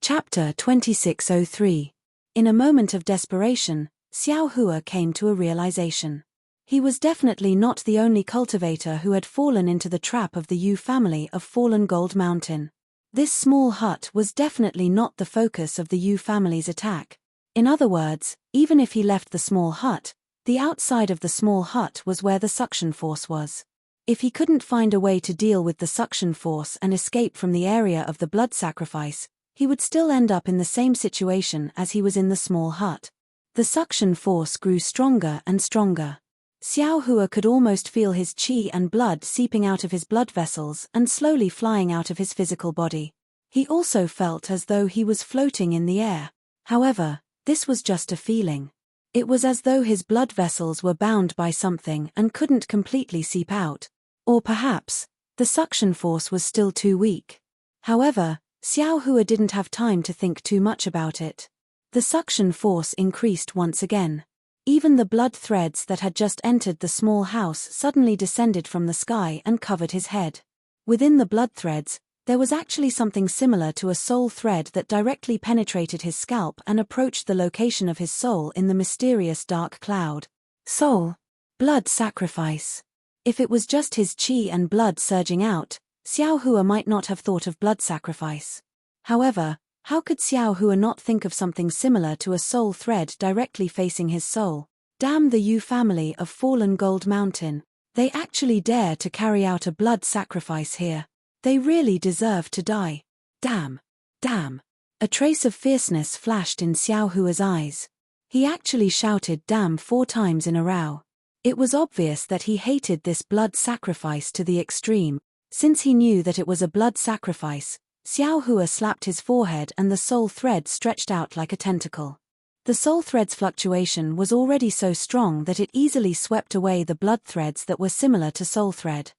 Chapter 2603. In a moment of desperation, Xiao Hua came to a realization. He was definitely not the only cultivator who had fallen into the trap of the Yu family of fallen Gold Mountain. This small hut was definitely not the focus of the Yu family's attack. In other words, even if he left the small hut, the outside of the small hut was where the suction force was. If he couldn't find a way to deal with the suction force and escape from the area of the blood sacrifice, he would still end up in the same situation as he was in the small hut. The suction force grew stronger and stronger. Xiao Hua could almost feel his qi and blood seeping out of his blood vessels and slowly flying out of his physical body. He also felt as though he was floating in the air. However, this was just a feeling. It was as though his blood vessels were bound by something and couldn't completely seep out. Or perhaps, the suction force was still too weak. However, Xiao Hua didn't have time to think too much about it. The suction force increased once again. Even the blood threads that had just entered the small house suddenly descended from the sky and covered his head. Within the blood threads, there was actually something similar to a soul thread that directly penetrated his scalp and approached the location of his soul in the mysterious dark cloud. Soul. Blood sacrifice. If it was just his qi and blood surging out, Xiao Hua might not have thought of blood sacrifice. However, how could Xiao Hua not think of something similar to a soul thread directly facing his soul? Damn the Yu family of fallen Gold Mountain. They actually dare to carry out a blood sacrifice here. They really deserve to die. Damn. Damn. A trace of fierceness flashed in Xiao Hua's eyes. He actually shouted damn 4 times in a row. It was obvious that he hated this blood sacrifice to the extreme. Since he knew that it was a blood sacrifice, Xiao Hua slapped his forehead and the soul thread stretched out like a tentacle. The soul thread's fluctuation was already so strong that it easily swept away the blood threads that were similar to soul thread.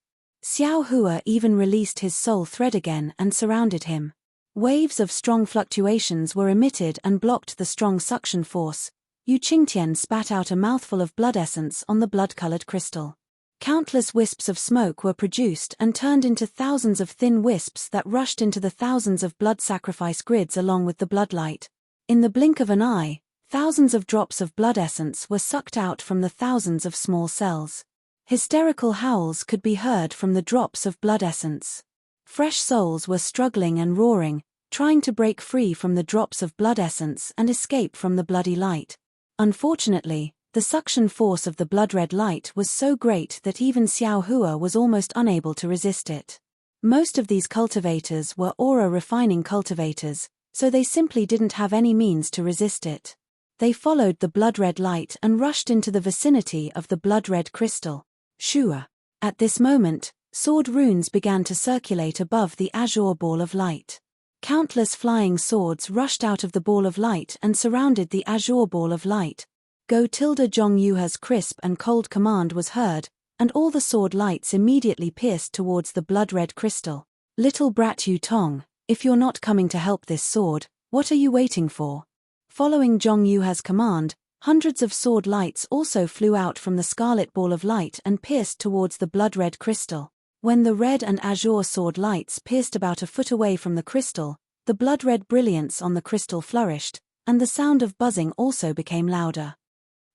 Xiao Hua even released his soul thread again and surrounded him. Waves of strong fluctuations were emitted and blocked the strong suction force. Yu Qingtian spat out a mouthful of blood essence on the blood-colored crystal. Countless wisps of smoke were produced and turned into thousands of thin wisps that rushed into the thousands of blood sacrifice grids along with the bloodlight. In the blink of an eye, thousands of drops of blood essence were sucked out from the thousands of small cells. Hysterical howls could be heard from the drops of blood essence. Fresh souls were struggling and roaring, trying to break free from the drops of blood essence and escape from the bloody light. Unfortunately, the suction force of the blood-red light was so great that even Xiao Hua was almost unable to resist it. Most of these cultivators were aura-refining cultivators, so they simply didn't have any means to resist it. They followed the blood-red light and rushed into the vicinity of the blood-red crystal. Shua. At this moment, sword runes began to circulate above the azure ball of light. Countless flying swords rushed out of the ball of light and surrounded the azure ball of light. Zhong Yuha's crisp and cold command was heard, and all the sword lights immediately pierced towards the blood-red crystal. Little brat Yu Tong, if you're not coming to help this sword, what are you waiting for? Following Zhong Yuha's command, hundreds of sword lights also flew out from the scarlet ball of light and pierced towards the blood-red crystal. When the red and azure sword lights pierced about a foot away from the crystal, the blood-red brilliance on the crystal flourished, and the sound of buzzing also became louder.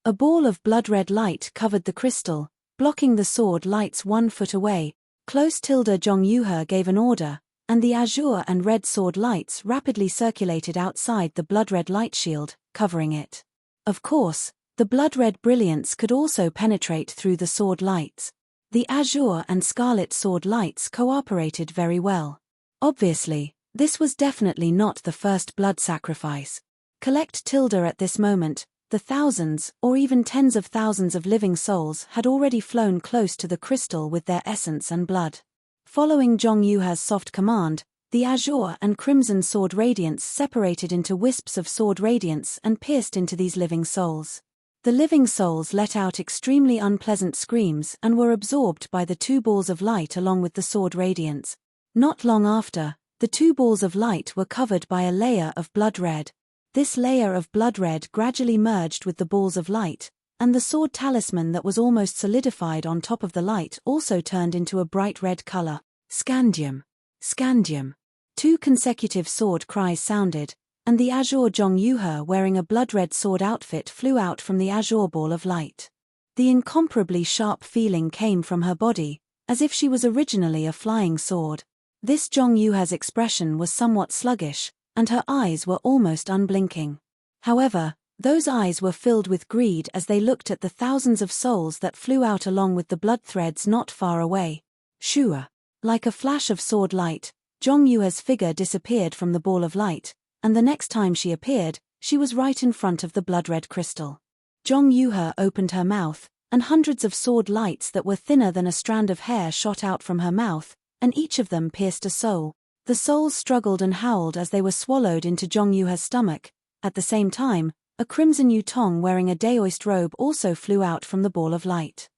A ball of blood-red light covered the crystal, blocking the sword lights 1 foot away. Zhong Yuha gave an order, and the azure and red sword lights rapidly circulated outside the blood-red light shield, covering it. Of course, the blood-red brilliance could also penetrate through the sword lights. The azure and scarlet sword lights cooperated very well. Obviously, this was definitely not the first blood sacrifice. At this moment, the thousands, or even tens of thousands of living souls had already flown close to the crystal with their essence and blood. Following Zhong Yuha's soft command, the azure and crimson sword radiance separated into wisps of sword radiance and pierced into these living souls. The living souls let out extremely unpleasant screams and were absorbed by the 2 balls of light along with the sword radiance. Not long after, the 2 balls of light were covered by a layer of blood red. This layer of blood red gradually merged with the balls of light, and the sword talisman that was almost solidified on top of the light also turned into a bright red color. Scandium. Scandium. 2 consecutive sword cries sounded, and the azure Zhong Yuhe wearing a blood-red sword outfit flew out from the azure ball of light. The incomparably sharp feeling came from her body, as if she was originally a flying sword. This Zhong Yuhe's expression was somewhat sluggish, and her eyes were almost unblinking. However, those eyes were filled with greed as they looked at the thousands of souls that flew out along with the blood threads not far away. Shua. Like a flash of sword light, Zhong Yuhe's figure disappeared from the ball of light, and the next time she appeared, she was right in front of the blood-red crystal. Zhong Yuhe opened her mouth, and hundreds of sword lights that were thinner than a strand of hair shot out from her mouth, and each of them pierced a soul. The souls struggled and howled as they were swallowed into Zhong Yuhe's stomach. At the same time, a crimson yutong wearing a daoist robe also flew out from the ball of light.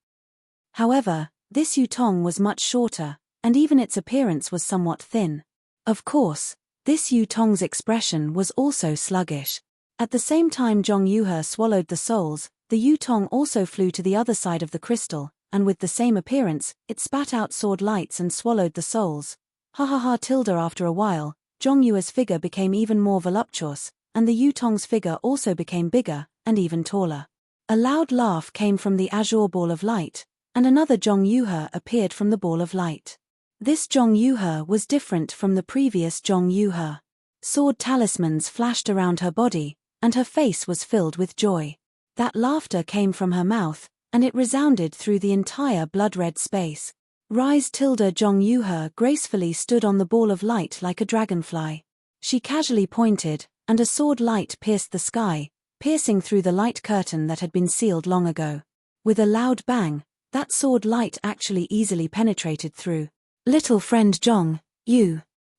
However, this yutong was much shorter, and even its appearance was somewhat thin. Of course, this yutong's expression was also sluggish. At the same time Zhong Yuhe swallowed the souls, the yutong also flew to the other side of the crystal, and with the same appearance, it spat out sword lights and swallowed the souls. Ha ha ha tilde. After a while, Zhong Yue's figure became even more voluptuous, and the yutong's figure also became bigger, and even taller. A loud laugh came from the azure ball of light, and another Zhong Yuhe appeared from the ball of light. This Zhong Yuhe was different from the previous Zhong Yuhe. Sword talismans flashed around her body, and her face was filled with joy. That laughter came from her mouth, and it resounded through the entire blood-red space. Rise tilde. Zhong Yuhe gracefully stood on the ball of light like a dragonfly. She casually pointed, and a sword light pierced the sky, piercing through the light curtain that had been sealed long ago. With a loud bang, that sword light actually easily penetrated through. Little friend Zhong,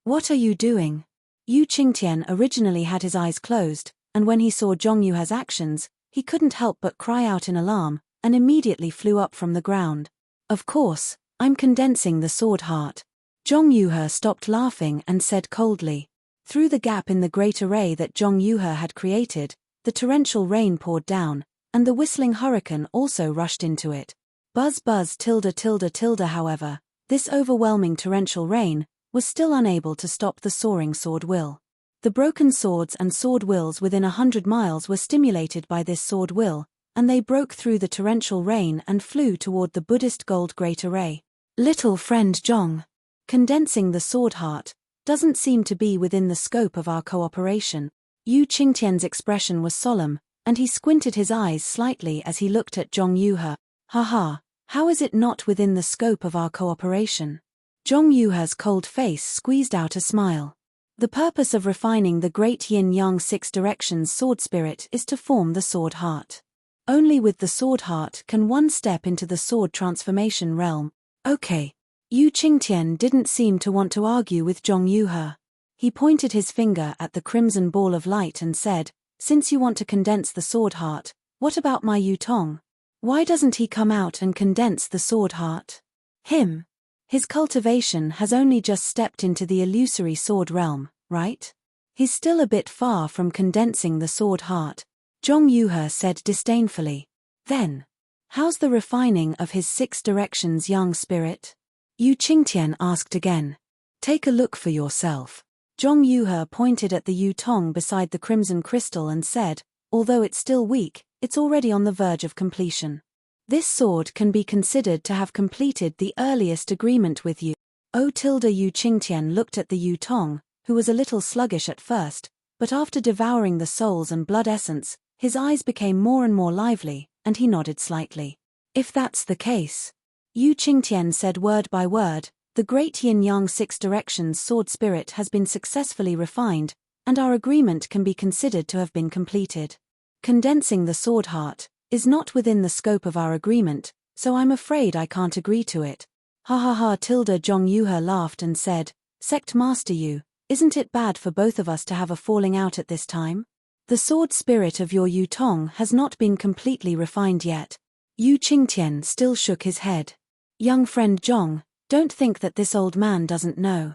what are you doing? Yu Qingtian originally had his eyes closed, and when he saw Zhong Yuhe's actions, he couldn't help but cry out in alarm, and immediately flew up from the ground. Of course, I'm condensing the sword heart. Zhong Yuhe stopped laughing and said coldly. Through the gap in the great array that Zhong Yuhe had created, the torrential rain poured down, and the whistling hurricane also rushed into it. Buzz buzz tilde tilde tilde. However, this overwhelming torrential rain was still unable to stop the soaring sword will. The broken swords and sword wills within 100 miles were stimulated by this sword will, and they broke through the torrential rain and flew toward the Buddhist gold great array. Little friend Zhong, condensing the sword heart doesn't seem to be within the scope of our cooperation. Yu Qingtian's expression was solemn, and he squinted his eyes slightly as he looked at Zhong Yuhe. Haha, how is it not within the scope of our cooperation? Zhong Yuhe's cold face squeezed out a smile. The purpose of refining the great yin-yang six directions sword spirit is to form the sword heart. Only with the sword heart can one step into the sword transformation realm. Okay. Yu Qingtian didn't seem to want to argue with Zhong Yuhe. He pointed his finger at the crimson ball of light and said, since you want to condense the sword heart, what about my yutong? Why doesn't he come out and condense the sword heart? Him. His cultivation has only just stepped into the illusory sword realm, right? He's still a bit far from condensing the sword heart, Zhong Yuhe said disdainfully. Then, how's the refining of his six directions yang spirit? Yu Qingtian asked again. Take a look for yourself. Zhong Yuhe pointed at the yutong beside the crimson crystal and said, although it's still weak, it's already on the verge of completion. This sword can be considered to have completed the earliest agreement with you. Yu Qingtian looked at the yutong, who was a little sluggish at first, but after devouring the souls and blood essence, his eyes became more and more lively, and he nodded slightly. If that's the case, Yu Qingtian said word by word, the great yin-yang six directions sword spirit has been successfully refined, and our agreement can be considered to have been completed. Condensing the sword heart is not within the scope of our agreement, so I'm afraid I can't agree to it. Ha ha ha tilde. Zhong Yuhe laughed and said, Sect Master Yu, isn't it bad for both of us to have a falling out at this time? The sword spirit of your yutong has not been completely refined yet. Yu Qingtian still shook his head. Young friend Zhong, don't think that this old man doesn't know.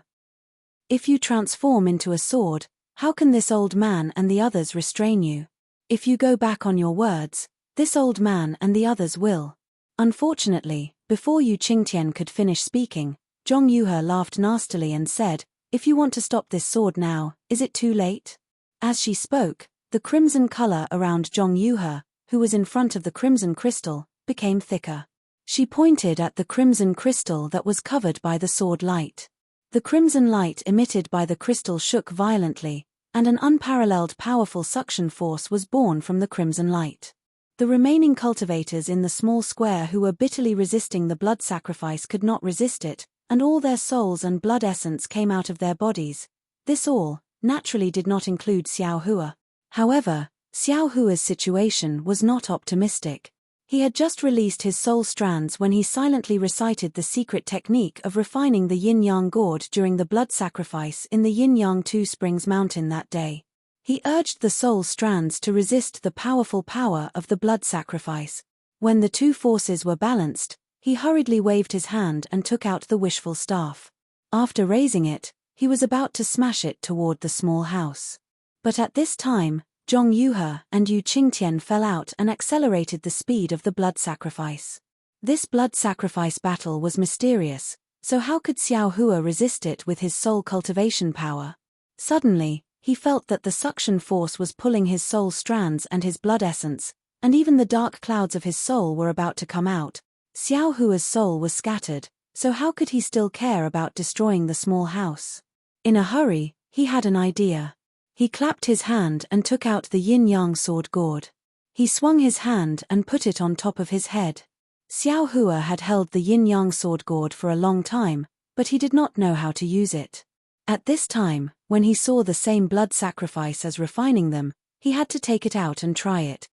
If you transform into a sword, how can this old man and the others restrain you? If you go back on your words, this old man and the others will. Unfortunately, before Yu Qingtian could finish speaking, Zhong Yuhe laughed nastily and said, if you want to stop this sword now, is it too late? As she spoke, the crimson color around Zhong Yuhe, who was in front of the crimson crystal, became thicker. She pointed at the crimson crystal that was covered by the sword light. The crimson light emitted by the crystal shook violently, and an unparalleled powerful suction force was born from the crimson light. The remaining cultivators in the small square who were bitterly resisting the blood sacrifice could not resist it, and all their souls and blood essence came out of their bodies. This all, naturally, did not include Xiao Hua. However, Xiao Hua's situation was not optimistic. He had just released his soul strands when he silently recited the secret technique of refining the yin-yang gourd during the blood sacrifice in the yin-yang Two Springs Mountain that day. He urged the soul strands to resist the powerful power of the blood sacrifice. When the two forces were balanced, he hurriedly waved his hand and took out the wishful staff. After raising it, he was about to smash it toward the small house. But at this time, Zhong Yuhe and Yu Qingtian fell out and accelerated the speed of the blood sacrifice. This blood sacrifice battle was mysterious, so how could Xiao Hua resist it with his soul cultivation power? Suddenly, he felt that the suction force was pulling his soul strands and his blood essence, and even the dark clouds of his soul were about to come out. Xiao Hua's soul was scattered, so how could he still care about destroying the small house? In a hurry, he had an idea. He clapped his hand and took out the yin-yang sword gourd. He swung his hand and put it on top of his head. Xiao Hua had held the yin-yang sword gourd for a long time, but he did not know how to use it. At this time, when he saw the same blood sacrifice as refining them, he had to take it out and try it.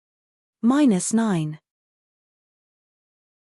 -9.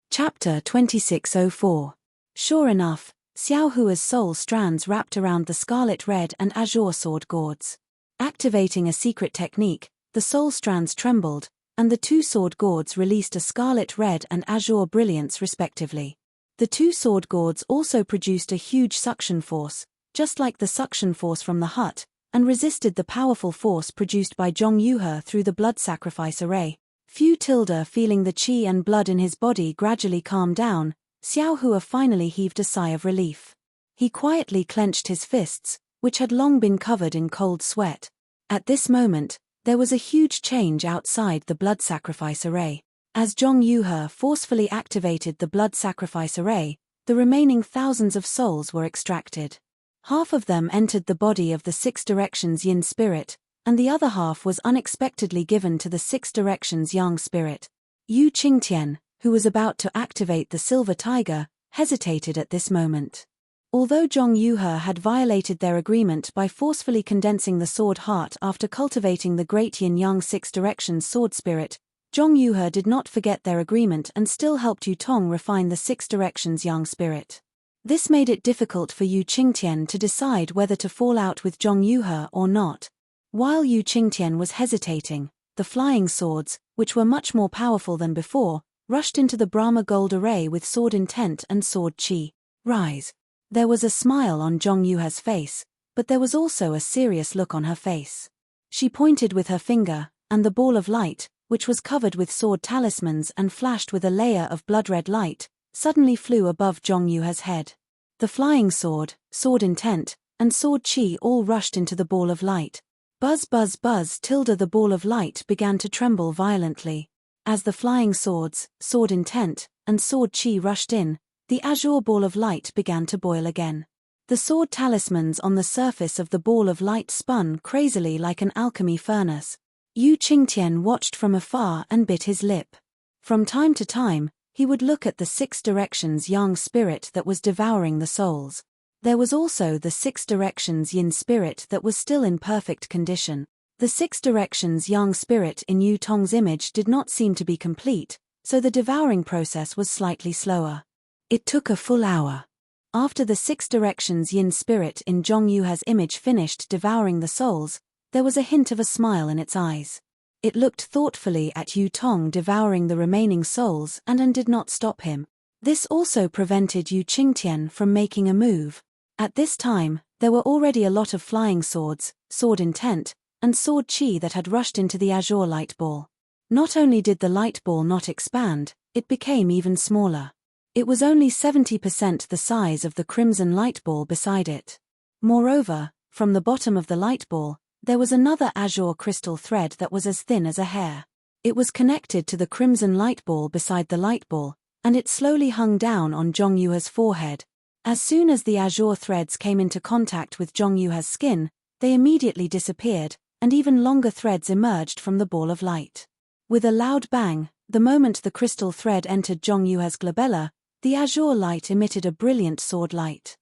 Chapter 2604. Sure enough, Xiao Hua's soul strands wrapped around the scarlet red and azure sword gourds. Activating a secret technique, the soul strands trembled, and the two sword gourds released a scarlet red and azure brilliance respectively. The two sword gourds also produced a huge suction force, just like the suction force from the hut, and resisted the powerful force produced by Zhong Yuhe through the blood sacrifice array. Feeling the qi and blood in his body gradually calm down, Xiao Hua finally heaved a sigh of relief. He quietly clenched his fists, which had long been covered in cold sweat. At this moment, there was a huge change outside the blood sacrifice array. As Zhong Yuhe forcefully activated the blood sacrifice array, the remaining thousands of souls were extracted. Half of them entered the body of the Six Directions Yin spirit, and the other half was unexpectedly given to the Six Directions Yang spirit. Yu Qingtian, who was about to activate the Silver Tiger, hesitated at this moment. Although Zhong Yuhe had violated their agreement by forcefully condensing the sword heart after cultivating the great yin-yang Six Directions sword spirit, Zhong Yuhe did not forget their agreement and still helped Yu Tong refine the Six Directions Yang spirit. This made it difficult for Yu Qingtian to decide whether to fall out with Zhong Yuhe or not. While Yu Qingtian was hesitating, the flying swords, which were much more powerful than before, rushed into the Brahma gold array with sword intent and sword qi. Rise. There was a smile on Zhong Yuhe's face, but there was also a serious look on her face. She pointed with her finger, and the ball of light, which was covered with sword talismans and flashed with a layer of blood-red light, suddenly flew above Zhong Yuhe's head. The flying sword, sword intent, and sword qi all rushed into the ball of light. Buzz buzz buzz the ball of light began to tremble violently. As the flying swords, sword intent, and sword qi rushed in, the azure ball of light began to boil again. The sword talismans on the surface of the ball of light spun crazily like an alchemy furnace. Yu Qingtian watched from afar and bit his lip. From time to time, he would look at the Six Directions Yang spirit that was devouring the souls. There was also the Six Directions Yin spirit that was still in perfect condition. The Six Directions Yang spirit in Yu Tong's image did not seem to be complete, so the devouring process was slightly slower. It took a full hour. After the Six Directions Yin spirit in Zhong Yuhe's image finished devouring the souls, there was a hint of a smile in its eyes. It looked thoughtfully at Yu Tong devouring the remaining souls and did not stop him. This also prevented Yu Qingtian from making a move. At this time, there were already a lot of flying swords, sword intent, and sword qi that had rushed into the azure light ball. Not only did the light ball not expand, it became even smaller. It was only 70% the size of the crimson light ball beside it. Moreover, from the bottom of the light ball, There was another azure crystal thread that was as thin as a hair. It was connected to the crimson light ball beside the light ball, and it slowly hung down on Zhong Yuhe's forehead. As soon as the azure threads came into contact with Zhong Yuhe's skin, they immediately disappeared, and even longer threads emerged from the ball of light. With a loud bang, the moment the crystal thread entered Zhong Yuhe's glabella, the azure light emitted a brilliant sword light.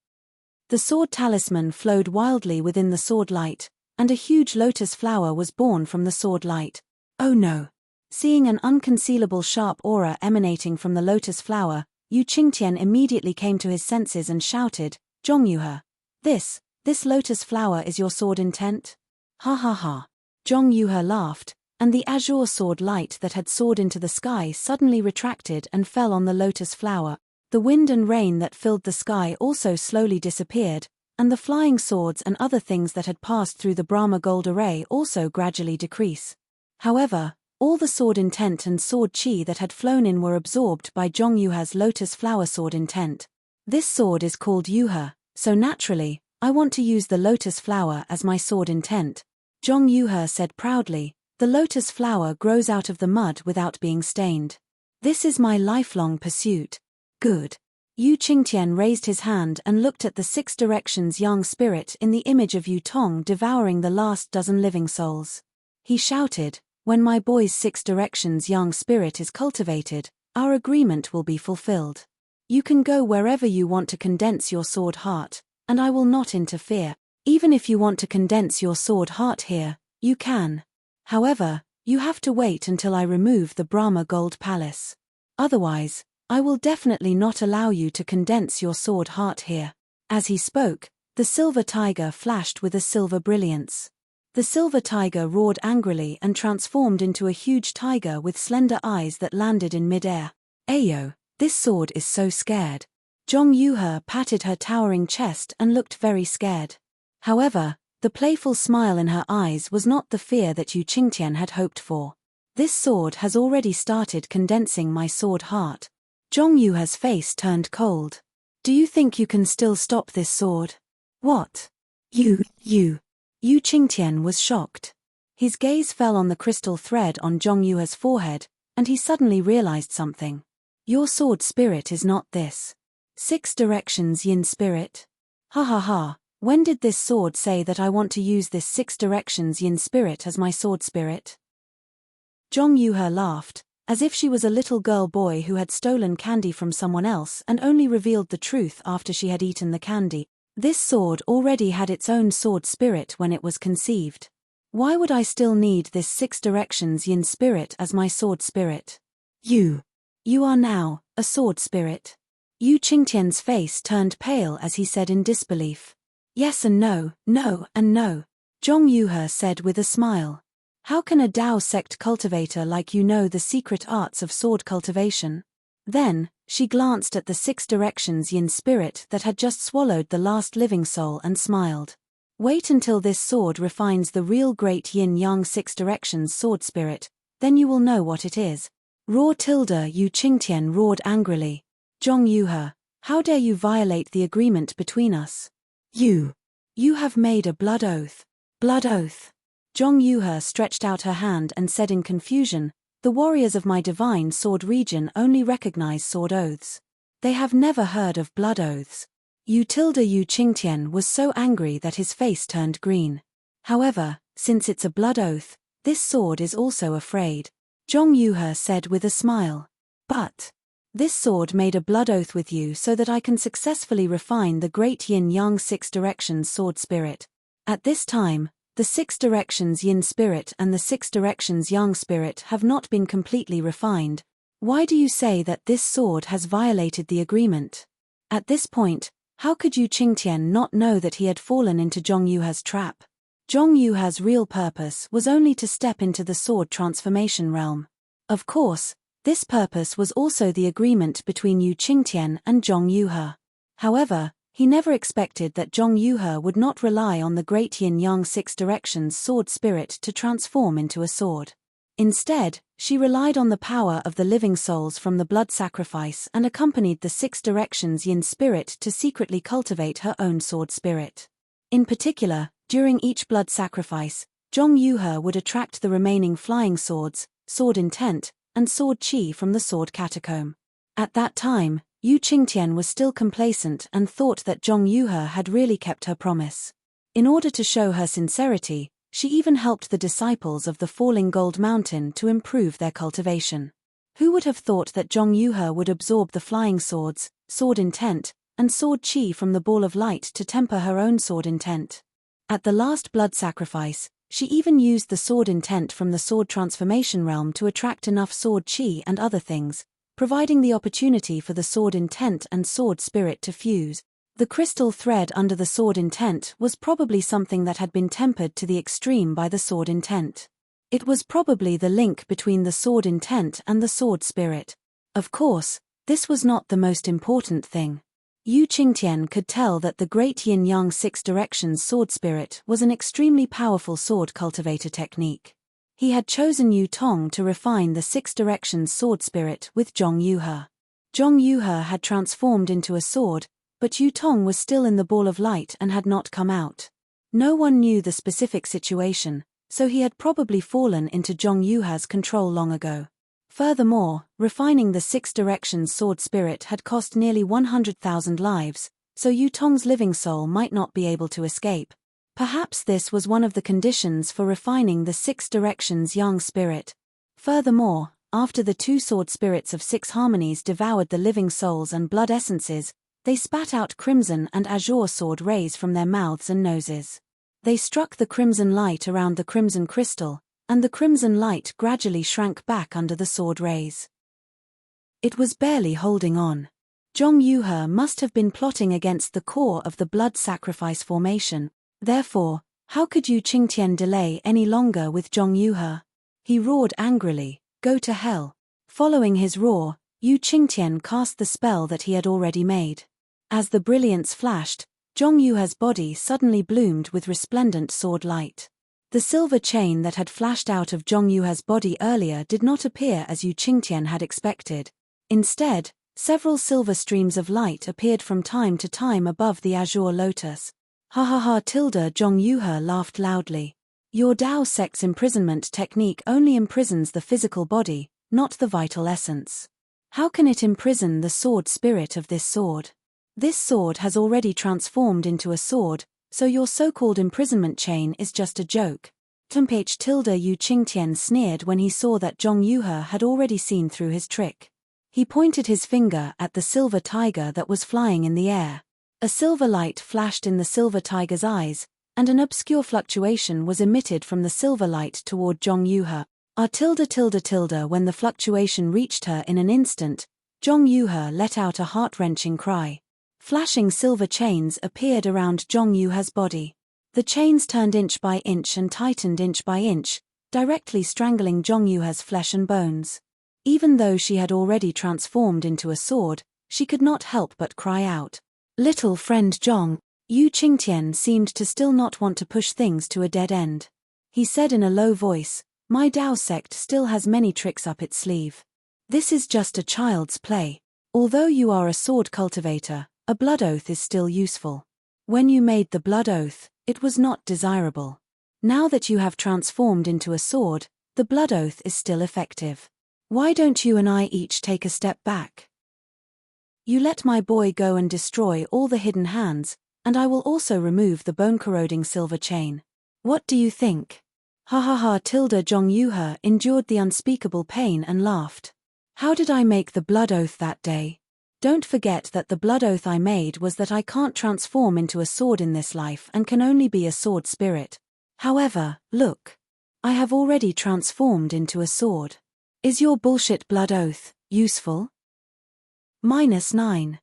The sword talisman flowed wildly within the sword light, and a huge lotus flower was born from the sword light. Oh no! Seeing an unconcealable sharp aura emanating from the lotus flower, Yu Qingtian immediately came to his senses and shouted, "Zhong Yuhe, this lotus flower is your sword intent?" Ha ha ha. Zhong Yuhe laughed, and the azure sword light that had soared into the sky suddenly retracted and fell on the lotus flower. The wind and rain that filled the sky also slowly disappeared, and the flying swords and other things that had passed through the Brahma gold array also gradually decrease. However, all the sword intent and sword chi that had flown in were absorbed by Zhong Yuhe's lotus flower sword intent. This sword is called Yuhe, so naturally, I want to use the lotus flower as my sword intent. Zhong Yuhe said proudly, the lotus flower grows out of the mud without being stained. This is my lifelong pursuit. Good. Yu Qingtian raised his hand and looked at the 6 directions yang spirit in the image of Yu Tong devouring the last dozen living souls. He shouted, when my boy's 6 directions yang spirit is cultivated, our agreement will be fulfilled. You can go wherever you want to condense your sword heart, and I will not interfere. Even if you want to condense your sword heart here, you can. However, you have to wait until I remove the Brahma Gold Palace. Otherwise, I will definitely not allow you to condense your sword heart here. As he spoke, the silver tiger flashed with a silver brilliance. The silver tiger roared angrily and transformed into a huge tiger with slender eyes that landed in mid-air. Ayo, this sword is so scared. Zhong Yuhe patted her towering chest and looked very scared. However, the playful smile in her eyes was not the fear that Yu Qingtian had hoped for. This sword has already started condensing my sword heart. Zhong Yuhe's face turned cold. Do you think you can still stop this sword? What? Yu Qingtian was shocked. His gaze fell on the crystal thread on Zhong Yuhe's forehead, and he suddenly realized something. Your sword spirit is not this 6 directions yin spirit? Ha ha ha, when did this sword say that I want to use this 6 directions yin spirit as my sword spirit? Zhong Yuhe laughed, as if she was a little girl boy who had stolen candy from someone else and only revealed the truth after she had eaten the candy. This sword already had its own sword spirit when it was conceived. Why would I still need this 6 directions yin spirit as my sword spirit? You are now a sword spirit. Yu Qingtian's face turned pale as he said in disbelief. Yes and no, no and no. Zhong Yuhe said with a smile. How can a Dao sect cultivator like you know the secret arts of sword cultivation? Then, she glanced at the 6 directions yin spirit that had just swallowed the last living soul and smiled. Wait until this sword refines the real great yin-yang 6 directions sword spirit, then you will know what it is. Yu Qingtian roared angrily. Zhong Yuhe, how dare you violate the agreement between us? You have made a blood oath. Blood oath. Zhong Yuhe stretched out her hand and said in confusion, the warriors of my divine sword region only recognize sword oaths. They have never heard of blood oaths. Yu Qingtian was so angry that his face turned green. However, since it's a blood oath, this sword is also afraid. Zhong Yuhe said with a smile. But this sword made a blood oath with you so that I can successfully refine the great yin-yang 6 directions sword spirit. At this time, the 6 directions yin spirit and the 6 directions yang spirit have not been completely refined. Why do you say that this sword has violated the agreement? At this point, how could Yu Qingtian not know that he had fallen into Zhong Yuhe's trap? Zhong Yuhe's real purpose was only to step into the sword transformation realm. Of course, this purpose was also the agreement between Yu Qingtian and Zhong Yuhe. However, he never expected that Zhong Yuhe would not rely on the great yin-yang 6 directions sword spirit to transform into a sword. Instead, she relied on the power of the living souls from the blood sacrifice and accompanied the 6 directions yin spirit to secretly cultivate her own sword spirit. In particular, during each blood sacrifice, Zhong Yuhe would attract the remaining flying swords, sword intent, and sword qi from the sword catacomb. At that time, Yu Qingtian was still complacent and thought that Zhong Yuhe had really kept her promise. In order to show her sincerity, she even helped the disciples of the Falling Gold Mountain to improve their cultivation. Who would have thought that Zhong Yuhe would absorb the flying swords, sword intent, and sword qi from the ball of light to temper her own sword intent? At the last blood sacrifice, she even used the sword intent from the sword transformation realm to attract enough sword qi and other things, providing the opportunity for the sword intent and sword spirit to fuse. The crystal thread under the sword intent was probably something that had been tempered to the extreme by the sword intent. It was probably the link between the sword intent and the sword spirit. Of course, this was not the most important thing. Yu Qingtian could tell that the great yin-yang six directions sword spirit was an extremely powerful sword cultivator technique. He had chosen Yu Tong to refine the six directions sword spirit with Zhong Yuhe. Zhong Yuhe had transformed into a sword, but Yu Tong was still in the ball of light and had not come out. No one knew the specific situation, so he had probably fallen into Zhong Yuhe's control long ago. Furthermore, refining the six directions sword spirit had cost nearly 100,000 lives, so Yu Tong's living soul might not be able to escape. Perhaps this was one of the conditions for refining the six directions yang spirit. Furthermore, after the two sword spirits of six harmonies devoured the living souls and blood essences, they spat out crimson and azure sword rays from their mouths and noses. They struck the crimson light around the crimson crystal, and the crimson light gradually shrank back under the sword rays. It was barely holding on. Zhong Yuhe must have been plotting against the core of the blood sacrifice formation. Therefore, how could Yu Qingtian delay any longer with Zhong Yuhe? He roared angrily, "Go to hell." Following his roar, Yu Qingtian cast the spell that he had already made. As the brilliance flashed, Zhong Yuhe's body suddenly bloomed with resplendent sword light. The silver chain that had flashed out of Zhong Yuhe's body earlier did not appear as Yu Qingtian had expected. Instead, several silver streams of light appeared from time to time above the azure lotus. Ha ha ha! Zhong Yuhe laughed loudly. Your Dao sect's imprisonment technique only imprisons the physical body, not the vital essence. How can it imprison the sword spirit of this sword? This sword has already transformed into a sword, so your so-called imprisonment chain is just a joke. Yu Qingtian sneered when he saw that Zhong Yuhe had already seen through his trick. He pointed his finger at the silver tiger that was flying in the air. A silver light flashed in the silver tiger's eyes, and an obscure fluctuation was emitted from the silver light toward Zhong Yuhe. When the fluctuation reached her in an instant, Zhong Yuhe let out a heart-wrenching cry. Flashing silver chains appeared around Zhong Yuhe's body. The chains turned inch by inch and tightened inch by inch, directly strangling Zhong Yuhe's flesh and bones. Even though she had already transformed into a sword, she could not help but cry out, "Little friend Zhong." Yu Qingtian seemed to still not want to push things to a dead end. He said in a low voice, "My Dao sect still has many tricks up its sleeve. This is just a child's play. Although you are a sword cultivator, a blood oath is still useful. When you made the blood oath, it was not desirable. Now that you have transformed into a sword, the blood oath is still effective. Why don't you and I each take a step back? You let my boy go and destroy all the hidden hands, and I will also remove the bone-corroding silver chain. What do you think?" Ha ha ha! Zhong Yuhe endured the unspeakable pain and laughed. "How did I make the blood oath that day? Don't forget that the blood oath I made was that I can't transform into a sword in this life and can only be a sword spirit. However, look. I have already transformed into a sword. Is your bullshit blood oath useful?" -9.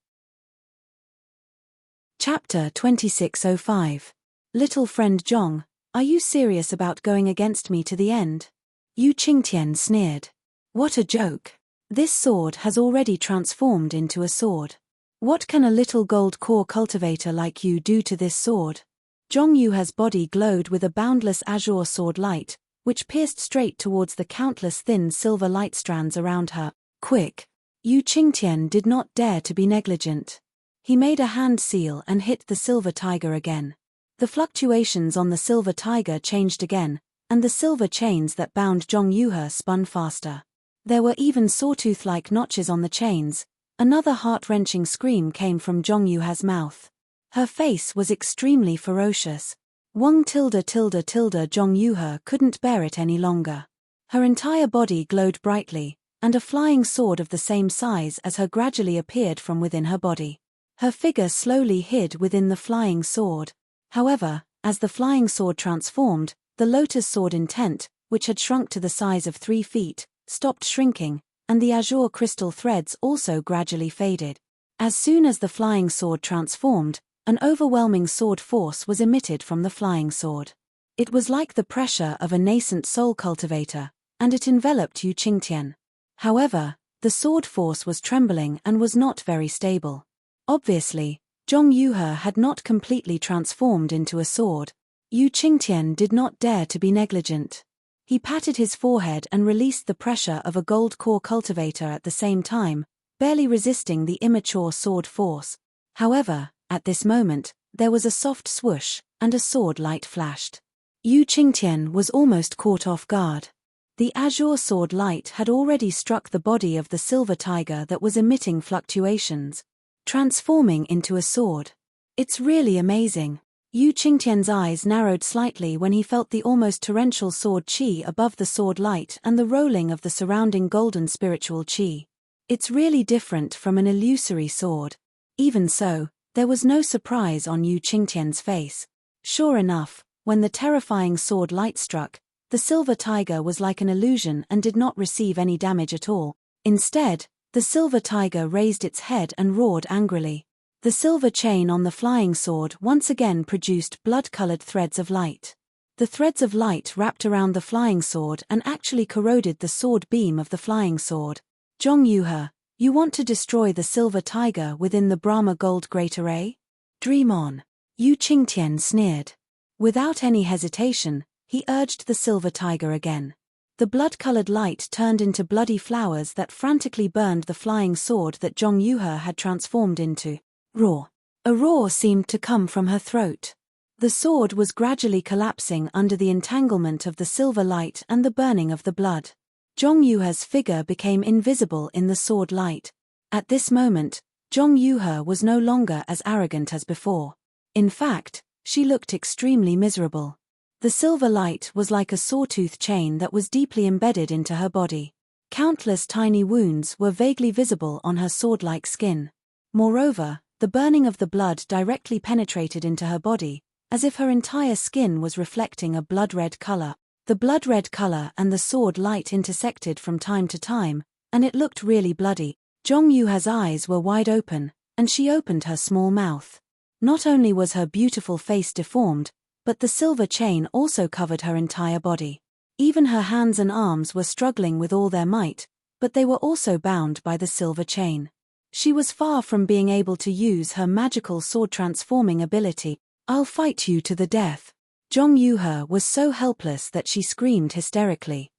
Chapter 2605. Little friend Zhong, are you serious about going against me to the end? Yu Qingtian sneered. What a joke. This sword has already transformed into a sword. What can a little gold core cultivator like you do to this sword? Zhong Yuhe's body glowed with a boundless azure sword light, which pierced straight towards the countless thin silver light strands around her. Quick! Yu Qingtian did not dare to be negligent. He made a hand seal and hit the silver tiger again. The fluctuations on the silver tiger changed again, and the silver chains that bound Zhong Yuhe spun faster. There were even sawtooth-like notches on the chains. Another heart-wrenching scream came from Zhong Yuhe's mouth. Her face was extremely ferocious. Zhong Yuhe couldn't bear it any longer. Her entire body glowed brightly, and a flying sword of the same size as her gradually appeared from within her body. Her figure slowly hid within the flying sword. However, as the flying sword transformed, the lotus sword intent, which had shrunk to the size of 3 feet, stopped shrinking, and the azure crystal threads also gradually faded. As soon as the flying sword transformed, an overwhelming sword force was emitted from the flying sword. It was like the pressure of a nascent soul cultivator, and it enveloped Yu Qingtian. However, the sword force was trembling and was not very stable. Obviously, Zhong Yuhe had not completely transformed into a sword. Yu Qingtian did not dare to be negligent. He patted his forehead and released the pressure of a gold core cultivator at the same time, barely resisting the immature sword force. However, at this moment, there was a soft swoosh, and a sword light flashed. Yu Qingtian was almost caught off guard. The azure sword light had already struck the body of the silver tiger that was emitting fluctuations, transforming into a sword. It's really amazing. Yu Qingtian's eyes narrowed slightly when he felt the almost torrential sword qi above the sword light and the rolling of the surrounding golden spiritual qi. It's really different from an illusory sword. Even so, there was no surprise on Yu Qingtian's face. Sure enough, when the terrifying sword light struck, the silver tiger was like an illusion and did not receive any damage at all. Instead, the silver tiger raised its head and roared angrily. The silver chain on the flying sword once again produced blood-colored threads of light. The threads of light wrapped around the flying sword and actually corroded the sword beam of the flying sword. Zhong Yuhe, you want to destroy the silver tiger within the Brahma Gold Great Array? Dream on. Yu Qingtian sneered. Without any hesitation, he urged the silver tiger again. The blood-colored light turned into bloody flowers that frantically burned the flying sword that Zhong Yuhe had transformed into. Roar. A roar seemed to come from her throat. The sword was gradually collapsing under the entanglement of the silver light and the burning of the blood. Zhong Yuhe's figure became invisible in the sword light. At this moment, Zhong Yuhe was no longer as arrogant as before. In fact, she looked extremely miserable. The silver light was like a sawtooth chain that was deeply embedded into her body. Countless tiny wounds were vaguely visible on her sword-like skin. Moreover, the burning of the blood directly penetrated into her body, as if her entire skin was reflecting a blood-red color. The blood-red color and the sword light intersected from time to time, and it looked really bloody. Zhong Yuhe's eyes were wide open, and she opened her small mouth. Not only was her beautiful face deformed, but the silver chain also covered her entire body. Even her hands and arms were struggling with all their might, but they were also bound by the silver chain. She was far from being able to use her magical sword-transforming ability. I'll fight you to the death. Zhong Yuhe was so helpless that she screamed hysterically.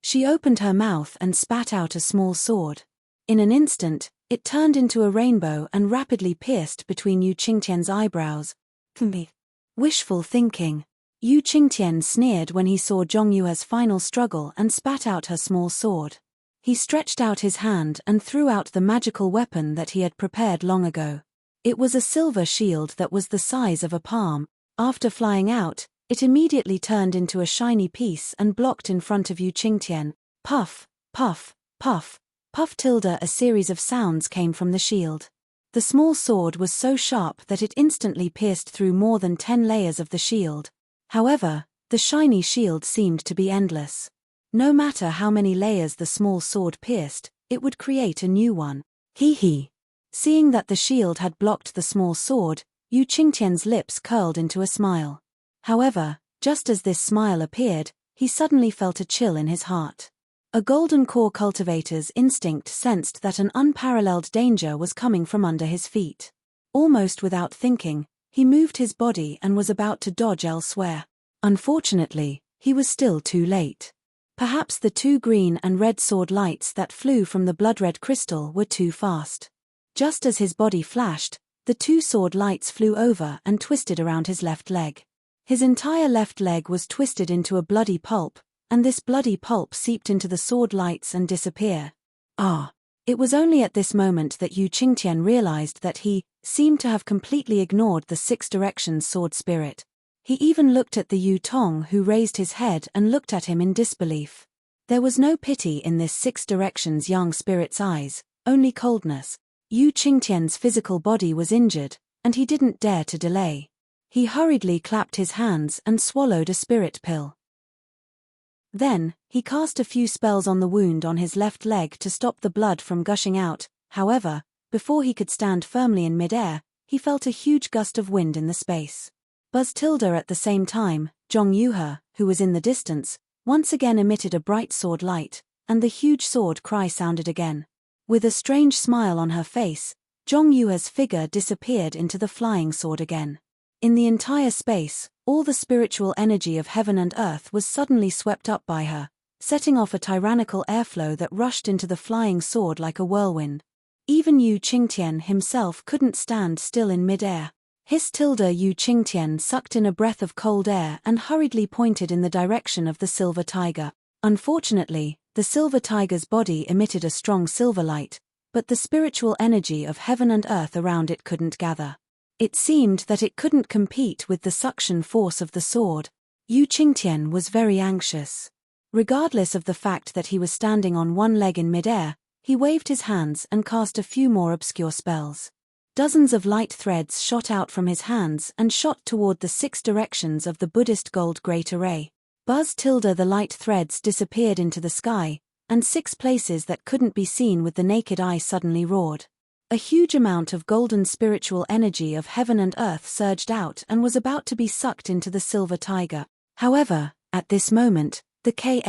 She opened her mouth and spat out a small sword. In an instant, it turned into a rainbow and rapidly pierced between Yu Qingtian's eyebrows. Wishful thinking. Yu Qingtian sneered when he saw Zhong Yuhe's final struggle and spat out her small sword. He stretched out his hand and threw out the magical weapon that he had prepared long ago. It was a silver shield that was the size of a palm. After flying out, it immediately turned into a shiny piece and blocked in front of Yu Qingtian. Puff, puff, puff, puff. A series of sounds came from the shield. The small sword was so sharp that it instantly pierced through more than 10 layers of the shield. However, the shiny shield seemed to be endless. No matter how many layers the small sword pierced, it would create a new one. Hee hee. Seeing that the shield had blocked the small sword, Yu Qingtian's lips curled into a smile. However, just as this smile appeared, he suddenly felt a chill in his heart. A golden core cultivator's instinct sensed that an unparalleled danger was coming from under his feet. Almost without thinking, he moved his body and was about to dodge elsewhere. Unfortunately, he was still too late. Perhaps the 2 green and red sword lights that flew from the blood-red crystal were too fast. Just as his body flashed, the 2 sword lights flew over and twisted around his left leg. His entire left leg was twisted into a bloody pulp, and this bloody pulp seeped into the sword lights and disappeared. Ah! It was only at this moment that Yu Qingtian realized that he seemed to have completely ignored the Six Directions sword spirit. He even looked at the Yu Tong, who raised his head and looked at him in disbelief. There was no pity in this Six Directions young spirit's eyes, only coldness. Yu Qingtian's physical body was injured, and he didn't dare to delay. He hurriedly clapped his hands and swallowed a spirit pill. Then, he cast a few spells on the wound on his left leg to stop the blood from gushing out. However, before he could stand firmly in midair, he felt a huge gust of wind in the space. At the same time, Zhong Yuhe, who was in the distance, once again emitted a bright sword light, and the huge sword cry sounded again. With a strange smile on her face, Zhong Yuhe's figure disappeared into the flying sword again. In the entire space, all the spiritual energy of heaven and earth was suddenly swept up by her, setting off a tyrannical airflow that rushed into the flying sword like a whirlwind. Even Yu Qingtian himself couldn't stand still in mid-air. Yu Qingtian sucked in a breath of cold air and hurriedly pointed in the direction of the silver tiger. Unfortunately, the silver tiger's body emitted a strong silver light, but the spiritual energy of heaven and earth around it couldn't gather. It seemed that it couldn't compete with the suction force of the sword. Yu Qingtian was very anxious. Regardless of the fact that he was standing on one leg in midair, he waved his hands and cast a few more obscure spells. Dozens of light threads shot out from his hands and shot toward the Six Directions of the Buddhist gold great array. The light threads disappeared into the sky, and 6 places that couldn't be seen with the naked eye suddenly roared. A huge amount of golden spiritual energy of heaven and earth surged out and was about to be sucked into the silver tiger. However, at this moment, the Ka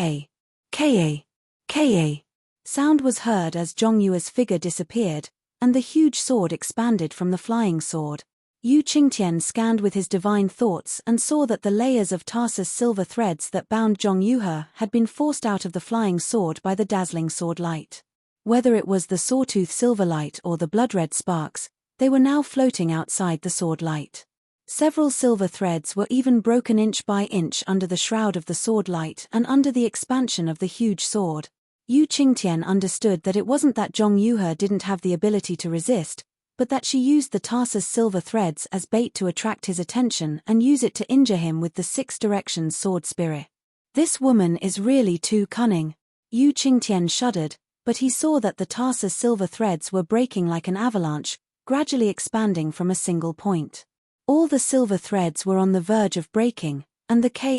sound was heard as Zhong Yue's figure disappeared, and the huge sword expanded from the flying sword. Yu Qingtian scanned with his divine thoughts and saw that the layers of Tarsus silver threads that bound Zhong Yuhe had been forced out of the flying sword by the dazzling sword light. Whether it was the sawtooth silver light or the blood-red sparks, they were now floating outside the sword light. Several silver threads were even broken inch by inch under the shroud of the sword light and under the expansion of the huge sword. Yu Qingtian understood that it wasn't that Zhong Yuhe didn't have the ability to resist, but that she used the Tarsus silver threads as bait to attract his attention and use it to injure him with the Six Directions sword spirit. This woman is really too cunning. Yu Qingtian shuddered, but he saw that the Tarsus silver threads were breaking like an avalanche, gradually expanding from a single point. All the silver threads were on the verge of breaking, and the Ka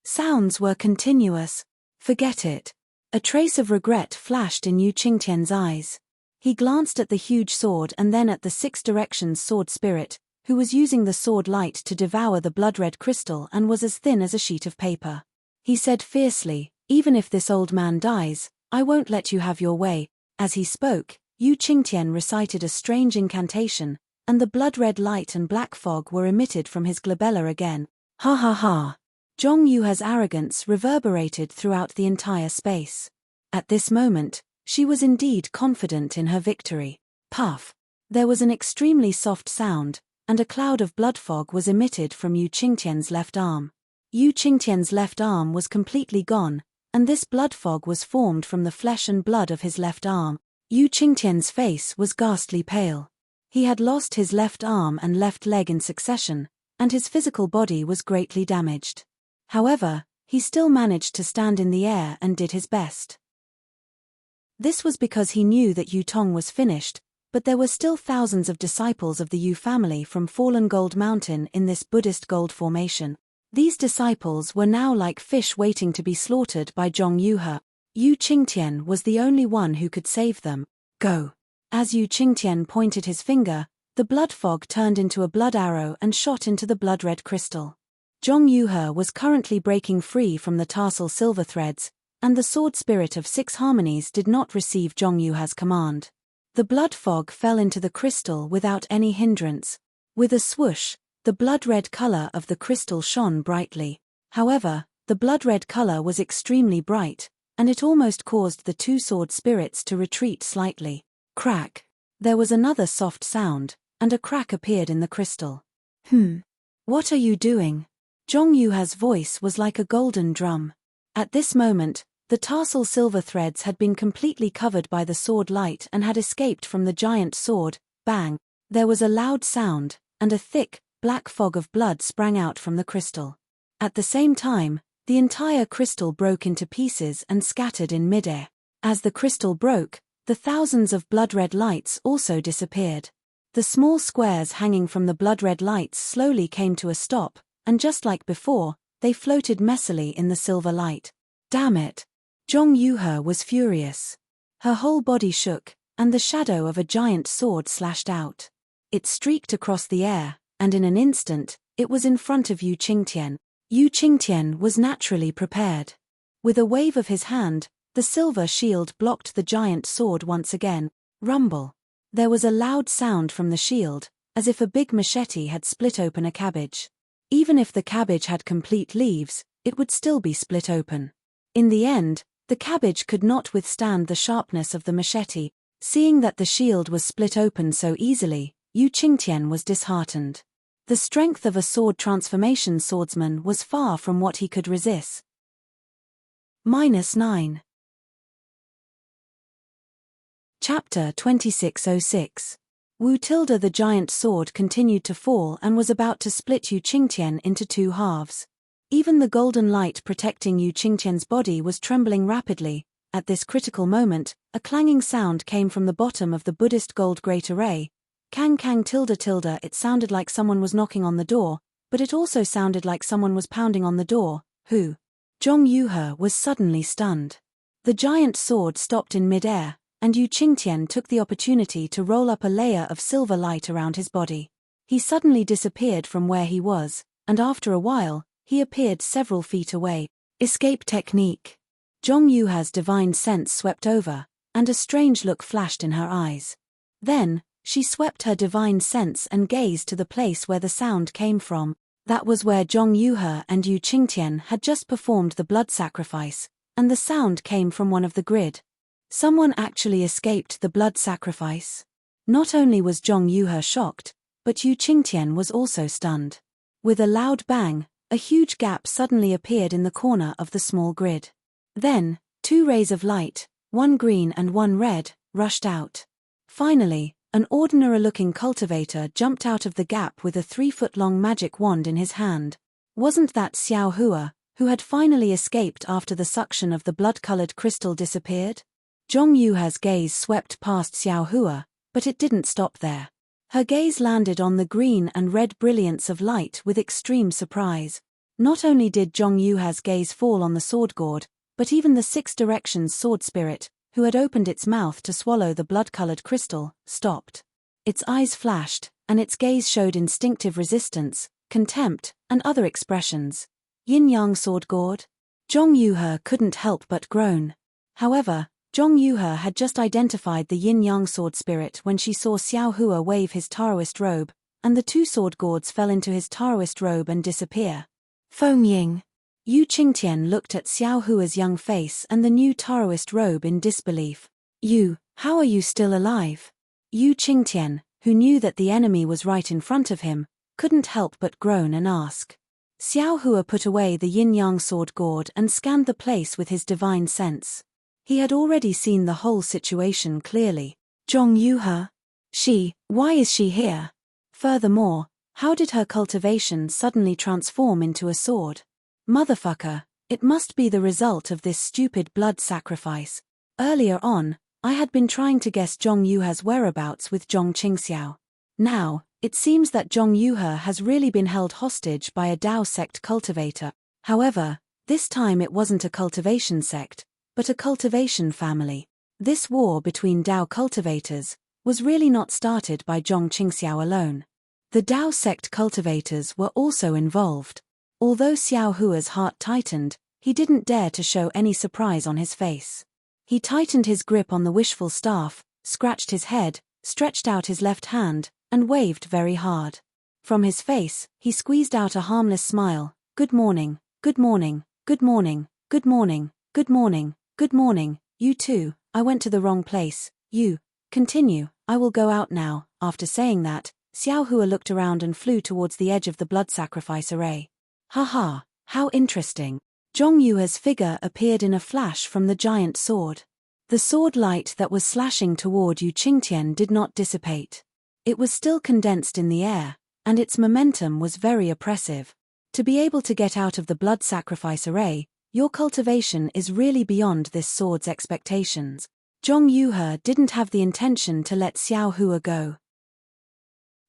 sounds were continuous. Forget it. A trace of regret flashed in Yu Qingtian's eyes. He glanced at the huge sword and then at the Six Directions sword spirit, who was using the sword light to devour the blood-red crystal and was as thin as a sheet of paper. He said fiercely, "Even if this old man dies, I won't let you have your way." As he spoke, Yu Qingtian recited a strange incantation, and the blood-red light and black fog were emitted from his glabella again. Ha ha ha! Zhong Yuhe's arrogance reverberated throughout the entire space. At this moment, she was indeed confident in her victory. Puff! There was an extremely soft sound, and a cloud of blood fog was emitted from Yu Qingtian's left arm. Yu Qingtian's left arm was completely gone, and this blood fog was formed from the flesh and blood of his left arm. Yu Qingtian's face was ghastly pale. He had lost his left arm and left leg in succession, and his physical body was greatly damaged. However, he still managed to stand in the air and did his best. This was because he knew that Yu Tong was finished, but there were still thousands of disciples of the Yu family from Fallen Gold Mountain in this Buddhist gold formation. These disciples were now like fish waiting to be slaughtered by Zhong Yuhe. Yu Qingtian was the only one who could save them. Go! As Yu Qingtian pointed his finger, the blood fog turned into a blood arrow and shot into the blood-red crystal. Zhong Yuhe was currently breaking free from the tarsal silver threads, and the sword spirit of 6 harmonies did not receive Zhong Yuhe's command. The blood fog fell into the crystal without any hindrance. With a swoosh, the blood-red color of the crystal shone brightly. However, the blood-red color was extremely bright, and it almost caused the 2 sword spirits to retreat slightly. Crack! There was another soft sound, and a crack appeared in the crystal. What are you doing? Zhong Yuha's voice was like a golden drum. At this moment, the tarsal silver threads had been completely covered by the sword light and had escaped from the giant sword. Bang! There was a loud sound, and a thick, black fog of blood sprang out from the crystal. At the same time, the entire crystal broke into pieces and scattered in midair. As the crystal broke, the thousands of blood-red lights also disappeared. The small squares hanging from the blood-red lights slowly came to a stop, and just like before, they floated messily in the silver light. Damn it! Zhong Yuhe was furious. Her whole body shook, and the shadow of a giant sword slashed out. It streaked across the air, and in an instant, it was in front of Yu Qingtian. Yu Qingtian was naturally prepared. With a wave of his hand, the silver shield blocked the giant sword once again. Rumble. There was a loud sound from the shield, as if a big machete had split open a cabbage. Even if the cabbage had complete leaves, it would still be split open. In the end, the cabbage could not withstand the sharpness of the machete. Seeing that the shield was split open so easily, Yu Qingtian was disheartened. The strength of a sword transformation swordsman was far from what he could resist. -9. Chapter 2606. Wu Tilda. The giant sword continued to fall and was about to split Yu Qingtian into two halves. Even the golden light protecting Yu Qingtian's body was trembling rapidly. At this critical moment, a clanging sound came from the bottom of the Buddhist gold great array. Kang kang tilde tilde. It sounded like someone was knocking on the door, but it also sounded like someone was pounding on the door. Who? Zhong Yuhe was suddenly stunned. The giant sword stopped in mid-air, and Yu Qingtian took the opportunity to roll up a layer of silver light around his body. He suddenly disappeared from where he was, and after a while, he appeared several feet away. Escape technique. Zhong Yuha's divine sense swept over, and a strange look flashed in her eyes. Then, she swept her divine sense and gazed to the place where the sound came from. That was where Zhong Yuhe and Yu Qingtian had just performed the blood sacrifice, and the sound came from one of the grid. Someone actually escaped the blood sacrifice. Not only was Zhong Yuhe shocked, but Yu Qingtian was also stunned. With a loud bang, a huge gap suddenly appeared in the corner of the small grid. Then, two rays of light, one green and one red, rushed out. Finally, an ordinary-looking cultivator jumped out of the gap with a 3-foot-long magic wand in his hand. Wasn't that Xiao Hua, who had finally escaped after the suction of the blood-colored crystal disappeared? Zhong Yuhe's gaze swept past Xiao Hua, but it didn't stop there. Her gaze landed on the green and red brilliance of light with extreme surprise. Not only did Zhong Yuhe's gaze fall on the sword gourd, but even the 6 Directions sword spirit, who had opened its mouth to swallow the blood-colored crystal, stopped. Its eyes flashed, and its gaze showed instinctive resistance, contempt, and other expressions. Yin-yang sword gourd? Zhong Yuhe couldn't help but groan. However, Zhong Yuhe had just identified the yin-yang sword spirit when she saw Xiao Hua wave his Taoist robe, and the 2 sword gourds fell into his Taoist robe and disappear. Feng Ying. Yu Qingtian looked at Xiao Hua's young face and the new Taoist robe in disbelief. You, how are you still alive? Yu Qingtian, who knew that the enemy was right in front of him, couldn't help but groan and ask. Xiao Hua put away the yin-yang sword gourd and scanned the place with his divine sense. He had already seen the whole situation clearly. Zhong Yuhe? Why is she here? Furthermore, how did her cultivation suddenly transform into a sword? Motherfucker, it must be the result of this stupid blood sacrifice. Earlier on, I had been trying to guess Zhong Yuhe's whereabouts with Zhong Qingxiao. Now, it seems that Zhong Yuhe has really been held hostage by a Dao sect cultivator. However, this time it wasn't a cultivation sect, but a cultivation family. This war between Dao cultivators was really not started by Zhong Qingxiao alone. The Dao sect cultivators were also involved. Although Xiao Hua's heart tightened, he didn't dare to show any surprise on his face. He tightened his grip on the wishful staff, scratched his head, stretched out his left hand, and waved very hard. From his face, he squeezed out a harmless smile. Good morning, good morning, good morning, good morning, good morning, good morning, you too. I went to the wrong place. You, continue, I will go out now. After saying that, Xiao Hua looked around and flew towards the edge of the blood sacrifice array. Haha, how interesting. Zhong Yuhe's figure appeared in a flash from the giant sword. The sword light that was slashing toward Yu Qingtian did not dissipate. It was still condensed in the air, and its momentum was very oppressive. To be able to get out of the blood sacrifice array, your cultivation is really beyond this sword's expectations. Zhong Yuhe didn't have the intention to let Xiao Hua go.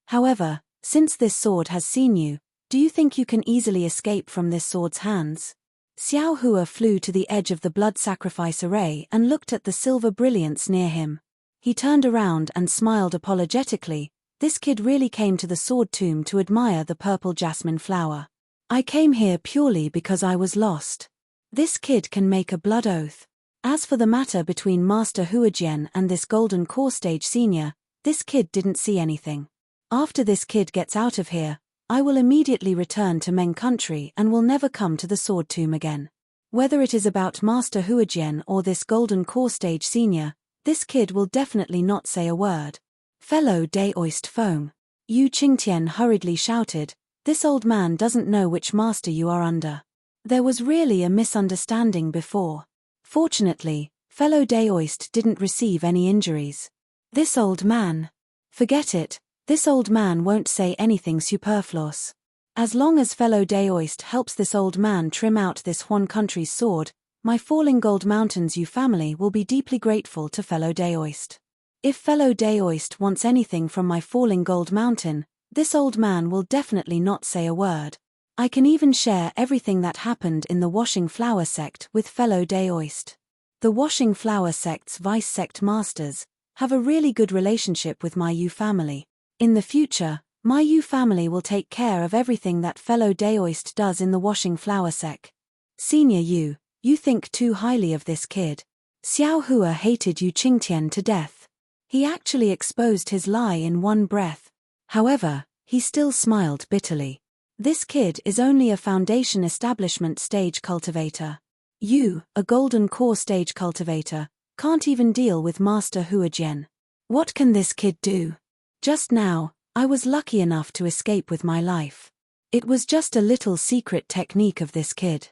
However, since this sword has seen you, do you think you can easily escape from this sword's hands? Xiao Hua flew to the edge of the blood sacrifice array and looked at the silver brilliance near him. He turned around and smiled apologetically. This kid really came to the sword tomb to admire the purple jasmine flower. I came here purely because I was lost. This kid can make a blood oath. As for the matter between Master Huajian and this golden core stage senior, this kid didn't see anything. After this kid gets out of here, I will immediately return to Meng country and will never come to the sword tomb again. Whether it is about Master Huajian or this golden core stage senior, this kid will definitely not say a word. Fellow Daoist Foam. Yu Qingtian hurriedly shouted, this old man doesn't know which master you are under. There was really a misunderstanding before. Fortunately, fellow Daoist didn't receive any injuries. This old man. Forget it. This old man won't say anything superfluous. As long as fellow Daoist helps this old man trim out this Huan country's sword, my Falling Gold Mountains Yu family will be deeply grateful to fellow Daoist. If fellow Daoist wants anything from my Falling Gold Mountain, this old man will definitely not say a word. I can even share everything that happened in the Washing Flower sect with fellow Daoist. The Washing Flower sect's vice sect masters have a really good relationship with my Yu family. In the future, my Yu family will take care of everything that fellow Daoist does in the Washing Flower sect. Senior Yu, you think too highly of this kid. Xiao Hua hated Yu Qingtian to death. He actually exposed his lie in one breath. However, he still smiled bitterly. This kid is only a foundation establishment stage cultivator. You, a golden core stage cultivator, can't even deal with Master Huajian. What can this kid do? Just now, I was lucky enough to escape with my life. It was just a little secret technique of this kid.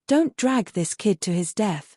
Don't drag this kid to his death.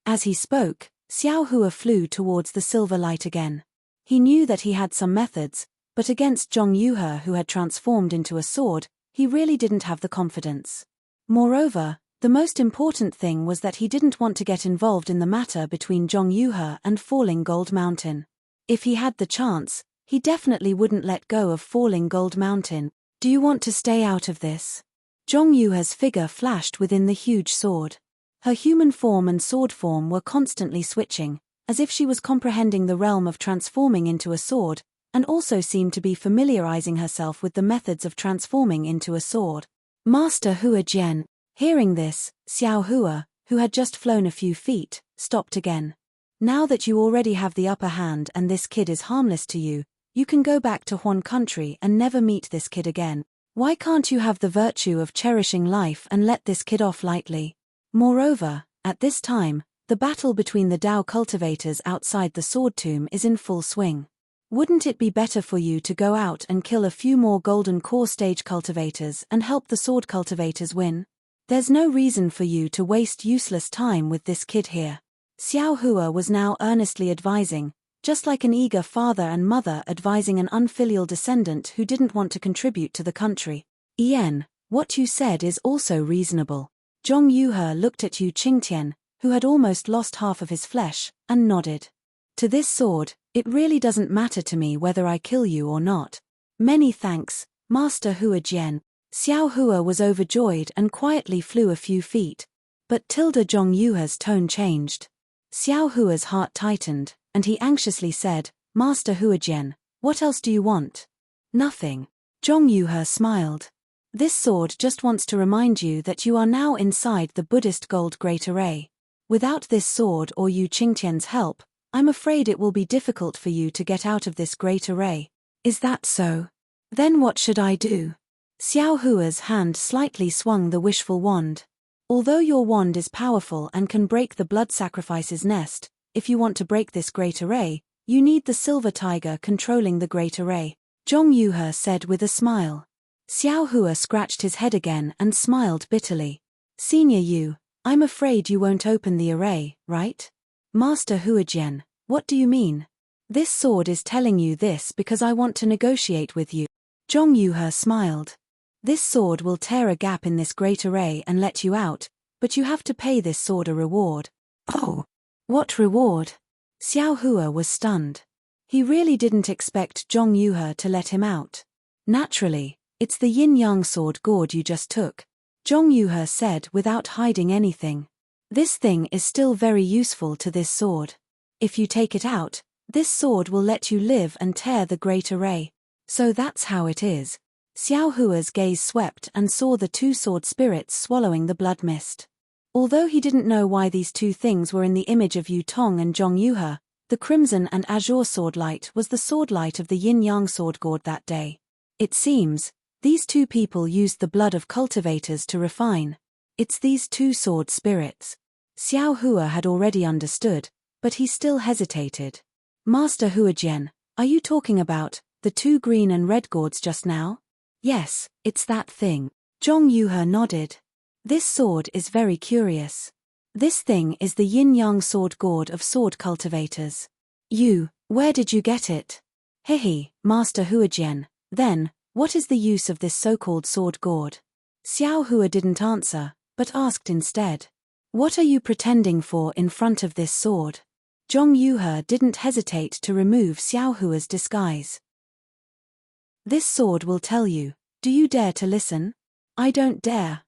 As he spoke, Xiao Hua flew towards the silver light again. He knew that he had some methods, but against Zhong Yuhe, who had transformed into a sword, he really didn't have the confidence. Moreover, the most important thing was that he didn't want to get involved in the matter between Zhong Yuhe and Falling Gold Mountain. If he had the chance, he definitely wouldn't let go of Falling Gold Mountain. Do you want to stay out of this? Zhong Yuhe's figure flashed within the huge sword. Her human form and sword form were constantly switching, as if she was comprehending the realm of transforming into a sword, and also seemed to be familiarizing herself with the methods of transforming into a sword. Master Huajian. Hearing this, Xiao Hua, who had just flown a few feet, stopped again. Now that you already have the upper hand and this kid is harmless to you, you can go back to Huan country and never meet this kid again. Why can't you have the virtue of cherishing life and let this kid off lightly? Moreover, at this time, the battle between the Dao cultivators outside the sword tomb is in full swing. Wouldn't it be better for you to go out and kill a few more golden core stage cultivators and help the sword cultivators win? There's no reason for you to waste useless time with this kid here. Xiao Hua was now earnestly advising, just like an eager father and mother advising an unfilial descendant who didn't want to contribute to the country. Ian, what you said is also reasonable. Zhong Yuhe looked at Yu Qingtian, who had almost lost half of his flesh, and nodded. To this sword, it really doesn't matter to me whether I kill you or not. Many thanks, Master Huajian. Xiao Hua was overjoyed and quietly flew a few feet. But Zhong Yuhe's tone changed. Xiao Hua's heart tightened, and he anxiously said, Master Huajian, what else do you want? Nothing. Zhong Yuhe smiled. This sword just wants to remind you that you are now inside the Buddhist Gold Great Array. Without this sword or Yu Qingtian's help, I'm afraid it will be difficult for you to get out of this great array. Is that so? Then what should I do? Xiao Hua's hand slightly swung the wishful wand. Although your wand is powerful and can break the blood sacrifice's nest, if you want to break this great array, you need the silver tiger controlling the great array. Zhong Yuhe said with a smile. Xiao Hua scratched his head again and smiled bitterly. Senior Yu, I'm afraid you won't open the array, right? Master Huajian, what do you mean? This sword is telling you this because I want to negotiate with you. Zhong Yuhe smiled. This sword will tear a gap in this great array and let you out, but you have to pay this sword a reward. Oh! What reward? Xiao Hua was stunned. He really didn't expect Zhong Yuhe to let him out. Naturally, it's the yin-yang sword gourd you just took, Zhong Yuhe said without hiding anything. This thing is still very useful to this sword. If you take it out, this sword will let you live and tear the great array. So that's how it is. Xiao Hua's gaze swept and saw the two sword spirits swallowing the blood mist. Although he didn't know why these two things were in the image of Yu Tong and Zhong Yuhe, the crimson and azure sword light was the sword light of the yin-yang sword gourd that day. It seems, these two people used the blood of cultivators to refine. It's these two sword spirits. Xiao Hua had already understood, but he still hesitated. Master Huajian, are you talking about the two green and red gourds just now? Yes, it's that thing. Zhong Yuhe nodded. This sword is very curious. This thing is the yin-yang sword gourd of sword cultivators. Where did you get it? Hehe, Master Huajian, then, what is the use of this so-called sword gourd? Xiao Hua didn't answer, but asked instead. What are you pretending for in front of this sword? Zhong Yuhe didn't hesitate to remove Xiao Hua's disguise. This sword will tell you. Do you dare to listen? I don't dare,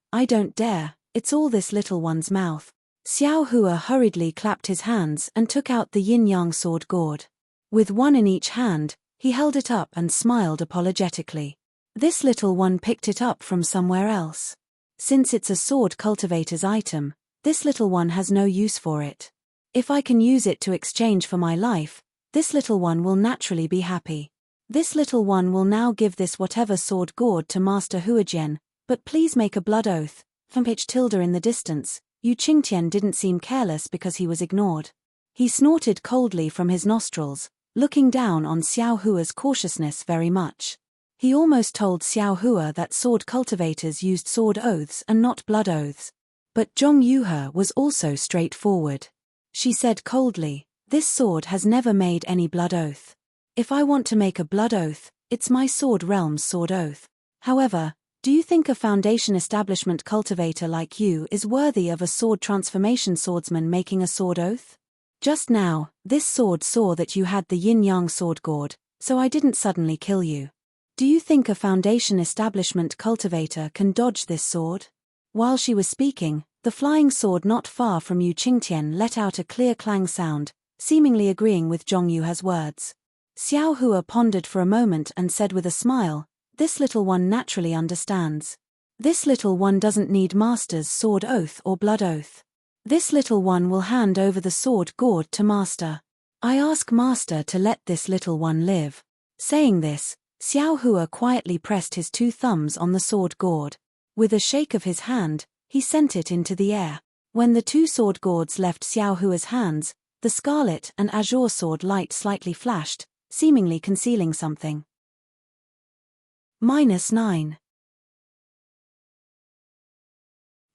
it's all this little one's mouth. Xiao Hua hurriedly clapped his hands and took out the yin-yang sword gourd. With one in each hand, he held it up and smiled apologetically. This little one picked it up from somewhere else. Since it's a sword cultivator's item, this little one has no use for it. If I can use it to exchange for my life, this little one will naturally be happy. This little one will now give this whatever sword gourd to Master Huajian, but please make a blood oath. From Tilda in the distance, Yu Qingtian didn't seem careless because he was ignored. He snorted coldly from his nostrils, looking down on Xiao Hua's cautiousness very much. He almost told Xiao Hua that sword cultivators used sword oaths and not blood oaths. But Zhong Yuhe was also straightforward. She said coldly, this sword has never made any blood oath. If I want to make a blood oath, it's my sword realm's sword oath. However, do you think a foundation establishment cultivator like you is worthy of a sword transformation swordsman making a sword oath? Just now, this sword saw that you had the yin-yang sword gourd, so I didn't suddenly kill you. Do you think a foundation establishment cultivator can dodge this sword? While she was speaking, the flying sword not far from Yu Qingtian let out a clear clang sound, seemingly agreeing with Zhong Yuhe's words. Xiao Hua pondered for a moment and said with a smile, this little one naturally understands. This little one doesn't need Master's sword oath or blood oath. This little one will hand over the sword gourd to Master. I ask Master to let this little one live. Saying this, Xiao Hua quietly pressed his two thumbs on the sword gourd. With a shake of his hand, he sent it into the air. When the two sword gourds left Xiao Hua's hands, the scarlet and azure sword light slightly flashed, seemingly concealing something. -9.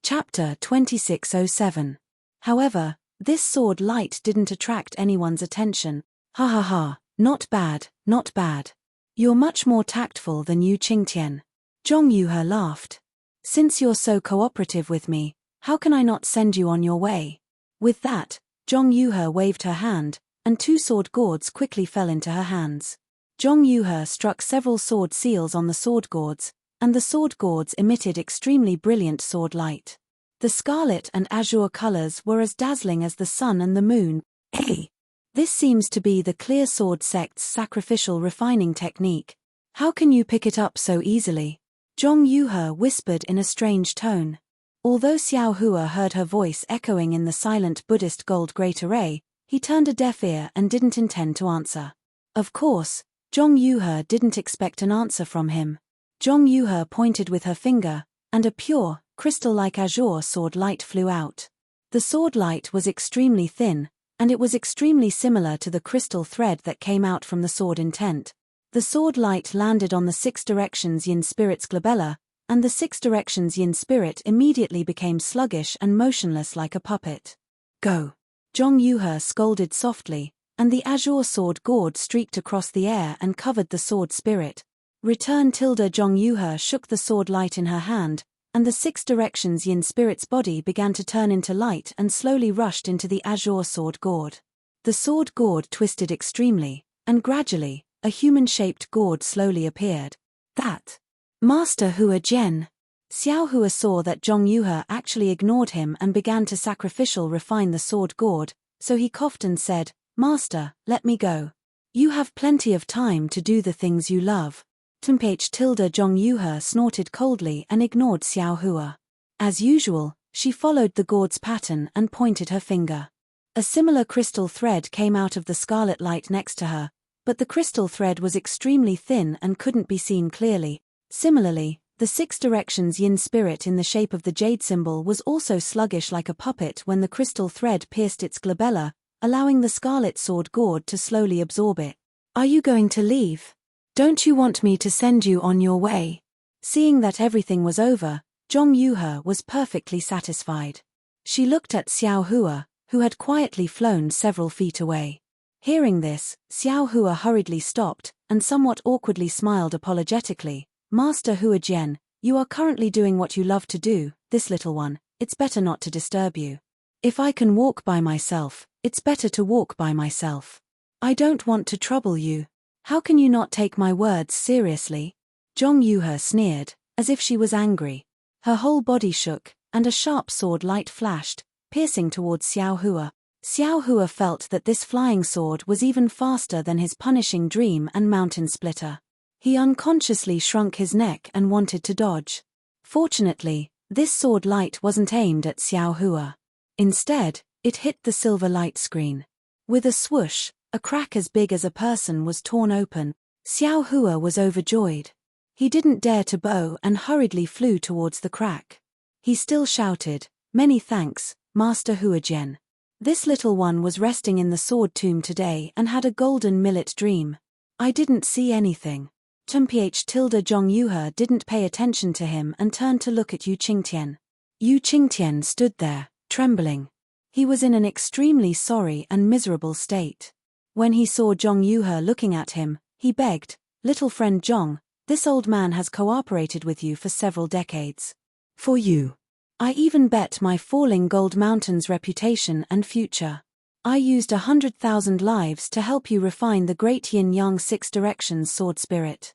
Chapter 2607. However, this sword light didn't attract anyone's attention. Ha ha ha, not bad, not bad. You're much more tactful than Yu Qingtian. Zhong Yuhe laughed. Since you're so cooperative with me, how can I not send you on your way? With that, Zhong Yuhe waved her hand, and two sword gourds quickly fell into her hands. Zhong Yuhe struck several sword seals on the sword gourds, and the sword gourds emitted extremely brilliant sword light. The scarlet and azure colors were as dazzling as the sun and the moon. Hey! This seems to be the clear sword sect's sacrificial refining technique. How can you pick it up so easily? Zhong Yuhe whispered in a strange tone. Although Xiao Hua heard her voice echoing in the silent Buddhist gold great array, he turned a deaf ear and didn't intend to answer. Of course, Zhong Yuhe didn't expect an answer from him. Zhong Yuhe pointed with her finger, and a pure, crystal-like azure sword light flew out. The sword light was extremely thin, and it was extremely similar to the crystal thread that came out from the sword intent. The sword light landed on the 6 directions yin spirit's glabella, and the 6 directions yin spirit immediately became sluggish and motionless like a puppet. Go! Zhong Yuhe scolded softly, and the azure sword gourd streaked across the air and covered the sword spirit. Return. Zhong Yuhe shook the sword light in her hand, and the 6 directions yin spirit's body began to turn into light and slowly rushed into the azure sword gourd. The sword gourd twisted extremely, and gradually, a human-shaped gourd slowly appeared. That Master Hua Jian. Xiao Hua saw that Zhong Yuhe actually ignored him and began to sacrificial refine the sword gourd, so he coughed and said, Master, let me go. You have plenty of time to do the things you love. Zhong Yuhe snorted coldly and ignored Xiao Hua. As usual, she followed the gourd's pattern and pointed her finger. A similar crystal thread came out of the scarlet light next to her, but the crystal thread was extremely thin and couldn't be seen clearly. Similarly, the 6 directions yin spirit in the shape of the jade symbol was also sluggish like a puppet when the crystal thread pierced its glabella, allowing the scarlet sword gourd to slowly absorb it. Are you going to leave? Don't you want me to send you on your way? Seeing that everything was over, Zhong Yuhe was perfectly satisfied. She looked at Xiao Hua, who had quietly flown several feet away. Hearing this, Xiao Hua hurriedly stopped, and somewhat awkwardly smiled apologetically. Master Hua Jian, you are currently doing what you love to do, this little one, it's better not to disturb you. If I can walk by myself, it's better to walk by myself. I don't want to trouble you. How can you not take my words seriously? Zhong Yuhe sneered, as if she was angry. Her whole body shook, and a sharp sword light flashed, piercing towards Xiao Hua. Xiao Hua felt that this flying sword was even faster than his punishing dream and mountain splitter. He unconsciously shrunk his neck and wanted to dodge. Fortunately, this sword light wasn't aimed at Xiao Hua. Instead, it hit the silver light screen. With a swoosh, a crack as big as a person was torn open. Xiao Hua was overjoyed. He didn't dare to bow and hurriedly flew towards the crack. He still shouted, Many thanks, Master Hua Jian. This little one was resting in the sword tomb today and had a golden millet dream. I didn't see anything. Zhong Yuhe didn't pay attention to him and turned to look at Yu Qingtian. Yu Qingtian stood there, trembling. He was in an extremely sorry and miserable state. When he saw Zhong Yuhe looking at him, he begged, Little friend Zhong, this old man has cooperated with you for several decades. For you. I even bet my falling gold mountain's reputation and future. I used 100,000 lives to help you refine the great yin-yang 6 directions sword spirit.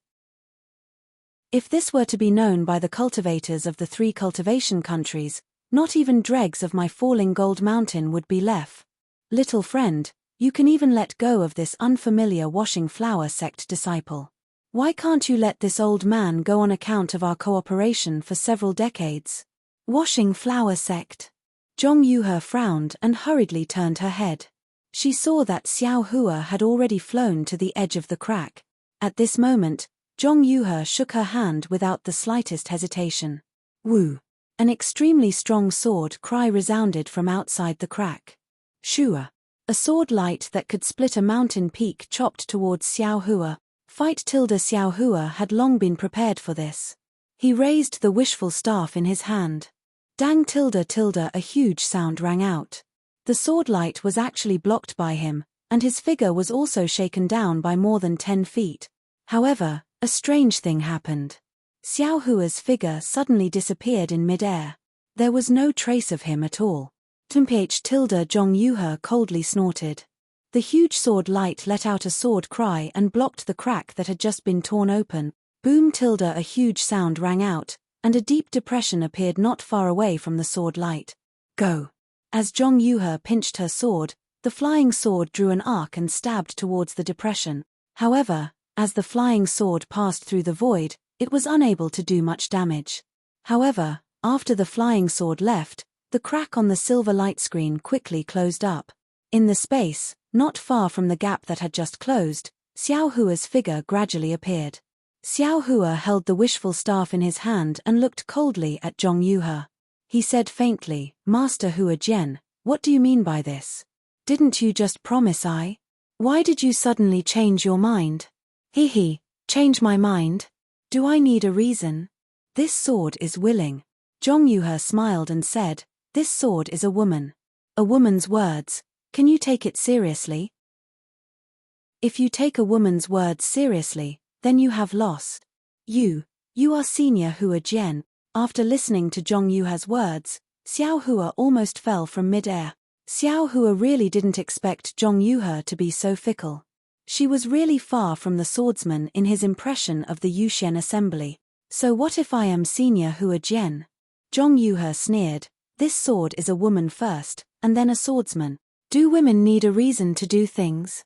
If this were to be known by the cultivators of the 3 cultivation countries, not even dregs of my falling gold mountain would be left. Little friend, you can even let go of this unfamiliar washing flower sect disciple. Why can't you let this old man go on account of our cooperation for several decades? Washing flower sect. Zhong Yuhe frowned and hurriedly turned her head. She saw that Xiao Hua had already flown to the edge of the crack. At this moment, Zhong Yuhe shook her hand without the slightest hesitation. Woo! An extremely strong sword cry resounded from outside the crack. Shua! A sword light that could split a mountain peak chopped towards Xiao Hua. Xiao Hua had long been prepared for this. He raised the wishful staff in his hand. Dang! A huge sound rang out. The sword light was actually blocked by him, and his figure was also shaken down by more than 10 feet. However, a strange thing happened. Xiao Hua's figure suddenly disappeared in mid-air. There was no trace of him at all. Zhong Yuhe coldly snorted. The huge sword light let out a sword cry and blocked the crack that had just been torn open. Boom! A huge sound rang out, and a deep depression appeared not far away from the sword light. Go! As Zhong Yuhe pinched her sword, the flying sword drew an arc and stabbed towards the depression. However, as the flying sword passed through the void, it was unable to do much damage. However, after the flying sword left, the crack on the silver light screen quickly closed up. In the space, not far from the gap that had just closed, Xiao Hua's figure gradually appeared. Xiao Hua held the wishful staff in his hand and looked coldly at Zhong Yuhe. He said faintly, Master Hua Jian, what do you mean by this? Didn't you just promise I? Why did you suddenly change your mind? He, Change my mind? Do I need a reason? This sword is willing. Zhong Yuhe smiled and said, this sword is a woman. A woman's words. Can you take it seriously? If you take a woman's words seriously, then you have lost. You are senior Hua Jian. After listening to Zhong Yuhe's words, Xiao Hua almost fell from mid-air. Xiao Hua really didn't expect Zhong Yuhe to be so fickle. She was really far from the swordsman in his impression of the Yuxian assembly. So what if I am senior Hua Jian? Zhong Yuhe sneered, this sword is a woman first, and then a swordsman. Do women need a reason to do things?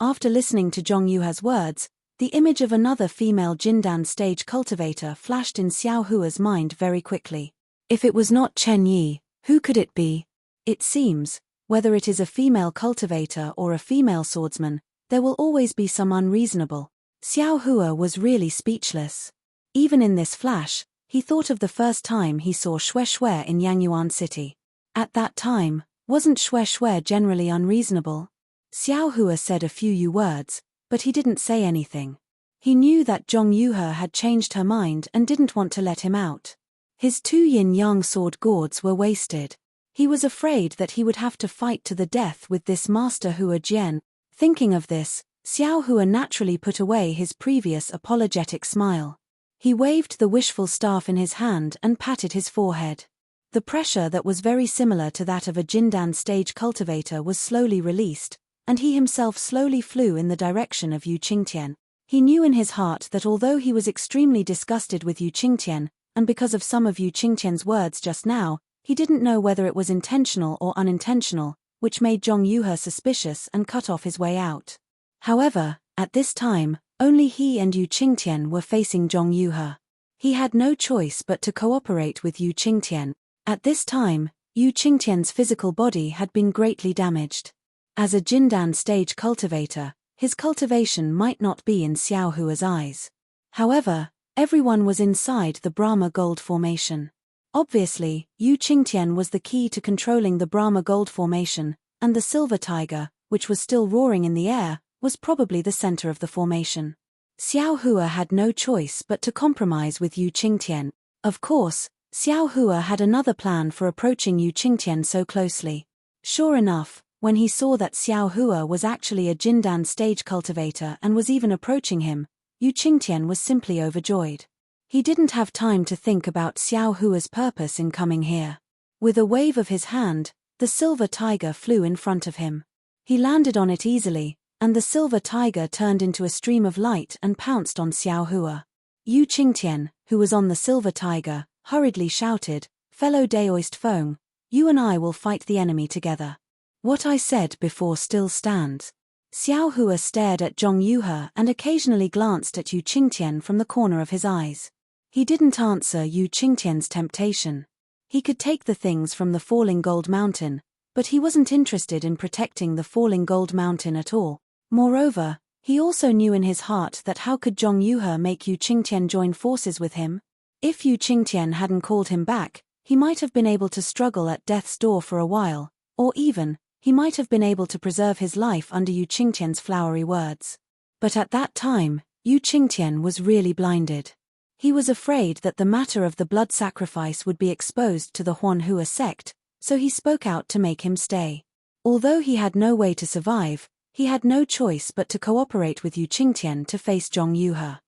After listening to Zhong Yuhe's words, the image of another female Jindan stage cultivator flashed in Xiao Hua's mind very quickly. If it was not Chen Yi, who could it be? It seems, whether it is a female cultivator or a female swordsman, there will always be some unreasonable. Xiao Hua was really speechless. Even in this flash, he thought of the first time he saw Xue Xue in Yangyuan City. At that time, wasn't Xue Xue generally unreasonable? Xiao Hua said a few words, but he didn't say anything. He knew that Zhong Yuhe had changed her mind and didn't want to let him out. His 2 yin-yang sword gourds were wasted. He was afraid that he would have to fight to the death with this master Hua Jian. Thinking of this, Xiao Hua naturally put away his previous apologetic smile. He waved the wishful staff in his hand and patted his forehead. The pressure that was very similar to that of a Jindan stage cultivator was slowly released, and he himself slowly flew in the direction of Yu Qingtian. He knew in his heart that although he was extremely disgusted with Yu Qingtian, and because of some of Yu Qingtian's words just now, he didn't know whether it was intentional or unintentional, which made Zhong Yuhe suspicious and cut off his way out. However, at this time, only he and Yu Qingtian were facing Zhong Yuhe. He had no choice but to cooperate with Yu Qingtian. At this time, Yu Qingtian's physical body had been greatly damaged. As a Jindan stage cultivator, his cultivation might not be in Xiao Hua's eyes. However, everyone was inside the Brahma Gold Formation. Obviously, Yu Qingtian was the key to controlling the Brahma Gold Formation, and the Silver Tiger, which was still roaring in the air, was probably the center of the formation. Xiao Hua had no choice but to compromise with Yu Qingtian. Of course, Xiao Hua had another plan for approaching Yu Qingtian so closely. Sure enough, when he saw that Xiao Hua was actually a Jindan stage cultivator and was even approaching him, Yu Qingtian was simply overjoyed. He didn't have time to think about Xiao Hua's purpose in coming here. With a wave of his hand, the silver tiger flew in front of him. He landed on it easily, and the silver tiger turned into a stream of light and pounced on Xiao Hua. Yu Qingtian, who was on the silver tiger, hurriedly shouted, "Fellow Daoist Feng, you and I will fight the enemy together. What I said before still stands." Xiao Hua stared at Zhong Yuhe and occasionally glanced at Yu Qingtian from the corner of his eyes. He didn't answer Yu Qingtian's temptation. He could take the things from the falling gold mountain, but he wasn't interested in protecting the falling gold mountain at all. Moreover, he also knew in his heart that how could Zhong Yuhe make Yu Qingtian join forces with him? If Yu Qingtian hadn't called him back, he might have been able to struggle at death's door for a while, or even, he might have been able to preserve his life under Yu Qingtian's flowery words. But at that time, Yu Qingtian was really blinded. He was afraid that the matter of the blood sacrifice would be exposed to the Huanhua sect, so he spoke out to make him stay. Although he had no way to survive, he had no choice but to cooperate with Yu Qingtian to face Zhong Yuhe.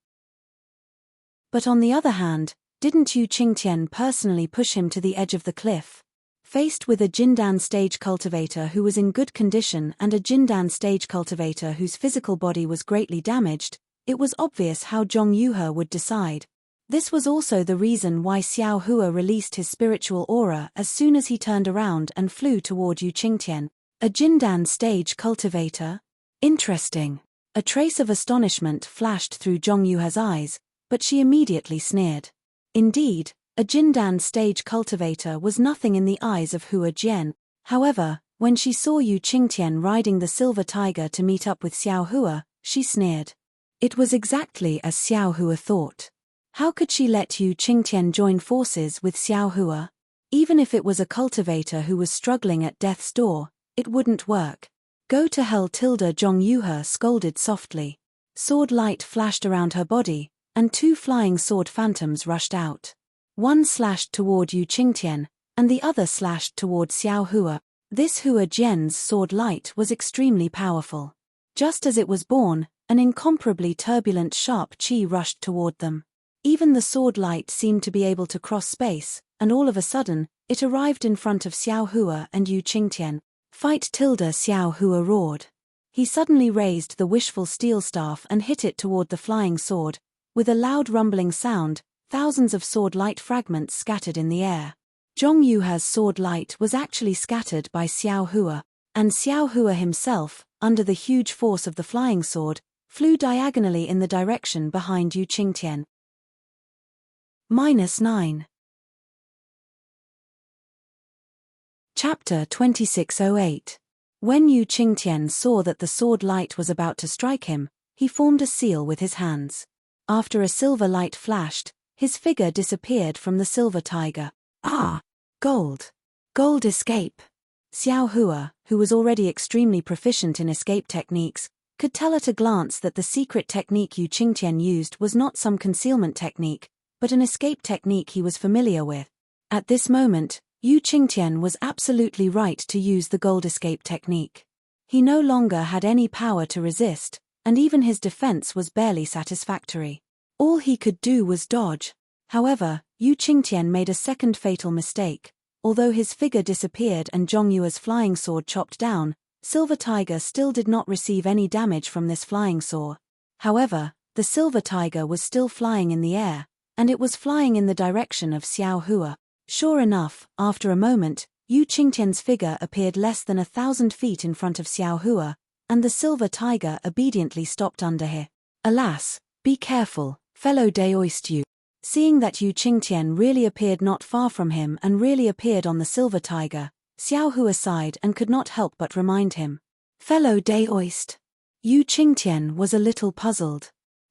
But on the other hand, didn't Yu Qingtian personally push him to the edge of the cliff? Faced with a Jindan stage cultivator who was in good condition and a Jindan stage cultivator whose physical body was greatly damaged, it was obvious how Zhong Yuhe would decide. This was also the reason why Xiao Hua released his spiritual aura as soon as he turned around and flew toward Yu Qingtian. A Jindan stage cultivator? Interesting. A trace of astonishment flashed through Zhong Yuhe's eyes, but she immediately sneered. Indeed, a Jindan stage cultivator was nothing in the eyes of Hua Jian. However, when she saw Yu Qingtian riding the silver tiger to meet up with Xiao Hua, she sneered. It was exactly as Xiao Hua thought. How could she let Yu Qingtian join forces with Xiao Hua? Even if it was a cultivator who was struggling at death's door, it wouldn't work. Go to hell! Zhong Yuhe scolded softly. Sword light flashed around her body, and 2 flying sword phantoms rushed out. One slashed toward Yu Qingtian, and the other slashed toward Xiao Hua. This Hua Jian's sword light was extremely powerful. Just as it was born, an incomparably turbulent sharp qi rushed toward them. Even the sword light seemed to be able to cross space, and all of a sudden, it arrived in front of Xiao Hua and Yu Qingtian. Fight! Xiao Hua roared. He suddenly raised the wishful steel staff and hit it toward the flying sword. With a loud rumbling sound, thousands of sword light fragments scattered in the air. Zhong Yuha's sword light was actually scattered by Xiao Hua, and Xiao Hua himself, under the huge force of the flying sword, flew diagonally in the direction behind Yu Qingtian. -9. Chapter 2608. When Yu Qingtian saw that the sword light was about to strike him, he formed a seal with his hands. After a silver light flashed, his figure disappeared from the silver tiger. Ah! Gold! Gold escape! Xiao Hua, who was already extremely proficient in escape techniques, could tell at a glance that the secret technique Yu Qingtian used was not some concealment technique, but an escape technique he was familiar with. At this moment, Yu Qingtian was absolutely right to use the gold escape technique. He no longer had any power to resist, and even his defense was barely satisfactory. All he could do was dodge. However, Yu Qingtian made a second fatal mistake. Although his figure disappeared and Zhong Yue's flying sword chopped down, Silver Tiger still did not receive any damage from this flying sword. However, the Silver Tiger was still flying in the air, and it was flying in the direction of Xiao Hua. Sure enough, after a moment, Yu Qingtian's figure appeared less than 1,000 feet in front of Xiao Hua, and the Silver Tiger obediently stopped under him. Alas, be careful, fellow Daoist. Seeing that Yu Qingtian really appeared not far from him and really appeared on the Silver Tiger, Xiao Hua sighed and could not help but remind him. Fellow Daoist. Yu Qingtian was a little puzzled.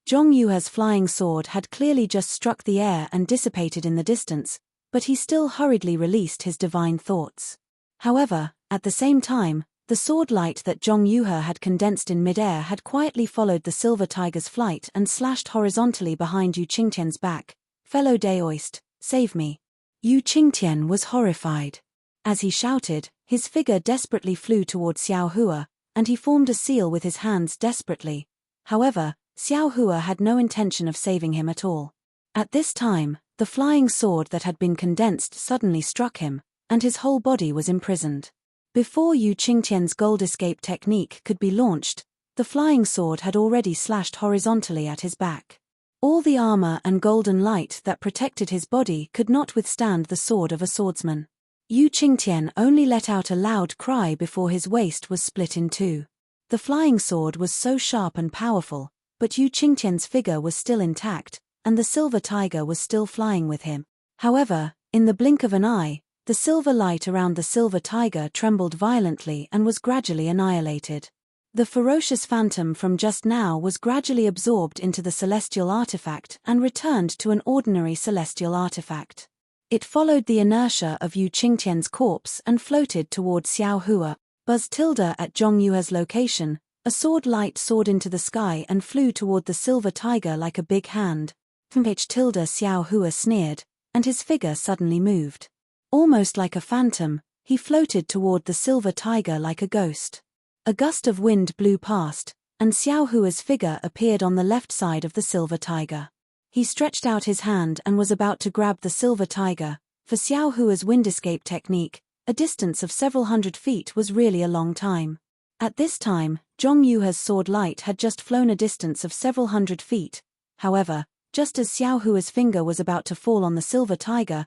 Zhong Yue's flying sword had clearly just struck the air and dissipated in the distance, but he still hurriedly released his divine thoughts. However, at the same time, the sword light that Zhong Yue had condensed in midair had quietly followed the Silver Tiger's flight and slashed horizontally behind Yu Qingtian's back. Fellow Daoist, save me. Yu Qingtian was horrified. As he shouted, his figure desperately flew toward Xiao Hua, and he formed a seal with his hands desperately. However, Xiao Hua had no intention of saving him at all. At this time, the flying sword that had been condensed suddenly struck him, and his whole body was imprisoned. Before Yu Qingtian's gold escape technique could be launched, the flying sword had already slashed horizontally at his back. All the armor and golden light that protected his body could not withstand the sword of a swordsman. Yu Qingtian only let out a loud cry before his waist was split in two. The flying sword was so sharp and powerful, but Yu Qingtian's figure was still intact, and the Silver Tiger was still flying with him. However, in the blink of an eye, the silver light around the Silver Tiger trembled violently and was gradually annihilated. The ferocious phantom from just now was gradually absorbed into the celestial artifact and returned to an ordinary celestial artifact. It followed the inertia of Yu Qingtian's corpse and floated toward Xiao Hua. At Zhong Yue's location, a sword light soared into the sky and flew toward the Silver Tiger like a big hand. Xiao Hua sneered, and his figure suddenly moved. Almost like a phantom, he floated toward the Silver Tiger like a ghost. A gust of wind blew past, and Xiao Hua's figure appeared on the left side of the Silver Tiger. He stretched out his hand and was about to grab the Silver Tiger. For Xiao Hua's wind escape technique, a distance of several hundred feet was really a long time. At this time, Zhong Yue's sword light had just flown a distance of several hundred feet. However, just as Xiao Hua's finger was about to fall on the Silver Tiger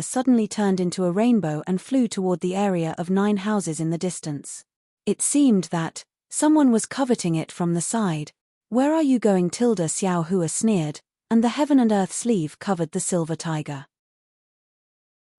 suddenly turned into a rainbow and flew toward the area of 9 houses in the distance. It seemed that someone was coveting it from the side. Where are you going? Xiao Hua sneered, and the heaven and earth sleeve covered the Silver Tiger.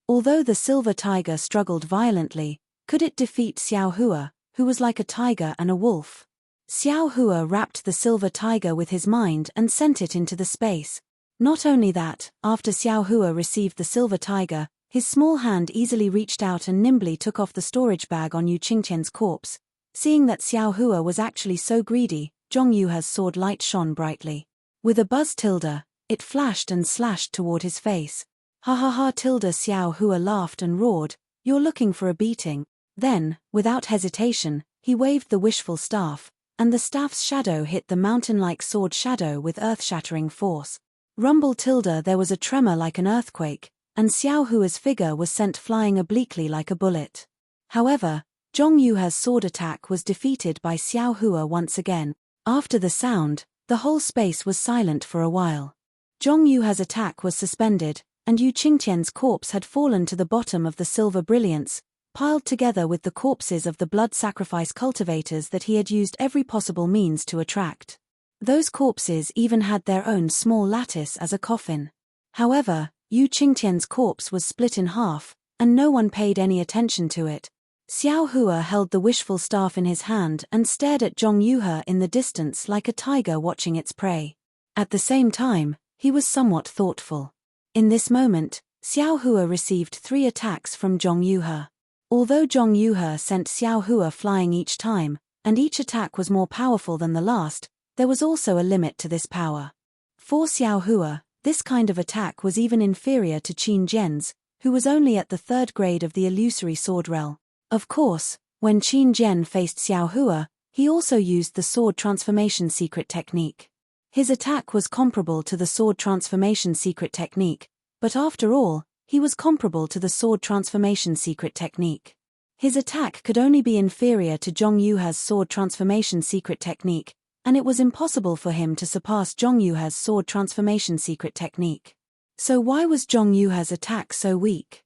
Although the Silver Tiger struggled violently, could it defeat Xiao Hua, who was like a tiger and a wolf? Xiao Hua wrapped the Silver Tiger with his mind and sent it into the space. Not only that, after Xiao Hua received the Silver Tiger, his small hand easily reached out and nimbly took off the storage bag on Yu Qingtian's corpse. Seeing that Xiao Hua was actually so greedy, Zhong Yuha's sword light shone brightly. With a buzz tilde, it flashed and slashed toward his face. Ha ha ha tilde Xiao Hua laughed and roared, "You're looking for a beating." Then, without hesitation, he waved the wishful staff, and the staff's shadow hit the mountain-like sword shadow with earth-shattering force. Rumble tilde there was a tremor like an earthquake, and Xiao Hua's figure was sent flying obliquely like a bullet. However, Zhong Yuha's sword attack was defeated by Xiao Hua once again. After the sound, the whole space was silent for a while. Zhong Yuha's attack was suspended, and Yu Qingtian's corpse had fallen to the bottom of the silver brilliance, piled together with the corpses of the blood sacrifice cultivators that he had used every possible means to attract. Those corpses even had their own small lattice as a coffin. However, Yu Qingtian's corpse was split in half, and no one paid any attention to it. Xiao Hua held the wishful staff in his hand and stared at Zhong Yuha in the distance like a tiger watching its prey. At the same time, he was somewhat thoughtful. In this moment, Xiao Hua received 3 attacks from Zhong Yuha. Although Zhong Yuha sent Xiao Hua flying each time, and each attack was more powerful than the last, there was also a limit to this power. For Xiao Hua, this kind of attack was even inferior to Qin Jian's, who was only at the 3rd grade of the illusory sword realm. Of course, when Qin Jian faced Xiao Hua, he also used the sword transformation secret technique. His attack was comparable to the sword transformation secret technique, but after all, he was comparable to the sword transformation secret technique. His attack could only be inferior to Zhong Yuha's sword transformation secret technique, and it was impossible for him to surpass Zhong Yuha's sword transformation secret technique. So why was Zhong Yuha's attack so weak?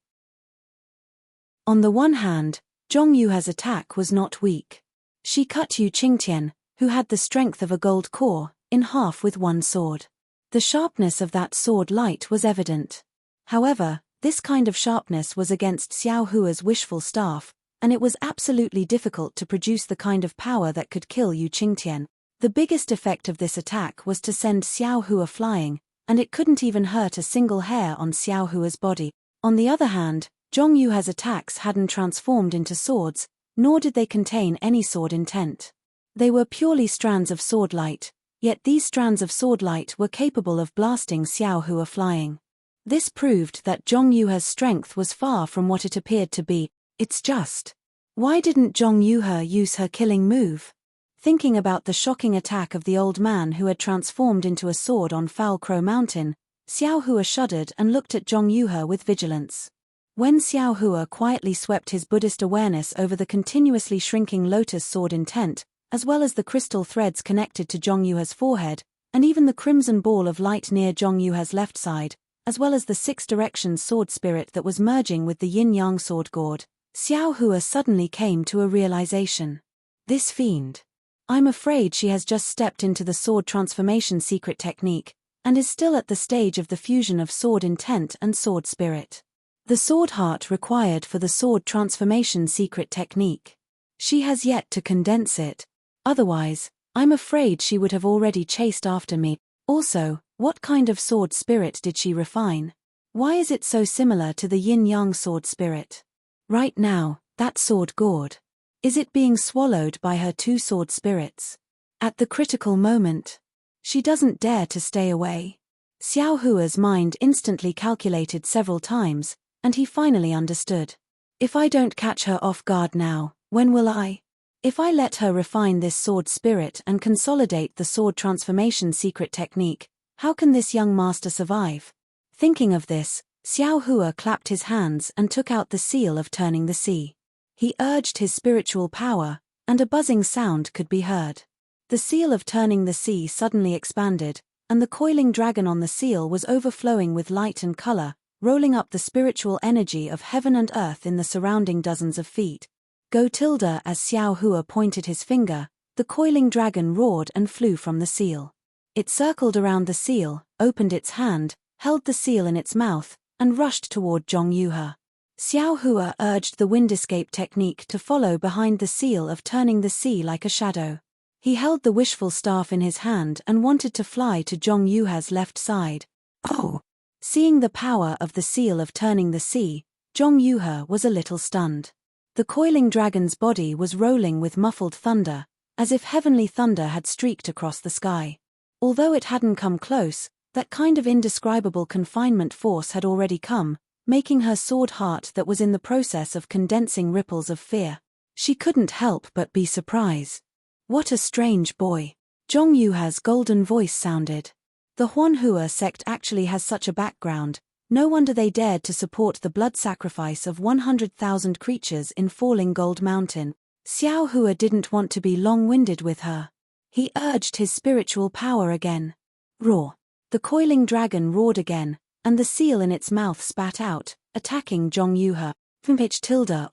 On the one hand, Zhong Yuha's attack was not weak. She cut Yu Qingtian, who had the strength of a gold core, in half with one sword. The sharpness of that sword light was evident. However, this kind of sharpness was against Xiao Hua's wishful staff, and it was absolutely difficult to produce the kind of power that could kill Yu Qingtian. The biggest effect of this attack was to send Xiao Hua flying, and it couldn't even hurt a single hair on Xiao Hua's body. On the other hand, Zhong Yuha's attacks hadn't transformed into swords, nor did they contain any sword intent. They were purely strands of sword light, yet these strands of sword light were capable of blasting Xiao Hua flying. This proved that Zhong Yuha's strength was far from what it appeared to be. It's just, why didn't Zhong Yuha use her killing move? Thinking about the shocking attack of the old man who had transformed into a sword on Foul Crow Mountain, Xiao Hua shuddered and looked at Zhong Yuha with vigilance. When Xiao Hua quietly swept his Buddhist awareness over the continuously shrinking lotus sword intent, as well as the crystal threads connected to Zhong Yuha's forehead, and even the crimson ball of light near Zhong Yuha's left side, as well as the 6 directions sword spirit that was merging with the yin-yang sword gourd, Xiao Hua suddenly came to a realization. This fiend. I'm afraid she has just stepped into the sword transformation secret technique, and is still at the stage of the fusion of sword intent and sword spirit. The sword heart required for the sword transformation secret technique. She has yet to condense it. Otherwise, I'm afraid she would have already chased after me. Also, what kind of sword spirit did she refine? Why is it so similar to the yin-yang sword spirit? Right now, that sword gourd. Is it being swallowed by her 2 sword spirits? At the critical moment, she doesn't dare to stay away. Xiao Hua's mind instantly calculated several times, and he finally understood. If I don't catch her off guard now, when will I? If I let her refine this sword spirit and consolidate the sword transformation secret technique, how can this young master survive? Thinking of this, Xiao Hua clapped his hands and took out the seal of turning the sea. He urged his spiritual power, and a buzzing sound could be heard. The seal of turning the sea suddenly expanded, and the coiling dragon on the seal was overflowing with light and color, rolling up the spiritual energy of heaven and earth in the surrounding dozens of feet. Go tilde as Xiao Hua pointed his finger, the coiling dragon roared and flew from the seal. It circled around the seal, opened its hand, held the seal in its mouth, and rushed toward Zhong Yuha. Xiao Hua urged the wind escape technique to follow behind the seal of turning the sea like a shadow. He held the wishful staff in his hand and wanted to fly to Zhong Yuha's left side. Oh! Seeing the power of the seal of turning the sea, Zhong Yuha was a little stunned. The coiling dragon's body was rolling with muffled thunder, as if heavenly thunder had streaked across the sky. Although it hadn't come close, that kind of indescribable confinement force had already come, making her sword heart that was in the process of condensing ripples of fear. She couldn't help but be surprised. What a strange boy. Zhong Yuha's golden voice sounded. The Huanhua sect actually has such a background. No wonder they dared to support the blood sacrifice of 100,000 creatures in falling Gold Mountain. Xiao Hua didn't want to be long-winded with her. He urged his spiritual power again. Roar. The coiling dragon roared again, and the seal in its mouth spat out, attacking Zhong Yuha.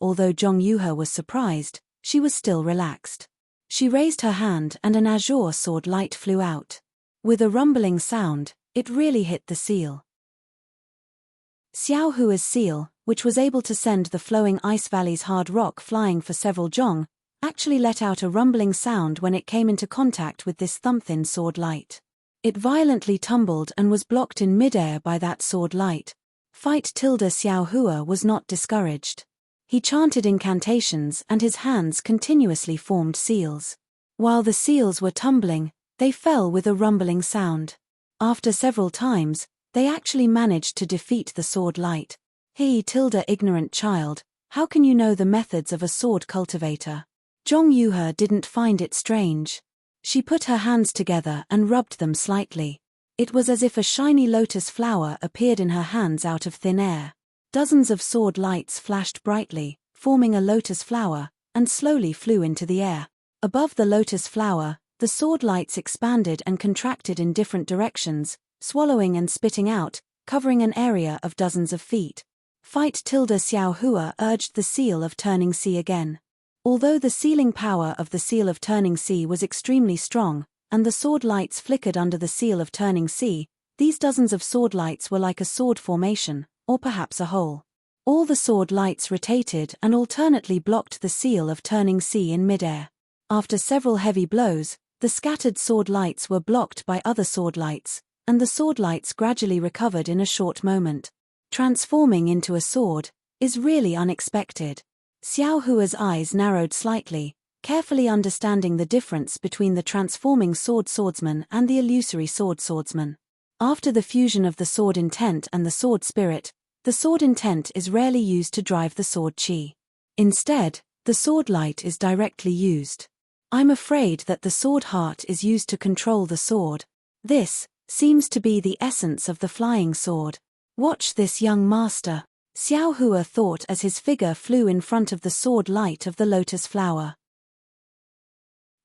Although Zhong Yuha was surprised, she was still relaxed. She raised her hand and an azure sword light flew out. With a rumbling sound, it really hit the seal. Xiao Hua's seal, which was able to send the flowing ice valley's hard rock flying for several zhong, actually let out a rumbling sound when it came into contact with this thumb-thin sword light. It violently tumbled and was blocked in midair by that sword light. Xiao Hua was not discouraged. He chanted incantations and his hands continuously formed seals. While the seals were tumbling, they fell with a rumbling sound. After several times, they actually managed to defeat the sword light. Ignorant child, how can you know the methods of a sword cultivator? Zhong Yuha didn't find it strange. She put her hands together and rubbed them slightly. It was as if a shiny lotus flower appeared in her hands out of thin air. Dozens of sword lights flashed brightly, forming a lotus flower, and slowly flew into the air. Above the lotus flower, the sword lights expanded and contracted in different directions, swallowing and spitting out, covering an area of dozens of feet. Xiao Hua urged the seal of turning sea again. Although the sealing power of the seal of turning sea was extremely strong, and the sword lights flickered under the seal of turning sea, these dozens of sword lights were like a sword formation, or perhaps a hole. All the sword lights rotated and alternately blocked the seal of turning sea in midair. After several heavy blows, the scattered sword lights were blocked by other sword lights, and the sword lights gradually recovered in a short moment. Transforming into a sword is really unexpected. Xiao Hua's eyes narrowed slightly, carefully understanding the difference between the transforming swordsman and the illusory swordsman. After the fusion of the sword intent and the sword spirit, the sword intent is rarely used to drive the sword chi. Instead, the sword light is directly used. I'm afraid that the sword heart is used to control the sword. This seems to be the essence of the flying sword. Watch this young master, Xiao Hua thought as his figure flew in front of the sword light of the lotus flower.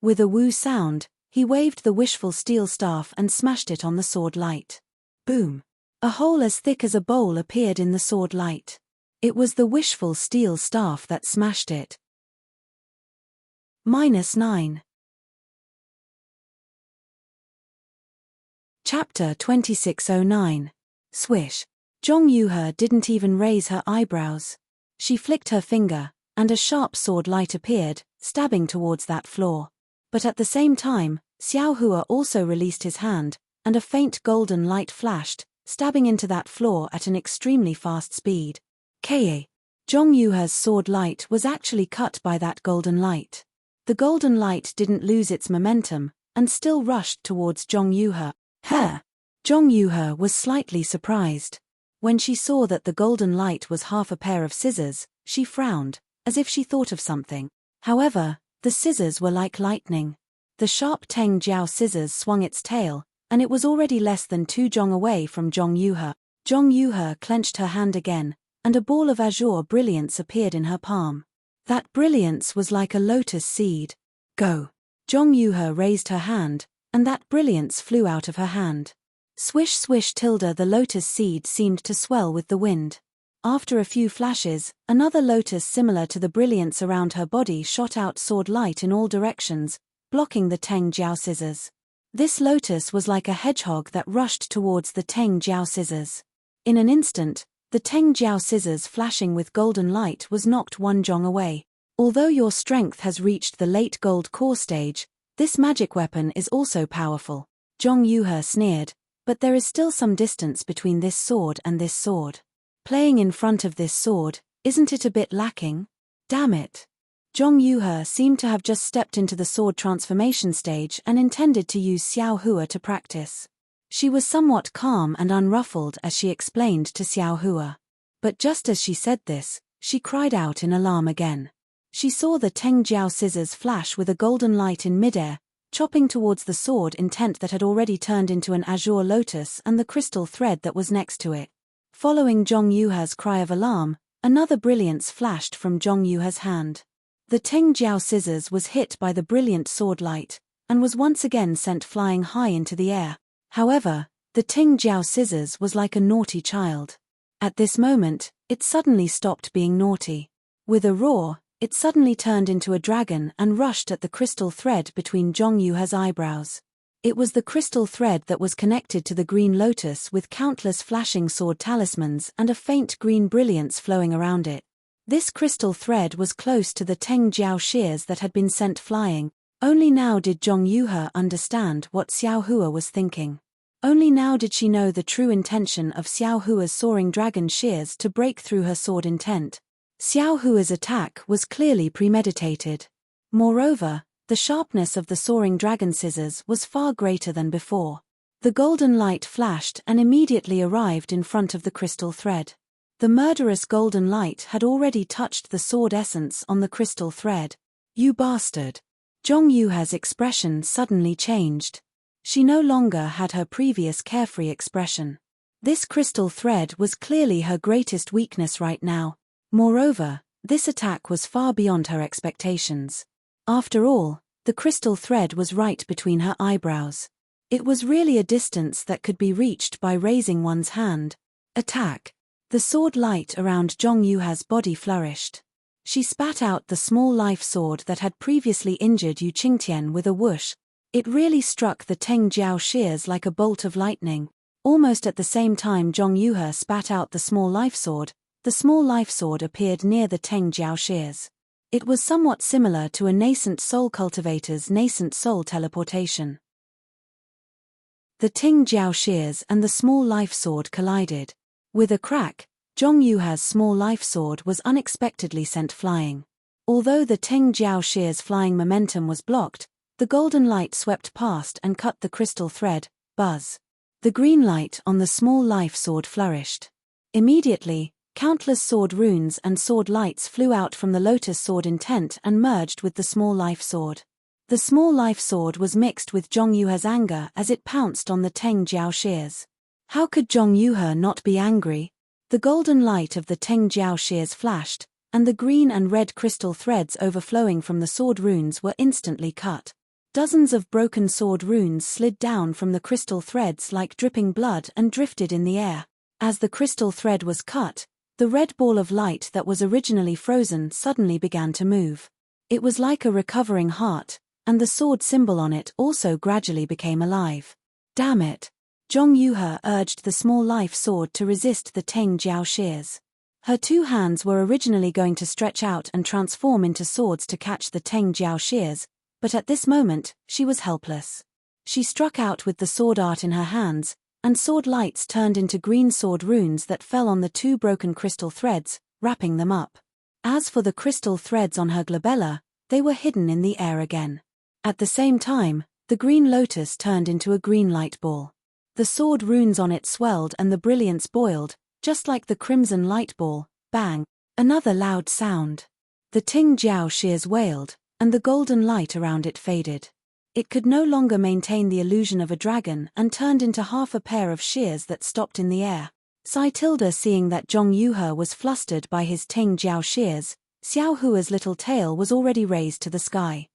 With a woo sound, he waved the wishful steel staff and smashed it on the sword light. Boom! A hole as thick as a bowl appeared in the sword light. It was the wishful steel staff that smashed it. -9. Chapter 2609. Swish. Zhong Yuha didn't even raise her eyebrows. She flicked her finger, and a sharp sword light appeared, stabbing towards that floor. But at the same time, Xiao Hua also released his hand, and a faint golden light flashed, stabbing into that floor at an extremely fast speed. Zhong Yuha's sword light was actually cut by that golden light. The golden light didn't lose its momentum, and still rushed towards Zhong Yuha. Zhong Yuha was slightly surprised. When she saw that the golden light was half a pair of scissors, she frowned, as if she thought of something. However, the scissors were like lightning. The sharp Teng Jiao scissors swung its tail, and it was already less than 2 zhong away from Zhong Yuha. Zhong Yuha clenched her hand again, and a ball of azure brilliance appeared in her palm. That brilliance was like a lotus seed. Go! Zhong Yuha raised her hand, and that brilliance flew out of her hand. Swish swish the lotus seed seemed to swell with the wind. After a few flashes, another lotus similar to the brilliance around her body shot out sword light in all directions, blocking the Teng Jiao scissors. This lotus was like a hedgehog that rushed towards the Teng Jiao scissors. In an instant, the Teng Jiao scissors flashing with golden light was knocked 1 zhong away. Although your strength has reached the late gold core stage, this magic weapon is also powerful. Zhong Yuha sneered. But there is still some distance between this sword and this sword. Playing in front of this sword, isn't it a bit lacking? Damn it. Zhong Yuhe seemed to have just stepped into the sword transformation stage and intended to use Xiao Hua to practice. She was somewhat calm and unruffled as she explained to Xiao Hua. But just as she said this, she cried out in alarm again. She saw the Teng Jiao scissors flash with a golden light in midair, chopping towards the sword intent that had already turned into an azure lotus and the crystal thread that was next to it. Following Zhong Yuhe's cry of alarm, another brilliance flashed from Zhong Yuhe's hand. The Teng Jiao scissors was hit by the brilliant sword light, and was once again sent flying high into the air. However, the Teng Jiao scissors was like a naughty child. At this moment, it suddenly stopped being naughty. With a roar, it suddenly turned into a dragon and rushed at the crystal thread between Zhong Yuhe's eyebrows. It was the crystal thread that was connected to the green lotus with countless flashing sword talismans and a faint green brilliance flowing around it. This crystal thread was close to the Teng Jiao shears that had been sent flying. Only now did Zhong Yuhe understand what Xiao Hua was thinking. Only now did she know the true intention of Xiao Hua's soaring dragon shears to break through her sword intent. Xiao Hua's attack was clearly premeditated. Moreover, the sharpness of the soaring dragon scissors was far greater than before. The golden light flashed and immediately arrived in front of the crystal thread. The murderous golden light had already touched the sword essence on the crystal thread. "You bastard!" Zhong Yuhe's expression suddenly changed. She no longer had her previous carefree expression. This crystal thread was clearly her greatest weakness right now. Moreover, this attack was far beyond her expectations. After all, the crystal thread was right between her eyebrows. It was really a distance that could be reached by raising one's hand. Attack! The sword light around Zhong Yuhe's body flourished. She spat out the small life sword that had previously injured Yu Qingtian with a whoosh. It really struck the Teng Jiao shears like a bolt of lightning. Almost at the same time Zhong Yuhe spat out the small life sword appeared near the Teng Jiao shears. It was somewhat similar to a nascent soul cultivator's nascent soul teleportation. The Teng Jiao shears and the small life sword collided. With a crack, Zhong Yuhe's small life sword was unexpectedly sent flying. Although the Teng Jiao shears' flying momentum was blocked, the golden light swept past and cut the crystal thread. Buzz. The green light on the small life sword flourished. Immediately, countless sword runes and sword lights flew out from the lotus sword intent and merged with the small life sword. The small life sword was mixed with Zhong Yuhe's anger as it pounced on the Teng Jiao shears. How could Zhong Yuhe not be angry? The golden light of the Teng Jiao shears flashed, and the green and red crystal threads overflowing from the sword runes were instantly cut. Dozens of broken sword runes slid down from the crystal threads like dripping blood and drifted in the air. As the crystal thread was cut, the red ball of light that was originally frozen suddenly began to move. It was like a recovering heart, and the sword symbol on it also gradually became alive. Damn it! Zhong Yuhe urged the small life sword to resist the Teng Jiao shears. Her two hands were originally going to stretch out and transform into swords to catch the Teng Jiao shears, but at this moment, she was helpless. She struck out with the sword art in her hands, and sword lights turned into green sword runes that fell on the two broken crystal threads, wrapping them up. As for the crystal threads on her glabella, they were hidden in the air again. At the same time, the green lotus turned into a green light ball. The sword runes on it swelled and the brilliance boiled, just like the crimson light ball. Bang! Another loud sound. The Teng Jiao shears wailed, and the golden light around it faded. It could no longer maintain the illusion of a dragon and turned into half a pair of shears that stopped in the air. Tilda, seeing that Zhong Yuhe was flustered by his Teng Jiao shears, Xiao Hua's little tail was already raised to the sky.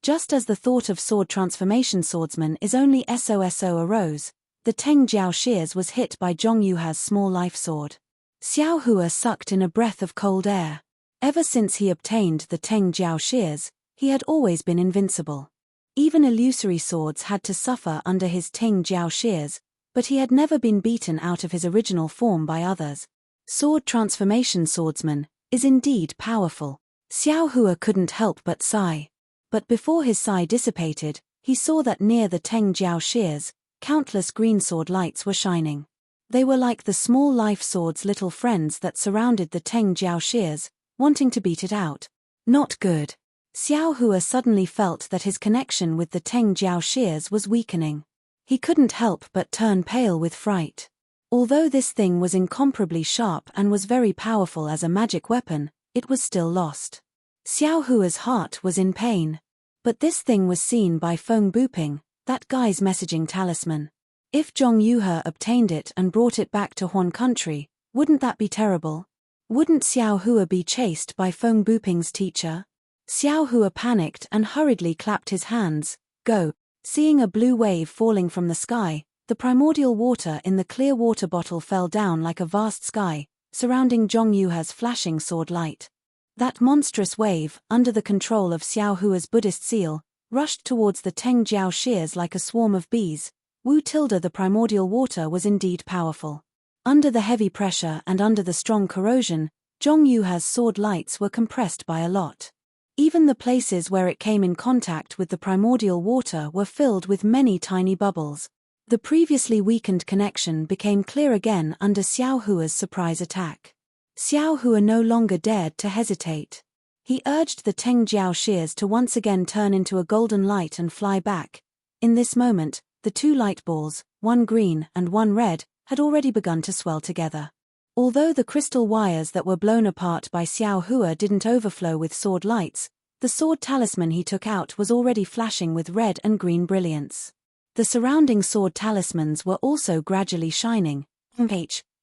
Just as the thought of sword transformation swordsman is only SOSO arose, the Teng Jiao shears was hit by Zhong Yuhe's small life sword. Xiao Hua sucked in a breath of cold air. Ever since he obtained the Teng Jiao shears, he had always been invincible. Even illusory swords had to suffer under his Teng Jiao shears, but he had never been beaten out of his original form by others. Sword transformation swordsman is indeed powerful. Xiao Hua couldn't help but sigh. But before his sigh dissipated, he saw that near the Teng Jiao shears, countless green sword lights were shining. They were like the small life sword's little friends that surrounded the Teng Jiao shears, wanting to beat it out. Not good. Xiao Hua suddenly felt that his connection with the Teng Jiao shears was weakening. He couldn't help but turn pale with fright. Although this thing was incomparably sharp and was very powerful as a magic weapon, it was still lost. Xiao Hua's heart was in pain. But this thing was seen by Feng Buping, that guy's messaging talisman. If Zhong Yuhe obtained it and brought it back to Huan country, wouldn't that be terrible? Wouldn't Xiao Hua be chased by Feng Buping's teacher? Xiao Hua panicked and hurriedly clapped his hands. Go! Seeing a blue wave falling from the sky, the primordial water in the clear water bottle fell down like a vast sky, surrounding Zhong Yuhe's flashing sword light. That monstrous wave, under the control of Xiao Hua's Buddhist seal, rushed towards the Teng Jiao shears like a swarm of bees. The primordial water was indeed powerful. Under the heavy pressure and under the strong corrosion, Zhong Yuhe's sword lights were compressed by a lot. Even the places where it came in contact with the primordial water were filled with many tiny bubbles. The previously weakened connection became clear again under Xiao Hua's surprise attack. Xiao Hua no longer dared to hesitate. He urged the Teng Jiao shears to once again turn into a golden light and fly back. In this moment, the two light balls, one green and one red, had already begun to swell together. Although the crystal wires that were blown apart by Xiao Hua didn't overflow with sword lights, the sword talisman he took out was already flashing with red and green brilliance. The surrounding sword talismans were also gradually shining.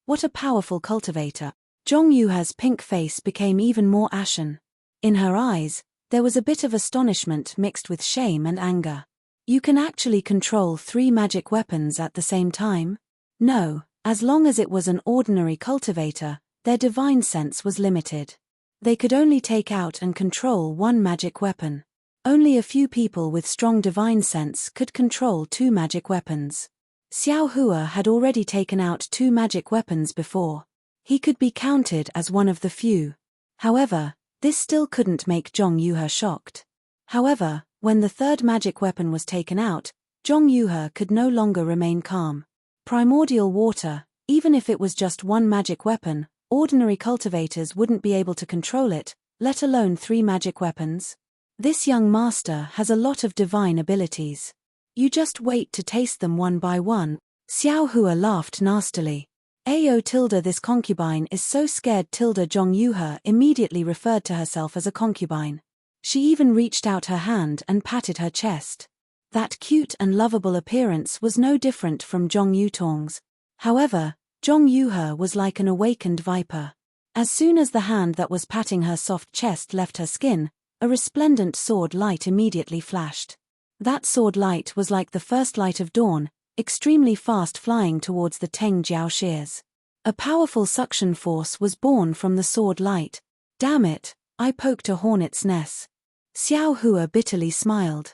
What a powerful cultivator! Zhong Yuhe's pink face became even more ashen. In her eyes, there was a bit of astonishment mixed with shame and anger. You can actually control 3 magic weapons at the same time? No, as long as it was an ordinary cultivator, their divine sense was limited. They could only take out and control 1 magic weapon. Only a few people with strong divine sense could control 2 magic weapons. Xiao Hua had already taken out 2 magic weapons before. He could be counted as one of the few. However, this still couldn't make Zhong Yuhe shocked. However, when the 3rd magic weapon was taken out, Zhong Yuhe could no longer remain calm. Primordial water, even if it was just 1 magic weapon, ordinary cultivators wouldn't be able to control it, let alone 3 magic weapons. This young master has a lot of divine abilities. You just wait to taste them one by one. Xiao Hua laughed nastily. This concubine is so scared. Zhong Yuhe immediately referred to herself as a concubine. She even reached out her hand and patted her chest. That cute and lovable appearance was no different from Zhong Yutong's. However, Zhong Yuhe was like an awakened viper. As soon as the hand that was patting her soft chest left her skin, a resplendent sword light immediately flashed. That sword light was like the first light of dawn, extremely fast flying towards the Teng Jiao shears. A powerful suction force was born from the sword light. Damn it, I poked a hornet's nest. Xiao Hua bitterly smiled.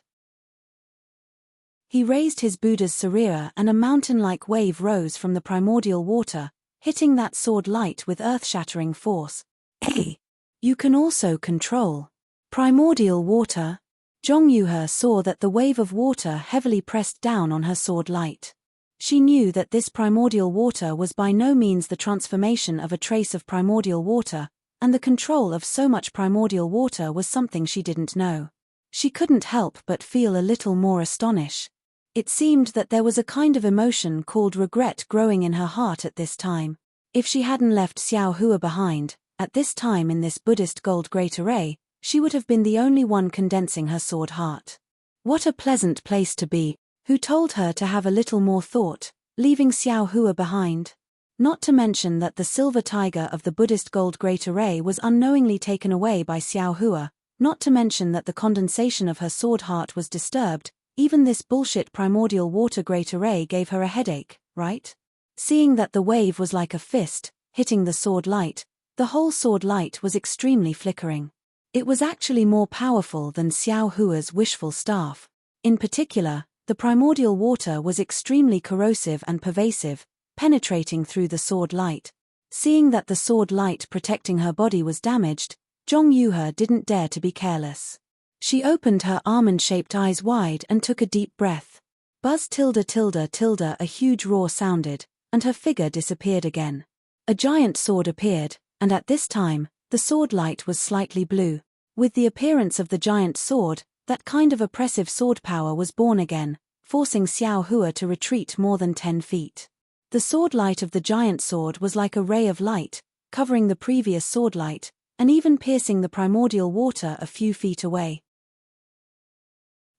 He raised his Buddha's sarira and a mountain-like wave rose from the primordial water, hitting that sword light with earth-shattering force. Hey! You can also control primordial water. Zhong Yuhe saw that the wave of water heavily pressed down on her sword light. She knew that this primordial water was by no means the transformation of a trace of primordial water, and the control of so much primordial water was something she didn't know. She couldn't help but feel a little more astonished. It seemed that there was a kind of emotion called regret growing in her heart at this time. If she hadn't left Xiao Hua behind, at this time in this Buddhist gold great array, she would have been the only one condensing her sword heart. What a pleasant place to be. Who told her to have a little more thought, leaving Xiao Hua behind? Not to mention that the silver tiger of the Buddhist gold great array was unknowingly taken away by Xiao Hua, not to mention that the condensation of her sword heart was disturbed. Even this bullshit primordial water great array gave her a headache, right? Seeing that the wave was like a fist, hitting the sword light, the whole sword light was extremely flickering. It was actually more powerful than Xiao Hua's wishful staff. In particular, the primordial water was extremely corrosive and pervasive, penetrating through the sword light. Seeing that the sword light protecting her body was damaged, Zhong Yuhe didn't dare to be careless. She opened her almond-shaped eyes wide and took a deep breath. Buzz tilde, a huge roar sounded, and her figure disappeared again. A giant sword appeared, and at this time, The sword light was slightly blue. With the appearance of the giant sword, that kind of oppressive sword power was born again, forcing Xiao Hua to retreat more than 10 feet. The sword light of the giant sword was like a ray of light, covering the previous sword light, and even piercing the primordial water a few feet away.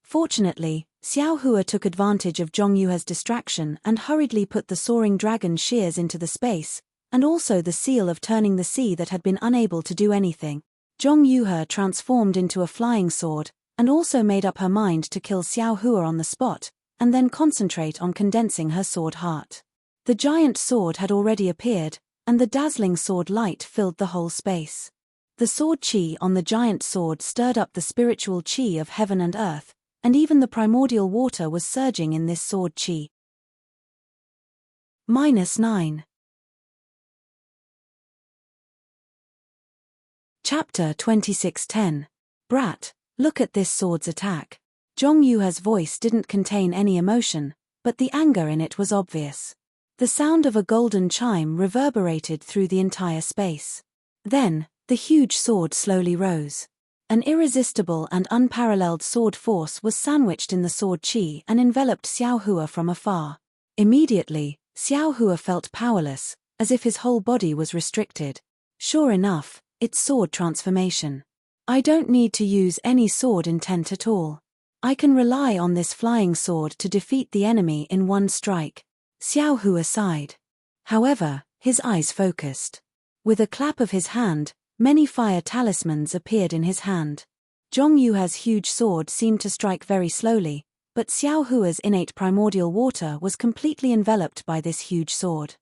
Fortunately, Xiao Hua took advantage of Zhong Yuhe's distraction and hurriedly put the soaring dragon shears into the space, and also the seal of turning the sea that had been unable to do anything. Zhong Yuhe transformed into a flying sword, and also made up her mind to kill Xiao Hua on the spot, and then concentrate on condensing her sword heart. The giant sword had already appeared, and the dazzling sword light filled the whole space. The sword chi on the giant sword stirred up the spiritual chi of heaven and earth, and even the primordial water was surging in this sword chi. -9. Chapter 26:10. Brat, look at this sword's attack. Zhong Yuhe's voice didn't contain any emotion, but the anger in it was obvious. The sound of a golden chime reverberated through the entire space. Then, the huge sword slowly rose. An irresistible and unparalleled sword force was sandwiched in the sword chi and enveloped Xiao Hua from afar. Immediately, Xiao Hua felt powerless, as if his whole body was restricted. Sure enough, it's sword transformation. I don't need to use any sword intent at all. I can rely on this flying sword to defeat the enemy in one strike. Xiao Hua sighed. However, his eyes focused. With a clap of his hand, many fire talismans appeared in his hand. Zhong Yuhe's huge sword seemed to strike very slowly, but Xiao Hua's innate primordial water was completely enveloped by this huge sword.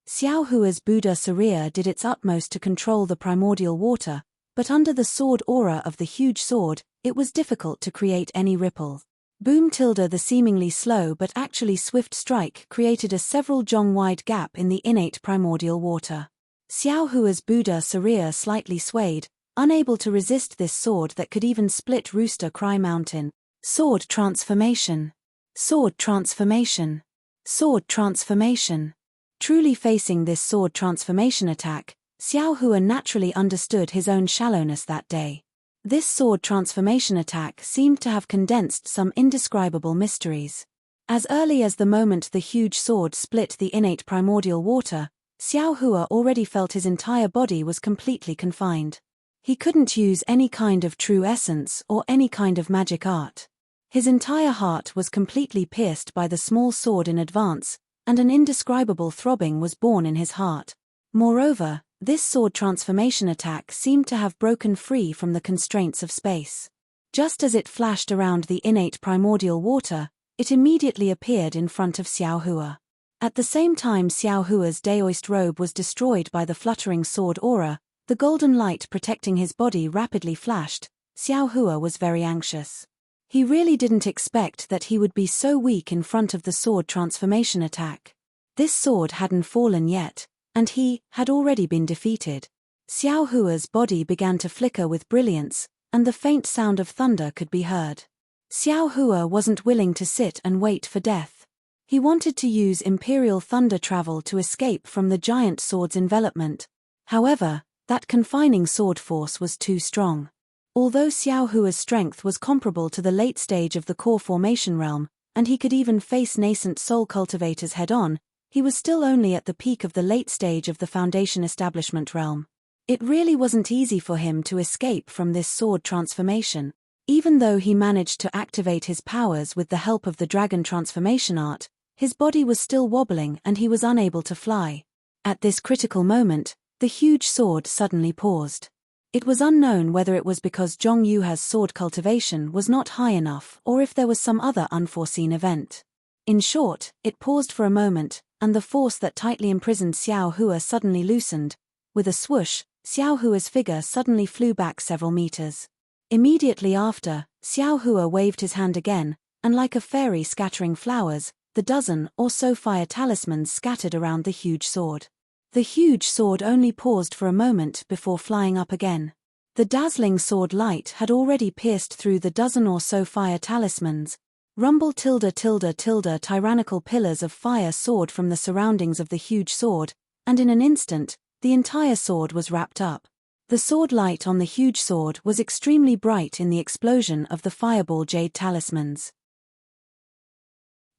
Xiao Hua's Buddha Surya did its utmost to control the primordial water, but under the sword aura of the huge sword, it was difficult to create any ripple. Boom tilde the seemingly slow but actually swift strike created a several zhong-wide gap in the innate primordial water. Xiao Hua's Buddha Surya slightly swayed, unable to resist this sword that could even split Rooster Cry Mountain. Sword transformation. Sword transformation. Sword transformation. Truly facing this sword transformation attack, Xiao Hua naturally understood his own shallowness that day. This sword transformation attack seemed to have condensed some indescribable mysteries. As early as the moment the huge sword split the innate primordial water, Xiao Hua already felt his entire body was completely confined. He couldn't use any kind of true essence or any kind of magic art. His entire heart was completely pierced by the small sword in advance, and an indescribable throbbing was born in his heart. Moreover, this sword transformation attack seemed to have broken free from the constraints of space. Just as it flashed around the innate primordial water, it immediately appeared in front of Xiao Hua. At the same time Xiao Hua's Daoist robe was destroyed by the fluttering sword aura, the golden light protecting his body rapidly flashed. Xiao Hua was very anxious. He really didn't expect that he would be so weak in front of the sword transformation attack. This sword hadn't fallen yet, and he had already been defeated. Xiao Hua's body began to flicker with brilliance, and the faint sound of thunder could be heard. Xiao Hua wasn't willing to sit and wait for death. He wanted to use Imperial Thunder Travel to escape from the giant sword's envelopment. However, that confining sword force was too strong. Although Xiao Hua's strength was comparable to the late stage of the core formation realm, and he could even face nascent soul cultivators head-on, he was still only at the peak of the late stage of the foundation establishment realm. It really wasn't easy for him to escape from this sword transformation. Even though he managed to activate his powers with the help of the dragon transformation art, his body was still wobbling and he was unable to fly. At this critical moment, the huge sword suddenly paused. It was unknown whether it was because Zhong Yuhe's sword cultivation was not high enough or if there was some other unforeseen event. In short, it paused for a moment, and the force that tightly imprisoned Xiao Hua suddenly loosened. With a swoosh, Xiao Hua's figure suddenly flew back several meters. Immediately after, Xiao Hua waved his hand again, and like a fairy scattering flowers, the dozen or so fire talismans scattered around the huge sword. The huge sword only paused for a moment before flying up again. The dazzling sword light had already pierced through the dozen or so fire talismans. Rumble tilde tilde tilde tyrannical pillars of fire soared from the surroundings of the huge sword, and in an instant, the entire sword was wrapped up. The sword light on the huge sword was extremely bright in the explosion of the fireball jade talismans.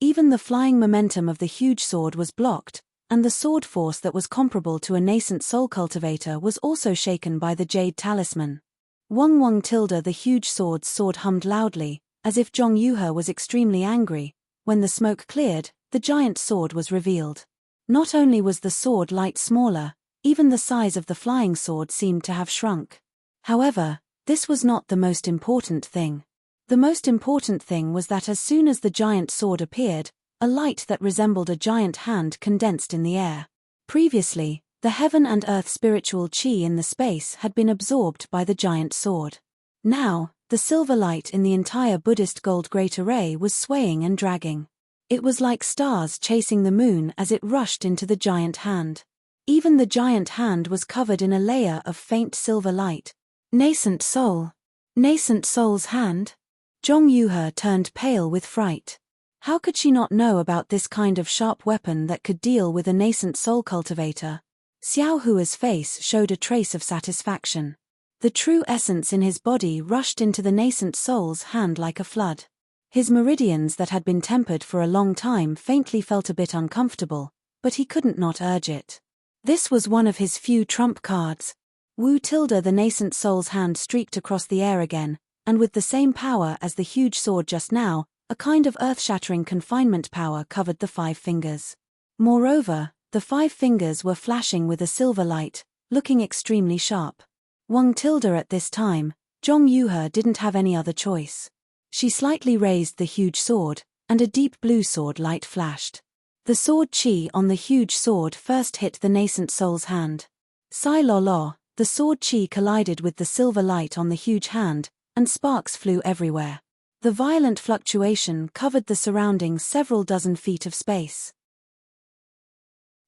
Even the flying momentum of the huge sword was blocked, and the sword force that was comparable to a nascent soul cultivator was also shaken by the jade talisman. Wong Wong tilde the huge sword's sword hummed loudly, as if Zhong Yuhe was extremely angry. When the smoke cleared, the giant sword was revealed. Not only was the sword light smaller, even the size of the flying sword seemed to have shrunk. However, this was not the most important thing. The most important thing was that as soon as the giant sword appeared, a light that resembled a giant hand condensed in the air. Previously, the heaven and earth spiritual qi in the space had been absorbed by the giant sword. Now, the silver light in the entire Buddhist gold great array was swaying and dragging. It was like stars chasing the moon as it rushed into the giant hand. Even the giant hand was covered in a layer of faint silver light. Nascent soul. Nascent soul's hand? Zhong Yuhe turned pale with fright. How could she not know about this kind of sharp weapon that could deal with a nascent soul cultivator? Xiao Hua's face showed a trace of satisfaction. The true essence in his body rushed into the nascent soul's hand like a flood. His meridians that had been tempered for a long time faintly felt a bit uncomfortable, but he couldn't not urge it. This was one of his few trump cards. Wu tilde the nascent soul's hand streaked across the air again, and with the same power as the huge sword just now, a kind of earth-shattering confinement power covered the 5 fingers. Moreover, the 5 fingers were flashing with a silver light, looking extremely sharp. Wang tilde at this time, Zhong Yuhe didn't have any other choice. She slightly raised the huge sword, and a deep blue sword light flashed. The sword qi on the huge sword first hit the nascent soul's hand. Sai lo lo, the sword qi collided with the silver light on the huge hand, and sparks flew everywhere. The violent fluctuation covered the surrounding several dozen feet of space.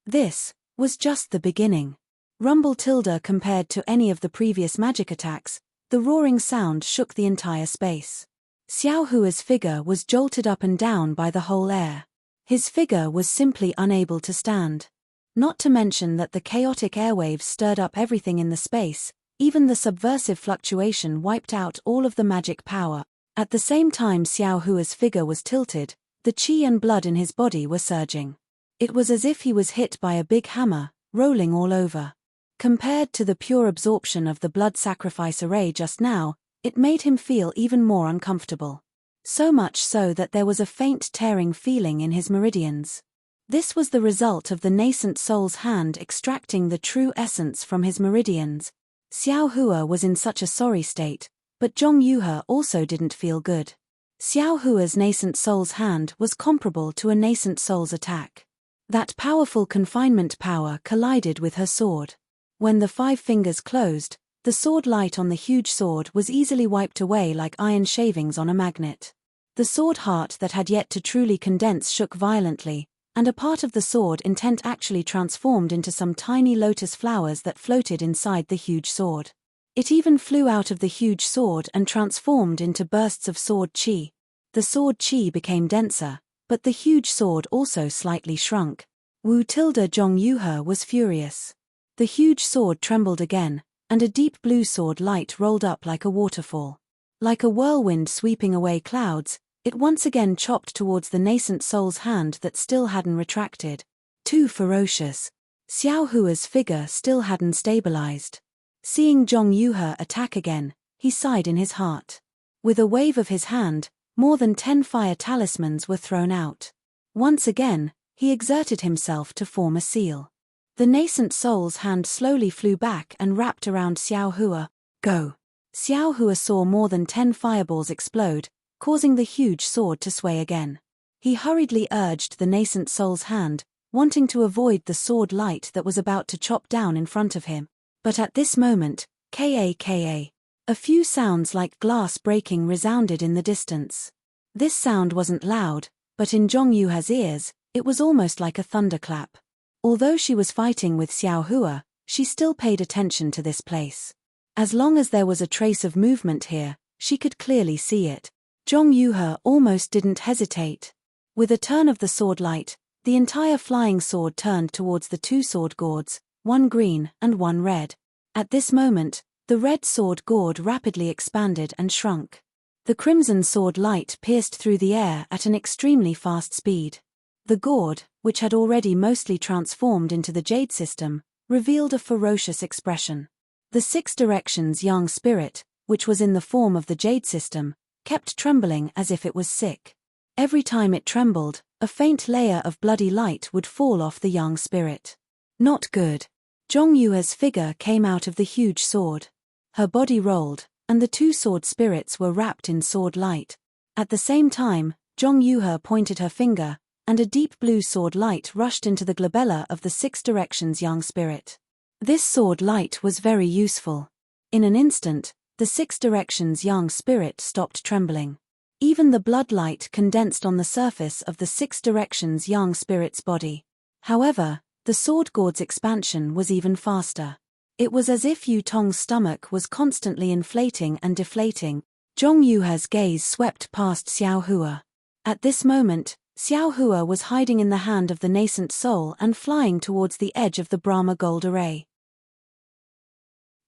This was just the beginning. Rumble tilde compared to any of the previous magic attacks, the roaring sound shook the entire space. Xiao Hua's figure was jolted up and down by the whole air. His figure was simply unable to stand. Not to mention that the chaotic airwaves stirred up everything in the space, even the subversive fluctuation wiped out all of the magic power. At the same time Xiao Hua's figure was tilted, the qi and blood in his body were surging. It was as if he was hit by a big hammer, rolling all over. Compared to the pure absorption of the blood sacrifice array just now, it made him feel even more uncomfortable. So much so that there was a faint tearing feeling in his meridians. This was the result of the nascent soul's hand extracting the true essence from his meridians. Xiao Hua was in such a sorry state, but Zhong Yuhe also didn't feel good. Xiao Hua's nascent soul's hand was comparable to a nascent soul's attack. That powerful confinement power collided with her sword. When the 5 fingers closed, the sword light on the huge sword was easily wiped away like iron shavings on a magnet. The sword heart that had yet to truly condense shook violently, and a part of the sword intent actually transformed into some tiny lotus flowers that floated inside the huge sword. It even flew out of the huge sword and transformed into bursts of sword qi. The sword qi became denser, but the huge sword also slightly shrunk. Wu tilde Zhong Yuhe was furious. The huge sword trembled again, and a deep blue sword light rolled up like a waterfall. Like a whirlwind sweeping away clouds, it once again chopped towards the nascent soul's hand that still hadn't retracted. Too ferocious. Xiao Hua's figure still hadn't stabilized. Seeing Zhong Yuhe attack again, he sighed in his heart. With a wave of his hand, more than 10 fire talismans were thrown out. Once again, he exerted himself to form a seal. The nascent soul's hand slowly flew back and wrapped around Xiao Hua. Go! Xiao Hua saw more than 10 fireballs explode, causing the huge sword to sway again. He hurriedly urged the nascent soul's hand, wanting to avoid the sword light that was about to chop down in front of him. But at this moment, ka. A few sounds like glass breaking resounded in the distance. This sound wasn't loud, but in Zhong Yuhe's ears, it was almost like a thunderclap. Although she was fighting with Xiao Hua, she still paid attention to this place. As long as there was a trace of movement here, she could clearly see it. Zhong Yuhe almost didn't hesitate. With a turn of the sword light, the entire flying sword turned towards the 2 sword gourds, one green and one red. At this moment, The red sword gourd rapidly expanded and shrunk. The crimson sword light pierced through the air at an extremely fast speed. The gourd, which had already mostly transformed into the jade system, revealed a ferocious expression. The Six Directions young spirit, which was in the form of the jade system, kept trembling as if it was sick. Every time it trembled, a faint layer of bloody light would fall off the young spirit. Not good. Zhong Yuhe's figure came out of the huge sword. Her body rolled, and the two sword spirits were wrapped in sword light. At the same time, Zhong Yuhe pointed her finger, and a deep blue sword light rushed into the glabella of the Six Directions young spirit. This sword light was very useful. In an instant, the Six Directions young spirit stopped trembling. Even the blood light condensed on the surface of the Six Directions young spirit's body. However, the sword gourd's expansion was even faster. It was as if Yu Tong's stomach was constantly inflating and deflating. Zhong Yuhe's gaze swept past Xiao Hua. At this moment, Xiao Hua was hiding in the hand of the nascent soul and flying towards the edge of the Brahma gold array.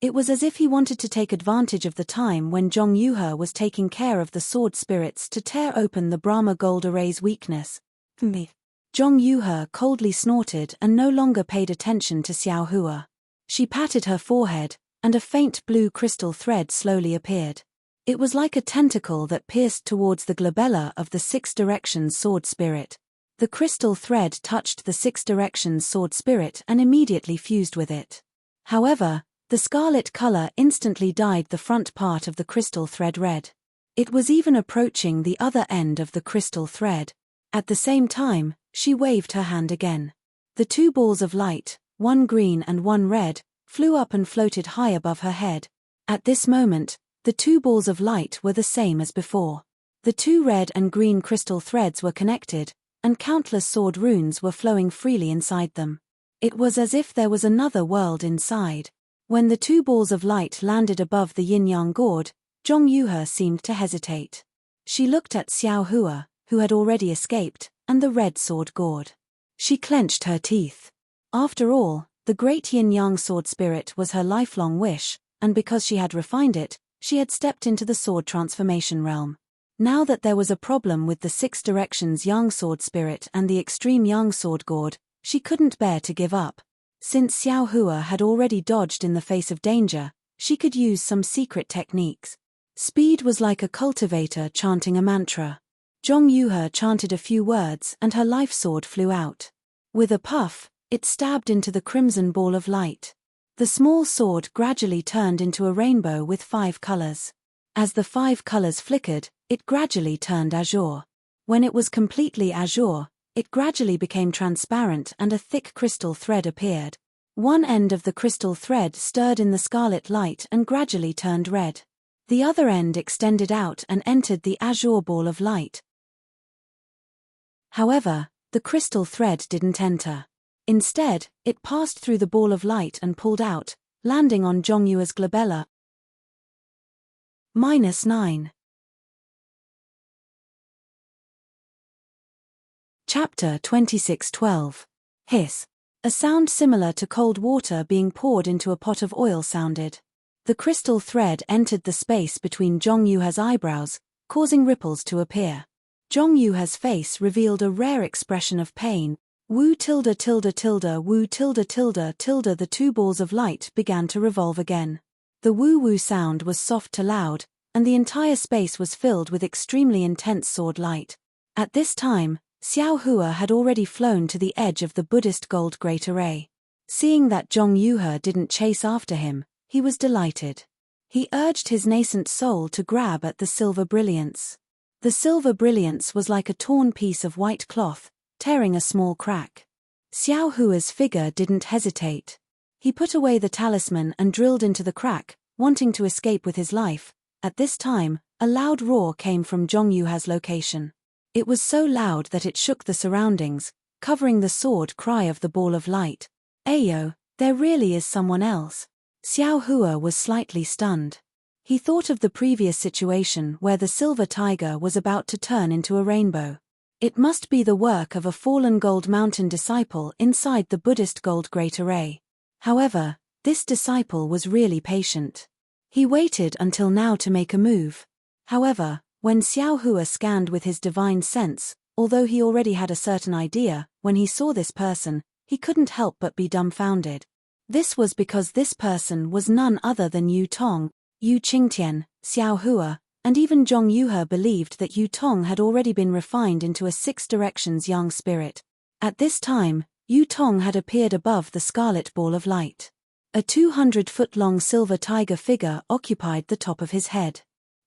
It was as if he wanted to take advantage of the time when Zhong Yuhe was taking care of the sword spirits to tear open the Brahma gold array's weakness. Me. Zhong Yuhe coldly snorted and no longer paid attention to Xiao Hua. She patted her forehead, and a faint blue crystal thread slowly appeared. It was like a tentacle that pierced towards the glabella of the Six Directions sword spirit. The crystal thread touched the Six Directions sword spirit and immediately fused with it. However, the scarlet color instantly dyed the front part of the crystal thread red. It was even approaching the other end of the crystal thread. At the same time, she waved her hand again. The two balls of light, one green and one red, flew up and floated high above her head. At this moment, the two balls of light were the same as before. The two red and green crystal threads were connected, and countless sword runes were flowing freely inside them. It was as if there was another world inside. When the two balls of light landed above the yin-yang gourd, Zhong Yuhe seemed to hesitate. She looked at Xiao Hua, who had already escaped, and the red sword gourd. She clenched her teeth. After all, the great yin-yang sword spirit was her lifelong wish, and because she had refined it, she had stepped into the sword transformation realm. Now that there was a problem with the Six Directions young sword spirit and the extreme young sword gourd, she couldn't bear to give up. Since Xiao Hua had already dodged in the face of danger, she could use some secret techniques. Speed was like a cultivator chanting a mantra. Zhong Yuhe chanted a few words and her life sword flew out. With a puff, it stabbed into the crimson ball of light. The small sword gradually turned into a rainbow with 5 colors. As the 5 colors flickered, it gradually turned azure. When it was completely azure, it gradually became transparent and a thick crystal thread appeared. One end of the crystal thread stirred in the scarlet light and gradually turned red. The other end extended out and entered the azure ball of light. However, the crystal thread didn't enter. Instead, it passed through the ball of light and pulled out, landing on Zhong Yuhe's glabella. -9. Chapter 26:12. Hiss. A sound similar to cold water being poured into a pot of oil sounded. The crystal thread entered the space between Zhong Yuhe's eyebrows, causing ripples to appear. Zhong Yuhe's face revealed a rare expression of pain. Wu tilde tilde tilde wu tilde tilde tilde. The two balls of light began to revolve again. The woo-woo sound was soft to loud, and the entire space was filled with extremely intense sword light. At this time, Xiao Hua had already flown to the edge of the Buddhist gold great array. Seeing that Zhong Yuhe didn't chase after him, he was delighted. He urged his nascent soul to grab at the silver brilliance. The silver brilliance was like a torn piece of white cloth, tearing a small crack. Xiao Hua's figure didn't hesitate. He put away the talisman and drilled into the crack, wanting to escape with his life. At this time, a loud roar came from Zhong Yuhe's location. It was so loud that it shook the surroundings, covering the sword cry of the ball of light. Ayo, there really is someone else. Xiao Hua was slightly stunned. He thought of the previous situation where the silver tiger was about to turn into a rainbow. It must be the work of a fallen gold mountain disciple inside the Buddhist gold great array. However, this disciple was really patient. He waited until now to make a move. However, when Xiao Hua scanned with his divine sense, although he already had a certain idea, when he saw this person, he couldn't help but be dumbfounded. This was because this person was none other than Yu Tong, Yu Qingtian, Xiao Hua, and even Zhong Yuhe believed that Yu Tong had already been refined into a six directions young spirit. At this time, Yu Tong had appeared above the scarlet ball of light. A 200-foot-long silver tiger figure occupied the top of his head.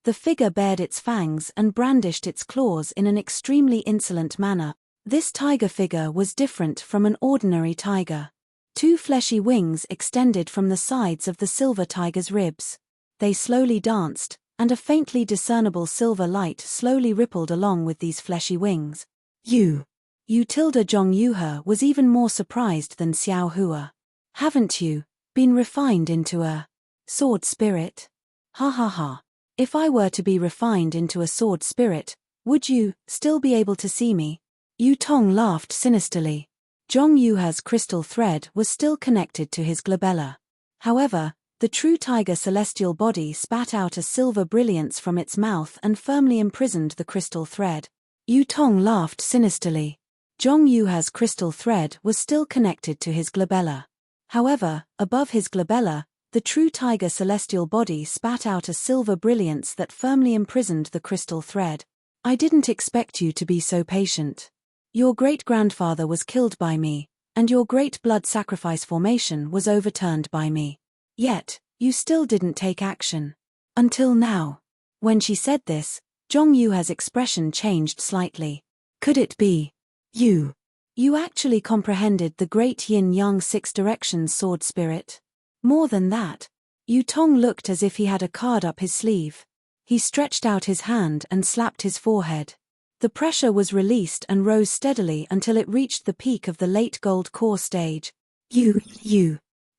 The figure bared its fangs and brandished its claws in an extremely insolent manner. This tiger figure was different from an ordinary tiger. Two fleshy wings extended from the sides of the silver tiger's ribs. They slowly danced, and a faintly discernible silver light slowly rippled along with these fleshy wings. You Tilda Zhong Yuhe was even more surprised than Xiao Hua. Haven't you been refined into a sword spirit? Ha ha ha. If I were to be refined into a sword spirit, would you still be able to see me? Yu Tong laughed sinisterly. Zhong Yuhe's crystal thread was still connected to his glabella. However, the true tiger celestial body spat out a silver brilliance from its mouth and firmly imprisoned the crystal thread. Yu Tong laughed sinisterly. Zhong Yuhe's crystal thread was still connected to his glabella. However, above his glabella, the true tiger celestial body spat out a silver brilliance that firmly imprisoned the crystal thread. I didn't expect you to be so patient. Your great-grandfather was killed by me, and your great blood sacrifice formation was overturned by me. Yet, you still didn't take action. Until now. When she said this, Zhong Yuhe's expression changed slightly. Could it be you? You actually comprehended the great yin-yang six directions sword spirit? More than that, Yu Tong looked as if he had a card up his sleeve. He stretched out his hand and slapped his forehead. The pressure was released and rose steadily until it reached the peak of the late gold core stage. You.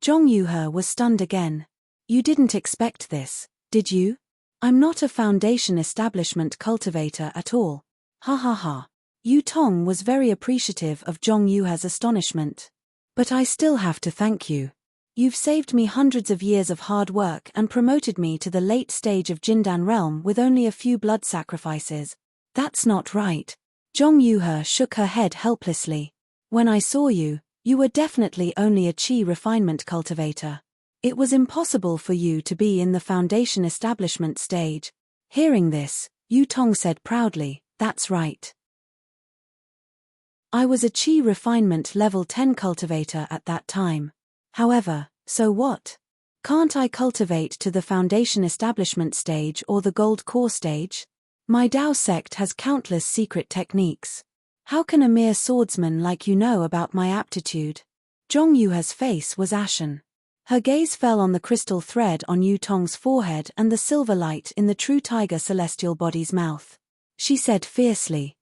Zhong Yuhe was stunned again. You didn't expect this, did you? I'm not a foundation establishment cultivator at all. Ha ha ha. Yu Tong was very appreciative of Zhong Yuhe's astonishment. But I still have to thank you. You've saved me hundreds of years of hard work and promoted me to the late stage of Jindan realm with only a few blood sacrifices. That's not right. Zhong Yuhe shook her head helplessly. When I saw you, you were definitely only a chi refinement cultivator. It was impossible for you to be in the foundation establishment stage. Hearing this, Yu Tong said proudly, that's right. I was a chi refinement level 10 cultivator at that time. However, so what? Can't I cultivate to the foundation establishment stage or the gold core stage? My Dao sect has countless secret techniques. How can a mere swordsman like you know about my aptitude? Zhong Yuhe's face was ashen. Her gaze fell on the crystal thread on Yu Tong's forehead and the silver light in the true tiger celestial body's mouth. She said fiercely,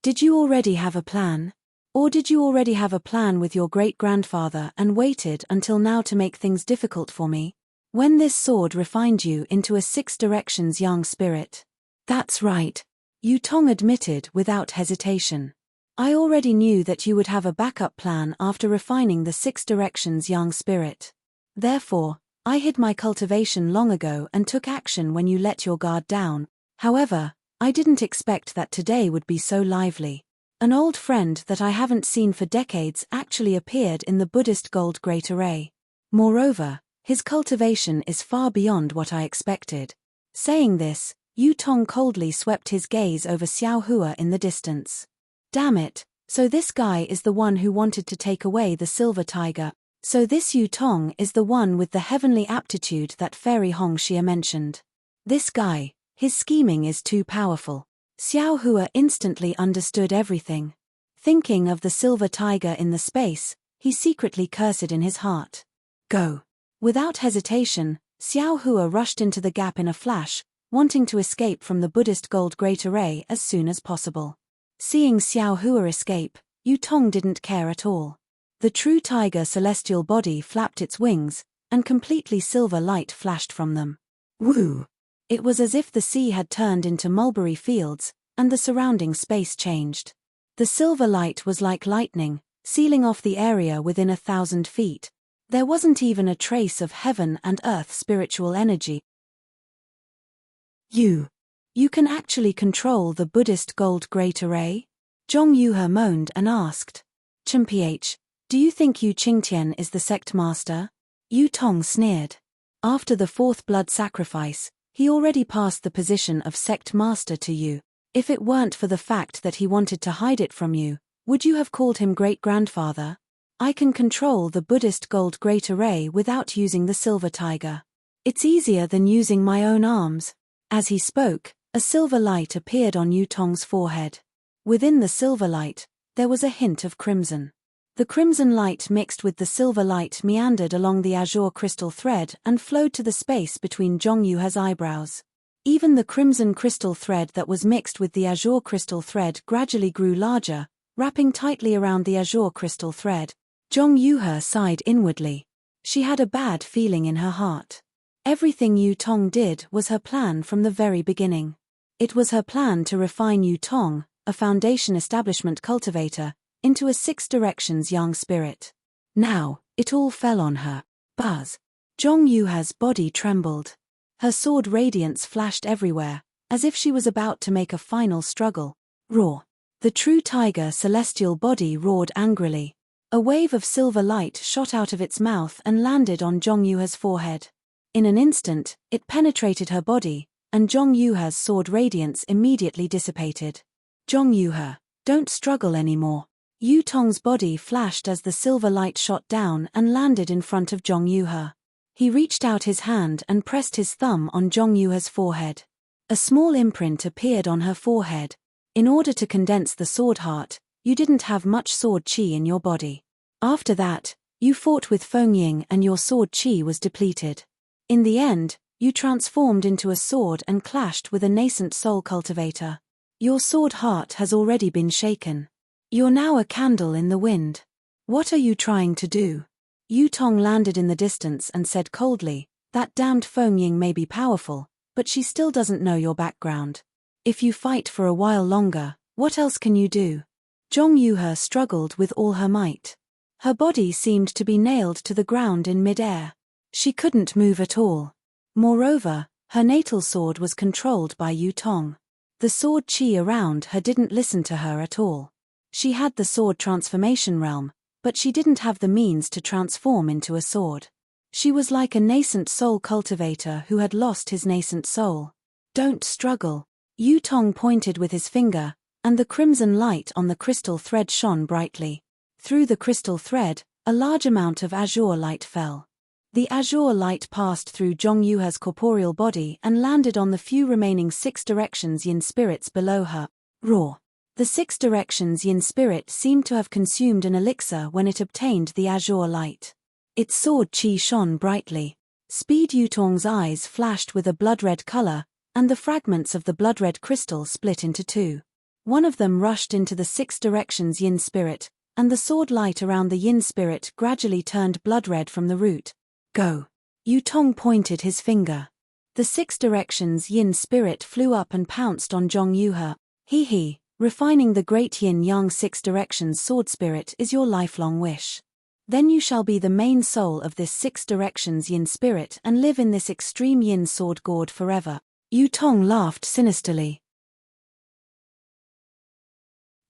did you already have a plan? Or did you already have a plan with your great-grandfather and waited until now to make things difficult for me? When this sword refined you into a six directions young spirit? That's right. Yu Tong admitted without hesitation. I already knew that you would have a backup plan after refining the six directions young spirit. Therefore, I hid my cultivation long ago and took action when you let your guard down. However, I didn't expect that today would be so lively. An old friend that I haven't seen for decades actually appeared in the Buddhist gold great array. Moreover, his cultivation is far beyond what I expected. Saying this, Yu Tong coldly swept his gaze over Xiao Hua in the distance. Damn it, so this guy is the one who wanted to take away the silver tiger. So this Yu Tong is the one with the heavenly aptitude that Fairy Hongxia mentioned. This guy, his scheming is too powerful. Xiao Hua instantly understood everything. Thinking of the silver tiger in the space, he secretly cursed in his heart. Go. Without hesitation, Xiao Hua rushed into the gap in a flash, wanting to escape from the Buddhist gold great array as soon as possible. Seeing Xiao Hua escape, Yu Tong didn't care at all. The true tiger celestial body flapped its wings, and completely silver light flashed from them. Woo! It was as if the sea had turned into mulberry fields, and the surrounding space changed. The silver light was like lightning, sealing off the area within 1,000 feet. There wasn't even a trace of heaven and earth spiritual energy. You can actually control the Buddhist gold great array? Zhong Yuhe moaned and asked. Ch, do you think Yu Qingtian is the sect master? Yu Tong sneered. After the fourth blood sacrifice, he already passed the position of sect master to you. If it weren't for the fact that he wanted to hide it from you, would you have called him great-grandfather? I can control the Buddhist gold great array without using the silver tiger. It's easier than using my own arms. As he spoke, a silver light appeared on Yu Tong's forehead. Within the silver light, there was a hint of crimson. The crimson light mixed with the silver light meandered along the azure crystal thread and flowed to the space between Zhong Yuhe's eyebrows. Even the crimson crystal thread that was mixed with the azure crystal thread gradually grew larger, wrapping tightly around the azure crystal thread. Zhong Yuhe sighed inwardly. She had a bad feeling in her heart. Everything Yu Tong did was her plan from the very beginning. It was her plan to refine Yu Tong, a foundation establishment cultivator, into a six directions young spirit. Now, it all fell on her. Buzz. Zhong Yuhe's body trembled. Her sword radiance flashed everywhere, as if she was about to make a final struggle. Roar. The true tiger celestial body roared angrily. A wave of silver light shot out of its mouth and landed on Zhong Yuhe's forehead. In an instant, it penetrated her body, and Zhong Yuhe's sword radiance immediately dissipated. Zhong Yuhe, don't struggle anymore. Yu Tong's body flashed as the silver light shot down and landed in front of Zhong Yuhe. He reached out his hand and pressed his thumb on Zhong Yuhe's forehead. A small imprint appeared on her forehead. In order to condense the sword heart, you didn't have much sword chi in your body. After that, you fought with Fengying and your sword chi was depleted. In the end, you transformed into a sword and clashed with a nascent soul cultivator. Your sword heart has already been shaken. You're now a candle in the wind. What are you trying to do? Yu Tong landed in the distance and said coldly, that damned Fengying may be powerful, but she still doesn't know your background. If you fight for a while longer, what else can you do? Zhong Yuhe struggled with all her might. Her body seemed to be nailed to the ground in mid-air. She couldn't move at all. Moreover, her natal sword was controlled by Yu Tong. The sword chi around her didn't listen to her at all. She had the sword transformation realm, but she didn't have the means to transform into a sword. She was like a nascent soul cultivator who had lost his nascent soul. Don't struggle. Yu Tong pointed with his finger, and the crimson light on the crystal thread shone brightly. Through the crystal thread, a large amount of azure light fell. The azure light passed through Zhong Yuhe's corporeal body and landed on the few remaining six directions yin spirits below her. Roar. The six directions yin spirit seemed to have consumed an elixir when it obtained the azure light. Its sword chi shone brightly. Speed Yu Tong's eyes flashed with a blood-red color, and the fragments of the blood-red crystal split into two. One of them rushed into the six directions yin spirit, and the sword light around the yin spirit gradually turned blood-red from the root. Go. Yu Tong pointed his finger. The six directions yin spirit flew up and pounced on Zhong Yuhe. He. Refining the great yin-yang six directions sword spirit is your lifelong wish. Then you shall be the main soul of this six directions yin spirit and live in this extreme yin sword gourd forever. Yu Tong laughed sinisterly.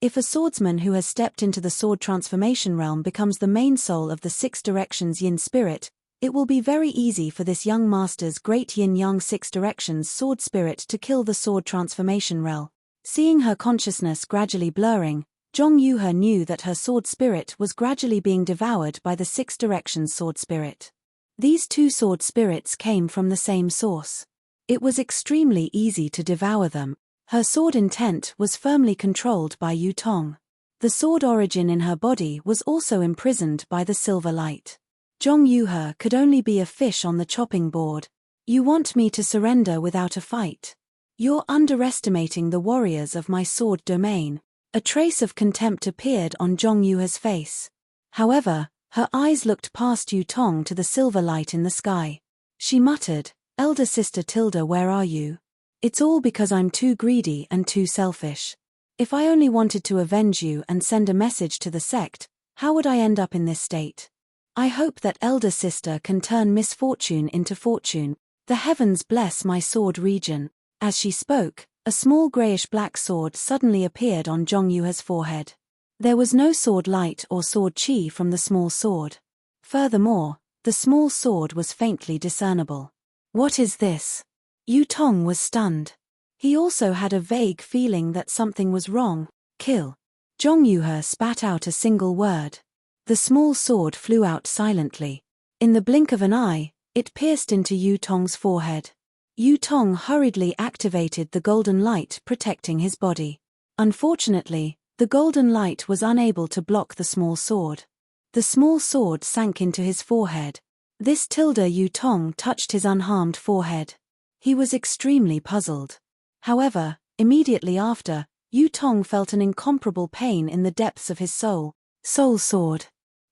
If a swordsman who has stepped into the sword transformation realm becomes the main soul of the six directions yin spirit, it will be very easy for this young master's great yin-yang six directions sword spirit to kill the sword transformation realm. Seeing her consciousness gradually blurring, Zhong Yuhe knew that her sword spirit was gradually being devoured by the six directions sword spirit. These two sword spirits came from the same source. It was extremely easy to devour them. Her sword intent was firmly controlled by Yu Tong. The sword origin in her body was also imprisoned by the silver light. Zhong Yuhe could only be a fish on the chopping board. You want me to surrender without a fight? You're underestimating the warriors of my sword domain. A trace of contempt appeared on Zhong Yuhe's face. However, her eyes looked past Yu Tong to the silver light in the sky. She muttered, "Elder sister Tilda, where are you? It's all because I'm too greedy and too selfish. If I only wanted to avenge you and send a message to the sect, how would I end up in this state? I hope that elder sister can turn misfortune into fortune. The heavens bless my sword region. As she spoke, a small grayish-black sword suddenly appeared on Zhong Yuhe's forehead. There was no sword light or sword chi from the small sword. Furthermore, the small sword was faintly discernible. What is this? Yu Tong was stunned. He also had a vague feeling that something was wrong. Kill. Zhong Yuhe spat out a single word. The small sword flew out silently. In the blink of an eye, it pierced into Yu Tong's forehead. Yu Tong hurriedly activated the golden light protecting his body. Unfortunately, the golden light was unable to block the small sword. The small sword sank into his forehead. This Yu Tong touched his unharmed forehead. He was extremely puzzled. However, immediately after, Yu Tong felt an incomparable pain in the depths of his soul. Soul sword.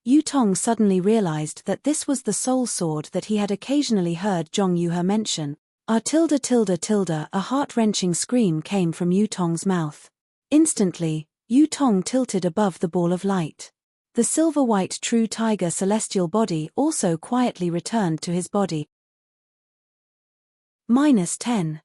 Yu Tong suddenly realized that this was the soul sword that he had occasionally heard Zhong Yuhe mention. A heart-wrenching scream came from Yu Tong's mouth. Instantly, Yu Tong tilted above the ball of light. The silver-white true tiger celestial body also quietly returned to his body. -10.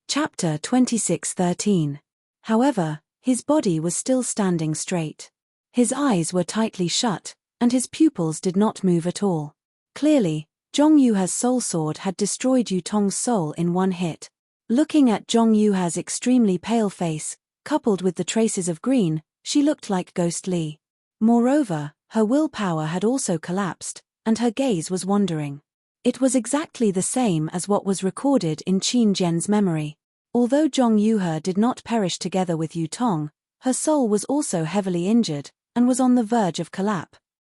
Chapter 26:13. However, his body was still standing straight. His eyes were tightly shut, and his pupils did not move at all. Clearly, Zhong Yuhe's soul sword had destroyed Yu Tong's soul in one hit. Looking at Zhong Yuhe's extremely pale face, coupled with the traces of green, she looked like Ghost Li. Moreover, her willpower had also collapsed, and her gaze was wandering. It was exactly the same as what was recorded in Qin Jian's memory. Although Zhong Yuhe did not perish together with Yu Tong, her soul was also heavily injured, and was on the verge of collapse.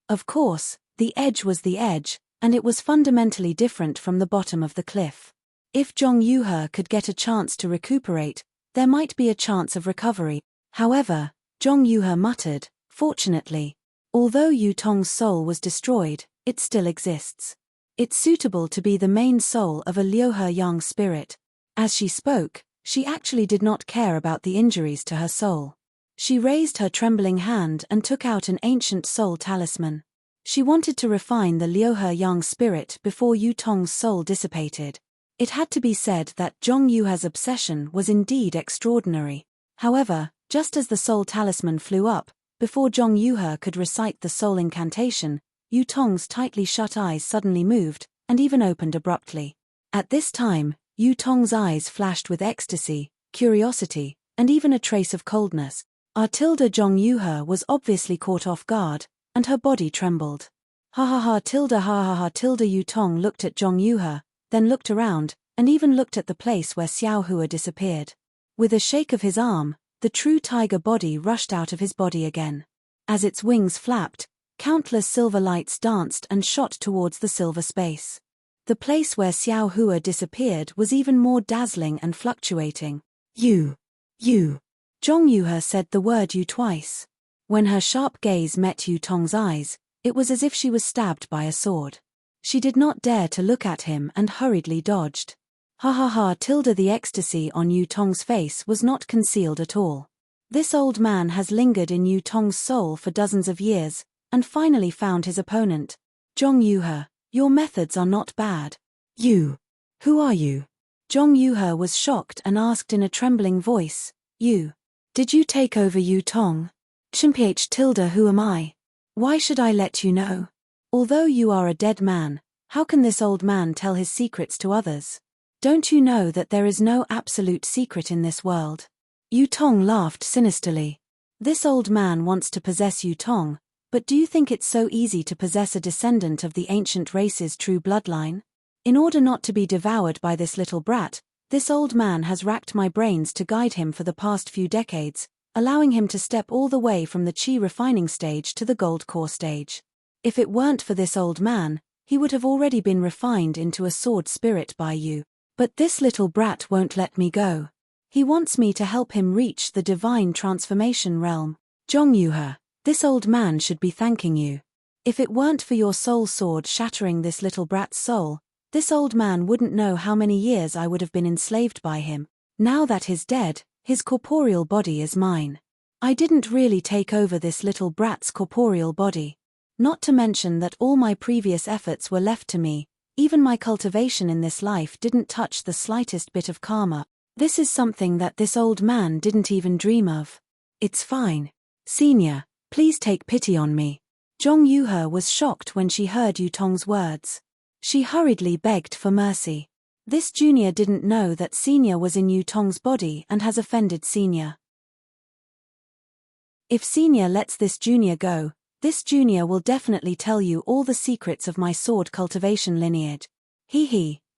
Of course, the edge was the edge, and it was fundamentally different from the bottom of the cliff. If Zhong Yuhe could get a chance to recuperate, there might be a chance of recovery. However, Zhong Yuhe muttered, "Fortunately, although Yu Tong's soul was destroyed, it still exists. It's suitable to be the main soul of a Liuhe Yang spirit." As she spoke, she actually did not care about the injuries to her soul. She raised her trembling hand and took out an ancient soul talisman. She wanted to refine the Liuhe Yang spirit before Yu Tong's soul dissipated. It had to be said that Zhong Yuhe's obsession was indeed extraordinary. However, just as the soul talisman flew up, before Zhong Yuhe could recite the soul incantation, Yu Tong's tightly shut eyes suddenly moved, and even opened abruptly. At this time, Yu Tong's eyes flashed with ecstasy, curiosity, and even a trace of coldness. Zhong Yuhe was obviously caught off guard, and her body trembled. Ha. Yu Tong looked at Zhong Yuhe, then looked around, and even looked at the place where Xiao Hua disappeared. With a shake of his arm, the true tiger body rushed out of his body again. As its wings flapped, countless silver lights danced and shot towards the silver space. The place where Xiao Hua disappeared was even more dazzling and fluctuating. You. Zhong Yuhe said the word "you" twice. When her sharp gaze met Yu Tong's eyes, it was as if she was stabbed by a sword. She did not dare to look at him and hurriedly dodged. The ecstasy on Yu Tong's face was not concealed at all. This old man has lingered in Yu Tong's soul for dozens of years, and finally found his opponent. Zhong Yuhe, your methods are not bad. You. Who are you? Zhong Yuhe was shocked and asked in a trembling voice, You. Did you take over Yu Tong? Who am I? Why should I let you know? Although you are a dead man, how can this old man tell his secrets to others? Don't you know that there is no absolute secret in this world? Yu Tong laughed sinisterly. This old man wants to possess Yu Tong, but do you think it's so easy to possess a descendant of the ancient race's true bloodline? In order not to be devoured by this little brat, this old man has racked my brains to guide him for the past few decades, allowing him to step all the way from the chi refining stage to the gold core stage. If it weren't for this old man, he would have already been refined into a sword spirit by you. But this little brat won't let me go. He wants me to help him reach the divine transformation realm. Zhong Yuhe, this old man should be thanking you. If it weren't for your soul sword shattering this little brat's soul, this old man wouldn't know how many years I would have been enslaved by him. Now that he's dead, his corporeal body is mine. I didn't really take over this little brat's corporeal body. Not to mention that all my previous efforts were left to me, even my cultivation in this life didn't touch the slightest bit of karma. This is something that this old man didn't even dream of. It's fine. Senior, please take pity on me. Zhong Yuhe was shocked when she heard Yutong's words. She hurriedly begged for mercy. This junior didn't know that Senior was in Yutong's body and has offended Senior. If Senior lets this junior go, this junior will definitely tell you all the secrets of my sword cultivation lineage.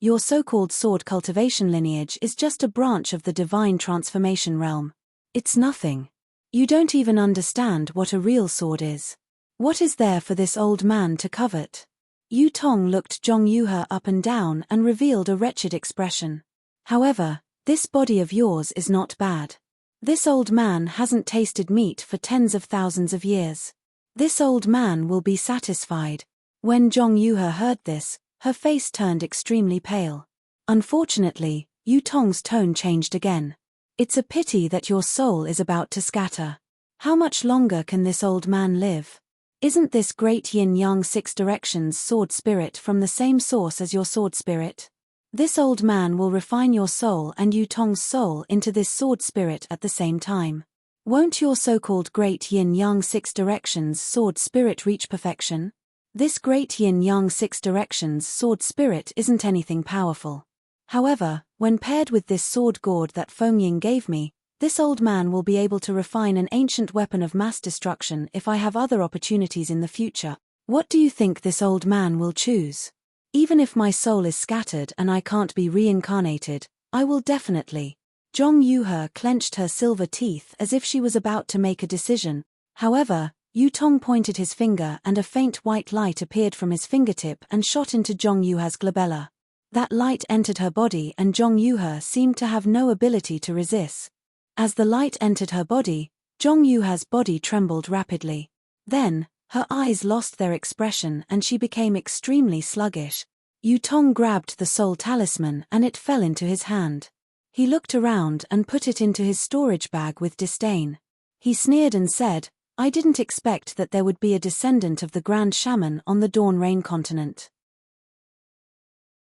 Your so-called sword cultivation lineage is just a branch of the divine transformation realm. It's nothing. You don't even understand what a real sword is. What is there for this old man to covet? Yutong looked Zhong Yuhe up and down and revealed a wretched expression. However, this body of yours is not bad. This old man hasn't tasted meat for tens of thousands of years. This old man will be satisfied. When Zhong Yuhe heard this, her face turned extremely pale. Unfortunately, Yutong's tone changed again. It's a pity that your soul is about to scatter. How much longer can this old man live? Isn't this great yin-yang six directions sword spirit from the same source as your sword spirit? This old man will refine your soul and Yutong's soul into this sword spirit at the same time. Won't your so-called great yin-yang six directions sword spirit reach perfection? This great yin-yang six directions sword spirit isn't anything powerful. However, when paired with this sword gourd that Fengying gave me, this old man will be able to refine an ancient weapon of mass destruction if I have other opportunities in the future. What do you think this old man will choose? Even if my soul is scattered and I can't be reincarnated, I will definitely. Zhong Yuhe clenched her silver teeth as if she was about to make a decision. However, Yutong pointed his finger and a faint white light appeared from his fingertip and shot into Zhong Yuhe's glabella. That light entered her body and Zhong Yuhe seemed to have no ability to resist. As the light entered her body, Zhong Yuhe's body trembled rapidly. Then, her eyes lost their expression and she became extremely sluggish. Yutong grabbed the soul talisman and it fell into his hand. He looked around and put it into his storage bag with disdain. He sneered and said, I didn't expect that there would be a descendant of the Grand Shaman on the Dawn Rain continent.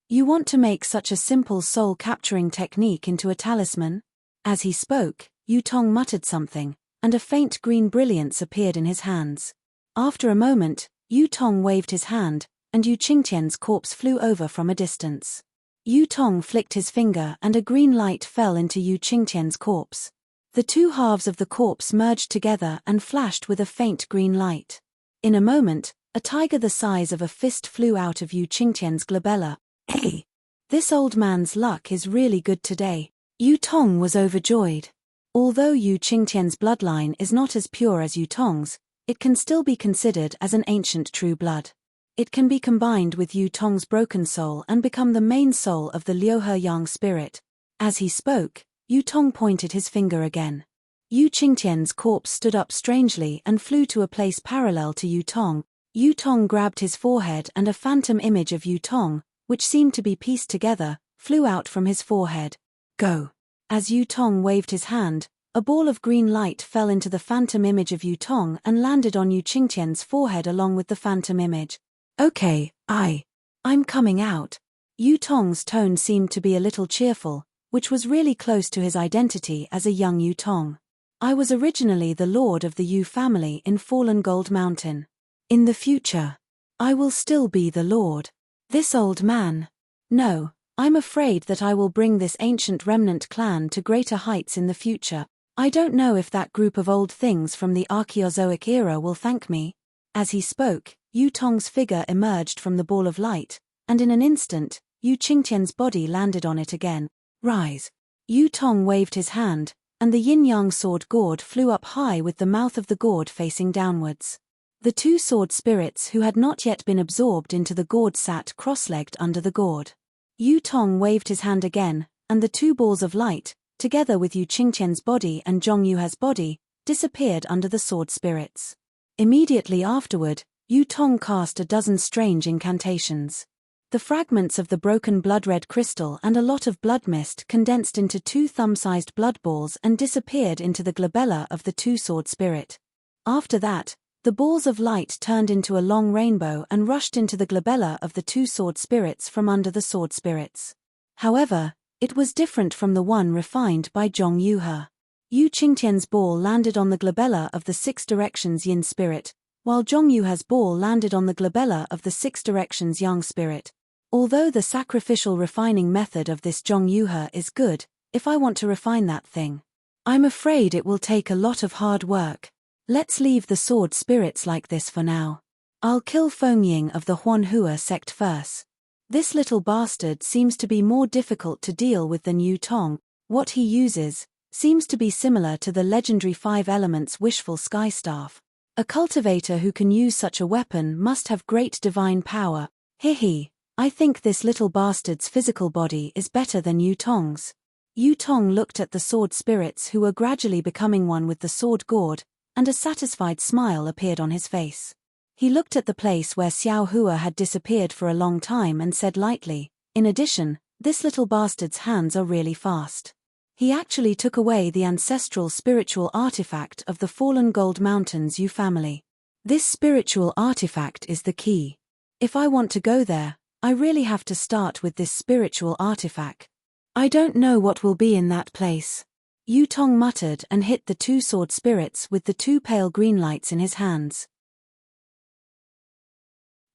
You want to make such a simple soul-capturing technique into a talisman? As he spoke, Yutong muttered something, and a faint green brilliance appeared in his hands. After a moment, Yutong waved his hand, and Yu Qingtian's corpse flew over from a distance. Yutong flicked his finger and a green light fell into Yu Qingtian's corpse. The two halves of the corpse merged together and flashed with a faint green light. In a moment, a tiger the size of a fist flew out of Yu Qingtian's glabella. Hey! This old man's luck is really good today. Yutong was overjoyed. Although Yu Qingtian's bloodline is not as pure as Yutong's, it can still be considered as an ancient true blood. It can be combined with Yutong's broken soul and become the main soul of the Liuhe Yang spirit. As he spoke, Yutong pointed his finger again. Yu Qingtian's corpse stood up strangely and flew to a place parallel to Yutong. Yutong grabbed his forehead and a phantom image of Yutong, which seemed to be pieced together, flew out from his forehead. Go! As Yutong waved his hand, a ball of green light fell into the phantom image of Yutong and landed on Yu Qingtian's forehead along with the phantom image. Okay, I'm coming out. Yutong's tone seemed to be a little cheerful, which was really close to his identity as a young Yutong. I was originally the lord of the Yu family in Fallen Gold Mountain. In the future, I will still be the lord. This old man. No, I'm afraid that I will bring this ancient remnant clan to greater heights in the future. I don't know if that group of old things from the Archaeozoic era will thank me. As he spoke, Yutong's figure emerged from the ball of light, and in an instant, Yu Qingtian's body landed on it again. Rise. Yutong waved his hand, and the yin-yang sword gourd flew up high with the mouth of the gourd facing downwards. The two sword spirits who had not yet been absorbed into the gourd sat cross-legged under the gourd. Yutong waved his hand again, and the two balls of light, together with Yu Qingtian's body and Zhong Yuhe's body, disappeared under the sword spirits. Immediately afterward, Yutong cast a dozen strange incantations. The fragments of the broken blood-red crystal and a lot of blood mist condensed into 2 thumb-sized blood balls and disappeared into the glabella of the 2-sword spirit. After that, the balls of light turned into a long rainbow and rushed into the glabella of the 2-sword spirits from under the sword spirits. However, it was different from the one refined by Zhong Yuhe. Yu Qingtian's ball landed on the glabella of the 6 directions yin spirit, while Zhong Yuhe's ball landed on the glabella of the 6 directions yang spirit. Although the sacrificial refining method of this Zhong Yuhe is good, if I want to refine that thing, I'm afraid it will take a lot of hard work. Let's leave the sword spirits like this for now. I'll kill Fengying of the Huanhua sect first. This little bastard seems to be more difficult to deal with than Yu Tong. What he uses seems to be similar to the legendary 5 elements wishful sky staff. A cultivator who can use such a weapon must have great divine power. Hehe. I think this little bastard's physical body is better than Yu Tong's. Yu Tong looked at the sword spirits who were gradually becoming one with the sword gourd, and a satisfied smile appeared on his face. He looked at the place where Xiao Hua had disappeared for a long time and said lightly, "In addition, this little bastard's hands are really fast." He actually took away the ancestral spiritual artifact of the fallen Gold Mountains Yu family. This spiritual artifact is the key. If I want to go there, I really have to start with this spiritual artifact. I don't know what will be in that place. Yu Tong muttered and hit the 2 sword spirits with the 2 pale green lights in his hands.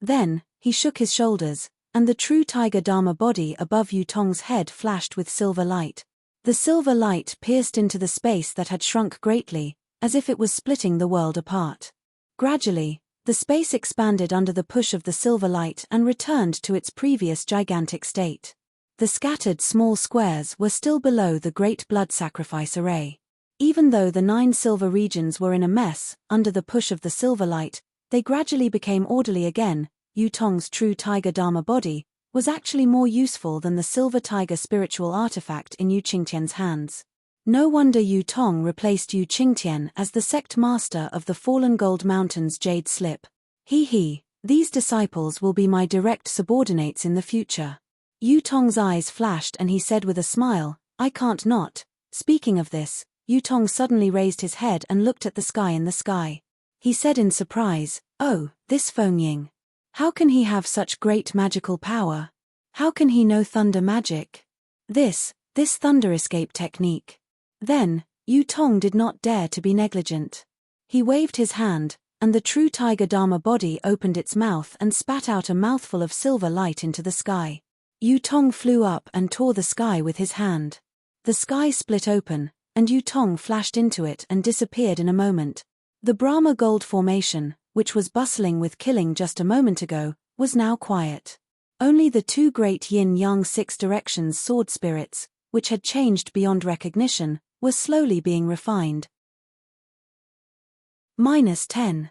Then, he shook his shoulders, and the true tiger Dharma body above Yu Tong's head flashed with silver light. The silver light pierced into the space that had shrunk greatly, as if it was splitting the world apart. Gradually, the space expanded under the push of the silver light and returned to its previous gigantic state. The scattered small squares were still below the great blood sacrifice array. Even though the 9 silver regions were in a mess, under the push of the silver light, they gradually became orderly again. Yu Tong's true tiger Dharma body was actually more useful than the silver tiger spiritual artifact in Yu Qingtian's hands. No wonder Yu Tong replaced Yu Qingtian as the sect master of the fallen Gold Mountains Jade Slip. These disciples will be my direct subordinates in the future. Yu Tong's eyes flashed and he said with a smile, "I can't not." Speaking of this, Yu Tong suddenly raised his head and looked at the sky in the sky. He said in surprise, "Oh, this Fengying. How can he have such great magical power? How can he know thunder magic? This thunder escape technique." Then, Yu Tong did not dare to be negligent. He waved his hand, and the true tiger Dharma body opened its mouth and spat out a mouthful of silver light into the sky. Yu Tong flew up and tore the sky with his hand. The sky split open, and Yu Tong flashed into it and disappeared in a moment. The Brahma Gold Formation, which was bustling with killing just a moment ago, was now quiet. Only the 2 great yin-yang 6 directions sword spirits, which had changed beyond recognition, were slowly being refined. -10.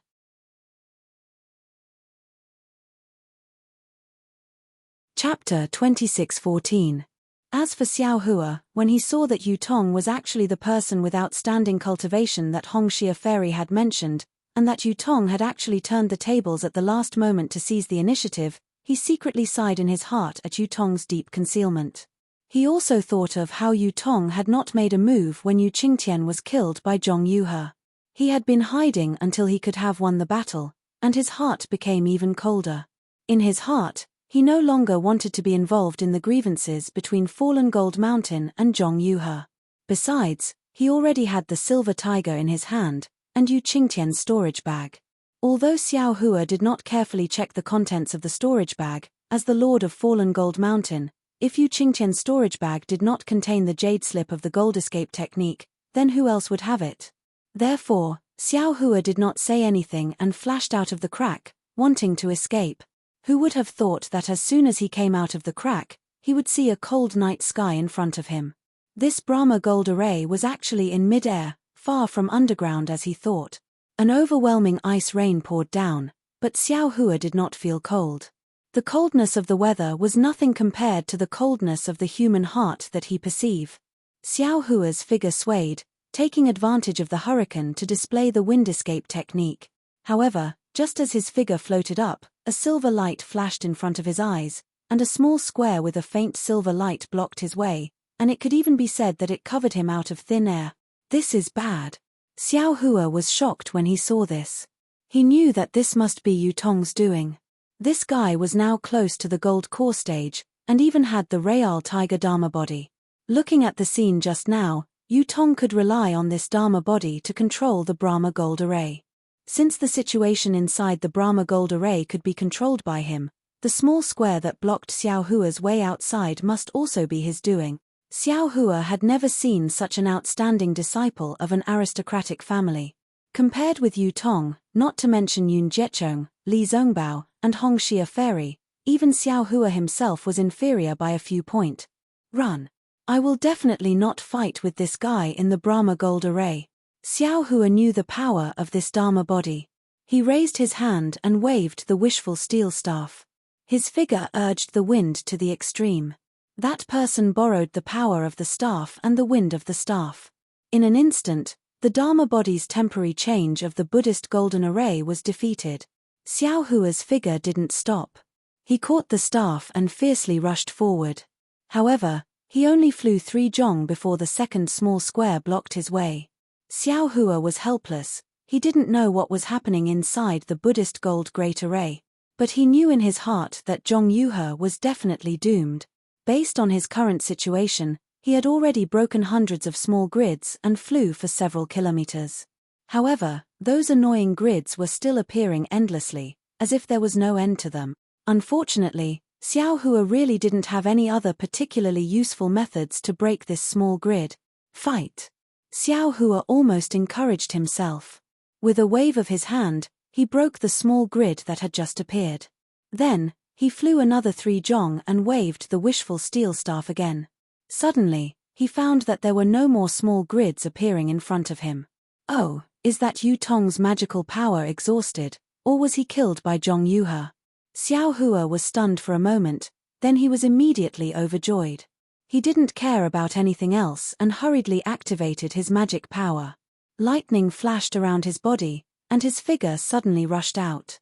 Chapter 26:14. As for Xiao Hua, when he saw that Yu Tong was actually the person with outstanding cultivation that Hongxia Fairy had mentioned, and that Yu Tong had actually turned the tables at the last moment to seize the initiative, he secretly sighed in his heart at Yu Tong's deep concealment. He also thought of how Yu Tong had not made a move when Yu Qingtian was killed by Zhong Yuhe. He had been hiding until he could have won the battle, and his heart became even colder. In his heart, he no longer wanted to be involved in the grievances between Fallen Gold Mountain and Zhong Yuhe. Besides, he already had the silver tiger in his hand, and Yu Qingtian's storage bag. Although Xiao Hua did not carefully check the contents of the storage bag, as the Lord of Fallen Gold Mountain, if Yu Qingtian's storage bag did not contain the jade slip of the gold escape technique, then who else would have it? Therefore, Xiao Hua did not say anything and flashed out of the crack, wanting to escape. Who would have thought that as soon as he came out of the crack, he would see a cold night sky in front of him? This Brahma gold array was actually in mid-air, far from underground as he thought. An overwhelming ice rain poured down, but Xiao Hua did not feel cold. The coldness of the weather was nothing compared to the coldness of the human heart that he perceived. Xiao Hua's figure swayed, taking advantage of the hurricane to display the wind escape technique. However, just as his figure floated up, a silver light flashed in front of his eyes, and a small square with a faint silver light blocked his way, and it could even be said that it covered him out of thin air. This is bad. Xiao Hua was shocked when he saw this. He knew that this must be Yu Tong's doing. This guy was now close to the gold core stage, and even had the Real Tiger Dharma body. Looking at the scene just now, Yu Tong could rely on this Dharma body to control the Brahma gold array. Since the situation inside the Brahma gold array could be controlled by him, the small square that blocked Xiao Hua's way outside must also be his doing. Xiao Hua had never seen such an outstanding disciple of an aristocratic family. Compared with Yu Tong, not to mention Yun Jiechong, Li Zongbao, and Hong Xia Fairy, even Xiao Hua himself was inferior by a few points. Run. I will definitely not fight with this guy in the Brahma gold array. Xiao Hua knew the power of this Dharma body. He raised his hand and waved the wishful steel staff. His figure urged the wind to the extreme. That person borrowed the power of the staff and the wind of the staff. In an instant, the Dharma body's temporary change of the Buddhist golden array was defeated. Xiao Hua's figure didn't stop. He caught the staff and fiercely rushed forward. However, he only flew 3 zhong before the second small square blocked his way. Xiao Hua was helpless. He didn't know what was happening inside the Buddhist gold great array. But he knew in his heart that Zhong Yuhe was definitely doomed. Based on his current situation, he had already broken hundreds of small grids and flew for several kilometers. However, those annoying grids were still appearing endlessly, as if there was no end to them. Unfortunately, Xiao Hua really didn't have any other particularly useful methods to break this small grid. Fight! Xiao Hua almost encouraged himself. With a wave of his hand, he broke the small grid that had just appeared. Then, he flew another 3 zhong and waved the wishful steel staff again. Suddenly, he found that there were no more small grids appearing in front of him. Oh, is that Yu Tong's magical power exhausted, or was he killed by Zhong Yuhe? Xiao Hua was stunned for a moment, then he was immediately overjoyed. He didn't care about anything else and hurriedly activated his magic power. Lightning flashed around his body, and his figure suddenly rushed out.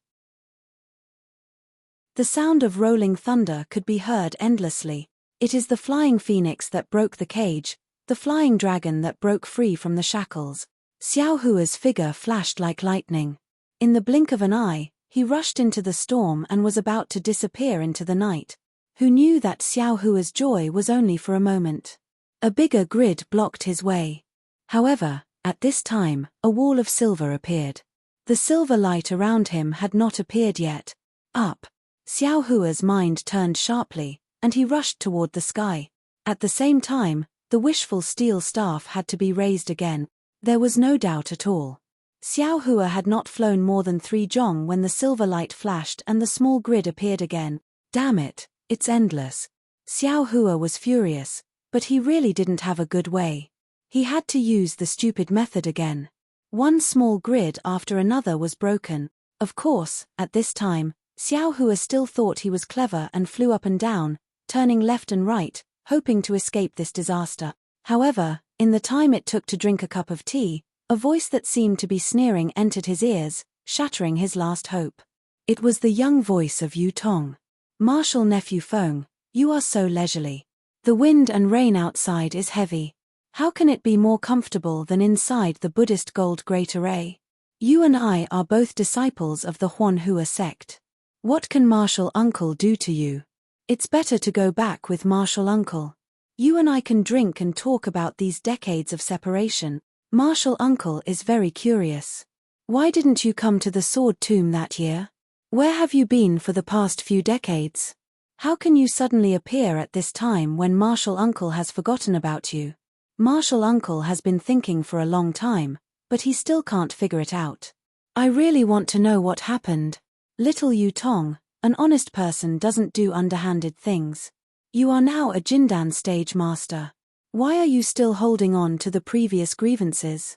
The sound of rolling thunder could be heard endlessly. It is the flying phoenix that broke the cage, the flying dragon that broke free from the shackles. Xiao Hua's figure flashed like lightning. In the blink of an eye, he rushed into the storm and was about to disappear into the night. Who knew that Xiao Hua's joy was only for a moment? A bigger grid blocked his way. However, at this time, a wall of silver appeared. The silver light around him had not appeared yet. Up! Xiao Hua's mind turned sharply, and he rushed toward the sky. At the same time, the wishful steel staff had to be raised again. There was no doubt at all. Xiao Hua had not flown more than 3 zhong when the silver light flashed and the small grid appeared again. Damn it, it's endless. Xiao Hua was furious, but he really didn't have a good way. He had to use the stupid method again. One small grid after another was broken. Of course, at this time, Xiao Hua still thought he was clever and flew up and down, turning left and right, hoping to escape this disaster. However, in the time it took to drink a cup of tea, a voice that seemed to be sneering entered his ears, shattering his last hope. It was the young voice of Yu Tong. Martial nephew Feng, you are so leisurely. The wind and rain outside is heavy. How can it be more comfortable than inside the Buddhist gold great array? You and I are both disciples of the Huanhua sect. What can Martial Uncle do to you? It's better to go back with Martial Uncle. You and I can drink and talk about these decades of separation. Martial Uncle is very curious. Why didn't you come to the Sword Tomb that year? Where have you been for the past few decades? How can you suddenly appear at this time when Martial Uncle has forgotten about you? Martial Uncle has been thinking for a long time, but he still can't figure it out. I really want to know what happened. Little Yu Tong, an honest person doesn't do underhanded things. You are now a Jindan stage master. Why are you still holding on to the previous grievances?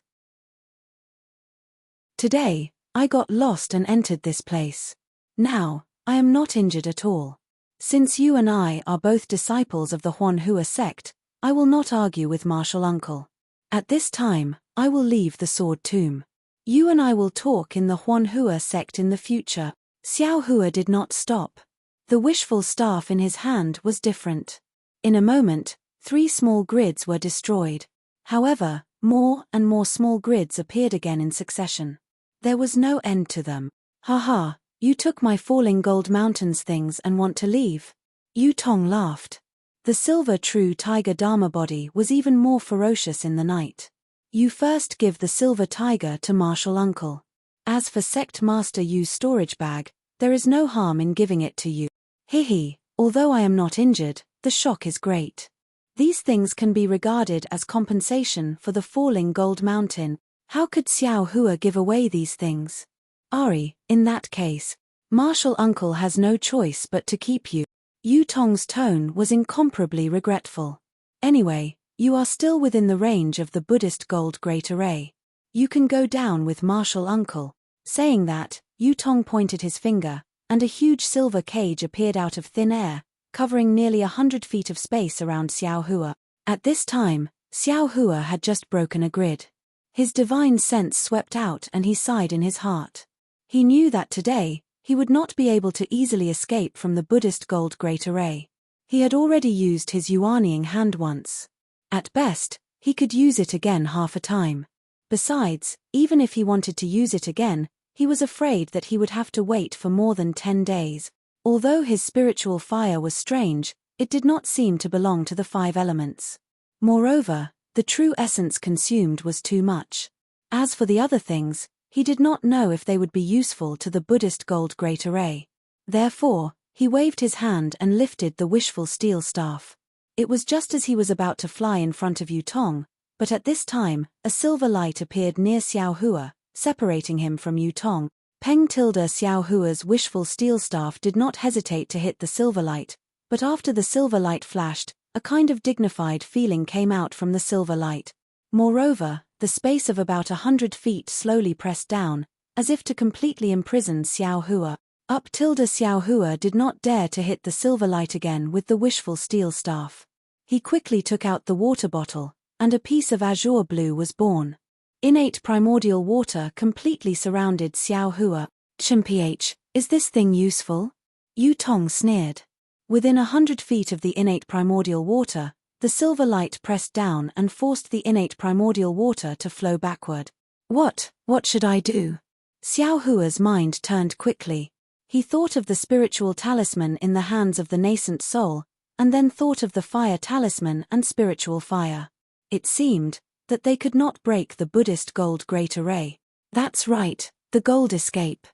Today, I got lost and entered this place. Now, I am not injured at all. Since you and I are both disciples of the Huanhua sect, I will not argue with Martial Uncle. At this time, I will leave the Sword Tomb. You and I will talk in the Huanhua sect in the future. Xiao Hua did not stop. The wishful staff in his hand was different. In a moment, 3 small grids were destroyed. However, more and more small grids appeared again in succession. There was no end to them. "Haha, you took my falling gold mountains things and want to leave?" Yu Tong laughed. The silver true tiger Dharma body was even more ferocious in the night. "You first give the silver tiger to martial uncle. As for sect master Yu's storage bag, there is no harm in giving it to you. Hihi, although I am not injured, the shock is great. These things can be regarded as compensation for the falling gold mountain. How could Xiao Hua give away these things? Ari, in that case, martial uncle has no choice but to keep you." Yu Tong's tone was incomparably regretful. "Anyway, you are still within the range of the Buddhist gold great array. You can go down with martial uncle." Saying that, Yu Tong pointed his finger, and a huge silver cage appeared out of thin air, covering nearly 100 feet of space around Xiao Hua. At this time, Xiao Hua had just broken a grid. His divine sense swept out and he sighed in his heart. He knew that today, he would not be able to easily escape from the Buddhist gold great array. He had already used his Yuanying hand once. At best, he could use it again half a time. Besides, even if he wanted to use it again, he was afraid that he would have to wait for more than 10 days. Although his spiritual fire was strange, it did not seem to belong to the 5 elements. Moreover, the true essence consumed was too much. As for the other things, he did not know if they would be useful to the Buddhist gold great array. Therefore, he waved his hand and lifted the wishful steel staff. It was just as he was about to fly in front of Yu Tong, but at this time, a silver light appeared near Xiao Hua, separating him from Yu Tong. Peng tilde Xiao Hua's wishful steel staff did not hesitate to hit the silver light, but after the silver light flashed, a kind of dignified feeling came out from the silver light. Moreover, the space of about 100 feet slowly pressed down, as if to completely imprison Xiao Hua. Up tilde Xiao Hua did not dare to hit the silver light again with the wishful steel staff. He quickly took out the water bottle, and a piece of azure blue was born. Innate primordial water completely surrounded Xiao Hua. "Chimph, is this thing useful?" Yu Tong sneered. Within 100 feet of the innate primordial water, the silver light pressed down and forced the innate primordial water to flow backward. What should I do?" Xiao Hua's mind turned quickly. He thought of the spiritual talisman in the hands of the nascent soul, and then thought of the fire talisman and spiritual fire. It seemed that they could not break the Buddhist gold great array. That's right, the gold escape.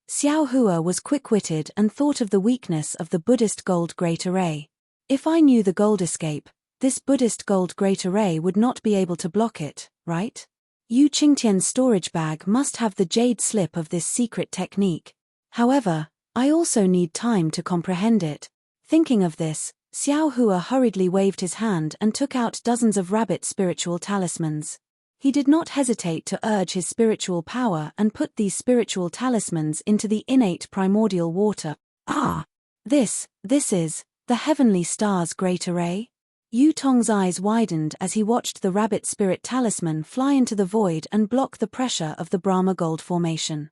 Xiao Hua was quick-witted and thought of the weakness of the Buddhist gold great array. If I knew the gold escape, this Buddhist gold great array would not be able to block it, right? Yu Qingtian's storage bag must have the jade slip of this secret technique. However, I also need time to comprehend it. Thinking of this, Xiao Hua hurriedly waved his hand and took out dozens of rabbit spiritual talismans. He did not hesitate to urge his spiritual power and put these spiritual talismans into the innate primordial water. Ah! This is the heavenly stars great array? Yu Tong's eyes widened as he watched the rabbit spirit talisman fly into the void and block the pressure of the Brahma gold formation.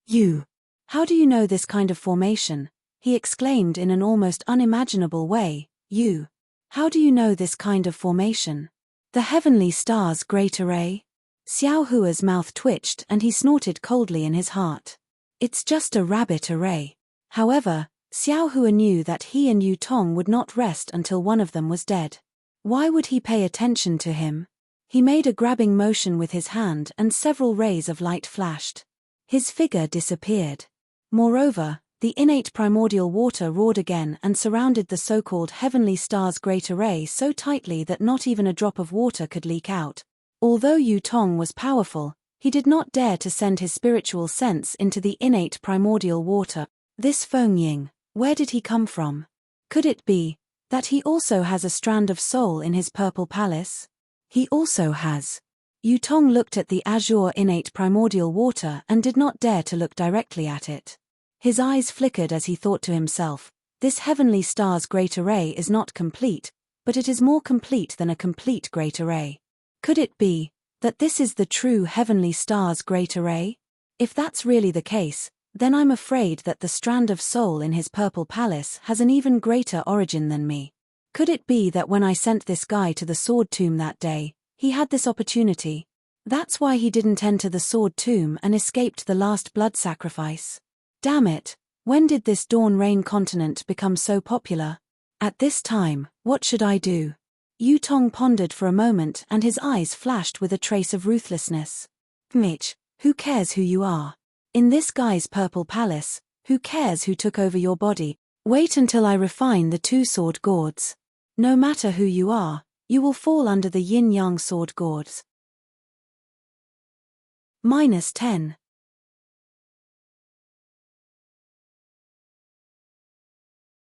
"You! How do you know this kind of formation?" he exclaimed in an almost unimaginable way. "You! How do you know this kind of formation? The heavenly stars great array?" Xiao Hua's mouth twitched and he snorted coldly in his heart. "It's just a rabbit array." However, Xiao Hua knew that he and Yu Tong would not rest until one of them was dead. Why would he pay attention to him? He made a grabbing motion with his hand and several rays of light flashed. His figure disappeared. Moreover, the innate primordial water roared again and surrounded the so-called heavenly stars great array so tightly that not even a drop of water could leak out. Although Yu Tong was powerful, he did not dare to send his spiritual sense into the innate primordial water. This Feng Ying, where did he come from? Could it be that he also has a strand of soul in his purple palace? He also has. Yu Tong looked at the azure innate primordial water and did not dare to look directly at it. His eyes flickered as he thought to himself, this heavenly stars great array is not complete, but it is more complete than a complete great array. Could it be that this is the true heavenly stars great array? If that's really the case, Then I'm afraid that the strand of soul in his purple palace has an even greater origin than me. Could it be that when I sent this guy to the sword tomb that day, he had this opportunity? That's why he didn't enter the sword tomb and escaped the last blood sacrifice. Damn it, when did this Dawn Rain continent become so popular? At this time, what should I do? Yu Tong pondered for a moment and his eyes flashed with a trace of ruthlessness. Mitch, who cares who you are? In this guy's purple palace, who cares who took over your body? Wait until I refine the two sword gourds. No matter who you are, you will fall under the yin-yang sword gourds. -10.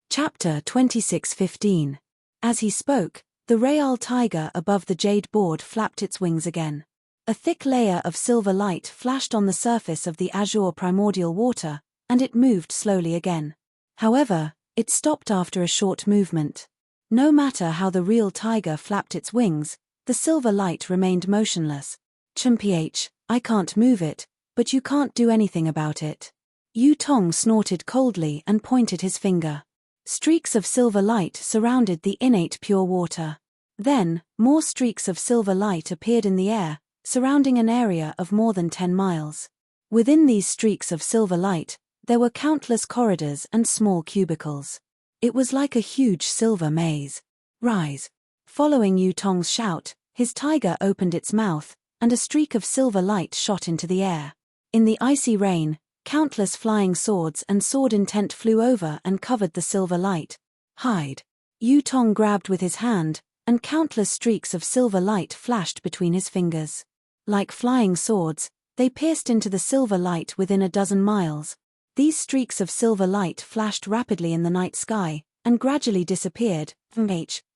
Chapter 26:15. As he spoke, the Real tiger above the jade board flapped its wings again. A thick layer of silver light flashed on the surface of the azure primordial water, and it moved slowly again. However, it stopped after a short movement. No matter how the real tiger flapped its wings, the silver light remained motionless. Chumph, I can't move it, but you can't do anything about it. Yu Tong snorted coldly and pointed his finger. Streaks of silver light surrounded the innate pure water. Then, more streaks of silver light appeared in the air, surrounding an area of more than 10 miles. Within these streaks of silver light, there were countless corridors and small cubicles. It was like a huge silver maze. Rise! Following Yu Tong's shout, his tiger opened its mouth, and a streak of silver light shot into the air. In the icy rain, countless flying swords and sword intent flew over and covered the silver light. Hide! Yu Tong grabbed with his hand, and countless streaks of silver light flashed between his fingers. Like flying swords, they pierced into the silver light within a dozen miles. These streaks of silver light flashed rapidly in the night sky, and gradually disappeared.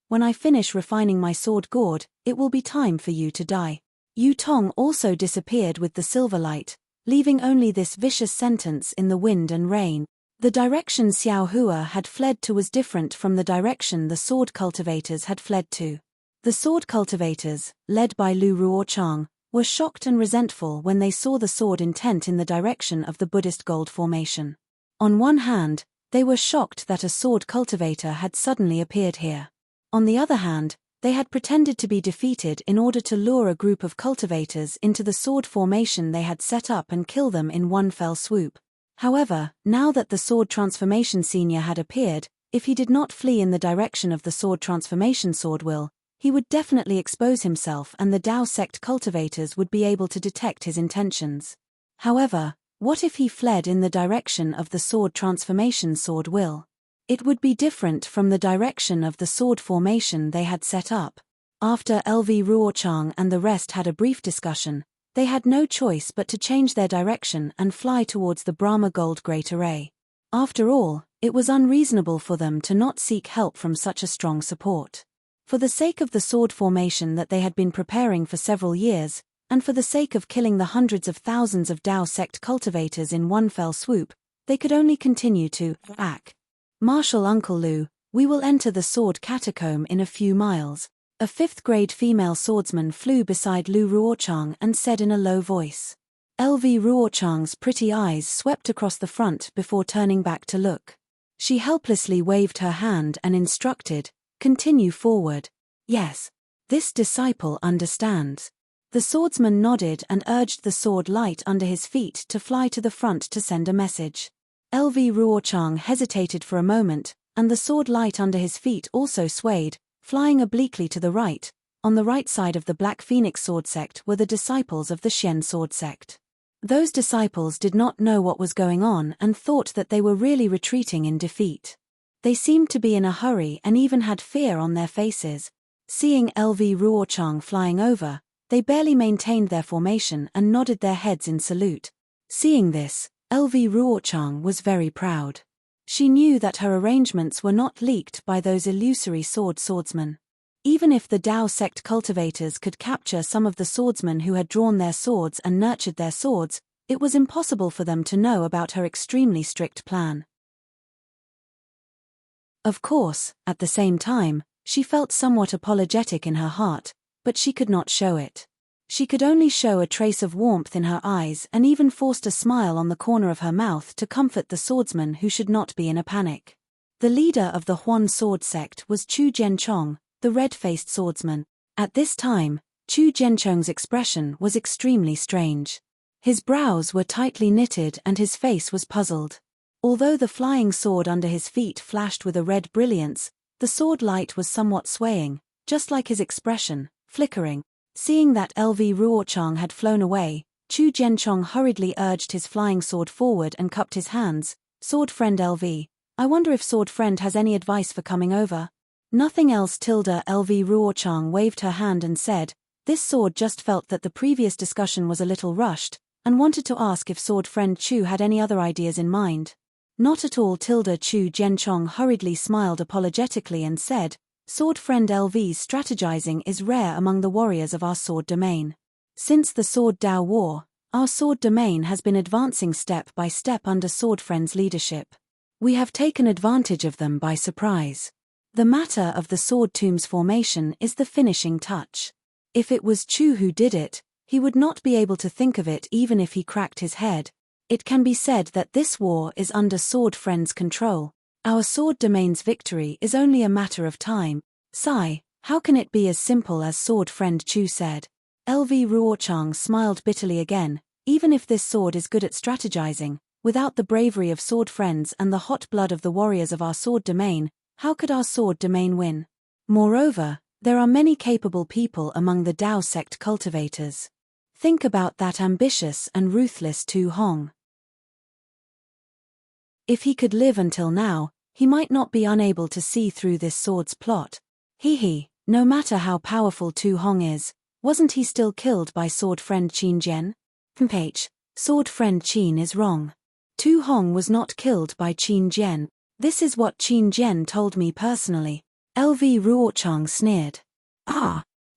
When I finish refining my sword gourd, it will be time for you to die. Yu Tong also disappeared with the silver light, leaving only this vicious sentence in the wind and rain. The direction Xiao Hua had fled to was different from the direction the sword cultivators had fled to. The sword cultivators, led by Lu Ruochang, were shocked and resentful when they saw the sword intent in the direction of the Buddhist gold formation. On one hand, they were shocked that a sword cultivator had suddenly appeared here. On the other hand, they had pretended to be defeated in order to lure a group of cultivators into the sword formation they had set up and kill them in one fell swoop. However, now that the sword transformation senior had appeared, if he did not flee in the direction of the sword transformation sword will, he would definitely expose himself and the Dao sect cultivators would be able to detect his intentions. However, what if he fled in the direction of the sword transformation sword will? It would be different from the direction of the sword formation they had set up. After LV Ruochang and the rest had a brief discussion, they had no choice but to change their direction and fly towards the Brahma Gold Great Array. After all, it was unreasonable for them to not seek help from such a strong support. For the sake of the sword formation that they had been preparing for several years, and for the sake of killing the hundreds of thousands of Dao sect cultivators in one fell swoop, they could only continue to act. Marshal Uncle Lu, we will enter the sword catacomb in a few miles. A 5th-grade female swordsman flew beside Lu Ruochang and said in a low voice. LV Ruochang's pretty eyes swept across the front before turning back to look. She helplessly waved her hand and instructed, continue forward. Yes. This disciple understands. The swordsman nodded and urged the sword light under his feet to fly to the front to send a message. LV Ruochang hesitated for a moment, and the sword light under his feet also swayed, flying obliquely to the right. On the right side of the Black Phoenix sword sect were the disciples of the Xian sword sect. Those disciples did not know what was going on and thought that they were really retreating in defeat. They seemed to be in a hurry and even had fear on their faces. Seeing LV Ruochang flying over, they barely maintained their formation and nodded their heads in salute. Seeing this, LV Ruochang was very proud. She knew that her arrangements were not leaked by those illusory swordsmen. Even if the Dao sect cultivators could capture some of the swordsmen who had drawn their swords and nurtured their swords, it was impossible for them to know about her extremely strict plan. Of course, at the same time, she felt somewhat apologetic in her heart, but she could not show it. She could only show a trace of warmth in her eyes and even forced a smile on the corner of her mouth to comfort the swordsman who should not be in a panic. The leader of the Huan sword sect was Chu Jianchong, the red-faced swordsman. At this time, Chu Jianchong's expression was extremely strange. His brows were tightly knitted and his face was puzzled. Although the flying sword under his feet flashed with a red brilliance, the sword light was somewhat swaying, just like his expression, flickering. Seeing that LV Ruochang had flown away, Chu Jianchong hurriedly urged his flying sword forward and cupped his hands. Sword friend LV, I wonder if sword friend has any advice for coming over? Nothing else. LV Ruochang waved her hand and said, this sword just felt that the previous discussion was a little rushed, and wanted to ask if sword friend Chu had any other ideas in mind. Not at all. Chu Jianchong hurriedly smiled apologetically and said, sword friend LV's strategizing is rare among the warriors of our sword domain. Since the Sword Dao War, our sword domain has been advancing step by step under sword friend's leadership. We have taken advantage of them by surprise. The matter of the sword tomb's formation is the finishing touch. If it was Chu who did it, he would not be able to think of it even if he cracked his head. It can be said that this war is under sword friend's control. Our sword domain's victory is only a matter of time. Sigh, how can it be as simple as sword friend Chu said? LV Ruochang smiled bitterly again. Even if this sword is good at strategizing, without the bravery of sword friends and the hot blood of the warriors of our sword domain, how could our sword domain win? Moreover, there are many capable people among the Dao sect cultivators. Think about that ambitious and ruthless Tu Hong. If he could live until now, he might not be unable to see through this sword's plot. No matter how powerful Tu Hong is, wasn't he still killed by sword friend Qin Jian? Sword friend Qin is wrong. Tu Hong was not killed by Qin Jian. This is what Qin Jian told me personally. LV Ruochang sneered.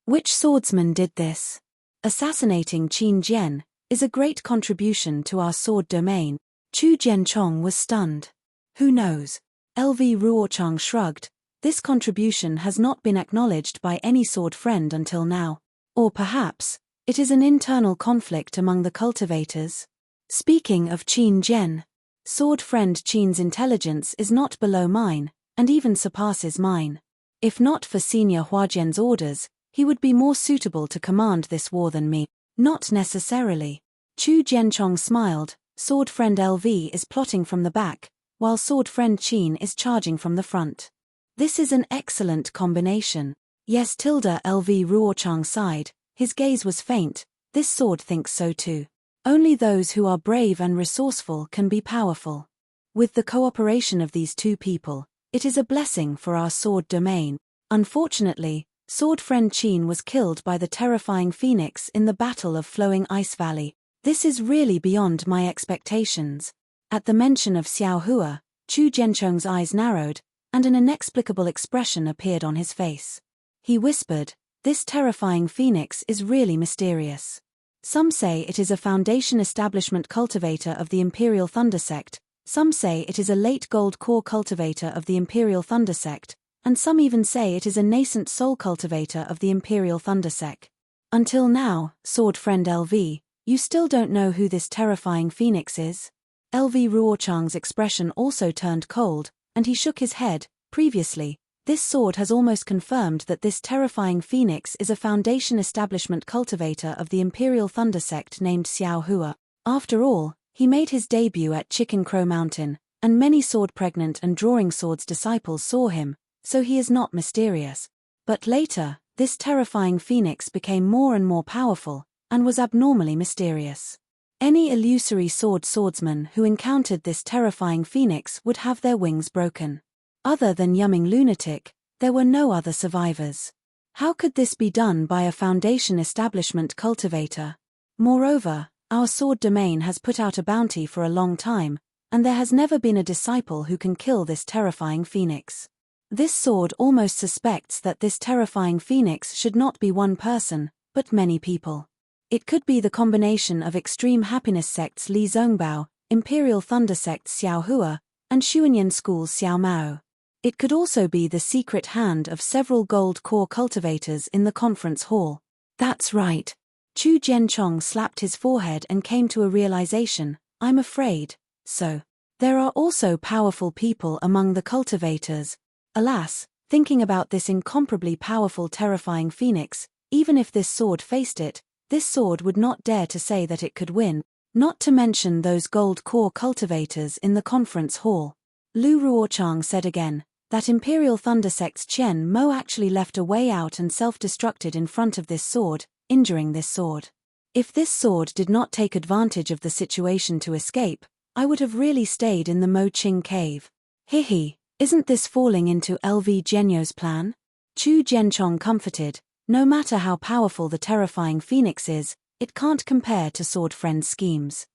Which swordsman did this? Assassinating Qin Jian is a great contribution to our sword domain. Chu Jianchong was stunned. Who knows? LV Ruochang shrugged. This contribution has not been acknowledged by any sword friend until now. Or perhaps, it is an internal conflict among the cultivators. Speaking of Qin Jian, sword friend Qin's intelligence is not below mine, and even surpasses mine. If not for Senior Huajian's orders, he would be more suitable to command this war than me. Not necessarily. Chu Jianchong smiled. Sword friend LV is plotting from the back, while sword friend Qin is charging from the front. This is an excellent combination. Yes. LV Ruochang sighed. His gaze was faint. This sword thinks so too. Only those who are brave and resourceful can be powerful. With the cooperation of these two people, it is a blessing for our sword domain. Unfortunately, sword friend Qin was killed by the terrifying phoenix in the Battle of Flowing Ice Valley. This is really beyond my expectations. At the mention of Xiao Hua, Chu Jianchong's eyes narrowed, and an inexplicable expression appeared on his face. He whispered, this terrifying phoenix is really mysterious. Some say it is a foundation establishment cultivator of the Imperial Thunder Sect, some say it is a late gold core cultivator of the Imperial Thunder Sect, and some even say it is a nascent soul cultivator of the Imperial Thunder Sect. Until now, sword friend LV, you still don't know who this terrifying phoenix is? LV Ruochang's expression also turned cold, and he shook his head. Previously, this sword has almost confirmed that this terrifying phoenix is a foundation establishment cultivator of the Imperial Thunder Sect named Xiao Hua. After all, he made his debut at Chicken Crow Mountain, and many sword-pregnant and drawing swords disciples saw him, so he is not mysterious. But later, this terrifying phoenix became more and more powerful, and was abnormally mysterious. Any illusory swordsman who encountered this terrifying phoenix would have their wings broken. Other than Yumming Lunatic, there were no other survivors. How could this be done by a foundation establishment cultivator? Moreover, our sword domain has put out a bounty for a long time, and there has never been a disciple who can kill this terrifying phoenix. This sword almost suspects that this terrifying phoenix should not be one person, but many people. It could be the combination of Extreme Happiness Sect's Li Zongbao, Imperial Thunder Sect's Xiao Hua, and Xuanyan School's Xiao Mao. It could also be the secret hand of several gold core cultivators in the conference hall. That's right. Chu Jianchong slapped his forehead and came to a realization. I'm afraid. So. There are also powerful people among the cultivators. Alas, thinking about this incomparably powerful terrifying phoenix, even if this sword faced it, this sword would not dare to say that it could win, not to mention those gold core cultivators in the conference hall. Lu Ruochang said again, that Imperial Thunder Sect's Chen Mo actually left a way out and self-destructed in front of this sword, injuring this sword. If this sword did not take advantage of the situation to escape, I would have really stayed in the Mo Qing cave. Hihi, isn't this falling into LV Genyo's plan? Chu Jianchong comforted, no matter how powerful the terrifying phoenix is, it can't compare to Sword Friend's schemes.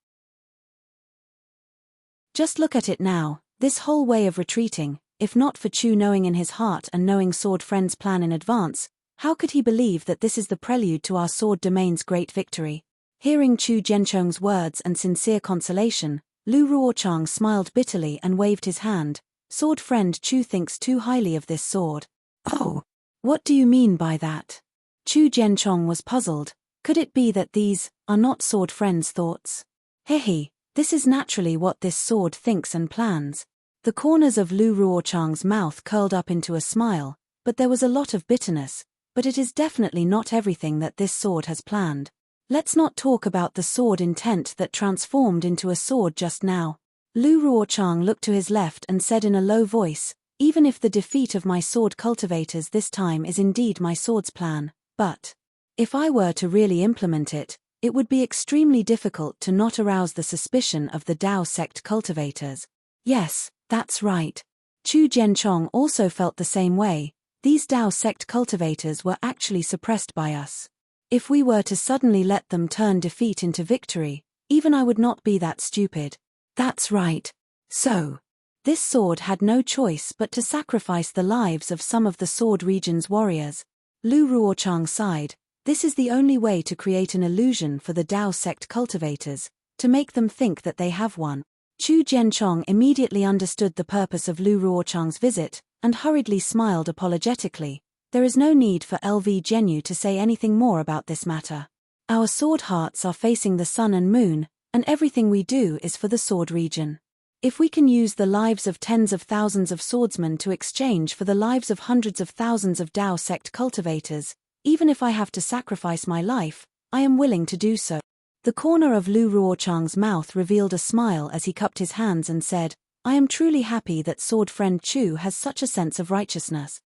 Just look at it now, this whole way of retreating, if not for Chu knowing in his heart and knowing Sword Friend's plan in advance, how could he believe that this is the prelude to our sword domain's great victory? Hearing Chu Jianchong's words and sincere consolation, Lu Ruochang smiled bitterly and waved his hand. Sword Friend Chu thinks too highly of this sword. Oh, what do you mean by that? Chu Jianchong was puzzled. Could it be that these are not Sword Friend's thoughts? Hehe, this is naturally what this sword thinks and plans. The corners of Lu Ruochang's mouth curled up into a smile, but there was a lot of bitterness. But it is definitely not everything that this sword has planned. Let's not talk about the sword intent that transformed into a sword just now. Lu Ruochang looked to his left and said in a low voice, even if the defeat of my sword cultivators this time is indeed my sword's plan, but if I were to really implement it, it would be extremely difficult to not arouse the suspicion of the Dao sect cultivators. Yes, that's right. Chu Jianchong also felt the same way. These Dao sect cultivators were actually suppressed by us. If we were to suddenly let them turn defeat into victory, even I would not be that stupid. That's right. So, this sword had no choice but to sacrifice the lives of some of the sword region's warriors. Lu Ruochang sighed. This is the only way to create an illusion for the Dao sect cultivators, to make them think that they have won. Chu Jianchong immediately understood the purpose of Lu Ruochang's visit, and hurriedly smiled apologetically. There is no need for LV Genyu to say anything more about this matter. Our sword hearts are facing the sun and moon, and everything we do is for the sword region. If we can use the lives of tens of thousands of swordsmen to exchange for the lives of hundreds of thousands of Dao sect cultivators, even if I have to sacrifice my life, I am willing to do so. The corner of Lu Ruochang's mouth revealed a smile as he cupped his hands and said, I am truly happy that Sword Friend Chu has such a sense of righteousness.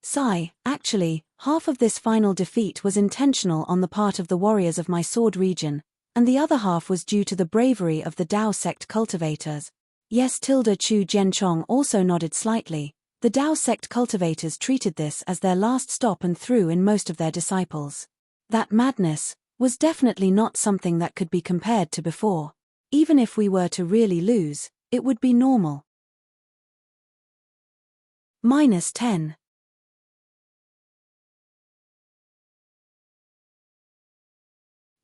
Sigh, actually, half of this final defeat was intentional on the part of the warriors of my sword region, and the other half was due to the bravery of the Dao sect cultivators. Yes, Chu Jianchong also nodded slightly. The Dao sect cultivators treated this as their last stop and threw in most of their disciples. That madness was definitely not something that could be compared to before. Even if we were to really lose, it would be normal. -10.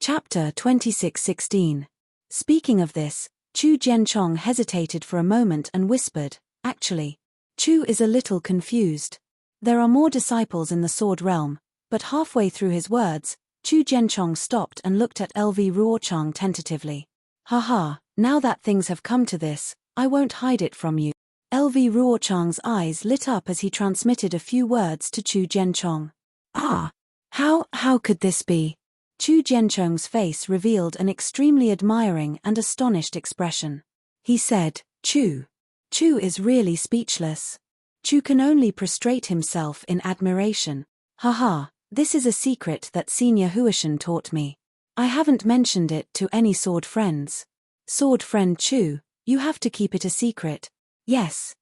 Chapter 26:16. Speaking of this, Chu Jianchong hesitated for a moment and whispered, actually, Chu is a little confused. There are more disciples in the sword realm, but halfway through his words, Chu Jianchong stopped and looked at LV Ruochang tentatively. Haha, now that things have come to this, I won't hide it from you. LV Ruochang's eyes lit up as he transmitted a few words to Chu Jianchong. Ah, how could this be? Chu Jianchong's face revealed an extremely admiring and astonished expression. He said, Chu is really speechless. Chu can only prostrate himself in admiration. Haha, this is a secret that Senior Huishan taught me. I haven't mentioned it to any sword friends. Sword friend Chu, you have to keep it a secret. Yes.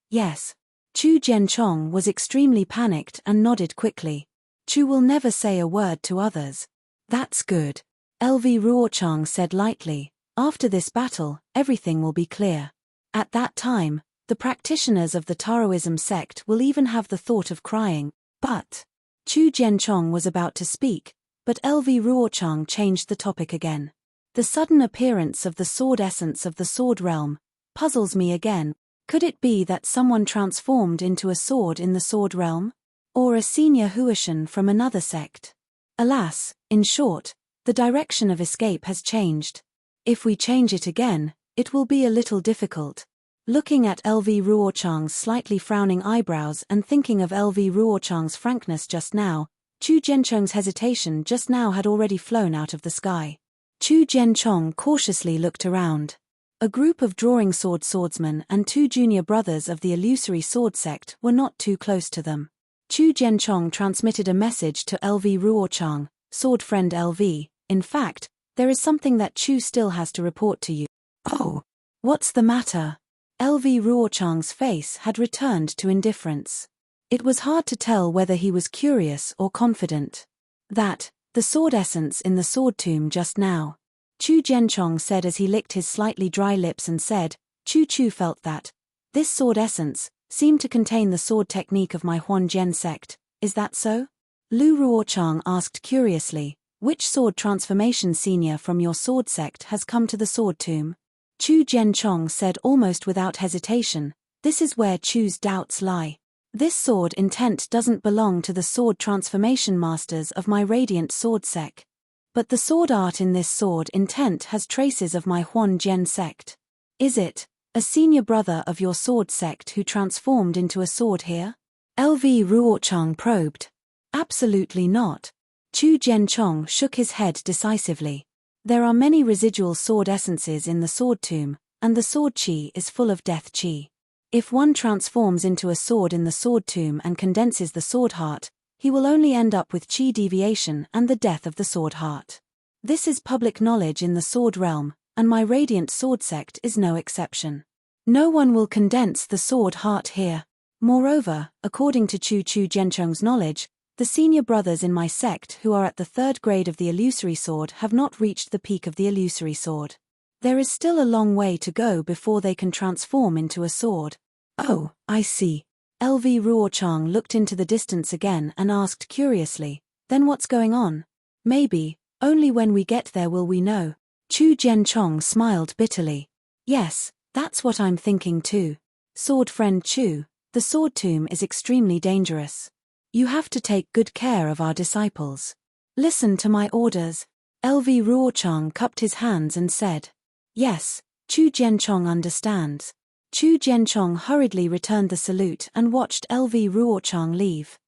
Chu Jianchong was extremely panicked and nodded quickly. Chu will never say a word to others. That's good. LV Ruochang said lightly, after this battle, everything will be clear. At that time, the practitioners of the Taoism sect will even have the thought of crying, but Chu Jianchong was about to speak, but LV Ruochang changed the topic again. The sudden appearance of the sword essence of the sword realm puzzles me again. Could it be that someone transformed into a sword in the sword realm? Or a Senior Huishan from another sect? Alas, in short, the direction of escape has changed. If we change it again, it will be a little difficult. Looking at LV Ruochang's slightly frowning eyebrows and thinking of LV Ruochang's frankness just now, Chu Jianchong's hesitation just now had already flown out of the sky. Chu Jianchong cautiously looked around. A group of drawing sword swordsmen and 2 junior brothers of the illusory sword sect were not too close to them. Chu Jianchong transmitted a message to LV Ruochang, sword friend LV, in fact, there is something that Chu still has to report to you. Oh, what's the matter? LV Ruochang's face had returned to indifference. It was hard to tell whether he was curious or confident. That, the sword essence in the sword tomb just now. Chu Jianchong said as he licked his slightly dry lips and said, Chu felt that this sword essence seemed to contain the sword technique of my Huan Jian sect, is that so? Lu Ruochang asked curiously, which sword transformation senior from your sword sect has come to the sword tomb? Chu Jianchong said almost without hesitation, this is where Chu's doubts lie. This sword intent doesn't belong to the sword transformation masters of my radiant sword sect. But the sword art in this sword intent has traces of my Huan Jian sect. Is it a senior brother of your sword sect who transformed into a sword here? LV Ruochang probed. Absolutely not. Chu Jianchong shook his head decisively. There are many residual sword essences in the sword tomb, and the sword chi is full of death chi. If one transforms into a sword in the sword tomb and condenses the sword heart, he will only end up with chi deviation and the death of the sword heart. This is public knowledge in the sword realm, and my radiant sword sect is no exception. No one will condense the sword heart here. Moreover, according to Chu Jianchong's knowledge, the senior brothers in my sect who are at the 3rd grade of the illusory sword have not reached the peak of the illusory sword. There is still a long way to go before they can transform into a sword. Oh, I see. LV Ruochang looked into the distance again and asked curiously, then what's going on? Maybe, only when we get there will we know. Chu Jianchong smiled bitterly. Yes, that's what I'm thinking too. Sword friend Chu, the sword tomb is extremely dangerous. You have to take good care of our disciples. Listen to my orders. LV Ruochang cupped his hands and said. Yes, Chu Jianchong understands. Chu Jianchong hurriedly returned the salute and watched LV Ruochang leave.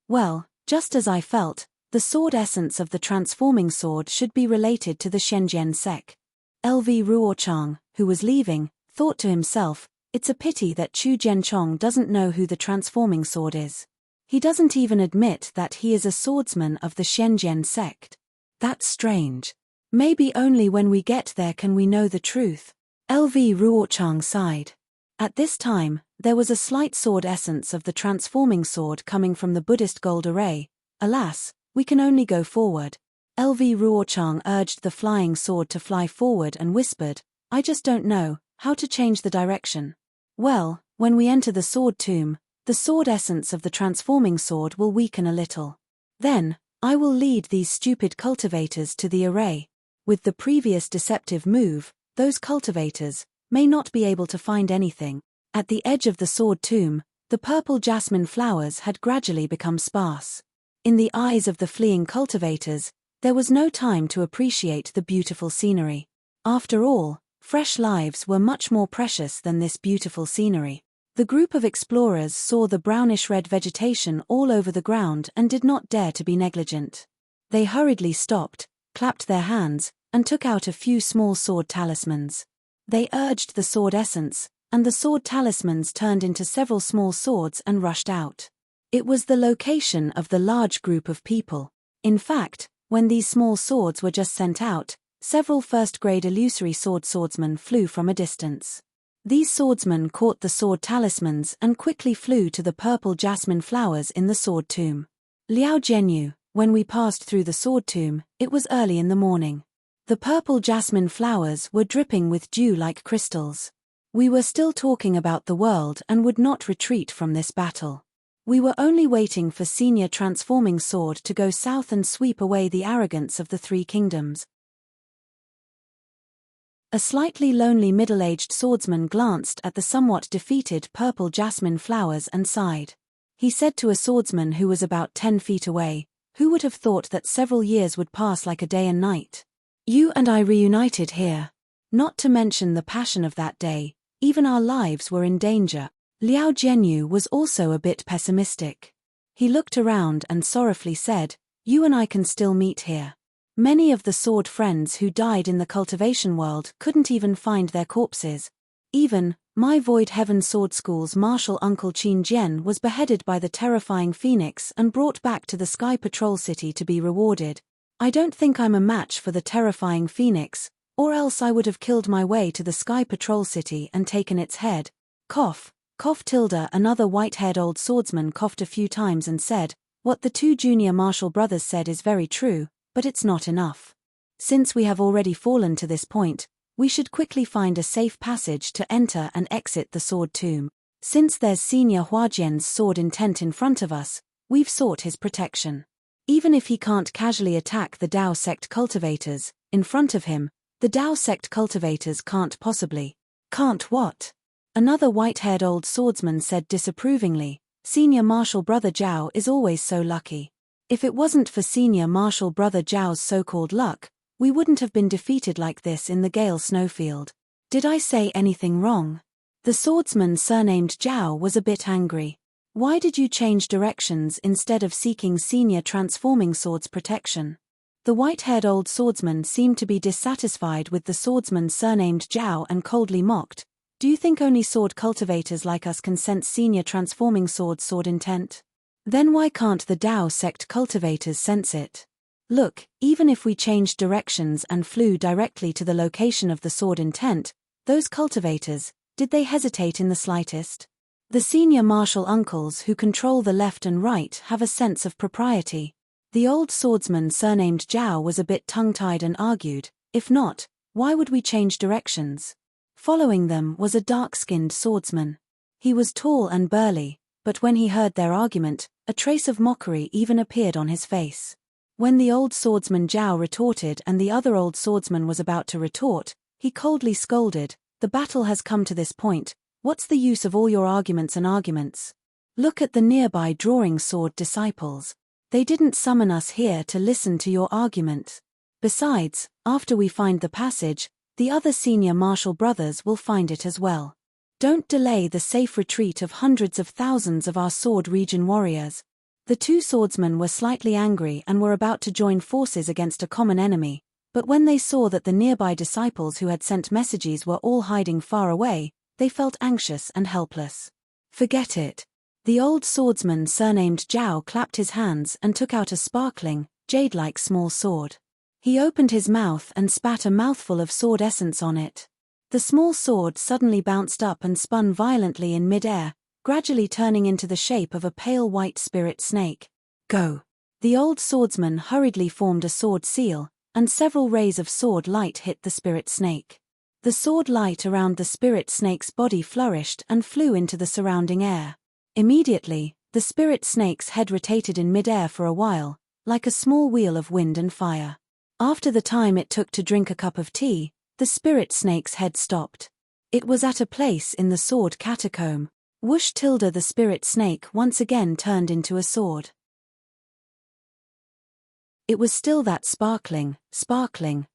Well, just as I felt, the sword essence of the transforming sword should be related to the Shenzhen sect. LV Ruochang, who was leaving, thought to himself, it's a pity that Chu Jianchong doesn't know who the transforming sword is. He doesn't even admit that he is a swordsman of the Shenzhen sect. That's strange. Maybe only when we get there can we know the truth. LV Ruochang sighed. At this time, there was a slight sword essence of the transforming sword coming from the Buddhist gold array. Alas, we can only go forward. LV Ruochang urged the flying sword to fly forward and whispered, I just don't know how to change the direction. Well, when we enter the sword tomb, the sword essence of the transforming sword will weaken a little. Then, I will lead these stupid cultivators to the array. With the previous deceptive move, those cultivators may not be able to find anything. At the edge of the sword tomb, the purple jasmine flowers had gradually become sparse. In the eyes of the fleeing cultivators, there was no time to appreciate the beautiful scenery. After all, fresh lives were much more precious than this beautiful scenery. The group of explorers saw the brownish-red vegetation all over the ground and did not dare to be negligent. They hurriedly stopped, clapped their hands, and took out a few small sword talismans. They urged the sword essence, and the sword talismans turned into several small swords and rushed out. It was the location of the large group of people. In fact, when these small swords were just sent out, several first-grade illusory swordsmen flew from a distance. These swordsmen caught the sword talismans and quickly flew to the purple jasmine flowers in the sword tomb. Liao Zhenyu, when we passed through the sword tomb, it was early in the morning. The purple jasmine flowers were dripping with dew like crystals. We were still talking about the world and would not retreat from this battle. We were only waiting for senior transforming sword to go south and sweep away the arrogance of the 3 kingdoms. A slightly lonely middle-aged swordsman glanced at the somewhat defeated purple jasmine flowers and sighed. he said to a swordsman who was about 10 feet away. Who would have thought that several years would pass like a day and night? You and I reunited here. Not to mention the passion of that day, even our lives were in danger. Liao Jianyu was also a bit pessimistic. He looked around and sorrowfully said, "You and I can still meet here. Many of the sword friends who died in the cultivation world couldn't even find their corpses. Even, my Void Heaven Sword School's martial uncle Qin Jian was beheaded by the terrifying Phoenix and brought back to the Sky Patrol City to be rewarded. I don't think I'm a match for the terrifying Phoenix, or else I would have killed my way to the Sky Patrol City and taken its head." Cough, cough tilde. Another white-haired old swordsman coughed a few times and said, "What the two junior martial brothers said is very true, but it's not enough. Since we have already fallen to this point, we should quickly find a safe passage to enter and exit the sword tomb. Since there's Senior Huajian's sword intent in front of us, we've sought his protection. Even if he can't casually attack the Dao sect cultivators in front of him, the Dao sect cultivators can't possibly." "Can't what?" Another white-haired old swordsman said disapprovingly. "Senior Martial Brother Zhao is always so lucky. If it wasn't for Senior Martial Brother Zhao's so-called luck, we wouldn't have been defeated like this in the Gale Snowfield." "Did I say anything wrong?" The swordsman surnamed Zhao was a bit angry. "Why did you change directions instead of seeking Senior Transforming Sword's protection?" The white-haired old swordsman seemed to be dissatisfied with the swordsman surnamed Zhao and coldly mocked, "Do you think only sword cultivators like us can sense Senior Transforming Sword's sword intent? Then why can't the Dao sect cultivators sense it? Look, even if we changed directions and flew directly to the location of the sword intent, those cultivators, did they hesitate in the slightest? The senior martial uncles who control the left and right have a sense of propriety." The old swordsman surnamed Zhao was a bit tongue-tied and argued, "If not, why would we change directions?" Following them was a dark-skinned swordsman. He was tall and burly, but when he heard their argument, a trace of mockery even appeared on his face. When the old swordsman Zhao retorted and the other old swordsman was about to retort, he coldly scolded, "The battle has come to this point, what's the use of all your arguments and arguments? Look at the nearby drawing sword disciples. They didn't summon us here to listen to your argument. Besides, after we find the passage, the other senior martial brothers will find it as well. Don't delay the safe retreat of hundreds of thousands of our sword region warriors." The two swordsmen were slightly angry and were about to join forces against a common enemy, but when they saw that the nearby disciples who had sent messages were all hiding far away, they felt anxious and helpless. "Forget it." The old swordsman surnamed Zhao clapped his hands and took out a sparkling, jade-like small sword. He opened his mouth and spat a mouthful of sword essence on it. The small sword suddenly bounced up and spun violently in mid-air, gradually turning into the shape of a pale white spirit snake. "Go." The old swordsman hurriedly formed a sword seal, and several rays of sword light hit the spirit snake. The sword light around the spirit snake's body flourished and flew into the surrounding air. Immediately, the spirit snake's head rotated in mid-air for a while, like a small wheel of wind and fire. After the time it took to drink a cup of tea, the spirit snake's head stopped. It was at a place in the sword catacomb. Whoosh tilde. The spirit snake once again turned into a sword. It was still that sparkling,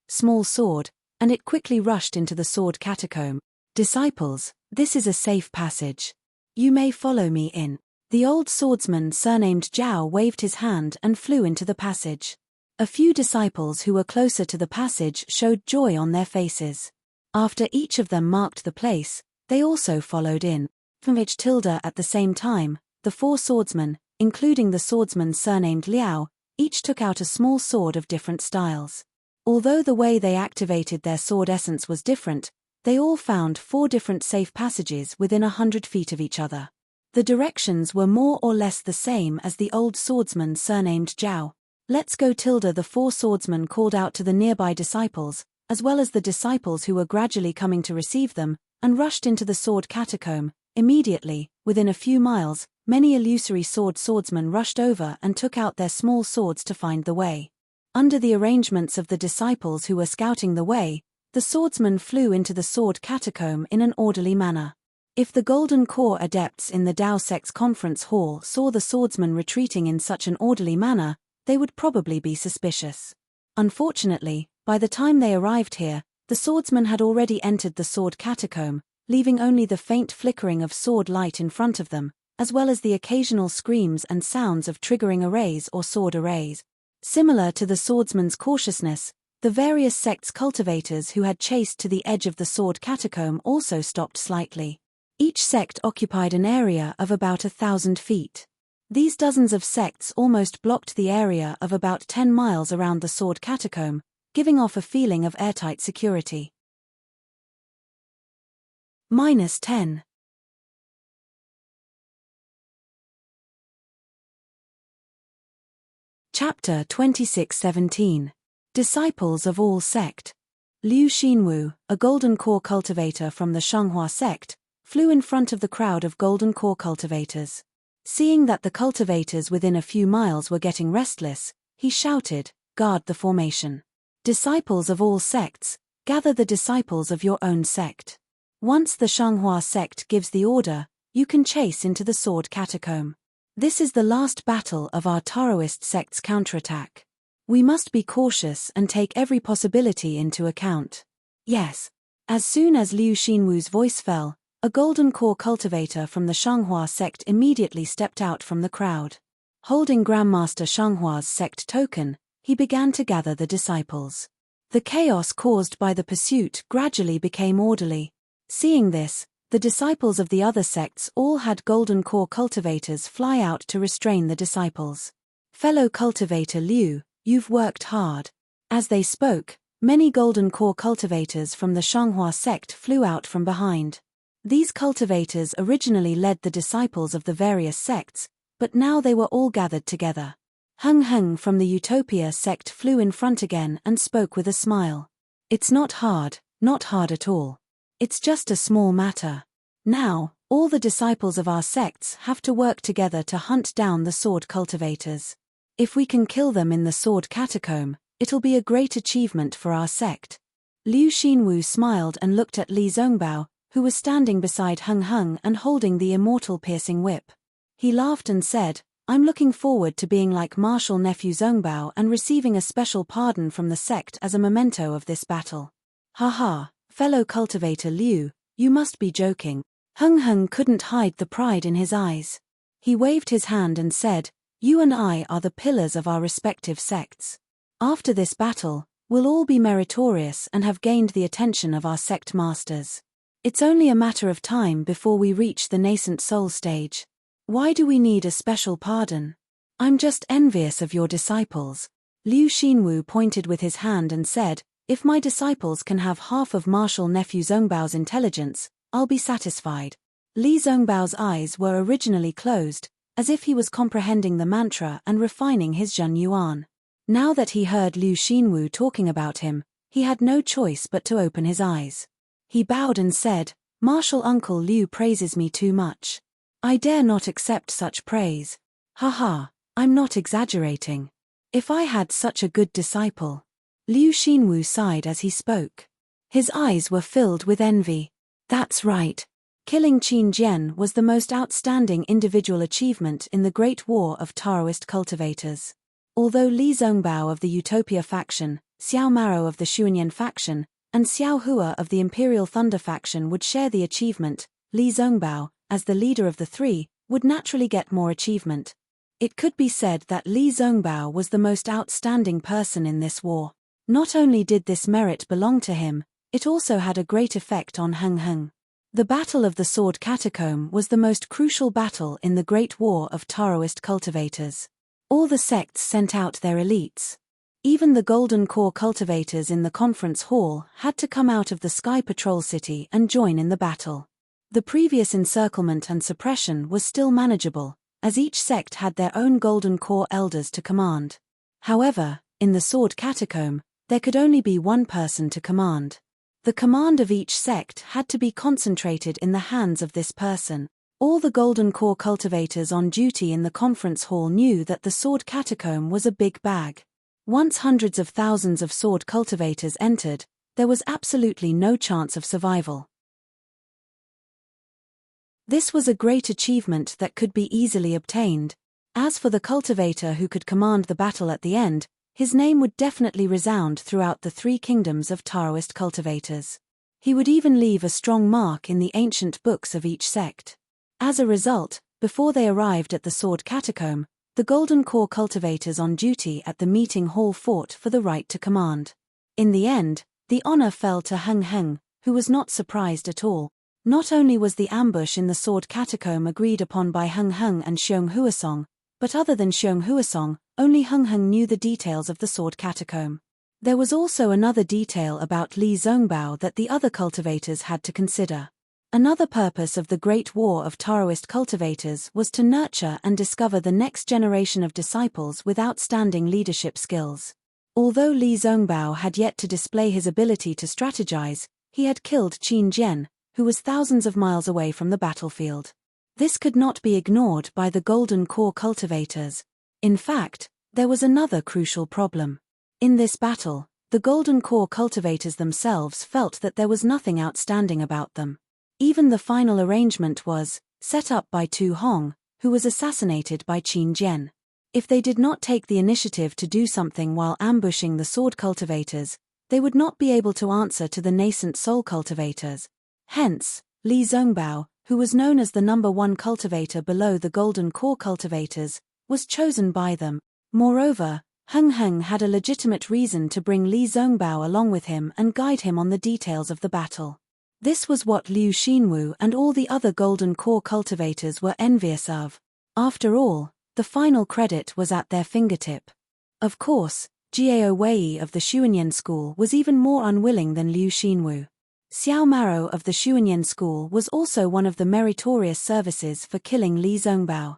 small sword, and it quickly rushed into the sword catacomb. "Disciples, this is a safe passage. You may follow me in." The old swordsman surnamed Zhao waved his hand and flew into the passage. A few disciples who were closer to the passage showed joy on their faces. After each of them marked the place, they also followed in. At the same time, the four swordsmen, including the swordsman surnamed Liao, each took out a small sword of different styles. Although the way they activated their sword essence was different, they all found 4 different safe passages within 100 feet of each other. The directions were more or less the same as the old swordsman surnamed Zhao. "Let's go." The 4 swordsmen called out to the nearby disciples, as well as the disciples who were gradually coming to receive them, and rushed into the sword catacomb. Immediately, within a few miles, many illusory swordsmen rushed over and took out their small swords to find the way. Under the arrangements of the disciples who were scouting the way, the swordsmen flew into the sword catacomb in an orderly manner. If the Golden Core adepts in the Dao Sect's conference hall saw the swordsman retreating in such an orderly manner, they would probably be suspicious. Unfortunately, by the time they arrived here, the swordsman had already entered the sword catacomb, leaving only the faint flickering of sword light in front of them, as well as the occasional screams and sounds of triggering arrays or sword arrays. Similar to the swordsman's cautiousness, the various sects' cultivators who had chased to the edge of the sword catacomb also stopped slightly. Each sect occupied an area of about 1,000 feet. These dozens of sects almost blocked the area of about 10 miles around the sword catacomb, giving off a feeling of airtight security. -10. Chapter 26:17. Disciples of all sect. Liu Xinwu, a Golden Core cultivator from the Shanghua sect, flew in front of the crowd of Golden Core cultivators. Seeing that the cultivators within a few miles were getting restless, he shouted, "Guard the formation. Disciples of all sects, gather the disciples of your own sect. Once the Shanghua sect gives the order, you can chase into the sword catacomb. This is the last battle of our Taoist sect's counterattack. We must be cautious and take every possibility into account." Yes. As soon as Liu Xinwu's voice fell, a Golden Core cultivator from the Shanghua sect immediately stepped out from the crowd. Holding Grandmaster Shanghua's sect token, he began to gather the disciples. The chaos caused by the pursuit gradually became orderly. Seeing this, the disciples of the other sects all had Golden Core cultivators fly out to restrain the disciples. "Fellow cultivator Liu, you've worked hard." As they spoke, many Golden Core cultivators from the Shanghua sect flew out from behind. These cultivators originally led the disciples of the various sects, but now they were all gathered together. Heng Heng from the Utopia sect flew in front again and spoke with a smile. "It's not hard at all. It's just a small matter. Now, all the disciples of our sects have to work together to hunt down the sword cultivators. If we can kill them in the sword catacomb, it'll be a great achievement for our sect." Liu Xinwu smiled and looked at Li Zongbao, who was standing beside Heng Heng and holding the immortal piercing whip. He laughed and said, "I'm looking forward to being like Martial Nephew Zongbao and receiving a special pardon from the sect as a memento of this battle." "Haha, fellow cultivator Liu, you must be joking." Heng Heng couldn't hide the pride in his eyes. He waved his hand and said, "You and I are the pillars of our respective sects. After this battle, we'll all be meritorious and have gained the attention of our sect masters. It's only a matter of time before we reach the nascent soul stage. Why do we need a special pardon? I'm just envious of your disciples." Liu Xinwu pointed with his hand and said, "If my disciples can have half of Martial Nephew Zongbao's intelligence, I'll be satisfied." Li Zongbao's eyes were originally closed, as if he was comprehending the mantra and refining his Zhen Yuan. Now that he heard Liu Xinwu talking about him, he had no choice but to open his eyes. He bowed and said, "Martial Uncle Liu praises me too much. I dare not accept such praise. Haha, I'm not exaggerating. If I had such a good disciple." Liu Xinwu sighed as he spoke. His eyes were filled with envy. That's right. Killing Qin Jian was the most outstanding individual achievement in the Great War of Taoist cultivators. Although Li Zongbao of the Utopia faction, Xiao Maro of the Xuanyan faction, and Xiao Hua of the Imperial Thunder faction would share the achievement, Li Zongbao, as the leader of the three, would naturally get more achievement. It could be said that Li Zongbao was the most outstanding person in this war. Not only did this merit belong to him, it also had a great effect on Heng Heng. The Battle of the Sword Catacomb was the most crucial battle in the Great War of Taoist cultivators. All the sects sent out their elites. Even the Golden Core cultivators in the conference hall had to come out of the Sky Patrol City and join in the battle. The previous encirclement and suppression was still manageable, as each sect had their own Golden Core elders to command. However, in the Sword Catacomb, there could only be one person to command. The command of each sect had to be concentrated in the hands of this person. All the Golden Core cultivators on duty in the conference hall knew that the Sword Catacomb was a big bag. Once hundreds of thousands of sword cultivators entered, there was absolutely no chance of survival. This was a great achievement that could be easily obtained. As for the cultivator who could command the battle at the end, his name would definitely resound throughout the 3 kingdoms of Taoist cultivators. He would even leave a strong mark in the ancient books of each sect. As a result, before they arrived at the Sword Catacomb, the Golden Core cultivators on duty at the meeting hall fought for the right to command. In the end, the honor fell to Heng Heng, who was not surprised at all. Not only was the ambush in the Sword Catacomb agreed upon by Heng Heng and Xiong Huasong, but other than Xiong Huasong, only Heng Heng knew the details of the Sword Catacomb. There was also another detail about Li Zongbao that the other cultivators had to consider. Another purpose of the Great War of Taoist cultivators was to nurture and discover the next generation of disciples with outstanding leadership skills. Although Li Zongbao had yet to display his ability to strategize, he had killed Qin Jian, who was thousands of miles away from the battlefield. This could not be ignored by the Golden Core cultivators. In fact, there was another crucial problem. In this battle, the Golden Core cultivators themselves felt that there was nothing outstanding about them. Even the final arrangement was set up by Tu Hong, who was assassinated by Qin Jian. If they did not take the initiative to do something while ambushing the sword cultivators, they would not be able to answer to the nascent soul cultivators. Hence, Li Zongbao, who was known as the #1 cultivator below the Golden Core cultivators, was chosen by them. Moreover, Heng Heng had a legitimate reason to bring Li Zongbao along with him and guide him on the details of the battle. This was what Liu Xinwu and all the other Golden Core cultivators were envious of. After all, the final credit was at their fingertip. Of course, Jiao Wei of the Xuanyan school was even more unwilling than Liu Xinwu. Xiao Maro of the Xuanyan school was also one of the meritorious services for killing Li Zongbao.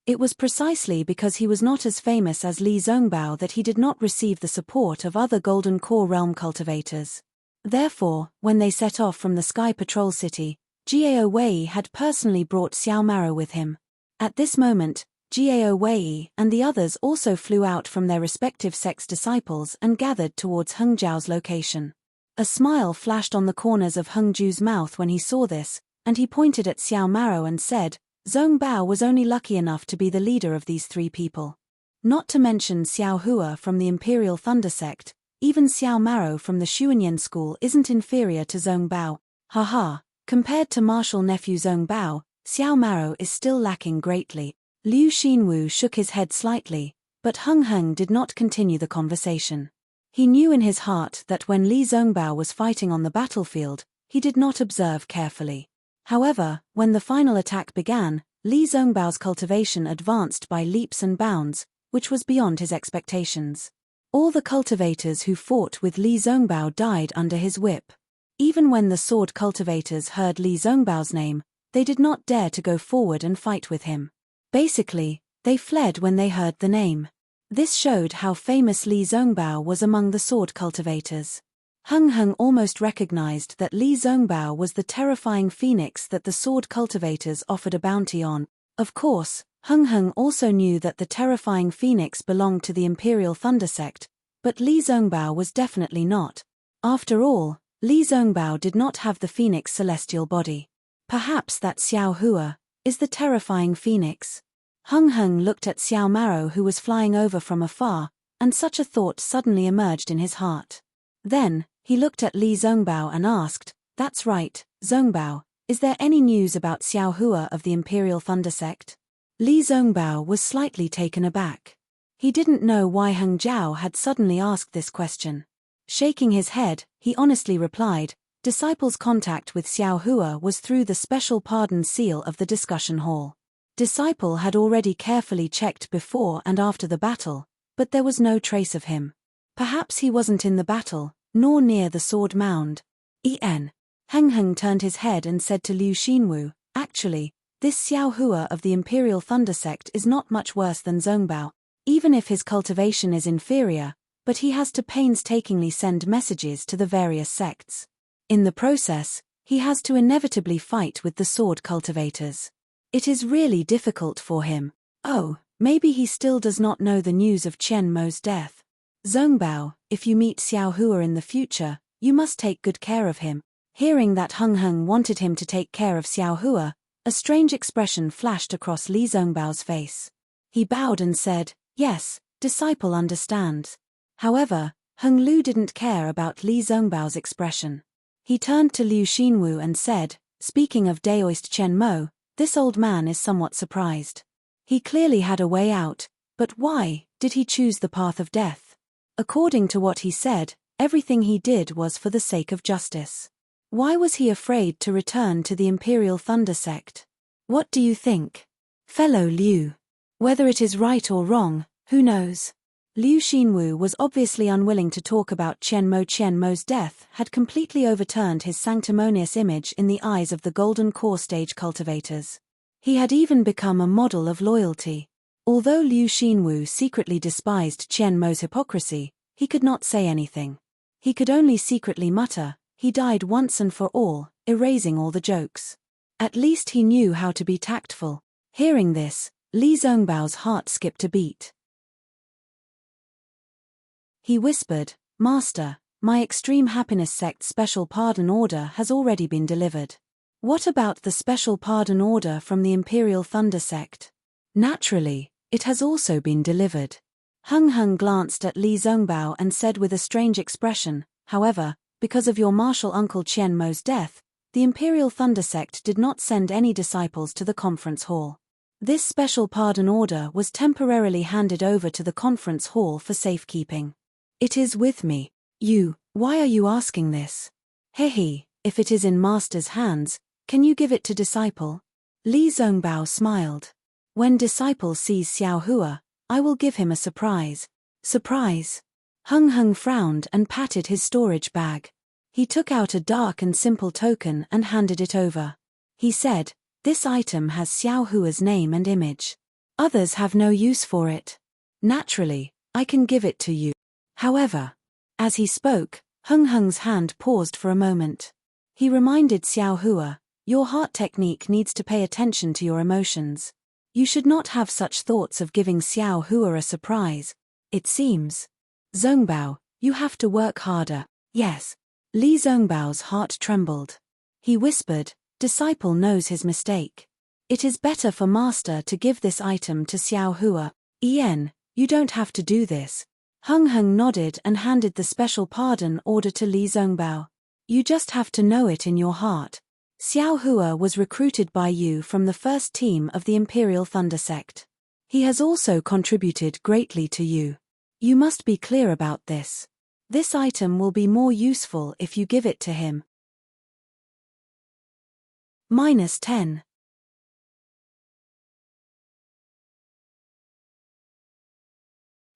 It was precisely because he was not as famous as Li Zongbao that he did not receive the support of other Golden Core realm cultivators. Therefore, when they set off from the Sky Patrol City, Jiao Wei had personally brought Xiao Maro with him. At this moment, Jiao Wei and the others also flew out from their respective sect's disciples and gathered towards Heng Zhao's location. A smile flashed on the corners of Heng Zhu's mouth when he saw this, and he pointed at Xiao Maro and said, Zongbao was only lucky enough to be the leader of these 3 people. Not to mention Xiao Hua from the Imperial Thunder sect, even Xiao Maro from the Xuanyan school isn't inferior to Zongbao. Haha, compared to martial nephew Zongbao, Xiao Maro is still lacking greatly. Liu Xinwu shook his head slightly, but Heng Heng did not continue the conversation. He knew in his heart that when Li Zongbao was fighting on the battlefield, he did not observe carefully. However, when the final attack began, Li Zongbao's cultivation advanced by leaps and bounds, which was beyond his expectations. All the cultivators who fought with Li Zongbao died under his whip. Even when the sword cultivators heard Li Zongbao's name, they did not dare to go forward and fight with him. Basically, they fled when they heard the name. This showed how famous Li Zongbao was among the sword cultivators. Heng Heng almost recognized that Li Zongbao was the terrifying phoenix that the sword cultivators offered a bounty on. Of course, Heng Heng also knew that the terrifying phoenix belonged to the Imperial Thunder sect, but Li Zongbao was definitely not. After all, Li Zongbao did not have the phoenix celestial body. Perhaps that Xiao Hua is the terrifying phoenix. Heng Heng looked at Xiao Maro who was flying over from afar, and such a thought suddenly emerged in his heart. Then, he looked at Li Zongbao and asked, That's right, Zongbao, is there any news about Xiao Hua of the Imperial Thunder sect? Li Zongbao was slightly taken aback. He didn't know why Heng Zhao had suddenly asked this question. Shaking his head, he honestly replied, Disciples' contact with Xiao Hua was through the special pardon seal of the discussion hall. Disciple had already carefully checked before and after the battle, but there was no trace of him. Perhaps he wasn't in the battle, nor near the sword mound. Heng Heng turned his head and said to Liu Xinwu, Actually, this Xiao Hua of the Imperial Thunder sect is not much worse than Zongbao, even if his cultivation is inferior, but he has to painstakingly send messages to the various sects. In the process, he has to inevitably fight with the sword cultivators. It is really difficult for him. Oh, maybe he still does not know the news of Qian Mo's death. Zongbao, if you meet Xiao Hua in the future, you must take good care of him. Hearing that Heng Heng wanted him to take care of Xiao Hua, a strange expression flashed across Li Zongbao's face. He bowed and said, "Yes, disciple understands." However, Heng Lu didn't care about Li Zongbao's expression. He turned to Liu Xinwu and said, "Speaking of Daoist Chen Mo, this old man is somewhat surprised. He clearly had a way out, but why did he choose the path of death? According to what he said, everything he did was for the sake of justice. Why was he afraid to return to the Imperial Thunder Sect? What do you think, fellow Liu? Whether it is right or wrong, who knows?" Liu Xinwu was obviously unwilling to talk about Chen Mo. Chen Mo's death had completely overturned his sanctimonious image in the eyes of the Golden Core stage cultivators. He had even become a model of loyalty. Although Liu Xinwu secretly despised Chen Mo's hypocrisy, he could not say anything. He could only secretly mutter, "He died once and for all," erasing all the jokes. At least he knew how to be tactful. Hearing this, Li Zongbao's heart skipped a beat. He whispered, "Master, my Extreme Happiness Sect Special Pardon Order has already been delivered. What about the Special Pardon Order from the Imperial Thunder Sect?" "Naturally, it has also been delivered." Heng Heng glanced at Li Zongbao and said with a strange expression, "However, because of your martial uncle Qian Mo's death, the Imperial Thunder Sect did not send any disciples to the conference hall. This special pardon order was temporarily handed over to the conference hall for safekeeping. It is with me." Why are you asking this?" "Hehe, if it is in Master's hands, can you give it to Disciple?" Li Zongbao smiled. "When Disciple sees Xiao Hua, I will give him a surprise." "Surprise?" Heng Heng frowned and patted his storage bag. He took out a dark and simple token and handed it over. He said, "This item has Xiao Hua's name and image. Others have no use for it. Naturally, I can give it to you. However," as he spoke, Heng Heng's hand paused for a moment. He reminded Xiao Hua, "Your heart technique needs to pay attention to your emotions. You should not have such thoughts of giving Xiao Hua a surprise. It seems. Zongbao, you have to work harder." "Yes." Li Zongbao's heart trembled. He whispered, "Disciple knows his mistake. It is better for Master to give this item to Xiao Hua." "Ian, you don't have to do this." Heng Heng nodded and handed the special pardon order to Li Zongbao. "You just have to know it in your heart. Xiao Hua was recruited by you from the first team of the Imperial Thunder Sect. He has also contributed greatly to you. You must be clear about this. This item will be more useful if you give it to him." -10.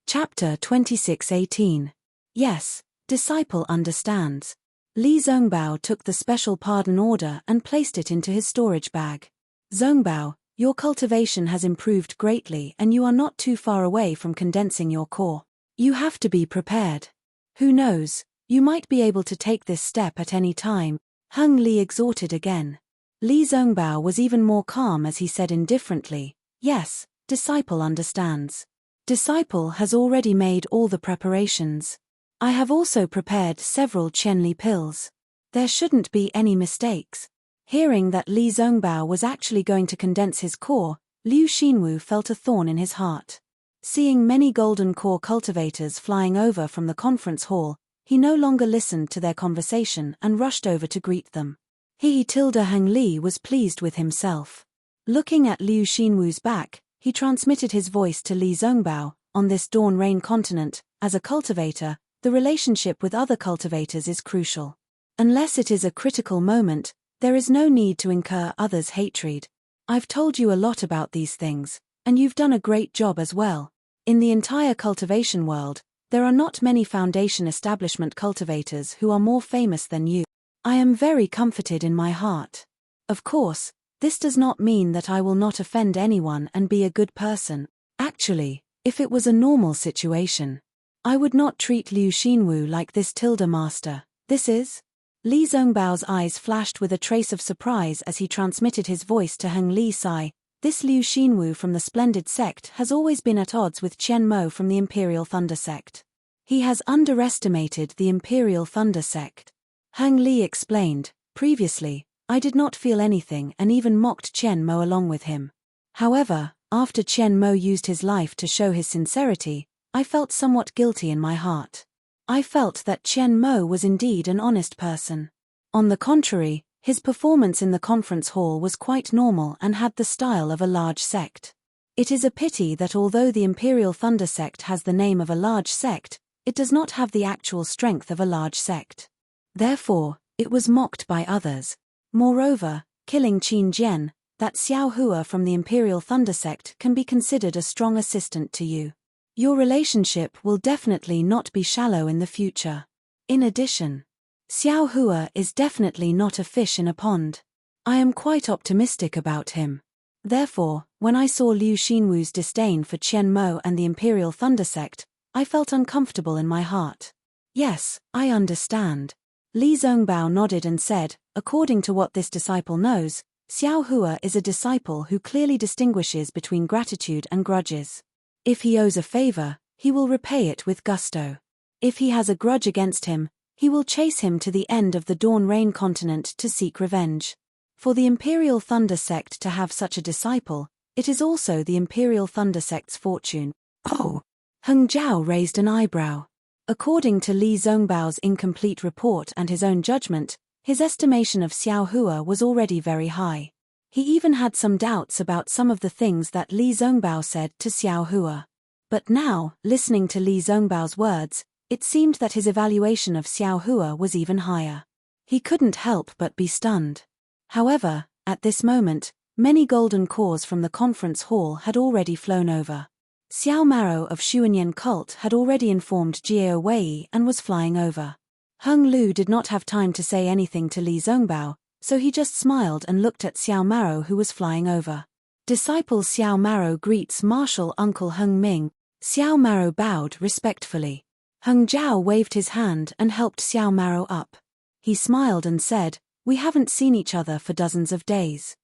Chapter 26:18. Yes, Disciple understands. Li Zongbao took the special pardon order and placed it into his storage bag. "Zongbao, your cultivation has improved greatly and you are not too far away from condensing your core. You have to be prepared. Who knows, you might be able to take this step at any time," Heng Li exhorted again. Li Zongbao was even more calm as he said indifferently, "Yes, Disciple understands. Disciple has already made all the preparations. I have also prepared several Chenli pills. There shouldn't be any mistakes." Hearing that Li Zongbao was actually going to condense his core, Liu Xinwu felt a thorn in his heart. Seeing many golden core cultivators flying over from the conference hall, he no longer listened to their conversation and rushed over to greet them. Heng Li was pleased with himself. Looking at Liu Xinwu's back, he transmitted his voice to Li Zongbao. "On this Dawn Rain continent, as a cultivator, the relationship with other cultivators is crucial. Unless it is a critical moment, there is no need to incur others' hatred. I've told you a lot about these things, and you've done a great job as well. In the entire cultivation world, there are not many foundation establishment cultivators who are more famous than you. I am very comforted in my heart. Of course, this does not mean that I will not offend anyone and be a good person. Actually, if it was a normal situation, I would not treat Liu Xinwu like this. Master, this is?" Li Zongbao's eyes flashed with a trace of surprise as he transmitted his voice to Heng Li Sai. "This Liu Xinwu from the Splendid Sect has always been at odds with Qian Mo from the Imperial Thunder Sect. He has underestimated the Imperial Thunder Sect." Heng Li explained, Previously, I did not feel anything and even mocked Qian Mo along with him. However, after Qian Mo used his life to show his sincerity, I felt somewhat guilty in my heart. I felt that Qian Mo was indeed an honest person. On the contrary, his performance in the conference hall was quite normal and had the style of a large sect. It is a pity that although the Imperial Thunder sect has the name of a large sect, it does not have the actual strength of a large sect. Therefore, it was mocked by others. Moreover, killing Qin Jian, that Xiao Hua from the Imperial Thunder sect, can be considered a strong assistant to you. Your relationship will definitely not be shallow in the future. In addition, Xiao Hua is definitely not a fish in a pond. I am quite optimistic about him. Therefore, when I saw Liu Xinwu's disdain for Qian Mo and the Imperial Thunder sect, I felt uncomfortable in my heart. Yes, I understand. Li Zongbao nodded and said, according to what this disciple knows, Xiao Hua is a disciple who clearly distinguishes between gratitude and grudges. If he owes a favor, he will repay it with gusto. If he has a grudge against him, he will chase him to the end of the Dawn Rain continent to seek revenge. For the Imperial Thunder sect to have such a disciple, it is also the Imperial Thunder sect's fortune. Oh! Heng Zhao raised an eyebrow. According to Li Zongbao's incomplete report and his own judgment, his estimation of Xiao Hua was already very high. He even had some doubts about some of the things that Li Zongbao said to Xiao Hua. But now, listening to Li Zongbao's words, it seemed that his evaluation of Xiao Hua was even higher. He couldn't help but be stunned. However, at this moment, many golden cores from the conference hall had already flown over. Xiao Maro of Xuanyan cult had already informed Jiao Wei and was flying over. Heng Lu did not have time to say anything to Li Zongbao, so he just smiled and looked at Xiao Maro who was flying over. Disciple Xiao Maro greets Marshal Uncle Heng Ming. Xiao Maro bowed respectfully. Heng Zhao waved his hand and helped Xiao Maro up. He smiled and said, "We haven't seen each other for dozens of days."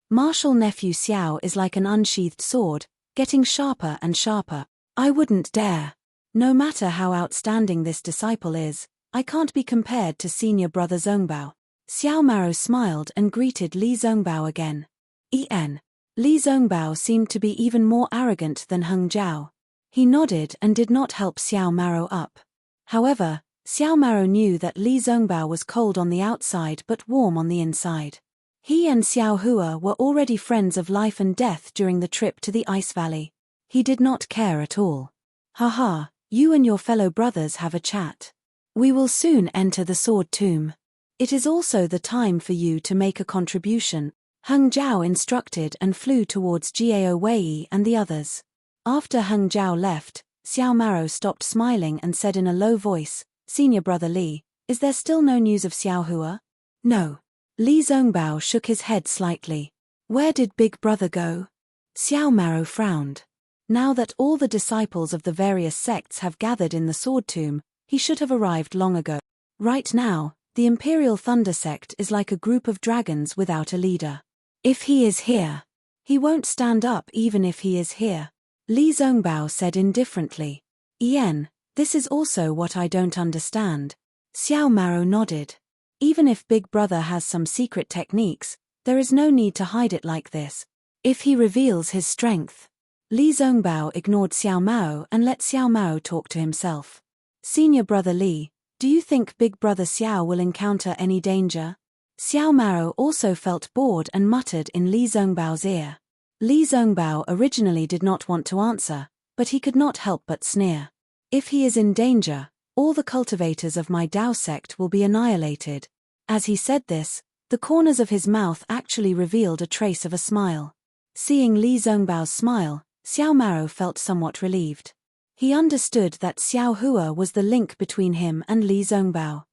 Martial nephew Xiao is like an unsheathed sword, getting sharper and sharper. I wouldn't dare. No matter how outstanding this disciple is, I can't be compared to senior brother Zongbao. Xiao Maro smiled and greeted Li Zongbao again. Li Zongbao seemed to be even more arrogant than Heng Zhao. He nodded and did not help Xiao Maro up. However, Xiao Maro knew that Li Zongbao was cold on the outside but warm on the inside. He and Xiao Hua were already friends of life and death during the trip to the Ice Valley. He did not care at all. Haha, you and your fellow brothers have a chat. We will soon enter the Sword Tomb. It is also the time for you to make a contribution, Heng Zhao instructed and flew towards Jiao Wei and the others. After Heng Zhao left, Xiao Maro stopped smiling and said in a low voice, "Senior brother Li, is there still no news of Xiao Hua?" "No." Li Zongbao shook his head slightly. "Where did big brother go?" Xiao Maro frowned. Now that all the disciples of the various sects have gathered in the Sword Tomb, he should have arrived long ago. Right now, the Imperial Thunder sect is like a group of dragons without a leader. If he is here, he won't stand up even if he is here. Li Zongbao said indifferently. This is also what I don't understand. Xiao Maro nodded. Even if Big Brother has some secret techniques, there is no need to hide it like this. If he reveals his strength. Li Zongbao ignored Xiao Mao and let Xiao Mao talk to himself. Senior brother Li, do you think Big Brother Xiao will encounter any danger? Xiao Mao also felt bored and muttered in Li Zongbao's ear. Li Zongbao originally did not want to answer, but he could not help but sneer. If he is in danger, all the cultivators of my Dao sect will be annihilated. As he said this, the corners of his mouth actually revealed a trace of a smile. Seeing Li Zongbao's smile, Xiao Maro felt somewhat relieved. He understood that Xiao Hua was the link between him and Li Zongbao.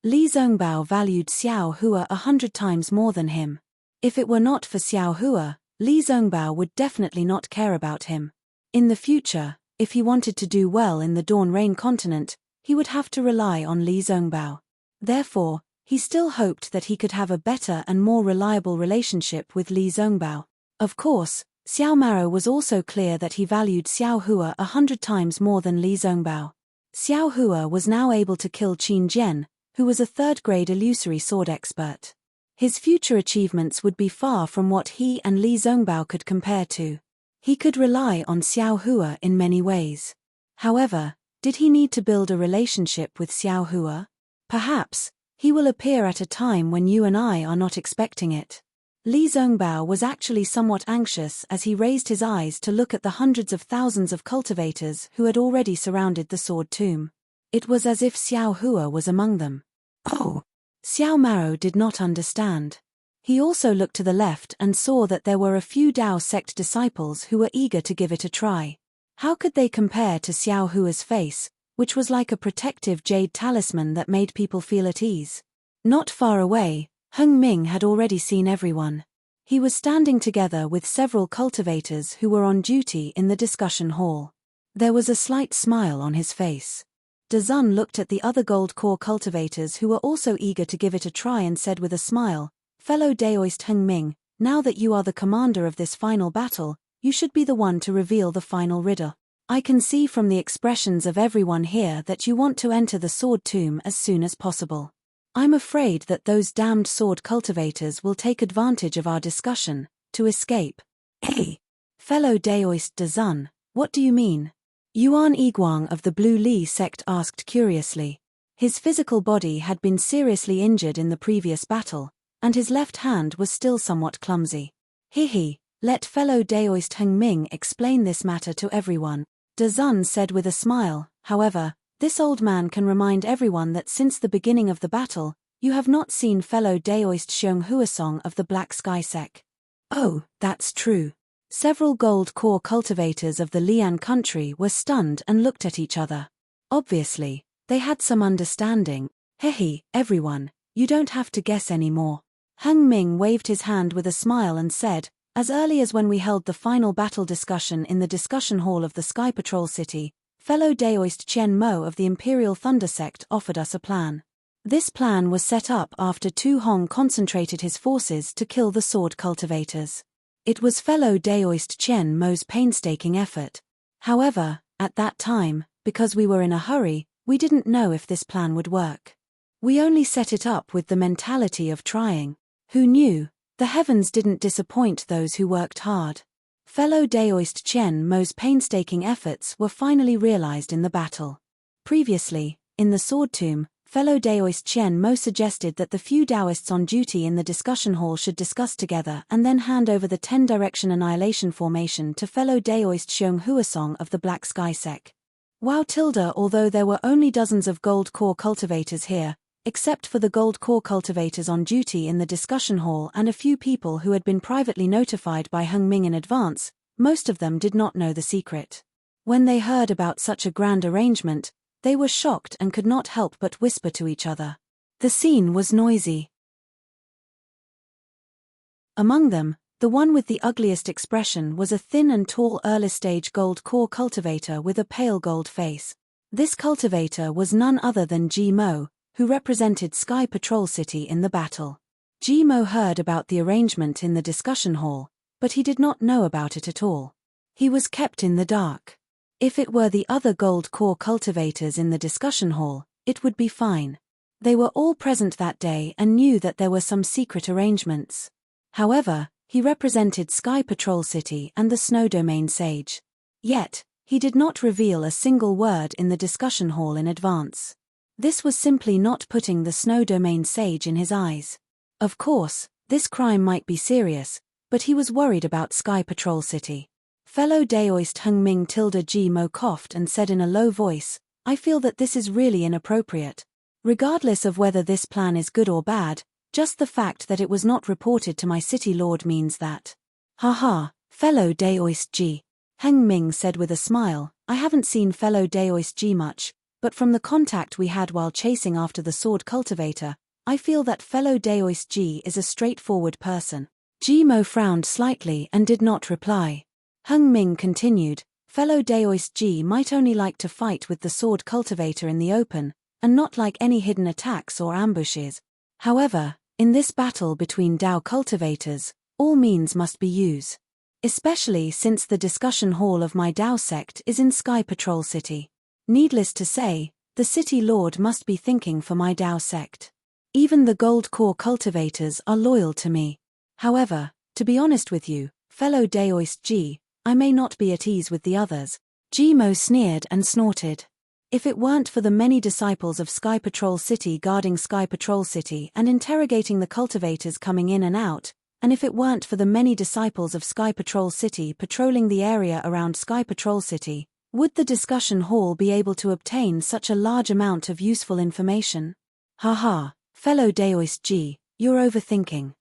Li Zongbao valued Xiao Hua 100 times more than him. If it were not for Xiao Hua, Li Zongbao would definitely not care about him. In the future, if he wanted to do well in the Dawn Rain continent, he would have to rely on Li Zongbao. Therefore, he still hoped that he could have a better and more reliable relationship with Li Zongbao. Of course, Xiao Maro was also clear that he valued Xiao Hua 100 times more than Li Zongbao. Xiao Hua was now able to kill Qin Jian, who was a third-grade illusory sword expert. His future achievements would be far from what he and Li Zongbao could compare to. He could rely on Xiao Hua in many ways. However, did he need to build a relationship with Xiao Hua? Perhaps, he will appear at a time when you and I are not expecting it. Li Zongbao was actually somewhat anxious as he raised his eyes to look at the hundreds of thousands of cultivators who had already surrounded the sword tomb. It was as if Xiao Hua was among them. Oh! Xiao Mao did not understand. He also looked to the left and saw that there were a few Dao sect disciples who were eager to give it a try. How could they compare to Xiao Hua's face, which was like a protective jade talisman that made people feel at ease? Not far away, Heng Ming had already seen everyone. He was standing together with several cultivators who were on duty in the discussion hall. There was a slight smile on his face. Dazun looked at the other gold core cultivators who were also eager to give it a try and said with a smile, "Fellow Daoist Heng Ming, now that you are the commander of this final battle, you should be the one to reveal the final riddle. I can see from the expressions of everyone here that you want to enter the sword tomb as soon as possible. I'm afraid that those damned sword cultivators will take advantage of our discussion, to escape." "Hey! Fellow Daoist Dazun, what do you mean?" Yuan Yiguang of the Blue Li sect asked curiously. His physical body had been seriously injured in the previous battle, and his left hand was still somewhat clumsy. "Hihi, let fellow Daoist Heng Ming explain this matter to everyone," Dazun said with a smile. "However, this old man can remind everyone that since the beginning of the battle, you have not seen fellow Daoist Xiong Huasong of the Black Sky sect." "Oh, that's true." Several gold core cultivators of the Lian country were stunned and looked at each other. Obviously, they had some understanding. "Hehe, everyone, you don't have to guess anymore." Heng Ming waved his hand with a smile and said, "As early as when we held the final battle discussion in the discussion hall of the Sky Patrol City, fellow Daoist Chen Mo of the Imperial Thunder Sect offered us a plan. This plan was set up after Tu Hong concentrated his forces to kill the sword cultivators. It was fellow Daoist Chen Mo's painstaking effort. However, at that time, because we were in a hurry, we didn't know if this plan would work. We only set it up with the mentality of trying. Who knew? The heavens didn't disappoint those who worked hard. Fellow Daoist Chen Mo's painstaking efforts were finally realized in the battle. Previously, in the sword tomb, fellow Daoist Chen Mo suggested that the few Daoists on duty in the discussion hall should discuss together and then hand over the 10-direction annihilation formation to fellow Daoist Xiong Huasong of the Black Sky sect. Wow tilde although there were only dozens of gold core cultivators here, except for the gold core cultivators on duty in the discussion hall and a few people who had been privately notified by Heng Ming in advance, most of them did not know the secret. When they heard about such a grand arrangement, they were shocked and could not help but whisper to each other. The scene was noisy. Among them, the one with the ugliest expression was a thin and tall early-stage gold core cultivator with a pale gold face. This cultivator was none other than Ji Mo, who represented Sky Patrol City in the battle. Ji Mo heard about the arrangement in the discussion hall, but he did not know about it at all. He was kept in the dark. If it were the other gold core cultivators in the discussion hall, it would be fine. They were all present that day and knew that there were some secret arrangements. However, he represented Sky Patrol City and the Snow Domain Sage. Yet, he did not reveal a single word in the discussion hall in advance. This was simply not putting the Snow Domain Sage in his eyes. Of course, this crime might be serious, but he was worried about Sky Patrol City. Fellow Daoist Heng Ming tilde Ji Mo coughed and said in a low voice, "I feel that this is really inappropriate. Regardless of whether this plan is good or bad, just the fact that it was not reported to my city lord means that." "Haha, fellow Daoist Ji," Heng Ming said with a smile, "I haven't seen fellow Daoist Ji much, but from the contact we had while chasing after the sword cultivator, I feel that fellow Daoist Ji is a straightforward person." Ji Mo frowned slightly and did not reply. Heng Ming continued, "Fellow Daoist Ji might only like to fight with the sword cultivator in the open, and not like any hidden attacks or ambushes. However, in this battle between Dao cultivators, all means must be used. Especially since the discussion hall of my Dao sect is in Sky Patrol City. Needless to say, the city lord must be thinking for my Dao sect. Even the gold core cultivators are loyal to me. However, to be honest with you, fellow Daoist G, I may not be at ease with the others. Gmo sneered and snorted. If it weren't for the many disciples of Sky Patrol City guarding Sky Patrol City and interrogating the cultivators coming in and out, and if it weren't for the many disciples of Sky Patrol City patrolling the area around Sky Patrol City, would the discussion hall be able to obtain such a large amount of useful information? Haha, fellow Daoist G, you're overthinking.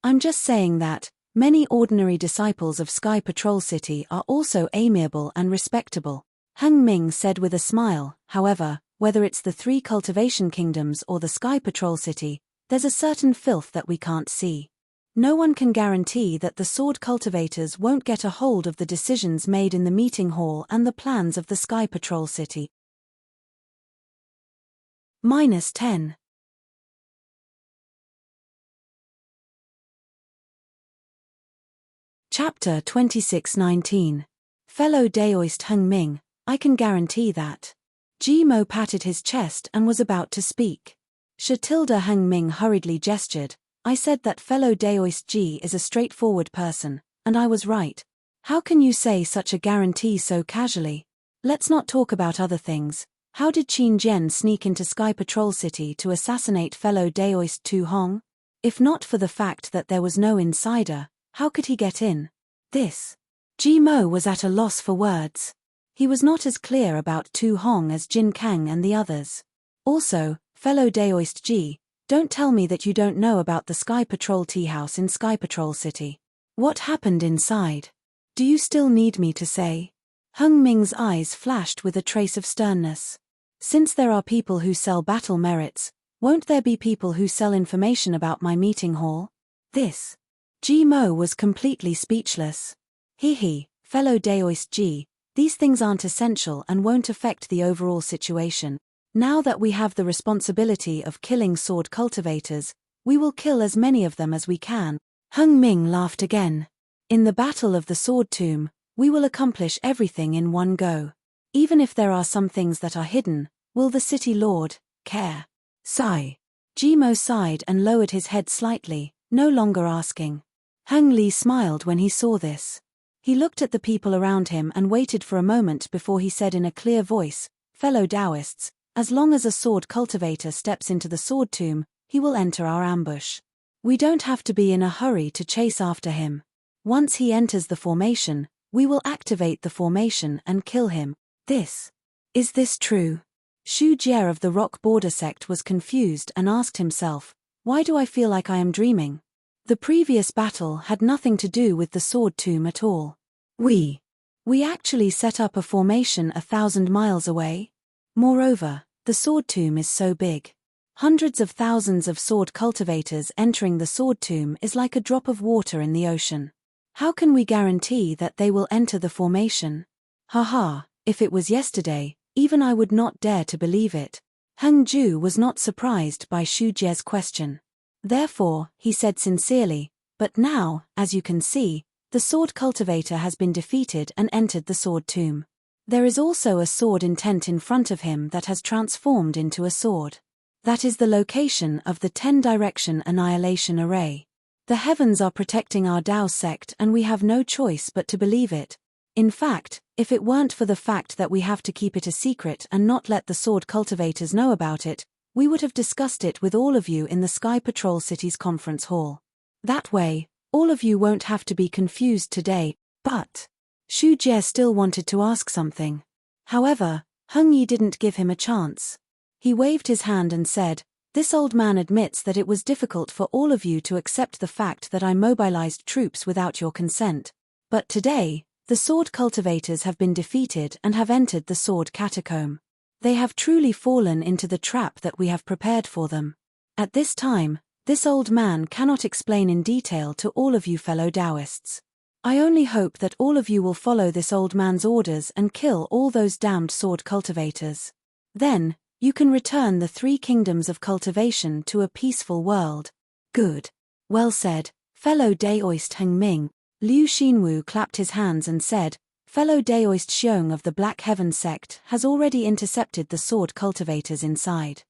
I'm just saying that many ordinary disciples of Sky Patrol City are also amiable and respectable, Heng Ming said with a smile. However, whether it's the 3 cultivation kingdoms or the Sky Patrol City, there's a certain filth that we can't see. No one can guarantee that the sword cultivators won't get a hold of the decisions made in the meeting hall and the plans of the Sky Patrol City. -10. Chapter 26:19. Fellow Daoist Heng Ming, I can guarantee that. Gmo patted his chest and was about to speak. Shatilda Heng Ming hurriedly gestured. I said that fellow Daoist G is a straightforward person, and I was right. How can you say such a guarantee so casually? Let's not talk about other things. How did Qin Jian sneak into Sky Patrol City to assassinate fellow Daoist Tu Hong? If not for the fact that there was no insider, how could he get in? This. Gmo was at a loss for words. He was not as clear about Tu Hong as Jin Kang and the others. Also, fellow Daoist G, don't tell me that you don't know about the Sky Patrol tea house in Sky Patrol City. What happened inside? Do you still need me to say? Heng Ming's eyes flashed with a trace of sternness. Since there are people who sell battle merits, won't there be people who sell information about my meeting hall? This. Gmo was completely speechless. Fellow Daoist G, these things aren't essential and won't affect the overall situation. Now that we have the responsibility of killing sword cultivators, we will kill as many of them as we can. Heng Ming laughed again. In the Battle of the Sword Tomb, we will accomplish everything in one go. Even if there are some things that are hidden, will the city lord care? Sigh. Gmo sighed and lowered his head slightly, no longer asking. Heng Li smiled when he saw this. He looked at the people around him and waited for a moment before he said in a clear voice, fellow Taoists, as long as a sword cultivator steps into the sword tomb, he will enter our ambush. We don't have to be in a hurry to chase after him. Once he enters the formation, we will activate the formation and kill him. Is this true? Xu Jie of the Rock Border sect was confused and asked himself, why do I feel like I am dreaming? The previous battle had nothing to do with the sword tomb at all. We actually set up a formation 1,000 miles away. Moreover, the sword tomb is so big. Hundreds of thousands of sword cultivators entering the sword tomb is like a drop of water in the ocean. How can we guarantee that they will enter the formation? Haha, if it was yesterday, even I would not dare to believe it. Heng Ju was not surprised by Xu Jie's question. Therefore, he said sincerely, but now, as you can see, the sword cultivator has been defeated and entered the sword tomb. There is also a sword intent in front of him that has transformed into a sword. That is the location of the 10-direction annihilation array. The heavens are protecting our Dao sect and we have no choice but to believe it. In fact, if it weren't for the fact that we have to keep it a secret and not let the sword cultivators know about it, we would have discussed it with all of you in the Sky Patrol City's conference hall. That way, all of you won't have to be confused today, but Xu Jie still wanted to ask something. However, Heng Yi didn't give him a chance. He waved his hand and said, this old man admits that it was difficult for all of you to accept the fact that I mobilized troops without your consent. But today, the sword cultivators have been defeated and have entered the sword catacomb. They have truly fallen into the trap that we have prepared for them. At this time, this old man cannot explain in detail to all of you fellow Taoists. I only hope that all of you will follow this old man's orders and kill all those damned sword cultivators. Then, you can return the 3 kingdoms of cultivation to a peaceful world. Good. Well said, fellow Daoist Heng Ming. Liu Xinwu clapped his hands and said, Fellow Daoist Xiong of the Black Heaven sect has already intercepted the sword cultivators inside.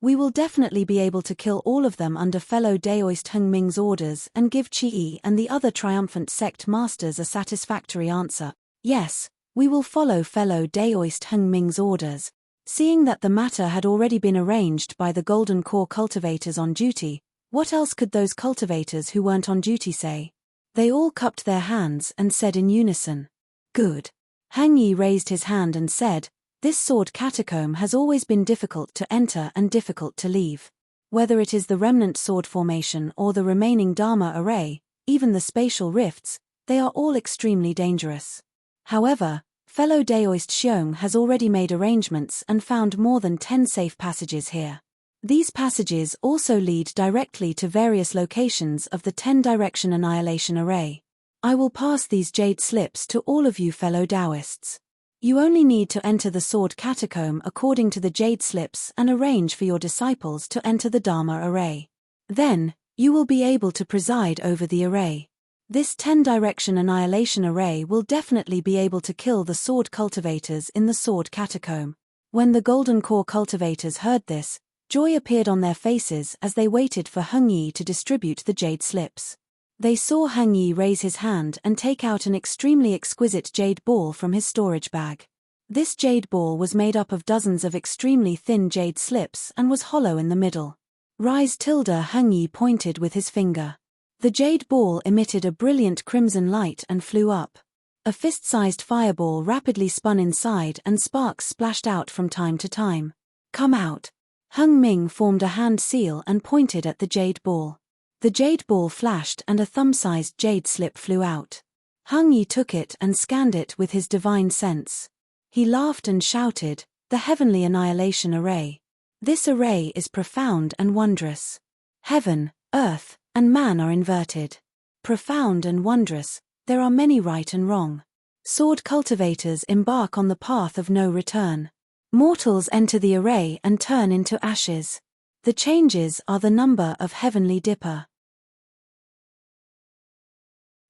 We will definitely be able to kill all of them under fellow Daoist Heng Ming's orders and give Qi and the other triumphant sect masters a satisfactory answer. Yes, we will follow fellow Daoist Heng Ming's orders. Seeing that the matter had already been arranged by the Golden Core cultivators on duty, what else could those cultivators who weren't on duty say? They all cupped their hands and said in unison, "Good." Hang Yi raised his hand and said, "This sword catacomb has always been difficult to enter and difficult to leave. Whether it is the remnant sword formation or the remaining Dharma array, even the spatial rifts, they are all extremely dangerous. However, fellow Daoist Xiong has already made arrangements and found more than 10 safe passages here. These passages also lead directly to various locations of the 10-direction annihilation array. I will pass these jade slips to all of you fellow Daoists. You only need to enter the sword catacomb according to the jade slips and arrange for your disciples to enter the Dharma array. Then, you will be able to preside over the array. This 10-direction annihilation array will definitely be able to kill the sword cultivators in the sword catacomb." When the Golden Core cultivators heard this, joy appeared on their faces as they waited for Heng Yi to distribute the jade slips. They saw Heng Yi raise his hand and take out an extremely exquisite jade ball from his storage bag. This jade ball was made up of dozens of extremely thin jade slips and was hollow in the middle. "Rise tilde," Heng Yi pointed with his finger. The jade ball emitted a brilliant crimson light and flew up. A fist-sized fireball rapidly spun inside and sparks splashed out from time to time. "Come out." Heng Ming formed a hand seal and pointed at the jade ball. The jade ball flashed and a thumb-sized jade slip flew out. Heng Yi took it and scanned it with his divine sense. He laughed and shouted, "The heavenly annihilation array. This array is profound and wondrous. Heaven, earth, and man are inverted. Profound and wondrous, there are many right and wrong. Sword cultivators embark on the path of no return. Mortals enter the array and turn into ashes. The changes are the number of heavenly dipper.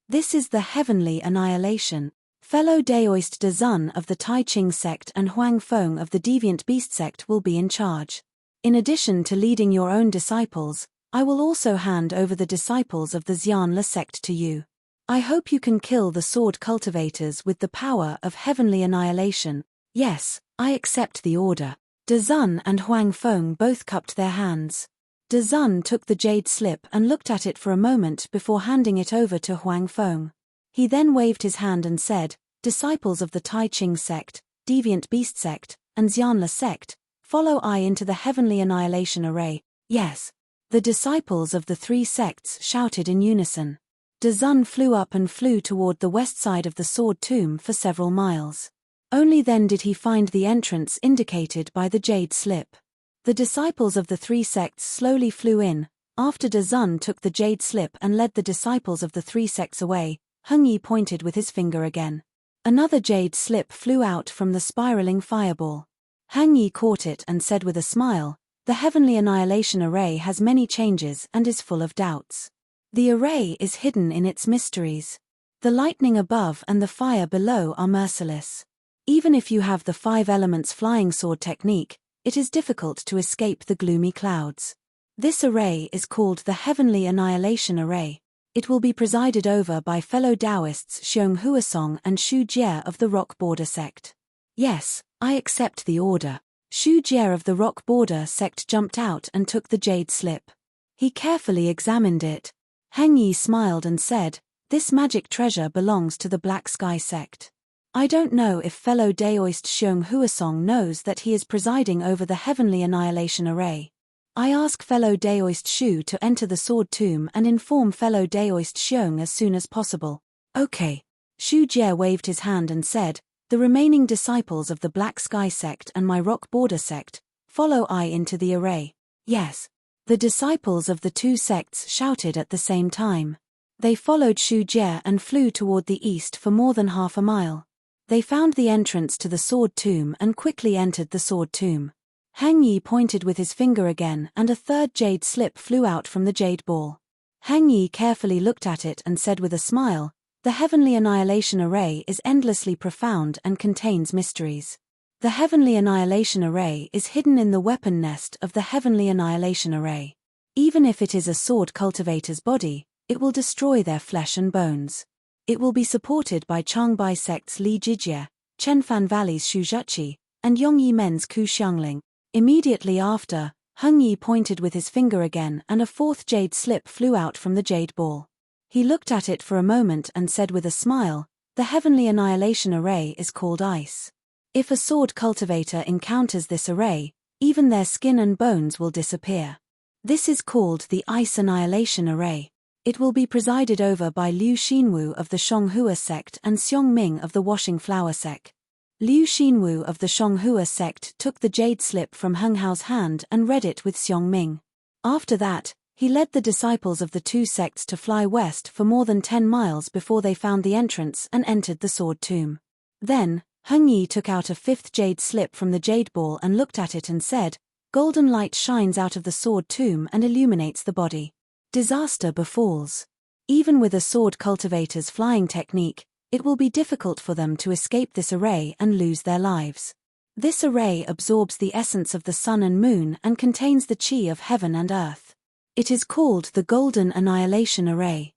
This is the heavenly annihilation. Fellow Daoist De Zun of the Tai Ching sect and Huang Feng of the Deviant Beast sect will be in charge. In addition to leading your own disciples, I will also hand over the disciples of the Xianla sect to you. I hope you can kill the sword cultivators with the power of heavenly annihilation." "Yes, I accept the order." De Zun and Huang Feng both cupped their hands. De Zun took the jade slip and looked at it for a moment before handing it over to Huang Feng. He then waved his hand and said, "Disciples of the Tai Ching sect, Deviant Beast sect, and Xianla sect, follow I into the heavenly annihilation array." "Yes." The disciples of the three sects shouted in unison. De Zun flew up and flew toward the west side of the sword tomb for several miles. Only then did he find the entrance indicated by the jade slip. The disciples of the three sects slowly flew in. After De Zun took the jade slip and led the disciples of the three sects away, Heng Yi pointed with his finger again. Another jade slip flew out from the spiraling fireball. Heng Yi caught it and said with a smile, "The heavenly annihilation array has many changes and is full of doubts. The array is hidden in its mysteries. The lightning above and the fire below are merciless. Even if you have the 5 elements flying sword technique, it is difficult to escape the gloomy clouds. This array is called the Heavenly Annihilation Array. It will be presided over by fellow Taoists Xiong Huasong and Xu Jie of the Rock Border sect." "Yes, I accept the order." Xu Jie of the Rock Border sect jumped out and took the jade slip. He carefully examined it. Heng Yi smiled and said, "This magic treasure belongs to the Black Sky sect. I don't know if fellow Daoist Xiong Huasong knows that he is presiding over the Heavenly Annihilation Array. I ask fellow Daoist Xu to enter the sword tomb and inform fellow Daoist Xiong as soon as possible." "Okay." Xu Jie waved his hand and said, "The remaining disciples of the Black Sky sect and my Rock Border sect, follow I into the array." "Yes." The disciples of the two sects shouted at the same time. They followed Xu Jie and flew toward the east for more than half a mile. They found the entrance to the sword tomb and quickly entered the sword tomb. Heng Yi pointed with his finger again and a third jade slip flew out from the jade ball. Heng Yi carefully looked at it and said with a smile, "The The Heavenly Annihilation Array is endlessly profound and contains mysteries. The Heavenly Annihilation Array is hidden in the weapon nest of the Heavenly Annihilation Array. Even if it is a sword cultivator's body, it will destroy their flesh and bones. It will be supported by Changbai sect's Li Jijie, Chenfan Valley's Shujuchi, and Yongyi Men's Ku Xiangling. Immediately after, Heng Yi pointed with his finger again and a fourth jade slip flew out from the jade ball. He looked at it for a moment and said with a smile, "The Heavenly Annihilation Array is called ice. If a sword cultivator encounters this array, even their skin and bones will disappear. This is called the Ice Annihilation Array. It will be presided over by Liu Xinwu of the Xianghua sect and Xiong Ming of the Washing Flower sect." Liu Xinwu of the Xianghua sect took the jade slip from Heng Hao's hand and read it with Xiong Ming. After that, he led the disciples of the two sects to fly west for more than 10 miles before they found the entrance and entered the sword tomb. Then, Heng Yi took out a fifth jade slip from the jade ball and looked at it and said, "Golden light shines out of the sword tomb and illuminates the body. Disaster befalls. Even with a sword cultivator's flying technique, it will be difficult for them to escape this array and lose their lives. This array absorbs the essence of the sun and moon and contains the chi of heaven and earth. It is called the Golden Annihilation Array.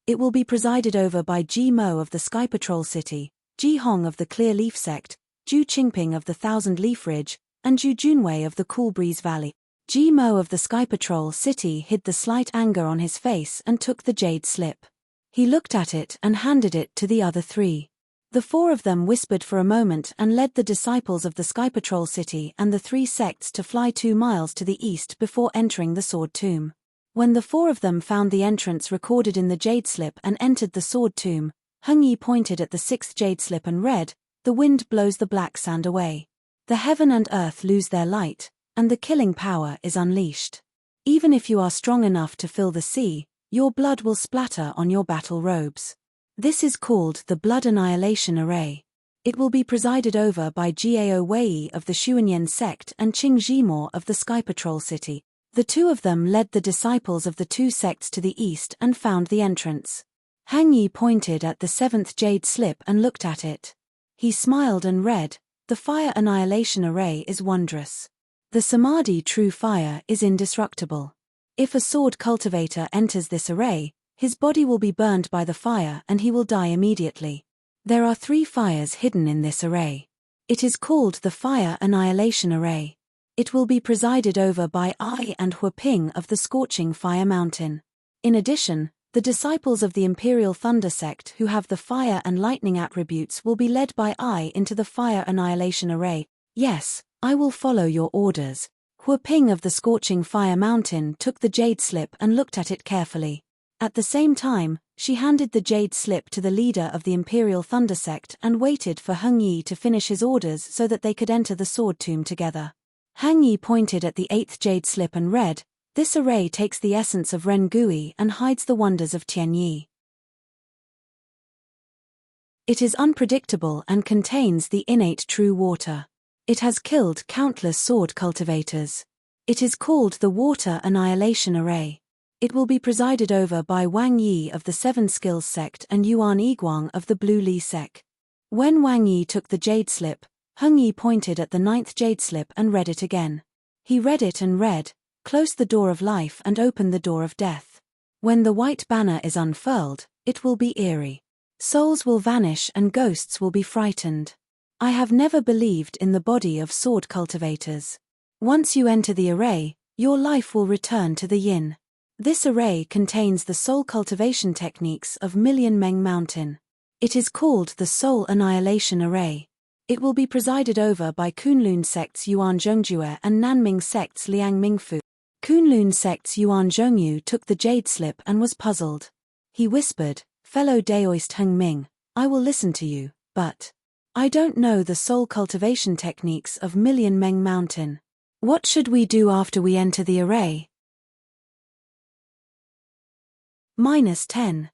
It will be presided over by Ji Mo of the Sky Patrol City, Ji Hong of the Clear Leaf Sect, Ju Qingping of the Thousand Leaf Ridge, and Ju Junwei of the Cool Breeze Valley." Ji Mo of the Sky Patrol City hid the slight anger on his face and took the jade slip. He looked at it and handed it to the other three. The four of them whispered for a moment and led the disciples of the Sky Patrol City and the three sects to fly 2 miles to the east before entering the sword tomb. When the four of them found the entrance recorded in the jade slip and entered the sword tomb, Heng Yi pointed at the sixth jade slip and read, "The wind blows the black sand away. The heaven and earth lose their light, and the killing power is unleashed. Even if you are strong enough to fill the sea, your blood will splatter on your battle robes. This is called the Blood Annihilation Array. It will be presided over by Jiao Wei of the Xuanyan sect and Qing Jimo of the Sky Patrol City." The two of them led the disciples of the two sects to the east and found the entrance. Heng Yi pointed at the seventh jade slip and looked at it. He smiled and read, "The Fire Annihilation Array is wondrous. The Samadhi True Fire is indestructible. If a sword cultivator enters this array, his body will be burned by the fire and he will die immediately. There are 3 fires hidden in this array. It is called the Fire Annihilation Array. It will be presided over by I and Huaping of the Scorching Fire Mountain. In addition, the disciples of the Imperial Thunder sect who have the fire and lightning attributes will be led by I into the Fire Annihilation Array." "Yes, I will follow your orders." Huaping of the Scorching Fire Mountain took the jade slip and looked at it carefully. At the same time, she handed the jade slip to the leader of the Imperial Thunder sect and waited for Heng Yi to finish his orders so that they could enter the sword tomb together. Heng Yi pointed at the 8th jade slip and read, "This array takes the essence of Ren Gui and hides the wonders of Tian Yi. It is unpredictable and contains the innate true water. It has killed countless sword cultivators. It is called the Water Annihilation Array. It will be presided over by Wang Yi of the Seven Skills sect and Yuan Yiguang of the Blue Li sect." When Wang Yi took the jade slip, Heng Yi pointed at the 9th jade slip and read it again. He read it and read, "Close the door of life and open the door of death. When the white banner is unfurled, it will be eerie. Souls will vanish and ghosts will be frightened. I have never believed in the body of sword cultivators. Once you enter the array, your life will return to the yin. This array contains the soul cultivation techniques of Million Meng Mountain. It is called the Soul Annihilation Array. It will be presided over by Kunlun sect's Yuan Zhongjue and Nanming sect's Liang Mingfu." Kunlun sect's Yuan Zhongyu took the jade slip and was puzzled. He whispered, "Fellow Daoist Heng Ming, I will listen to you, but I don't know the soul cultivation techniques of Million Meng Mountain. What should we do after we enter the array?" -10.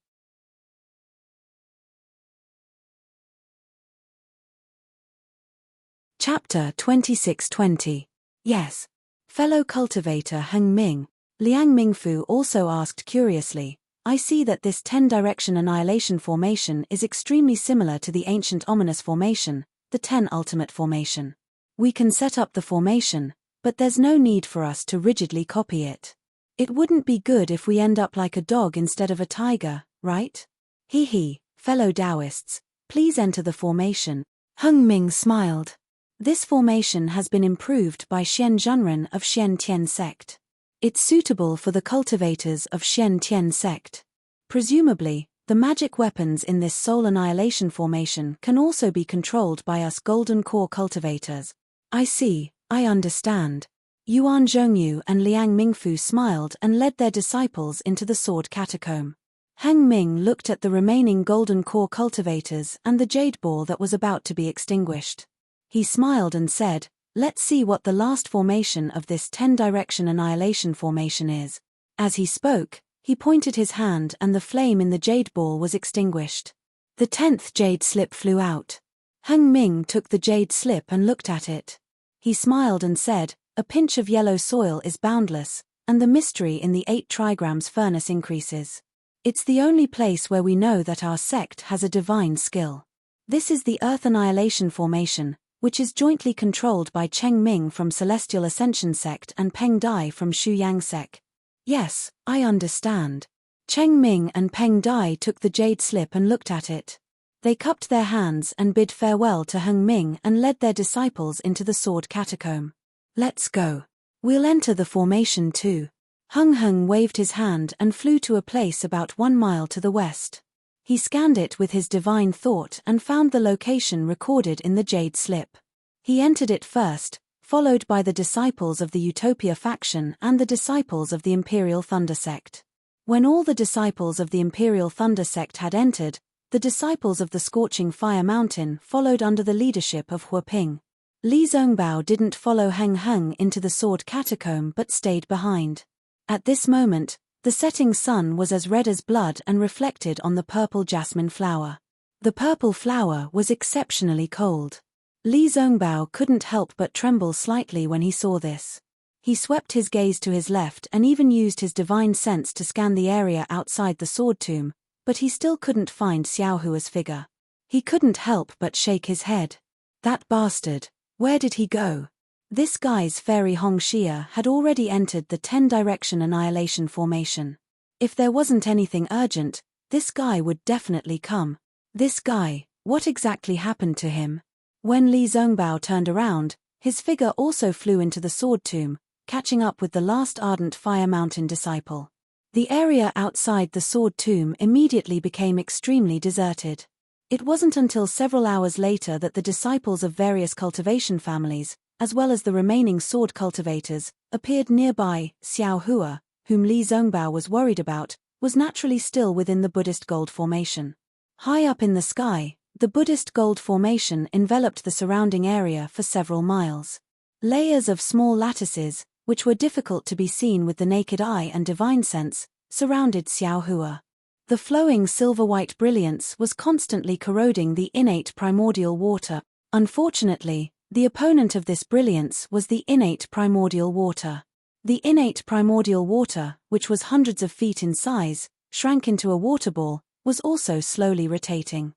Chapter 2620. Yes. Fellow cultivator Heng Ming, Liang Mingfu also asked curiously, I see that this 10-direction annihilation formation is extremely similar to the ancient ominous formation, the 10 ultimate formation. We can set up the formation, but there's no need for us to rigidly copy it. It wouldn't be good if we end up like a dog instead of a tiger, right? Hee, fellow Taoists, please enter the formation. Heng Ming smiled. This formation has been improved by Xian Zhenren of Xian Tian sect. It's suitable for the cultivators of Xian Tian sect. Presumably, the magic weapons in this soul annihilation formation can also be controlled by us golden core cultivators. I see, I understand. Yuan Zhongyu and Liang Mingfu smiled and led their disciples into the sword catacomb. Heng Ming looked at the remaining golden core cultivators and the jade ball that was about to be extinguished. He smiled and said, "Let's see what the last formation of this 10-direction annihilation formation is." As he spoke, he pointed his hand and the flame in the jade ball was extinguished. The 10th jade slip flew out. Heng Ming took the jade slip and looked at it. He smiled and said, "A pinch of yellow soil is boundless, and the mystery in the 8 trigrams furnace increases. It's the only place where we know that our sect has a divine skill. This is the Earth Annihilation Formation, which is jointly controlled by Cheng Ming from Celestial Ascension Sect and Peng Dai from Shu Yang Sect." "Yes, I understand." Cheng Ming and Peng Dai took the jade slip and looked at it. They cupped their hands and bid farewell to Heng Ming and led their disciples into the sword catacomb. "Let's go. We'll enter the formation too." Heng waved his hand and flew to a place about 1 mile to the west. He scanned it with his divine thought and found the location recorded in the jade slip. He entered it first, followed by the disciples of the Utopia faction and the disciples of the Imperial Thunder sect. When all the disciples of the Imperial Thunder sect had entered, the disciples of the Scorching Fire Mountain followed under the leadership of Huaping. Li Zongbao didn't follow Heng into the sword catacomb but stayed behind. At this moment, the setting sun was as red as blood and reflected on the purple jasmine flower. The purple flower was exceptionally cold. Li Zongbao couldn't help but tremble slightly when he saw this. He swept his gaze to his left and even used his divine sense to scan the area outside the sword tomb, but he still couldn't find Xiaohua's figure. He couldn't help but shake his head. That bastard, where did he go? This guy's fairy Hongxia had already entered the 10-direction annihilation formation. If there wasn't anything urgent, this guy would definitely come. This guy, what exactly happened to him? When Li Zongbao turned around, his figure also flew into the sword tomb, catching up with the last ardent Fire Mountain disciple. The area outside the sword tomb immediately became extremely deserted. It wasn't until several hours later that the disciples of various cultivation families, as well as the remaining sword cultivators, appeared nearby. Xiaohua, whom Li Zongbao was worried about, was naturally still within the Buddhist gold formation. High up in the sky, the Buddhist gold formation enveloped the surrounding area for several miles. Layers of small lattices, which were difficult to be seen with the naked eye and divine sense, surrounded Xiaohua. The flowing silver-white brilliance was constantly corroding the innate primordial water. Unfortunately, the opponent of this brilliance was the innate primordial water. The innate primordial water, which was hundreds of feet in size, shrank into a water ball, was also slowly rotating.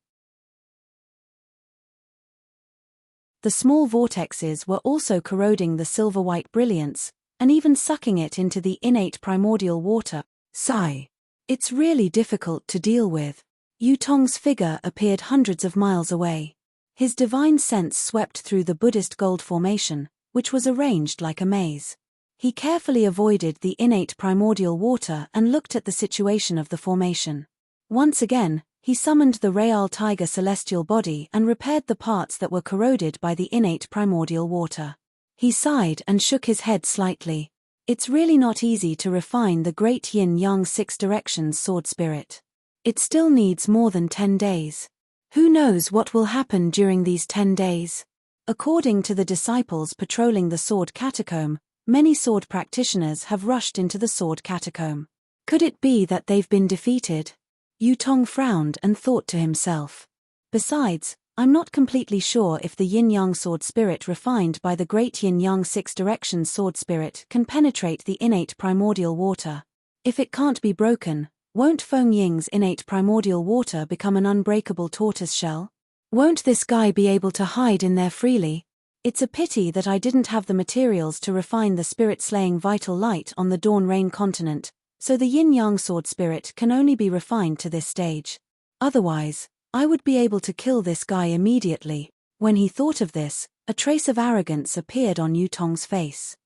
The small vortexes were also corroding the silver-white brilliance, and even sucking it into the innate primordial water. Sigh. It's really difficult to deal with. Yu Tong's figure appeared hundreds of miles away. His divine sense swept through the Buddhist gold formation, which was arranged like a maze. He carefully avoided the innate primordial water and looked at the situation of the formation. Once again, he summoned the Real Tiger celestial body and repaired the parts that were corroded by the innate primordial water. He sighed and shook his head slightly. It's really not easy to refine the great yin-yang 6 directions sword spirit. It still needs more than 10 days. Who knows what will happen during these 10 days? According to the disciples patrolling the sword catacomb, many sword practitioners have rushed into the sword catacomb. Could it be that they've been defeated? Yu Tong frowned and thought to himself. Besides, I'm not completely sure if the yin-yang sword spirit refined by the great yin-yang 6 directions sword spirit can penetrate the innate primordial water. If it can't be broken, Won't Feng Ying's innate primordial water become an unbreakable tortoise shell? Won't this guy be able to hide in there freely? It's a pity that I didn't have the materials to refine the spirit-slaying vital light on the Dawn Rain continent, so the yin-yang sword spirit can only be refined to this stage. Otherwise, I would be able to kill this guy immediately. When he thought of this, a trace of arrogance appeared on Yu Tong's face.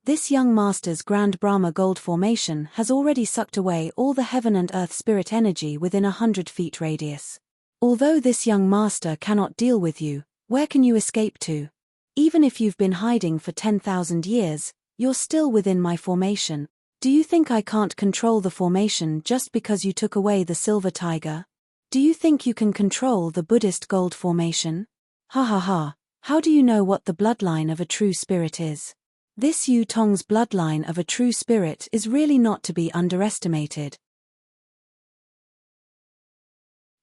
This young master's Grand Brahma gold formation has already sucked away all the heaven and earth spirit energy within 100 feet radius. Although this young master cannot deal with you, where can you escape to? Even if you've been hiding for 10,000 years, you're still within my formation. Do you think I can't control the formation just because you took away the silver tiger? Do you think you can control the Buddhist gold formation? Ha ha ha, how do you know what the bloodline of a true spirit is? This Yu Tong's bloodline of a true spirit is really not to be underestimated.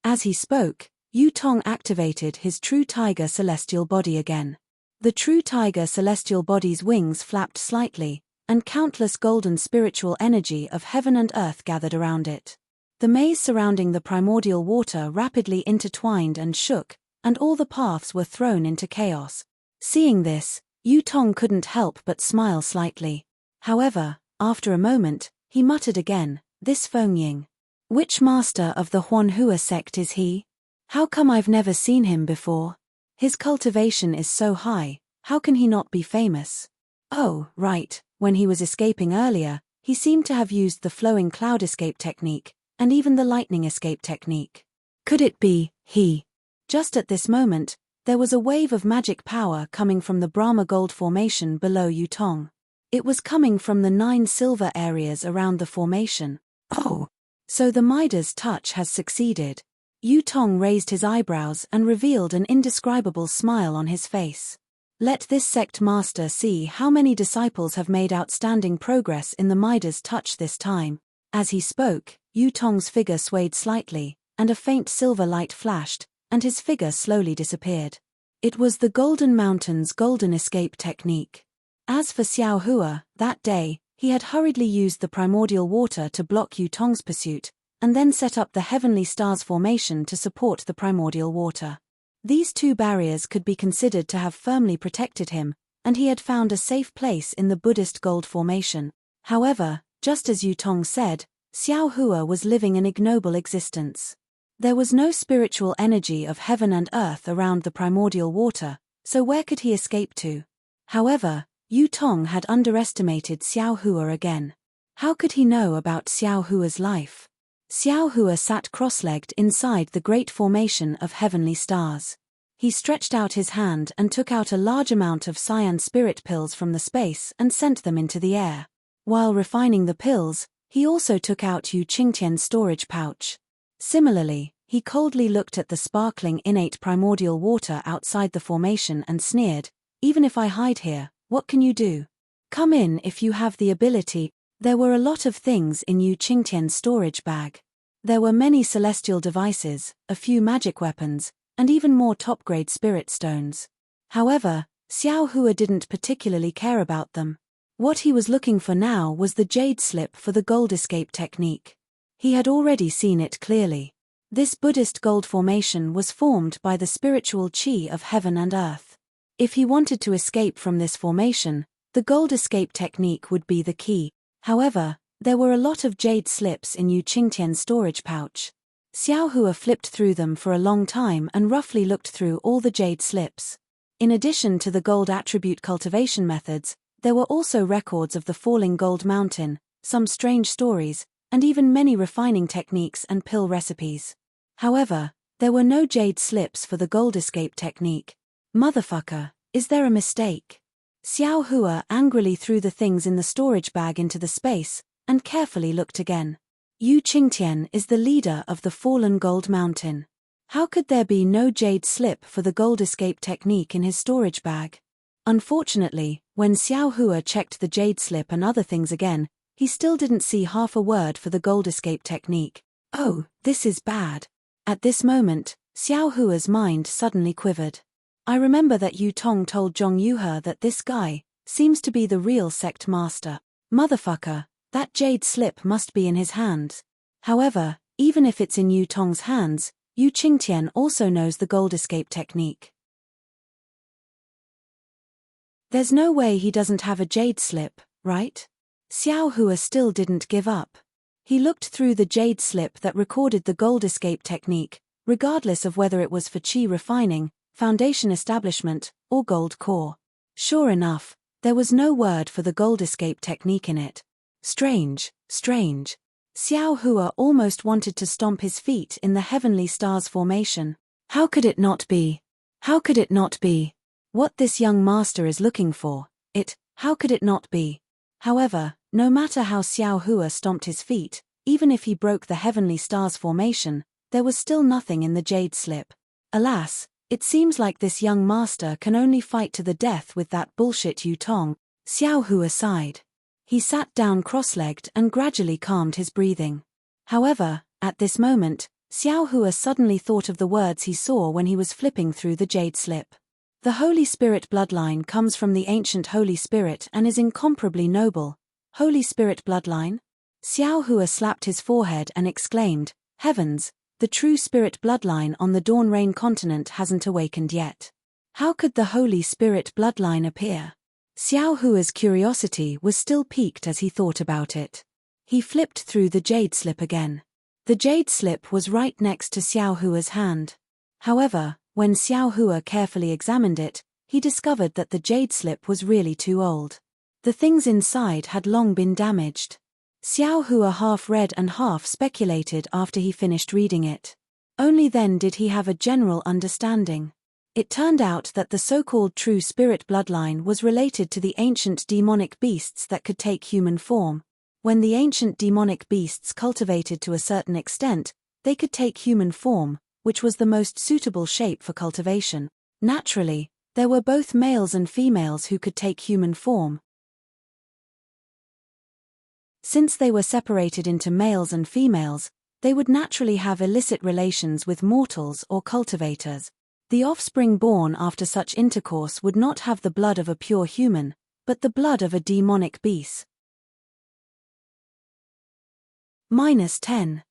As he spoke, Yu Tong activated his true tiger celestial body again. The true tiger celestial body's wings flapped slightly, and countless golden spiritual energy of heaven and earth gathered around it. The maze surrounding the primordial water rapidly intertwined and shook, and all the paths were thrown into chaos. Seeing this, Yu Tong couldn't help but smile slightly. However, after a moment, he muttered again, "This Feng Ying. Which master of the Huanhua sect is he? How come I've never seen him before? His cultivation is so high, how can he not be famous? Oh, right, when he was escaping earlier, he seemed to have used the flowing cloud escape technique, and even the lightning escape technique. Could it be he?" Just at this moment, there was a wave of magic power coming from the Brahma gold formation below Yu Tong. It was coming from the 9 silver areas around the formation. Oh! So the Midas touch has succeeded. Yu Tong raised his eyebrows and revealed an indescribable smile on his face. Let this sect master see how many disciples have made outstanding progress in the Midas touch this time. As he spoke, Yu Tong's figure swayed slightly, and a faint silver light flashed, and his figure slowly disappeared. It was the Golden Mountain's golden escape technique. As for Xiao Hua, that day, he had hurriedly used the primordial water to block Yu Tong's pursuit, and then set up the Heavenly Stars formation to support the primordial water. These 2 barriers could be considered to have firmly protected him, and he had found a safe place in the Buddhist gold formation. However, just as Yu Tong said, Xiao Hua was living an ignoble existence. There was no spiritual energy of heaven and earth around the primordial water, so where could he escape to? However, Yu Tong had underestimated Xiao Hua again. How could he know about Xiao Hua's life? Xiao Hua sat cross-legged inside the great formation of heavenly stars. He stretched out his hand and took out a large amount of cyan spirit pills from the space and sent them into the air. While refining the pills, he also took out Yu Qingtian's storage pouch. Similarly, he coldly looked at the sparkling innate primordial water outside the formation and sneered, "Even if I hide here, what can you do? Come in if you have the ability." There were a lot of things in Yu Qingtian's storage bag. There were many celestial devices, a few magic weapons, and even more top-grade spirit stones. However, Xiao Hua didn't particularly care about them. What he was looking for now was the jade slip for the gold escape technique. He had already seen it clearly. This Buddhist gold formation was formed by the spiritual chi of heaven and earth. If he wanted to escape from this formation, the gold escape technique would be the key. However, there were a lot of jade slips in Yu Qingtian's storage pouch. Xiao Hua flipped through them for a long time and roughly looked through all the jade slips. In addition to the gold attribute cultivation methods, there were also records of the falling gold mountain, some strange stories, and even many refining techniques and pill recipes. However, there were no jade slips for the gold escape technique. Motherfucker, is there a mistake? Xiao Hua angrily threw the things in the storage bag into the space, and carefully looked again. Yu Qingtian is the leader of the fallen gold mountain. How could there be no jade slip for the gold escape technique in his storage bag? Unfortunately, when Xiao Hua checked the jade slip and other things again, he still didn't see half a word for the gold escape technique. Oh, this is bad. At this moment, Xiao Hua's mind suddenly quivered. I remember that Yu Tong told Zhong Yuhe that this guy seems to be the real sect master. Motherfucker, That jade slip must be in his hands. However, even if it's in Yu Tong's hands, Yu Qingtian also knows the gold escape technique. There's no way he doesn't have a jade slip, right? Xiao Hua still didn't give up. He looked through the jade slip that recorded the gold escape technique, regardless of whether it was for qi refining, foundation establishment, or gold core. Sure enough, there was no word for the gold escape technique in it. Strange, strange. Xiao Hua almost wanted to stomp his feet in the heavenly stars formation. How could it not be? How could it not be? What this young master is looking for, how could it not be? However, no matter how Xiao Hua stomped his feet, even if he broke the heavenly stars formation, there was still nothing in the jade slip. Alas, it seems like this young master can only fight to the death with that bullshit Yu Tong. Xiao Hua sighed. He sat down cross-legged and gradually calmed his breathing. However, at this moment, Xiao Hua suddenly thought of the words he saw when he was flipping through the jade slip. The Holy Spirit bloodline comes from the ancient Holy Spirit and is incomparably noble. Holy Spirit bloodline? Xiao Hua slapped his forehead and exclaimed, Heavens, the true Spirit bloodline on the Dawn Rain continent hasn't awakened yet. How could the Holy Spirit bloodline appear? Xiao Hua's curiosity was still piqued as he thought about it. He flipped through the jade slip again. The jade slip was right next to Xiao Hua's hand. However, when Xiao Hua carefully examined it, he discovered that the jade slip was really too old. The things inside had long been damaged. Xiao Hua half read and half speculated after he finished reading it. Only then did he have a general understanding. It turned out that the so-called true spirit bloodline was related to the ancient demonic beasts that could take human form. When the ancient demonic beasts cultivated to a certain extent, they could take human form, which was the most suitable shape for cultivation. Naturally, there were both males and females who could take human form. Since they were separated into males and females, they would naturally have illicit relations with mortals or cultivators. The offspring born after such intercourse would not have the blood of a pure human, but the blood of a demonic beast. -10.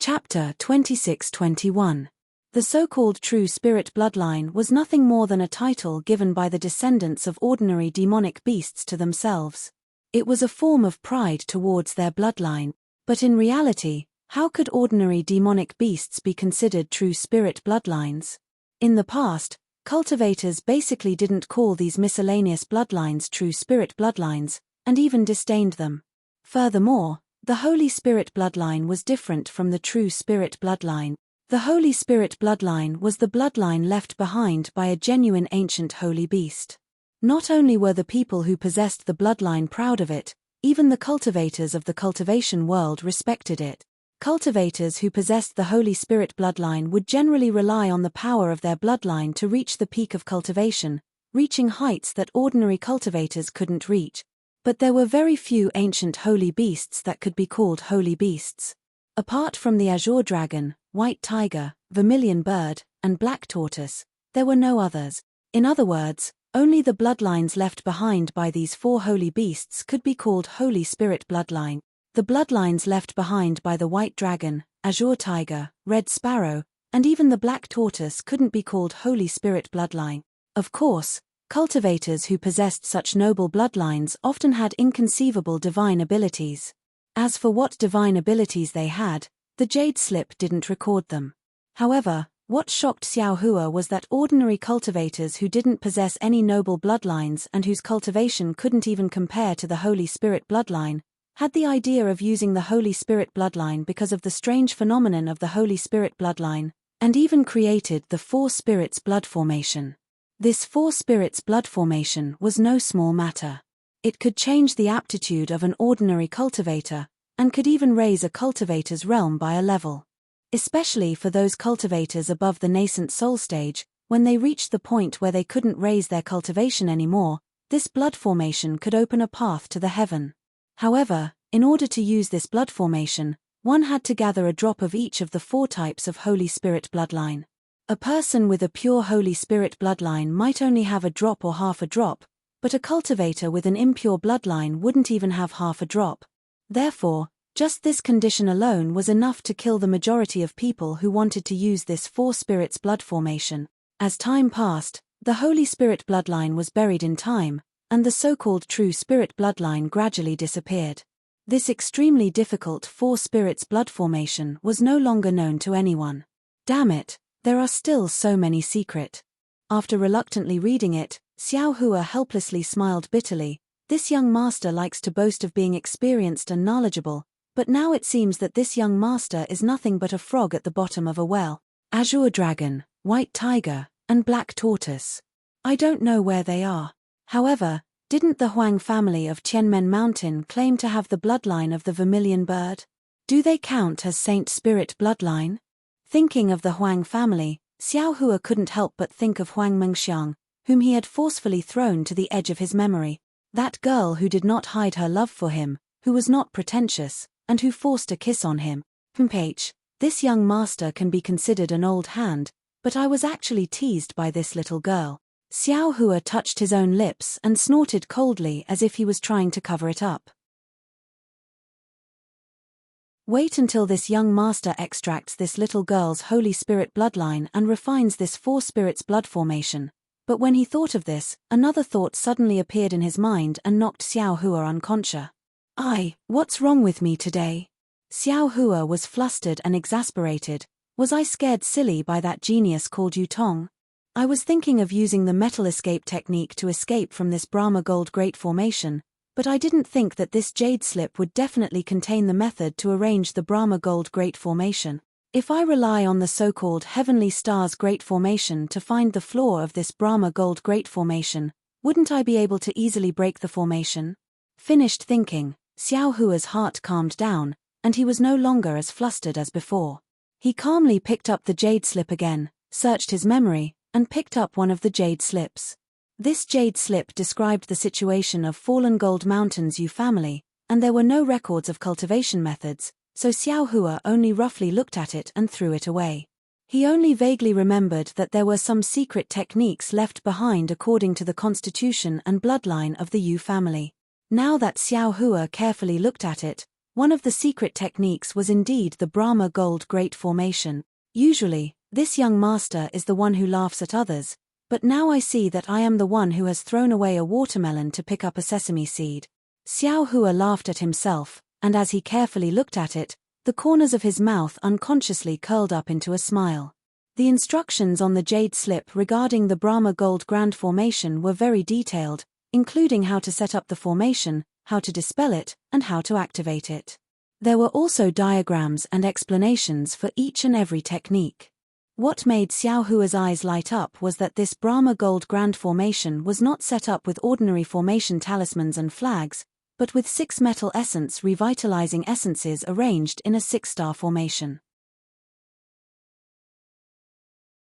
Chapter 26-21. The so-called true spirit bloodline was nothing more than a title given by the descendants of ordinary demonic beasts to themselves. It was a form of pride towards their bloodline, but in reality, how could ordinary demonic beasts be considered true spirit bloodlines? In the past, cultivators basically didn't call these miscellaneous bloodlines true spirit bloodlines, and even disdained them. Furthermore, the Holy Spirit bloodline was different from the true spirit bloodline. The Holy Spirit bloodline was the bloodline left behind by a genuine ancient holy beast. Not only were the people who possessed the bloodline proud of it, even the cultivators of the cultivation world respected it. Cultivators who possessed the Holy Spirit bloodline would generally rely on the power of their bloodline to reach the peak of cultivation, reaching heights that ordinary cultivators couldn't reach. But there were very few ancient holy beasts that could be called holy beasts. Apart from the azure dragon, white tiger, vermilion bird, and black tortoise, there were no others. In other words, only the bloodlines left behind by these four holy beasts could be called Holy Spirit bloodline. The bloodlines left behind by the white dragon, azure tiger, red sparrow, and even the black tortoise couldn't be called Holy Spirit bloodline. Of course, cultivators who possessed such noble bloodlines often had inconceivable divine abilities. As for what divine abilities they had, the jade slip didn't record them. However, what shocked Xiao Hua was that ordinary cultivators who didn't possess any noble bloodlines and whose cultivation couldn't even compare to the Holy Spirit bloodline, had the idea of using the Holy Spirit bloodline because of the strange phenomenon of the Holy Spirit bloodline, and even created the Four Spirits blood formation. This Four Spirits blood formation was no small matter. It could change the aptitude of an ordinary cultivator, and could even raise a cultivator's realm by a level. Especially for those cultivators above the nascent soul stage, when they reached the point where they couldn't raise their cultivation anymore, this blood formation could open a path to the heaven. However, in order to use this blood formation, one had to gather a drop of each of the four types of Holy Spirit bloodline. A person with a pure Holy Spirit bloodline might only have a drop or half a drop, but a cultivator with an impure bloodline wouldn't even have half a drop. Therefore, just this condition alone was enough to kill the majority of people who wanted to use this four spirits blood formation. As time passed, the Holy Spirit bloodline was buried in time, and the so-called true spirit bloodline gradually disappeared. This extremely difficult four spirits blood formation was no longer known to anyone. Damn it, there are still so many secret. After reluctantly reading it, Xiao Hua helplessly smiled bitterly. This young master likes to boast of being experienced and knowledgeable, but now it seems that this young master is nothing but a frog at the bottom of a well. Azure dragon, white tiger, and black tortoise. I don't know where they are. However, didn't the Huang family of Tianmen Mountain claim to have the bloodline of the vermilion bird? Do they count as Saint Spirit bloodline? Thinking of the Huang family, Xiao Hua couldn't help but think of Huang Mengxiang, whom he had forcefully thrown to the edge of his memory. That girl who did not hide her love for him, who was not pretentious, and who forced a kiss on him. This young master can be considered an old hand, but I was actually teased by this little girl. Xiao Hua touched his own lips and snorted coldly as if he was trying to cover it up. Wait until this young master extracts this little girl's Holy Spirit bloodline and refines this four spirits blood formation. But when he thought of this, another thought suddenly appeared in his mind and knocked Xiao Hua unconscious. What's wrong with me today? Xiao Hua was flustered and exasperated. Was I scared silly by that genius called Yutong? I was thinking of using the metal escape technique to escape from this Brahma gold great formation, but I didn't think that this jade slip would definitely contain the method to arrange the Brahma gold great formation. If I rely on the so-called heavenly stars great formation to find the flaw of this Brahma gold great formation, wouldn't I be able to easily break the formation? Finished thinking, Xiao Hua's heart calmed down, and he was no longer as flustered as before. He calmly picked up the jade slip again, searched his memory, and picked up one of the jade slips. This jade slip described the situation of fallen Gold Mountain's Yu family, and there were no records of cultivation methods, so Xiao Hua only roughly looked at it and threw it away. He only vaguely remembered that there were some secret techniques left behind according to the constitution and bloodline of the Yu family. Now that Xiao Hua carefully looked at it, one of the secret techniques was indeed the Brahma gold great formation. Usually, this young master is the one who laughs at others, but now I see that I am the one who has thrown away a watermelon to pick up a sesame seed. Xiao Hua laughed at himself, and as he carefully looked at it, the corners of his mouth unconsciously curled up into a smile. The instructions on the jade slip regarding the Brahma gold grand formation were very detailed, including how to set up the formation, how to dispel it, and how to activate it. There were also diagrams and explanations for each and every technique. What made Xiao Hua's eyes light up was that this Brahma gold grand formation was not set up with ordinary formation talismans and flags, but with 6 metal essence revitalizing essences arranged in a 6-star formation.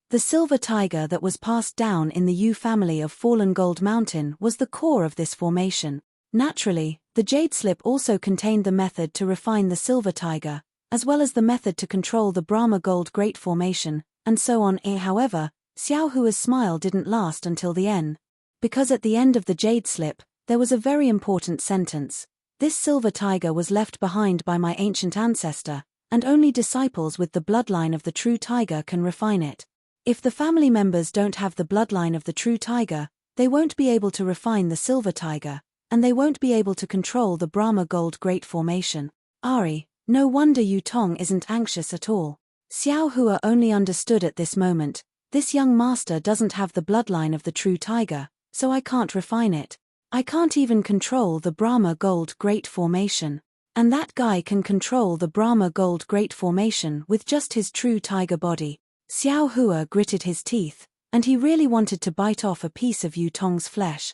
The silver tiger that was passed down in the Yu family of fallen Gold Mountain was the core of this formation. Naturally, the jade slip also contained the method to refine the silver tiger, as well as the method to control the Brahma gold great formation, and so on. However, Xiao Hua's smile didn't last until the end. Because at the end of the jade slip, there was a very important sentence. This silver tiger was left behind by my ancient ancestor, and only disciples with the bloodline of the true tiger can refine it. If the family members don't have the bloodline of the true tiger, they won't be able to refine the silver tiger, and they won't be able to control the Brahma gold great formation. No wonder Yutong isn't anxious at all. Xiao Hua only understood at this moment, this young master doesn't have the bloodline of the true tiger, so I can't refine it. I can't even control the Brahma gold great formation. And that guy can control the Brahma gold great formation with just his true tiger body. Xiao Hua gritted his teeth, and he really wanted to bite off a piece of Yutong's flesh.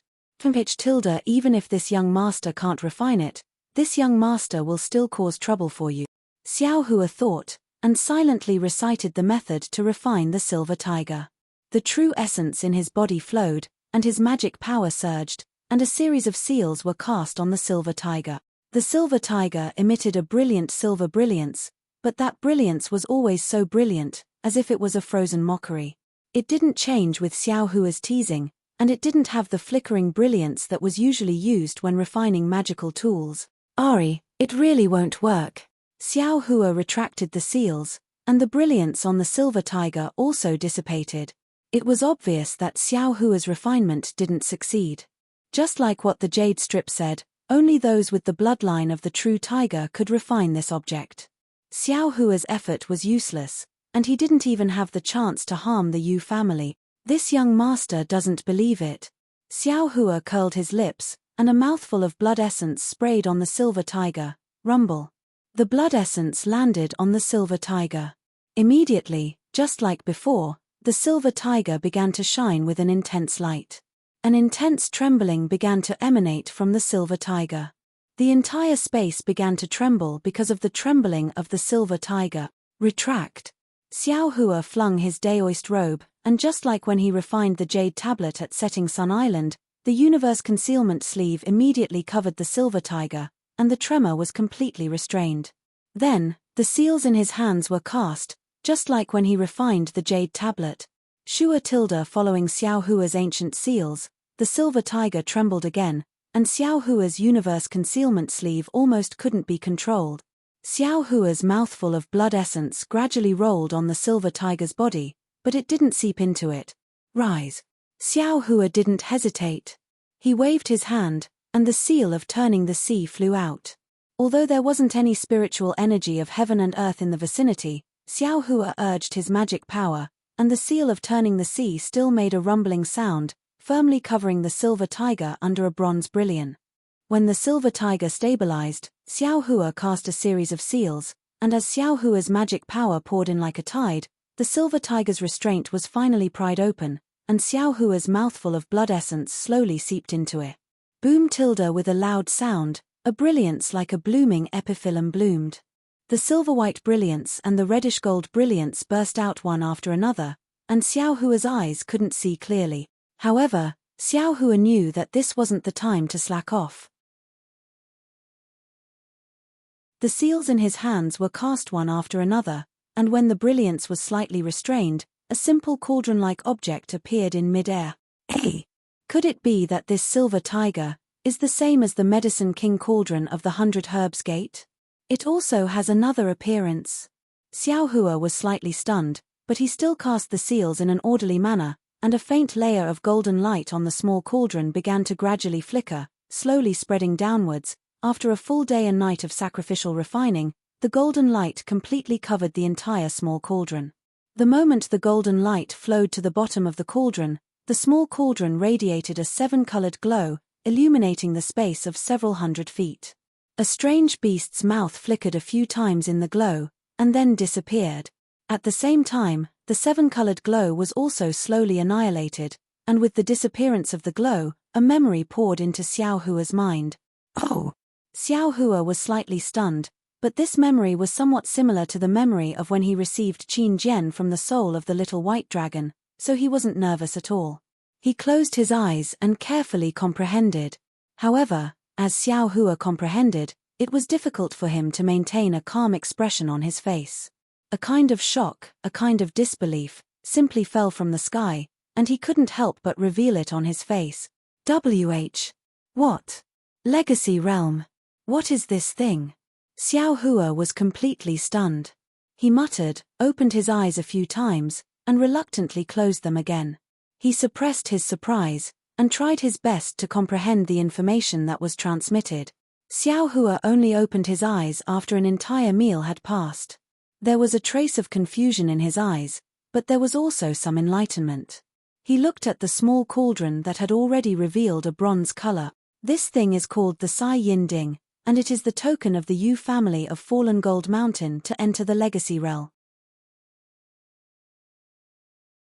Even if this young master can't refine it, this young master will still cause trouble for you. Xiao Hua thought, and silently recited the method to refine the silver tiger. The true essence in his body flowed, and his magic power surged, and a series of seals were cast on the silver tiger. The silver tiger emitted a brilliant silver brilliance, but that brilliance was always so brilliant, as if it was a frozen mockery. It didn't change with Xiao Hua's teasing, and it didn't have the flickering brilliance that was usually used when refining magical tools. "Ari, it really won't work." Xiao Hua retracted the seals, and the brilliance on the silver tiger also dissipated. It was obvious that Xiao Hua's refinement didn't succeed. Just like what the jade strip said, only those with the bloodline of the true tiger could refine this object. Xiao Hua's effort was useless, and he didn't even have the chance to harm the Yu family. "This young master doesn't believe it." Xiao Hua curled his lips, and a mouthful of blood essence sprayed on the silver tiger. Rumble. The blood essence landed on the silver tiger. Immediately, just like before, the silver tiger began to shine with an intense light. An intense trembling began to emanate from the silver tiger. The entire space began to tremble because of the trembling of the silver tiger. "Retract." Xiao Hua flung his daoist robe, and just like when he refined the jade tablet at Setting Sun Island, the universe concealment sleeve immediately covered the silver tiger, and the tremor was completely restrained. Then, the seals in his hands were cast, just like when he refined the jade tablet. Shua tilde following Xiao Hua's ancient seals, the silver tiger trembled again, and Xiao Hua's universe concealment sleeve almost couldn't be controlled. Xiao Hua's mouthful of blood essence gradually rolled on the silver tiger's body, but it didn't seep into it. "Rise." Xiao Hua didn't hesitate. He waved his hand, and the seal of turning the sea flew out. Although there wasn't any spiritual energy of heaven and earth in the vicinity, Xiao Hua urged his magic power, and the seal of turning the sea still made a rumbling sound, firmly covering the silver tiger under a bronze brilliant. When the silver tiger stabilized, Xiao Hua cast a series of seals, and as Xiao Hua's magic power poured in like a tide, the silver tiger's restraint was finally pried open, and Xiao Hua's mouthful of blood essence slowly seeped into it. Boom tilde with a loud sound, a brilliance like a blooming epiphyllum bloomed. The silver-white brilliance and the reddish-gold brilliance burst out one after another, and Xiao Hua's eyes couldn't see clearly. However, Xiao Hua knew that this wasn't the time to slack off. The seals in his hands were cast one after another, and when the brilliance was slightly restrained, a simple cauldron-like object appeared in mid-air. Hey! Could it be that this silver tiger is the same as the Medicine King cauldron of the 100 Herbs Gate? It also has another appearance. Xiao Hua was slightly stunned, but he still cast the seals in an orderly manner, and a faint layer of golden light on the small cauldron began to gradually flicker, slowly spreading downwards. After a full day and night of sacrificial refining, the golden light completely covered the entire small cauldron. The moment the golden light flowed to the bottom of the cauldron, the small cauldron radiated a 7-colored glow, illuminating the space of several hundred feet. A strange beast's mouth flickered a few times in the glow, and then disappeared. At the same time, the 7-colored glow was also slowly annihilated, and with the disappearance of the glow, a memory poured into Xiao Hua's mind. "Oh!" Xiao Hua was slightly stunned, but this memory was somewhat similar to the memory of when he received Qin Jian from the soul of the little white dragon, so he wasn't nervous at all. He closed his eyes and carefully comprehended. However, as Xiao Hua comprehended, it was difficult for him to maintain a calm expression on his face. A kind of shock, a kind of disbelief, simply fell from the sky, and he couldn't help but reveal it on his face. What? Legacy Realm. What is this thing? Xiao Hua was completely stunned. He muttered, opened his eyes a few times, and reluctantly closed them again. He suppressed his surprise, and tried his best to comprehend the information that was transmitted. Xiao Hua only opened his eyes after an entire meal had passed. There was a trace of confusion in his eyes, but there was also some enlightenment. He looked at the small cauldron that had already revealed a bronze color. This thing is called the Sai Yin Ding, and it is the token of the Yu family of Fallen Gold Mountain to enter the Legacy Realm.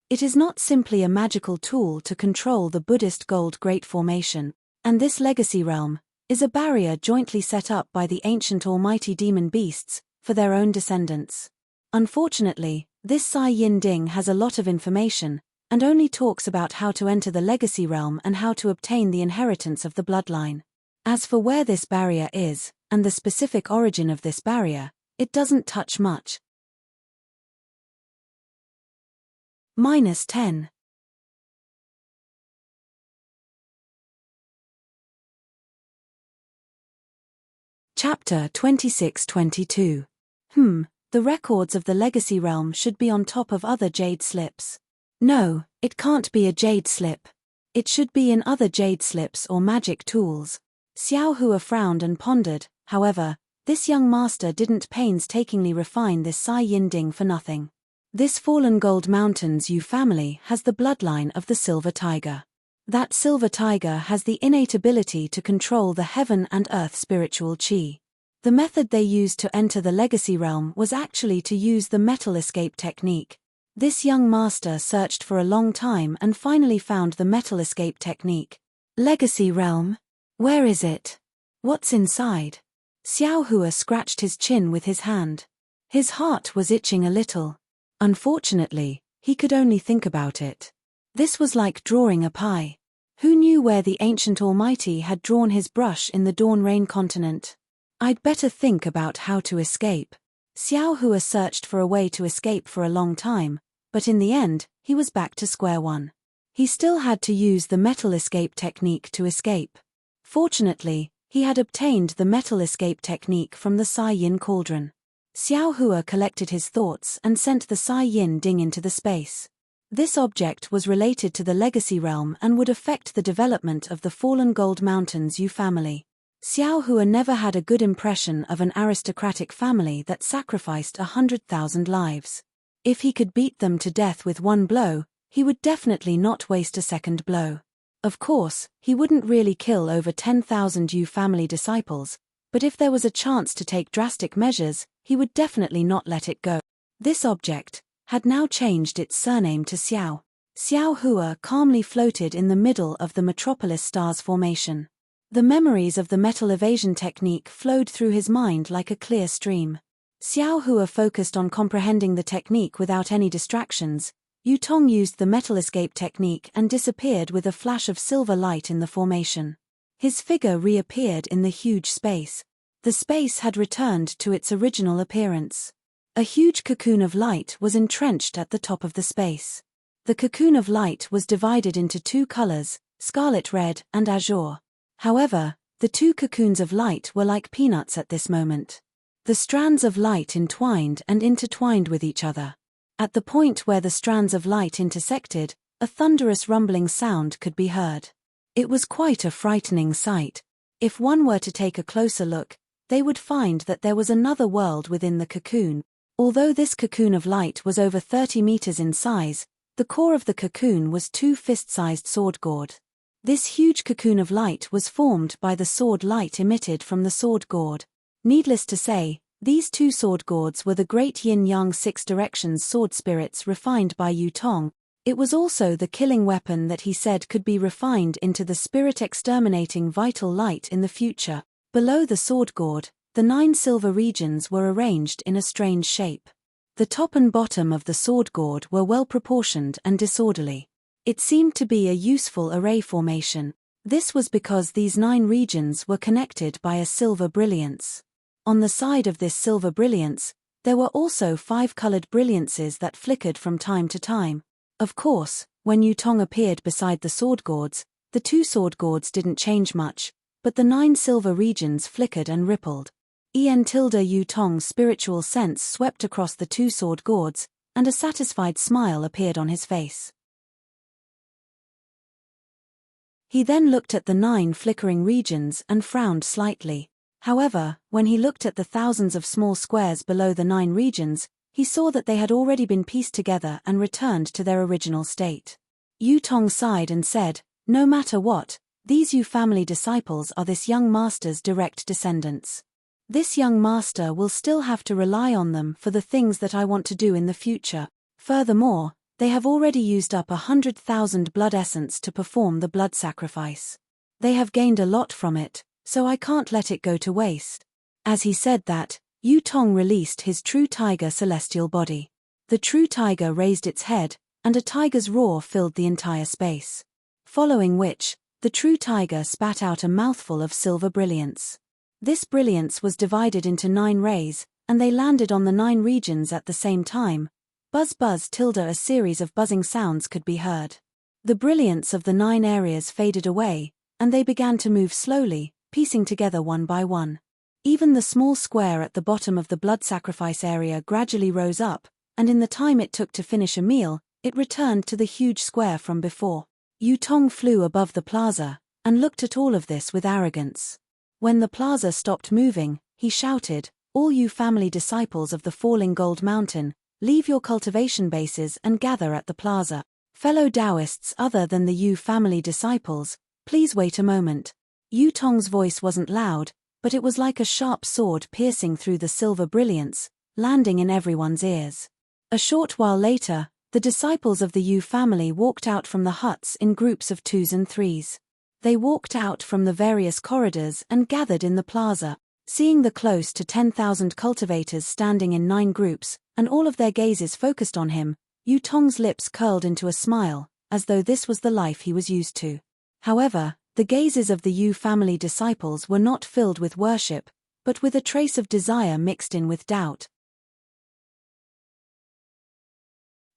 It is not simply a magical tool to control the Buddhist Gold Great Formation, and this Legacy Realm is a barrier jointly set up by the ancient almighty demon beasts for their own descendants. Unfortunately, this Sai Yin Ding has a lot of information, and only talks about how to enter the Legacy Realm and how to obtain the inheritance of the bloodline. As for where this barrier is, and the specific origin of this barrier, it doesn't touch much. -10. Chapter 26-22. The records of the Legacy Realm should be on top of other jade slips. No, it can't be a jade slip. It should be in other jade slips or magic tools. Xiao Hua frowned and pondered. However, this young master didn't painstakingly refine this Sai Yin Ding for nothing. This fallen gold mountain's Yu family has the bloodline of the silver tiger. That silver tiger has the innate ability to control the heaven and earth spiritual qi. The method they used to enter the legacy realm was actually to use the metal escape technique. This young master searched for a long time and finally found the metal escape technique. Legacy realm? Where is it? What's inside? Xiao Hua scratched his chin with his hand. His heart was itching a little. Unfortunately, he could only think about it. This was like drawing a pie. Who knew where the ancient Almighty had drawn his brush in the Dawn Rain continent? I'd better think about how to escape. Xiao Hua searched for a way to escape for a long time, but in the end, he was back to square one. He still had to use the metal escape technique to escape. Fortunately, he had obtained the metal escape technique from the Sai Yin cauldron. Xiao Hua collected his thoughts and sent the Sai Yin Ding into the space. This object was related to the legacy realm and would affect the development of the fallen gold mountains Yu family. Xiao Hua never had a good impression of an aristocratic family that sacrificed 100,000 lives. If he could beat them to death with one blow, he would definitely not waste a second blow. Of course, he wouldn't really kill over 10,000 Yu family disciples, but if there was a chance to take drastic measures, he would definitely not let it go. This object had now changed its surname to Xiao. Xiao Hua calmly floated in the middle of the metropolis stars formation. The memories of the metal evasion technique flowed through his mind like a clear stream. Xiao Hua focused on comprehending the technique without any distractions. Yu Tong used the metal escape technique and disappeared with a flash of silver light in the formation. His figure reappeared in the huge space. The space had returned to its original appearance. A huge cocoon of light was entrenched at the top of the space. The cocoon of light was divided into two colors, scarlet red and azure. However, the two cocoons of light were like peanuts at this moment. The strands of light entwined and intertwined with each other. At the point where the strands of light intersected, a thunderous rumbling sound could be heard. It was quite a frightening sight. If one were to take a closer look, they would find that there was another world within the cocoon. Although this cocoon of light was over 30 meters in size, the core of the cocoon was 2 fist-sized sword gourd. This huge cocoon of light was formed by the sword light emitted from the sword gourd. Needless to say, these 2 sword gourds were the great yin-yang 6 directions sword spirits refined by Yu Tong. It was also the killing weapon that he said could be refined into the spirit-exterminating vital light in the future. Below the sword gourd, the 9 silver regions were arranged in a strange shape. The top and bottom of the sword gourd were well proportioned and disorderly. It seemed to be a useful array formation. This was because these 9 regions were connected by a silver brilliance. On the side of this silver brilliance, there were also 5 colored brilliances that flickered from time to time. Of course, when Yu Tong appeared beside the sword gourds, the 2 sword gourds didn't change much, but the 9 silver regions flickered and rippled. Yu Tong's spiritual sense swept across the 2 sword gourds, and a satisfied smile appeared on his face. He then looked at the 9 flickering regions and frowned slightly. However, when he looked at the thousands of small squares below the 9 regions, he saw that they had already been pieced together and returned to their original state. Yu Tong sighed and said, "No matter what, these Yu family disciples are this young master's direct descendants. This young master will still have to rely on them for the things that I want to do in the future. Furthermore, they have already used up 100,000 blood essence to perform the blood sacrifice. They have gained a lot from it, so I can't let it go to waste." As he said that, Yu Tong released his true tiger celestial body. The true tiger raised its head, and a tiger's roar filled the entire space. Following which, the true tiger spat out a mouthful of silver brilliance. This brilliance was divided into 9 rays, and they landed on the 9 regions at the same time. Buzz buzz tilde a series of buzzing sounds could be heard. The brilliance of the 9 areas faded away, and they began to move slowly, piecing together one by one. Even the small square at the bottom of the blood sacrifice area gradually rose up, and in the time it took to finish a meal, it returned to the huge square from before. Yutong flew above the plaza, and looked at all of this with arrogance. When the plaza stopped moving, he shouted, "All you family disciples of the falling gold mountain, leave your cultivation bases and gather at the plaza. Fellow Taoists other than the Yu family disciples, please wait a moment." Yutong's voice wasn't loud, but it was like a sharp sword piercing through the silver brilliance, landing in everyone's ears. A short while later, the disciples of the Yu family walked out from the huts in groups of 2s and 3s. They walked out from the various corridors and gathered in the plaza. Seeing the close to 10,000 cultivators standing in 9 groups, and all of their gazes focused on him, Yutong's lips curled into a smile, as though this was the life he was used to. However, the gazes of the Yu family disciples were not filled with worship, but with a trace of desire mixed in with doubt.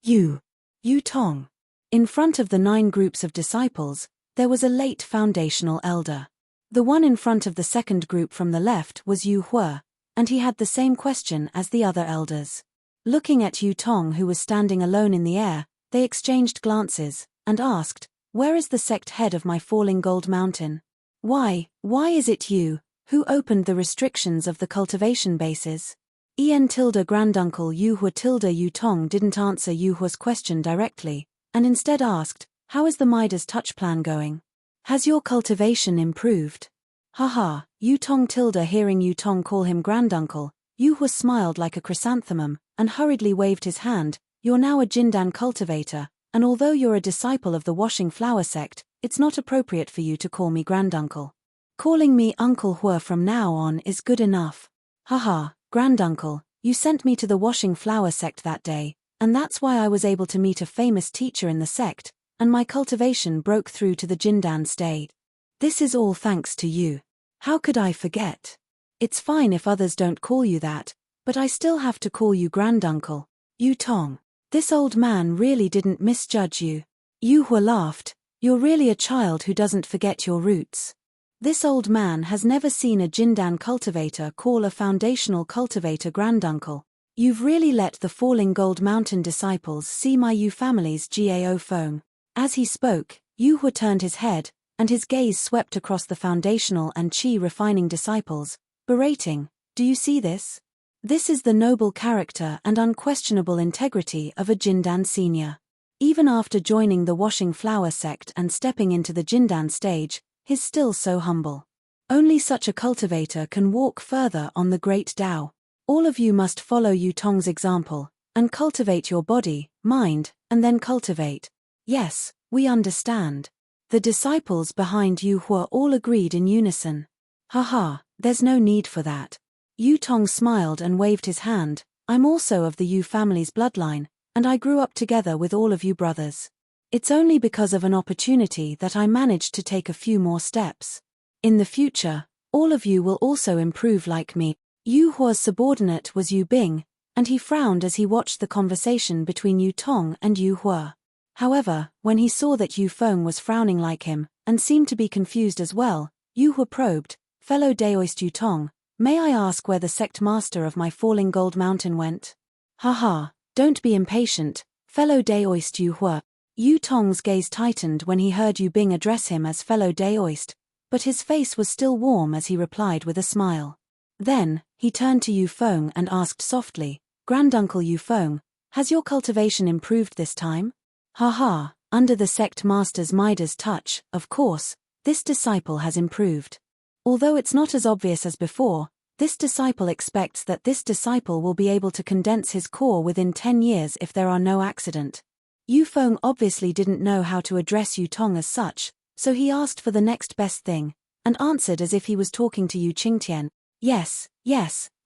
Yutong. In front of the 9 groups of disciples, there was a late foundational elder. The one in front of the second group from the left was Yu Hua, and he had the same question as the other elders. Looking at Yutong, who was standing alone in the air, they exchanged glances, and asked, "Where is the sect head of my falling gold mountain? Why is it you, who opened the restrictions of the cultivation bases?" Granduncle Yu Hua Yutong didn't answer Yu Hua's question directly, and instead asked, "How is the Midas touch plan going? Has your cultivation improved?" Haha, Yutong hearing Yutong call him granduncle, Yu Hua smiled like a chrysanthemum, and hurriedly waved his hand. "You're now a Jindan cultivator, and although you're a disciple of the washing flower sect, it's not appropriate for you to call me granduncle. Calling me Uncle Hua from now on is good enough. Haha, granduncle, you sent me to the washing flower sect that day, and that's why I was able to meet a famous teacher in the sect, and my cultivation broke through to the Jindan state. This is all thanks to you. How could I forget? It's fine if others don't call you that, but I still have to call you granduncle. Yutong. This old man really didn't misjudge you." Yu Hua laughed. "You're really a child who doesn't forget your roots. This old man has never seen a Jindan cultivator call a foundational cultivator granduncle. You've really let the falling gold mountain disciples see my Yu family's Gao Feng." As he spoke, Yu Hua turned his head, and his gaze swept across the foundational and qi refining disciples, berating, "Do you see this? This is the noble character and unquestionable integrity of a Jindan senior. Even after joining the washing flower sect and stepping into the Jindan stage, he's still so humble. Only such a cultivator can walk further on the great Tao. All of you must follow Yutong's example, and cultivate your body, mind, and then cultivate." "Yes, we understand." The disciples behind Yu Hua all agreed in unison. "Haha, there's no need for that." Yutong smiled and waved his hand. "I'm also of the Yu family's bloodline, and I grew up together with all of you brothers. It's only because of an opportunity that I managed to take a few more steps. In the future, all of you will also improve like me." Yu Hua's subordinate was Yu Bing, and he frowned as he watched the conversation between Yutong and Yu Hua. However, when he saw that Yu Feng was frowning like him, and seemed to be confused as well, Yu Hua probed, "Fellow Daoist Yutong, may I ask where the sect master of my falling gold mountain went?" "Haha, don't be impatient, fellow Daoist Yu Hua." Yutong's gaze tightened when he heard Yu Bing address him as fellow Daoist, but his face was still warm as he replied with a smile. Then, he turned to Yu Feng and asked softly, "Granduncle Yu Feng, has your cultivation improved this time?" "Haha, under the sect master's Midas touch, of course, this disciple has improved. Although it's not as obvious as before, this disciple expects that this disciple will be able to condense his core within 10 years if there are no accident." Yu Feng obviously didn't know how to address Yutong as such, so he asked for the next best thing, and answered as if he was talking to Yu Qingtian. Yes,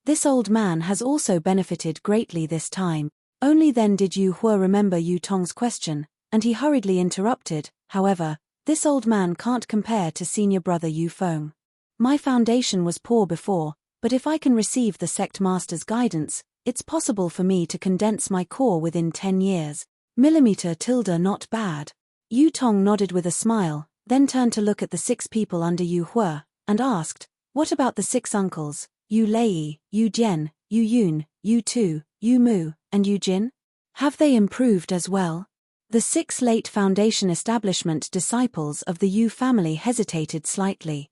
this old man has also benefited greatly this time." Only then did Yu Hua remember Yutong's question, and he hurriedly interrupted, "However, this old man can't compare to senior brother Yu Feng. My foundation was poor before, but if I can receive the sect master's guidance, it's possible for me to condense my core within 10 years. Millimeter tilde not bad. Yu Tong nodded with a smile, then turned to look at the 6 people under Yu Hua, and asked, what about the 6 uncles, Yu Lei, Yu Jian, Yu Yun, Yu Tu, Yu Mu, and Yu Jin? Have they improved as well? The 6 late Foundation establishment disciples of the Yu family hesitated slightly.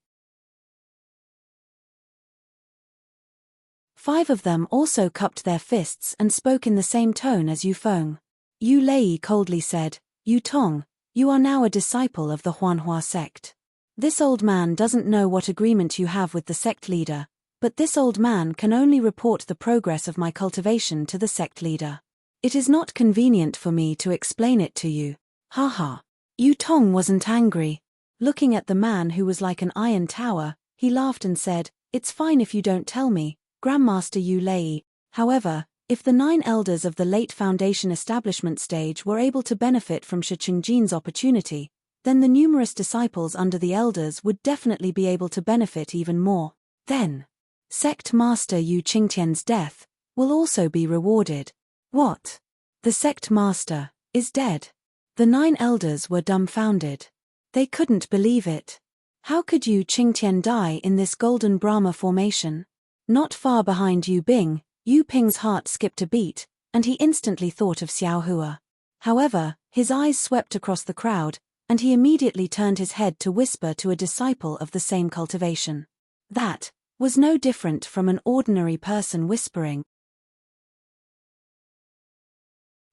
5 of them also cupped their fists and spoke in the same tone as Yu Feng. Yu Lei coldly said, Yu Tong, you are now a disciple of the Huanhua sect. This old man doesn't know what agreement you have with the sect leader, but this old man can only report the progress of my cultivation to the sect leader. It is not convenient for me to explain it to you. Haha. Yu Tong wasn't angry. Looking at the man who was like an iron tower, he laughed and said, it's fine if you don't tell me, Grandmaster Yu Lei. However, if the 9 elders of the late Foundation establishment stage were able to benefit from Shi Qingjin's opportunity, then the numerous disciples under the elders would definitely be able to benefit even more. Then, Sect Master Yu Qingtian's death will also be rewarded. What? The Sect Master is dead? The 9 elders were dumbfounded. They couldn't believe it. How could Yu Qingtian die in this golden Brahma formation? Not far behind Yu Bing, Yu Ping's heart skipped a beat, and he instantly thought of Xiao Hua. However, his eyes swept across the crowd, and he immediately turned his head to whisper to a disciple of the same cultivation. That was no different from an ordinary person whispering.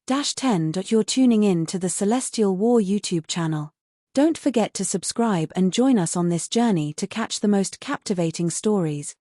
10. You're tuning in to the Celestial War YouTube channel. Don't forget to subscribe and join us on this journey to catch the most captivating stories.